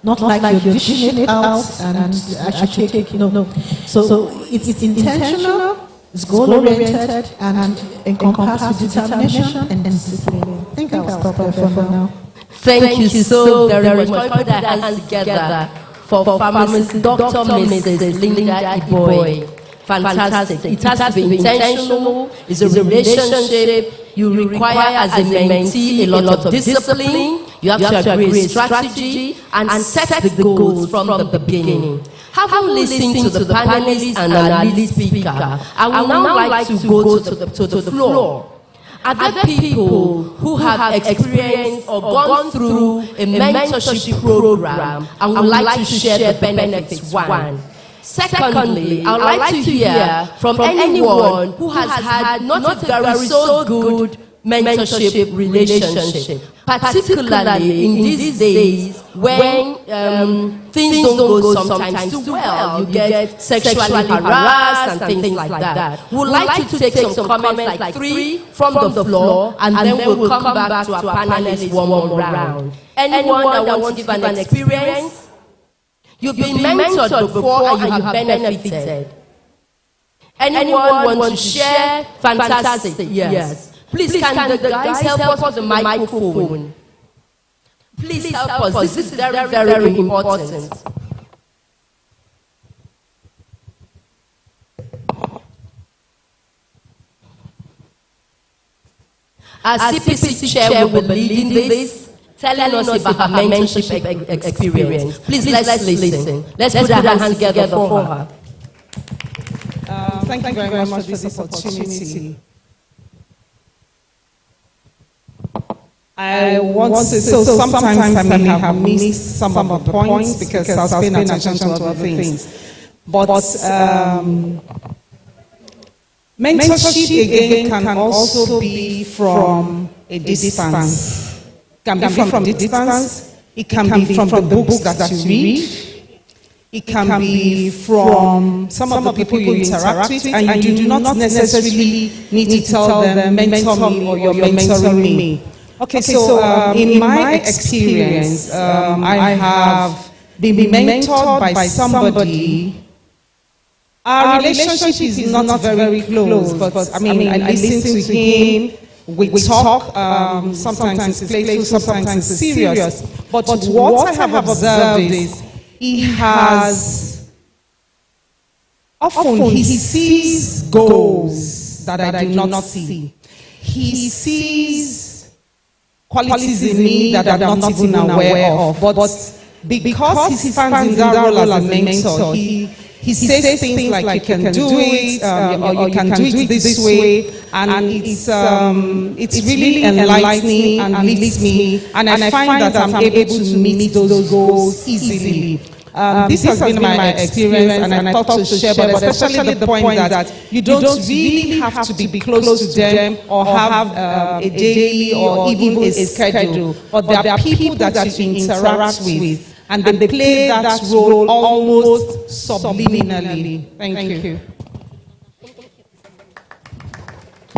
not like you're dishing it out and actually taking, no. So it's intentional, it's goal-oriented, and encompasses determination and discipline. I think I'll stop there for now.
Thank you so very much. Put our hands together for Pharmacist Dr. Mrs. Linda Iboy. Fantastic. It has to be intentional. It's a relationship. You require as a mentee a lot of discipline. You have to agree a strategy and set the goals from the beginning. Having listened to the panelists and our lead speaker, I would now like to go to the floor. Are there people who have experienced or gone through a mentorship program and would like to share the benefits? One. Secondly, I would like to hear from anyone who has had not a very so good mentorship relationship, particularly in these days when things don't go sometimes too well. You get sexually harassed and things like that. We'd like to take some comments, like 3 from the floor, and then we'll come back to our panelists one more round. Anyone that wants to give an experience? You've been mentored before and you have benefited. Anyone want to share? Fantastic. Yes. Please, can the guys help us with the microphone? Please help us. This is very, very important. Our CPC chair will be leading this, telling us about her mentorship experience. Please, let's listen. Let's put our hands together for her.
Thank you very much for this opportunity. I want to say, so sometimes I may have missed some of the points because I was paying attention to other things. But mentorship again can also be from a distance. It can be from a distance. It can be from the books that you read. It can be from some of the people you interact with, and you do not necessarily need to tell them, mentor me or you're mentoring me. Okay, so in my experience, I have been mentored by somebody. Our relationship is not very close, but I mean, I listen to him. We talk, sometimes it's playful, sometimes it's serious. But what I have observed is he has, often he sees goals that I do not see. He sees qualities in me that I'm not even aware of. But because he stands in that role as a mentor, he says things like you can do it, or you can do it this way, and it's really enlightening and leads me, and I find that I'm able to meet those goals easily. This has been my experience, and I thought to share, but especially the point that you don't really have to be close to them or have a daily or even a schedule, but there are people that you interact with, and they play that role almost subliminally. Thank you.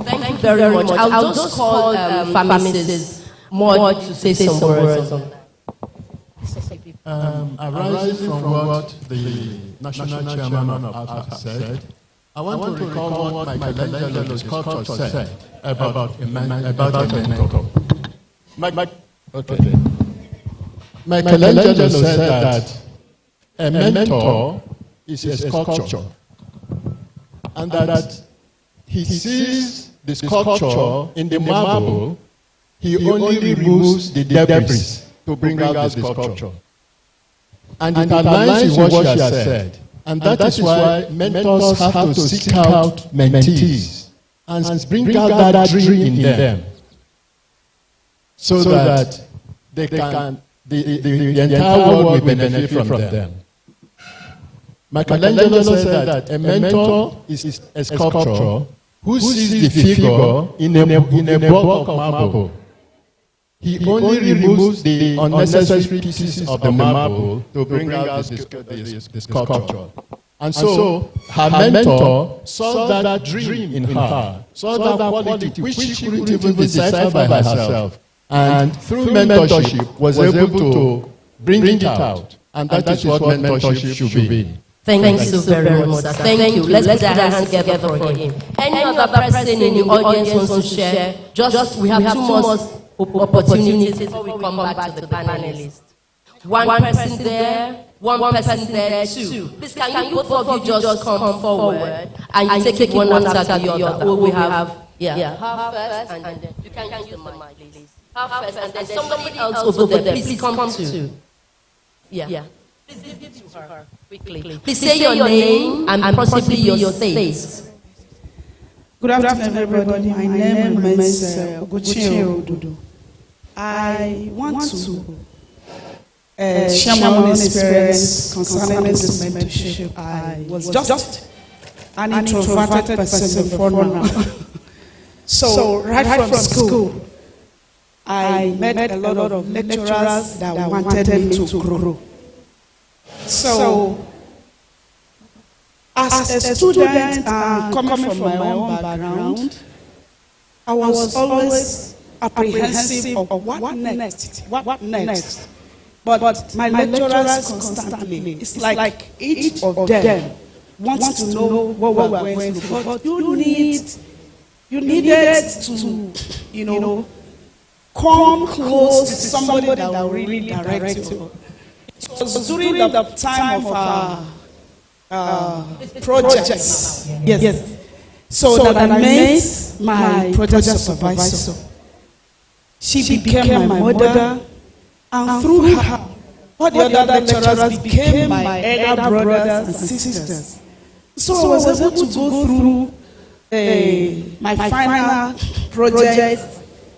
Thank you very much. I'll just call Pharmacists more to say some words on that.
Arising from what the national chairman of APSA said, I want to recall what Michelangelo's sculptor said about a mentor. Michelangelo said that a mentor is a sculpture, and that he sees the sculpture in the marble, he only removes the debris to bring out the sculpture. And it aligns with what she has said. And that is why mentors have to seek out mentees and bring out that dream in them, so that they can, the entire world will benefit from them. Michelangelo said that a mentor is a sculptor who sees the figure in a block of marble. He only removes the unnecessary pieces of the marble to bring out the sculpture. And so her mentor saw that dream in her, saw that quality which she couldn't even decipher by herself. And through mentorship was able to bring it out. And that is what mentorship should be.
Thank you so very much, sir. Thank you. Let's put our hands together for him. Any other person in the audience wants to share? Just we have two more opportunities before we come back to the panelists. One person there, one person there, two. Please, can you both of you just come forward and take it one after the other? Oh, we have, half first, and then you can use the mic, please. Half first, and then somebody else over there. Please come too. Yeah. Please give it to her quickly. Please say your name and possibly your state.
Good afternoon, everybody. My name remains Oguchi Odudu. I want to share my own experience concerning this mentorship. I was just an introverted person before now. So right from school, I met a lot of lecturers that wanted me to grow. So as a student coming from my own background, I was always apprehensive of what next. But my lecturers constantly, it's like each of them wants to know what we're going through. But you needed to, come close to somebody that will really direct you. It was during the time of our projects. Yes. So that I met my project supervisor. She became my mother. And through her, all the other lecturers became my elder brothers and sisters. So I was able to go through my final project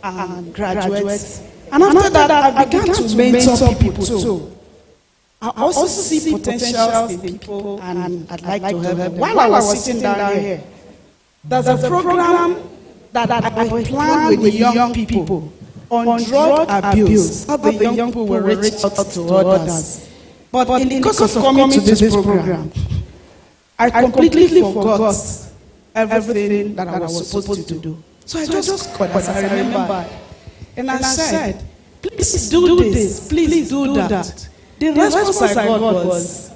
and graduate. And after that, I began to mentor people too. I also see potentials in people, and I'd like to help them. While I was sitting down here, there's a program that I planned with the young people on drug abuse, how the young people will reach out to others. But in the course of coming to this program, I completely forgot everything that I was supposed to do. So I just got as I remember. And I said, please do this, please do that. The response I got was,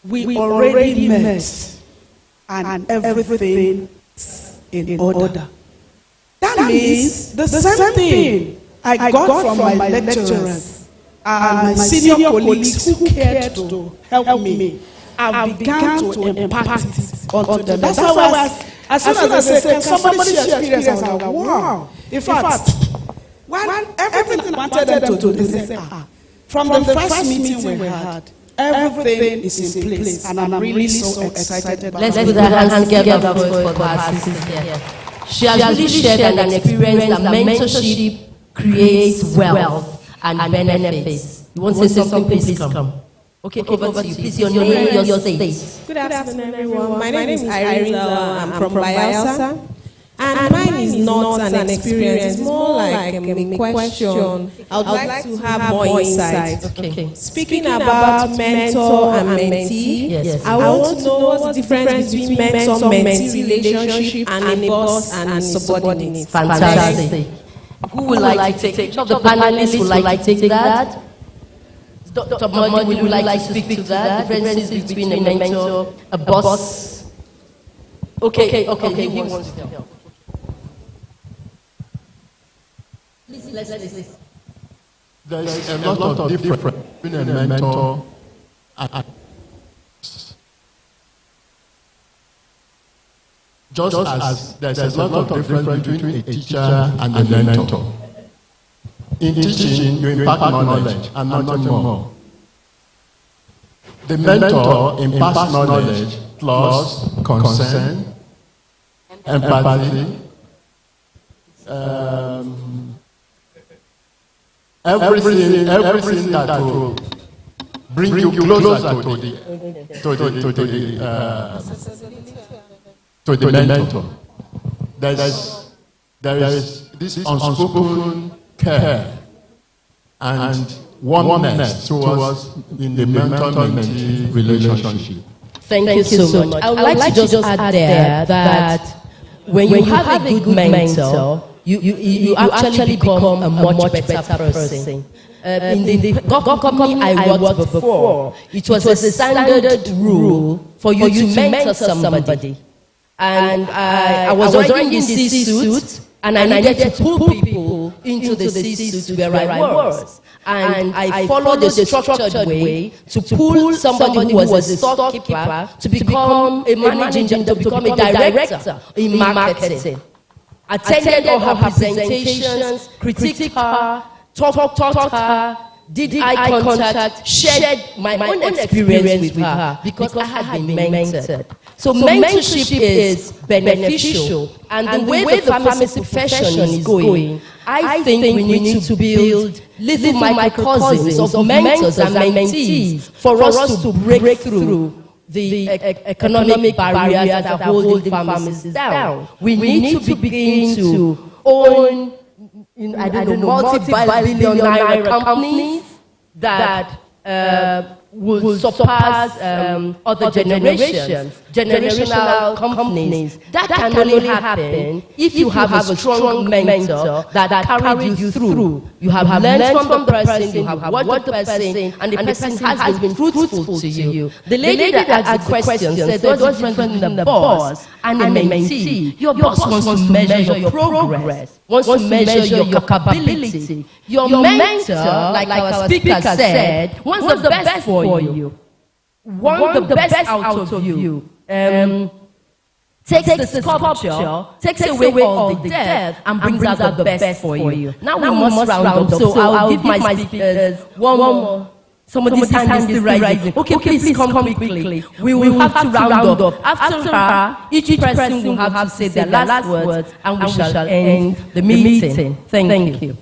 we already met and everything is in order. That means the same thing I got from my lecturers and my senior colleagues who cared to help me, I began to impart it onto them. That's why as soon as I said, can somebody share experience? I was like, wow. In fact, everything I wanted them to do, they said, from the first meeting we had, everything is in place, and I'm really so excited.
Let's put our hands together for our sisters here. She has really shared an experience that mentorship creates wealth and benefits. You want to say something? Please come. Okay, over to you. Please, your name, your state.
Good afternoon, everyone. My name is Irene. I'm from Bayelsa. And mine is not an experience, it's more like a question. I would like to have more insight.
Okay.
Speaking about mentor and mentee, I want to know what's the difference between mentor-mentee relationship and a boss and subordinate.
Fantastic. Who would like to take? The panelists would like to take that. Dr. Modi, would you like to speak to that? Differences between a mentor, a boss. Okay. He wants to help.
There's a lot of difference between a mentor and just as there's a lot of difference between a teacher and a mentor. In teaching, you impart knowledge and nothing more. The mentor imparts knowledge plus concern, empathy, everything that will bring you closer to the mentor. There is this unspoken care and warmness towards in the mentor-mentee relationship.
Thank you so much. I would like to just add there that when you have a good mentor, you actually become a much better person. in the company I worked before, it was a standard rule for you to mentor somebody. And I was already in the C-suite, and I needed to pull people into the C-suite where I was. And I followed the structured way to pull somebody who was a storekeeper to become a managing, to become a director in marketing. Attended all her presentations, critiqued her, talked her, did eye contact, shared my own experience with her because I had been mentored. So mentorship is beneficial, and the way the pharmacy profession is going, I think we need to build little microcosms of mentors and mentees for us to break through the economic barriers that are holding pharmacists down. We need to begin to own, multi-billion naira companies that will surpass other generations, generational companies. That can only happen if you have a strong mentor that carried you through. You have learned from the person, you have watched the person, and the person has been fruitful to you. The lady that asked the question said, what's different between the boss and a mentee? Your boss wants to measure your progress, wants to measure your capability. Your mentor, like our speaker said, wants the best for you. Want the best out of you. Takes the sculpture, takes away all the death, and brings out the best for you. Now we must round up. So I'll give my speakers one more. Somebody's hand is rising. Okay, please come quickly. We will have to round up. After her, each person will have to say their last words, and we shall end the meeting. Thank you.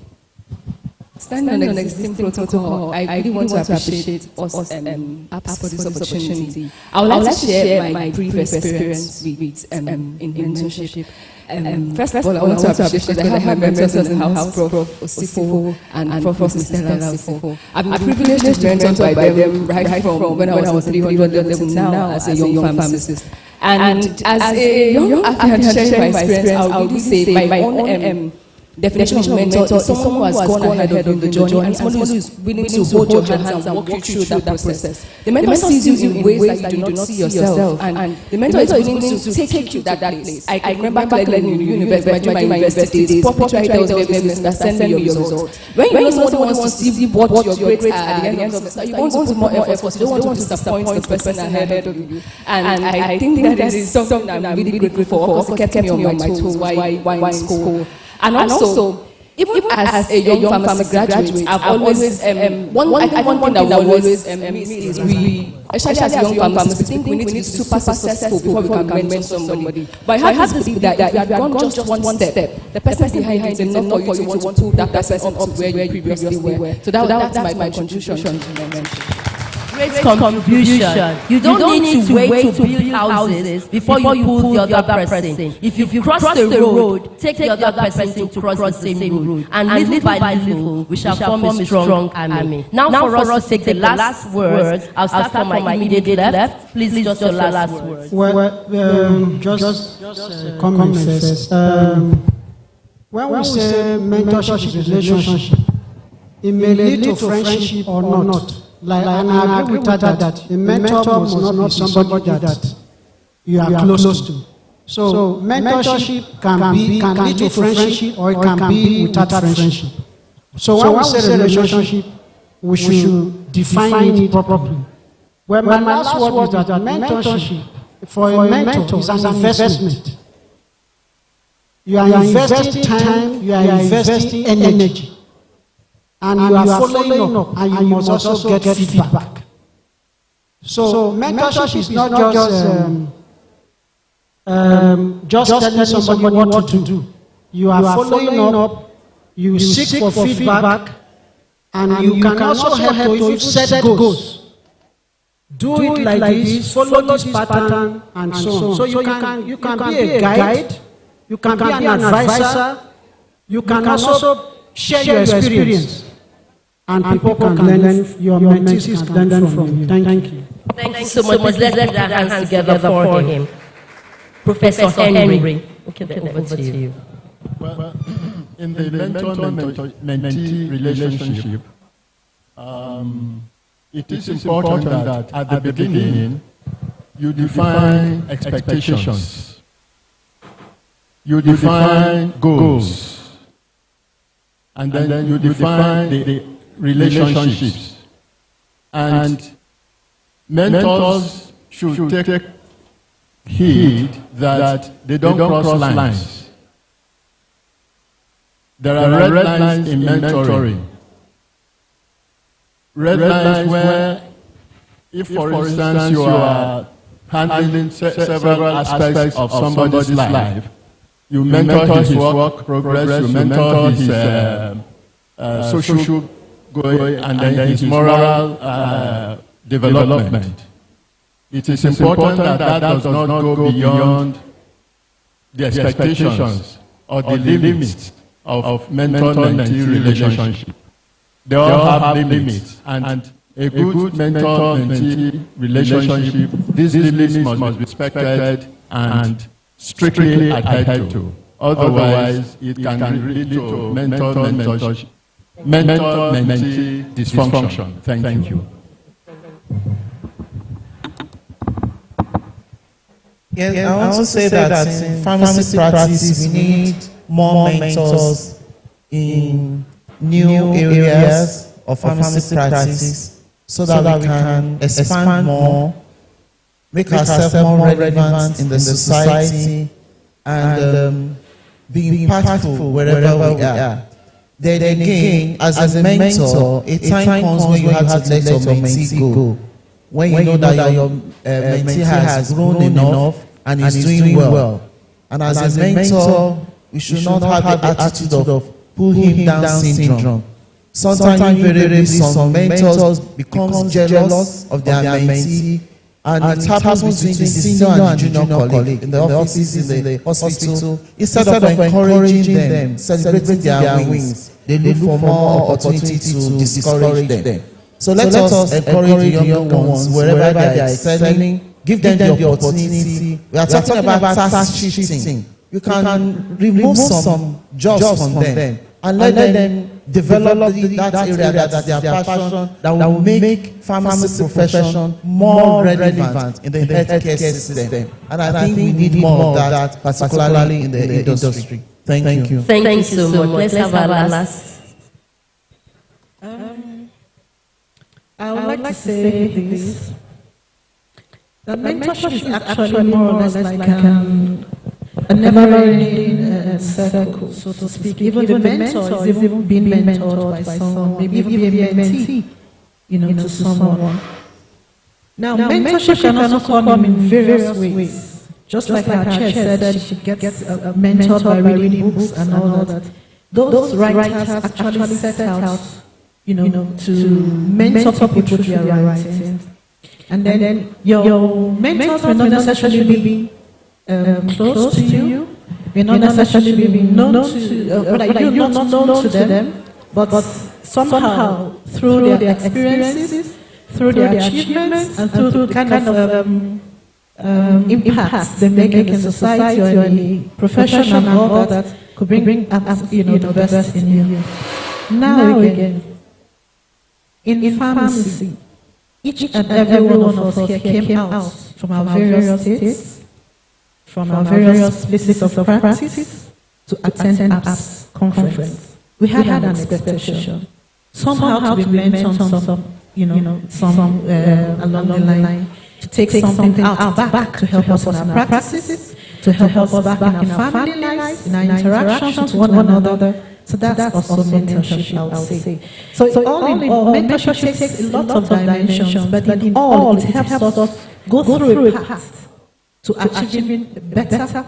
Standing on the existing protocol, I really want to appreciate us APS for this opportunity. I would like to share my brief experience with in mentorship. First of all, I want to appreciate that I have my mentors in the house, Prof. Osifo and Prof. Stella Osifo. I've been privileged to be mentored by them right from when I was 300 level to now as a young pharmacist. And as a young, after sharing my experience, I would say my own definition of mentor is someone who has gone ahead of the journey and someone who is willing to hold your hands and walk you through that process. The mentor sees you in ways that you do not see yourself, and the mentor is willing to take you to that place. I remember back then in university, my university days, proprietary tells me that send me your results. When you know someone wants to see what your grades are at the end of the semester, you want to put more effort, you don't want to disappoint the person ahead of you. And I think that is something I'm really grateful for because it kept me on my toes while in school. And also, even as a young pharmacy graduate, I've always, one thing that we always miss is we, especially as young pharmacists, think we need to be super successful before we can mentor somebody. But I have to believe that if you have gone just one step, the person behind you is enough for you to want to pull that person up to where you previously were. So that's my contribution to my mentorship.
Great contribution. You don't need to wait to build houses before you pull the other person. If you cross the road, take the other person to cross the same road. And little by little, we shall form a strong army. Now for us to take the last words, I'll start from my immediate left. Please just your last words.
Well, just comment first. When we say mentorship is relationship, it may lead to friendship or not. Like, and I agree with that a mentor must not be somebody that you are close to. So mentorship can lead to friendship or it can be without friendship. So when we say relationship, we should define it properly. Well, my last word is that mentorship for a mentor is an investment. You are investing time, you are investing energy. And you are following up, and you must also get feedback. So mentorship is not just telling somebody what to do. You are following up, you seek for feedback, and you can also help to set goals. Do it like this, follow this pattern, and so on. So you can be a guide, you can be an advisor, you can also share your experience. And people can learn, your mentees can learn from you. Thank you.
Thank you so much. Let's put our hands together for him. Professor Henry. Okay, over to you.
Well, in the mentor-mentee relationship, it is important that at the beginning you define expectations, you define goals, and then you define the relationships. And mentors should take heed that they don't cross lines. There are red lines in mentoring. Red lines where, if for instance you are handling several aspects of somebody's life, you mentor his work progress, you mentor his social going, and then his moral development. It is important that that does not go beyond the expectations or the limits of mentor-mentee relationship. They all have limits, and a good mentor-mentee relationship, these limits must be respected and strictly adhered to. Otherwise, it can lead to mentor-mentee dysfunction. Thank you.
Yes, I want to say that in pharmacy practice, we need more mentors in new areas of pharmacy practice so that we can expand more, make ourselves more relevant in the society, and be impactful wherever we are. Then again, as a mentor, a time comes when you have to let your mentee go. When you know that your mentee has grown enough and is doing well. And as a mentor, we should not have the attitude of pull him down syndrome. Sometimes invariably some mentors become jealous of their mentee, and it happens between the senior and junior colleague in the offices, in the hospital. Instead of encouraging them, celebrating their wins, they look for more opportunity to discourage them. So let us encourage the young ones wherever they are excelling. Give them the opportunity. We are talking about task shifting. You can remove some jobs from them and let them develop that area that is their passion, that will make pharmacy profession more relevant in the healthcare system. And I think we need more of that, particularly in the industry. Thank you.
Thank you so much. Let's have our last.
I would like to say this. The mentorship is actually more or less like a never-ending circle, so to speak. Even the mentor is even being mentored by someone, maybe even be a mentee, to someone. Now, mentorship can also come in various ways. Just like our chair said, she gets mentored by reading books and all that. Those writers actually set out, to mentor people through their writing. And then your mentors may not necessarily be close to you, may not necessarily be known to, like you're not known to them, but somehow through their experiences, through their achievements, and through the kind of impacts they make in the society or in the profession and all that, could bring up, the best in you. Now again, in pharmacy, each and every one of us here came out from our various states, from our various places of practice, to attend APS conference. We had an expectation, somehow to be mentored some along the line, to take something out back to help us in our practices, to help us back in our family lives, in our interactions with one another. So that's also mentorship, I would say. So all in all, mentorship takes a lot of dimensions, but in all, it helps us go through a path to achieving better,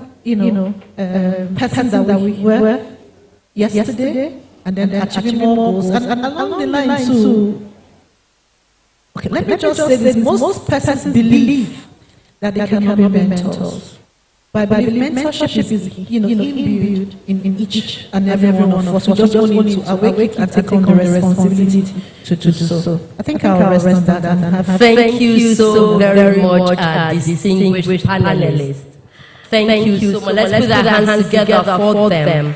person that we were yesterday, and then achieving more goals. And along the line too, okay, let me just say this, most persons believe that they cannot be mentors. But I believe mentorship is imbued in each and every one of us. We just need to awake and take on the responsibility to do so. I think I'll rest on that and have.
Thank you so very much, distinguished panelists. Thank you so much. Let's put our hands together for them.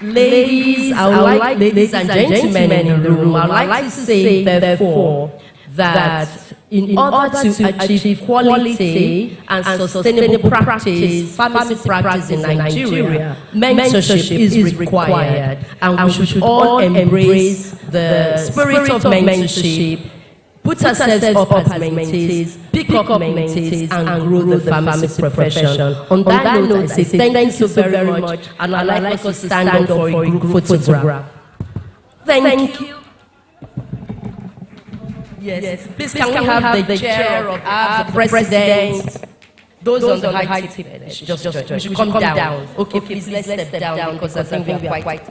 Ladies, I would like ladies and gentlemen in the room, I would like to say, therefore, that in order to achieve quality and sustainable practice, pharmacy practice in Nigeria, mentorship is required, and we should all embrace the spirit of mentorship, put ourselves up as mentees, pick up mentees, and grow the pharmacy profession. On that note, I say thank you very much, and I'd like us to stand up for a group photograph. Thank you. Yes. Please can we have the chair of the president? Those on the high table, just we should come down. Okay, please let's step down because I think we are quite.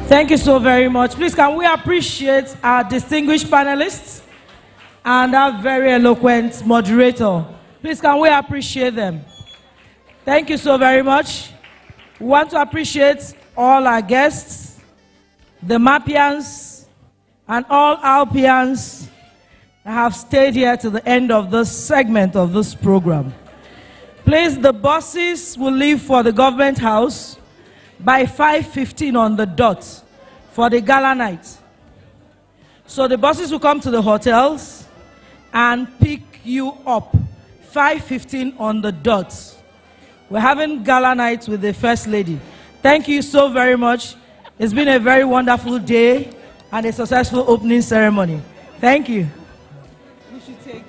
Thank you so very much. Please, can we appreciate our distinguished panelists and our very eloquent moderator? Please, can we appreciate them? Thank you so very much. We want to appreciate all our guests, the Mapians, and all Alpians that have stayed here to the end of this segment of this program. Please, the buses will leave for the government house by 5:15 on the dot for the gala night. So the buses will come to the hotels and pick you up 5:15 on the dot. We're having gala night with the First Lady. Thank you so very much. It's been a very wonderful day and a successful opening ceremony. Thank you. We should take.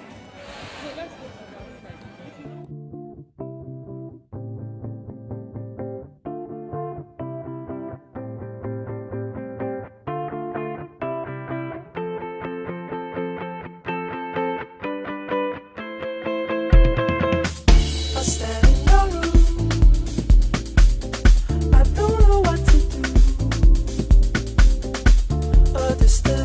I don't know what to do. A distance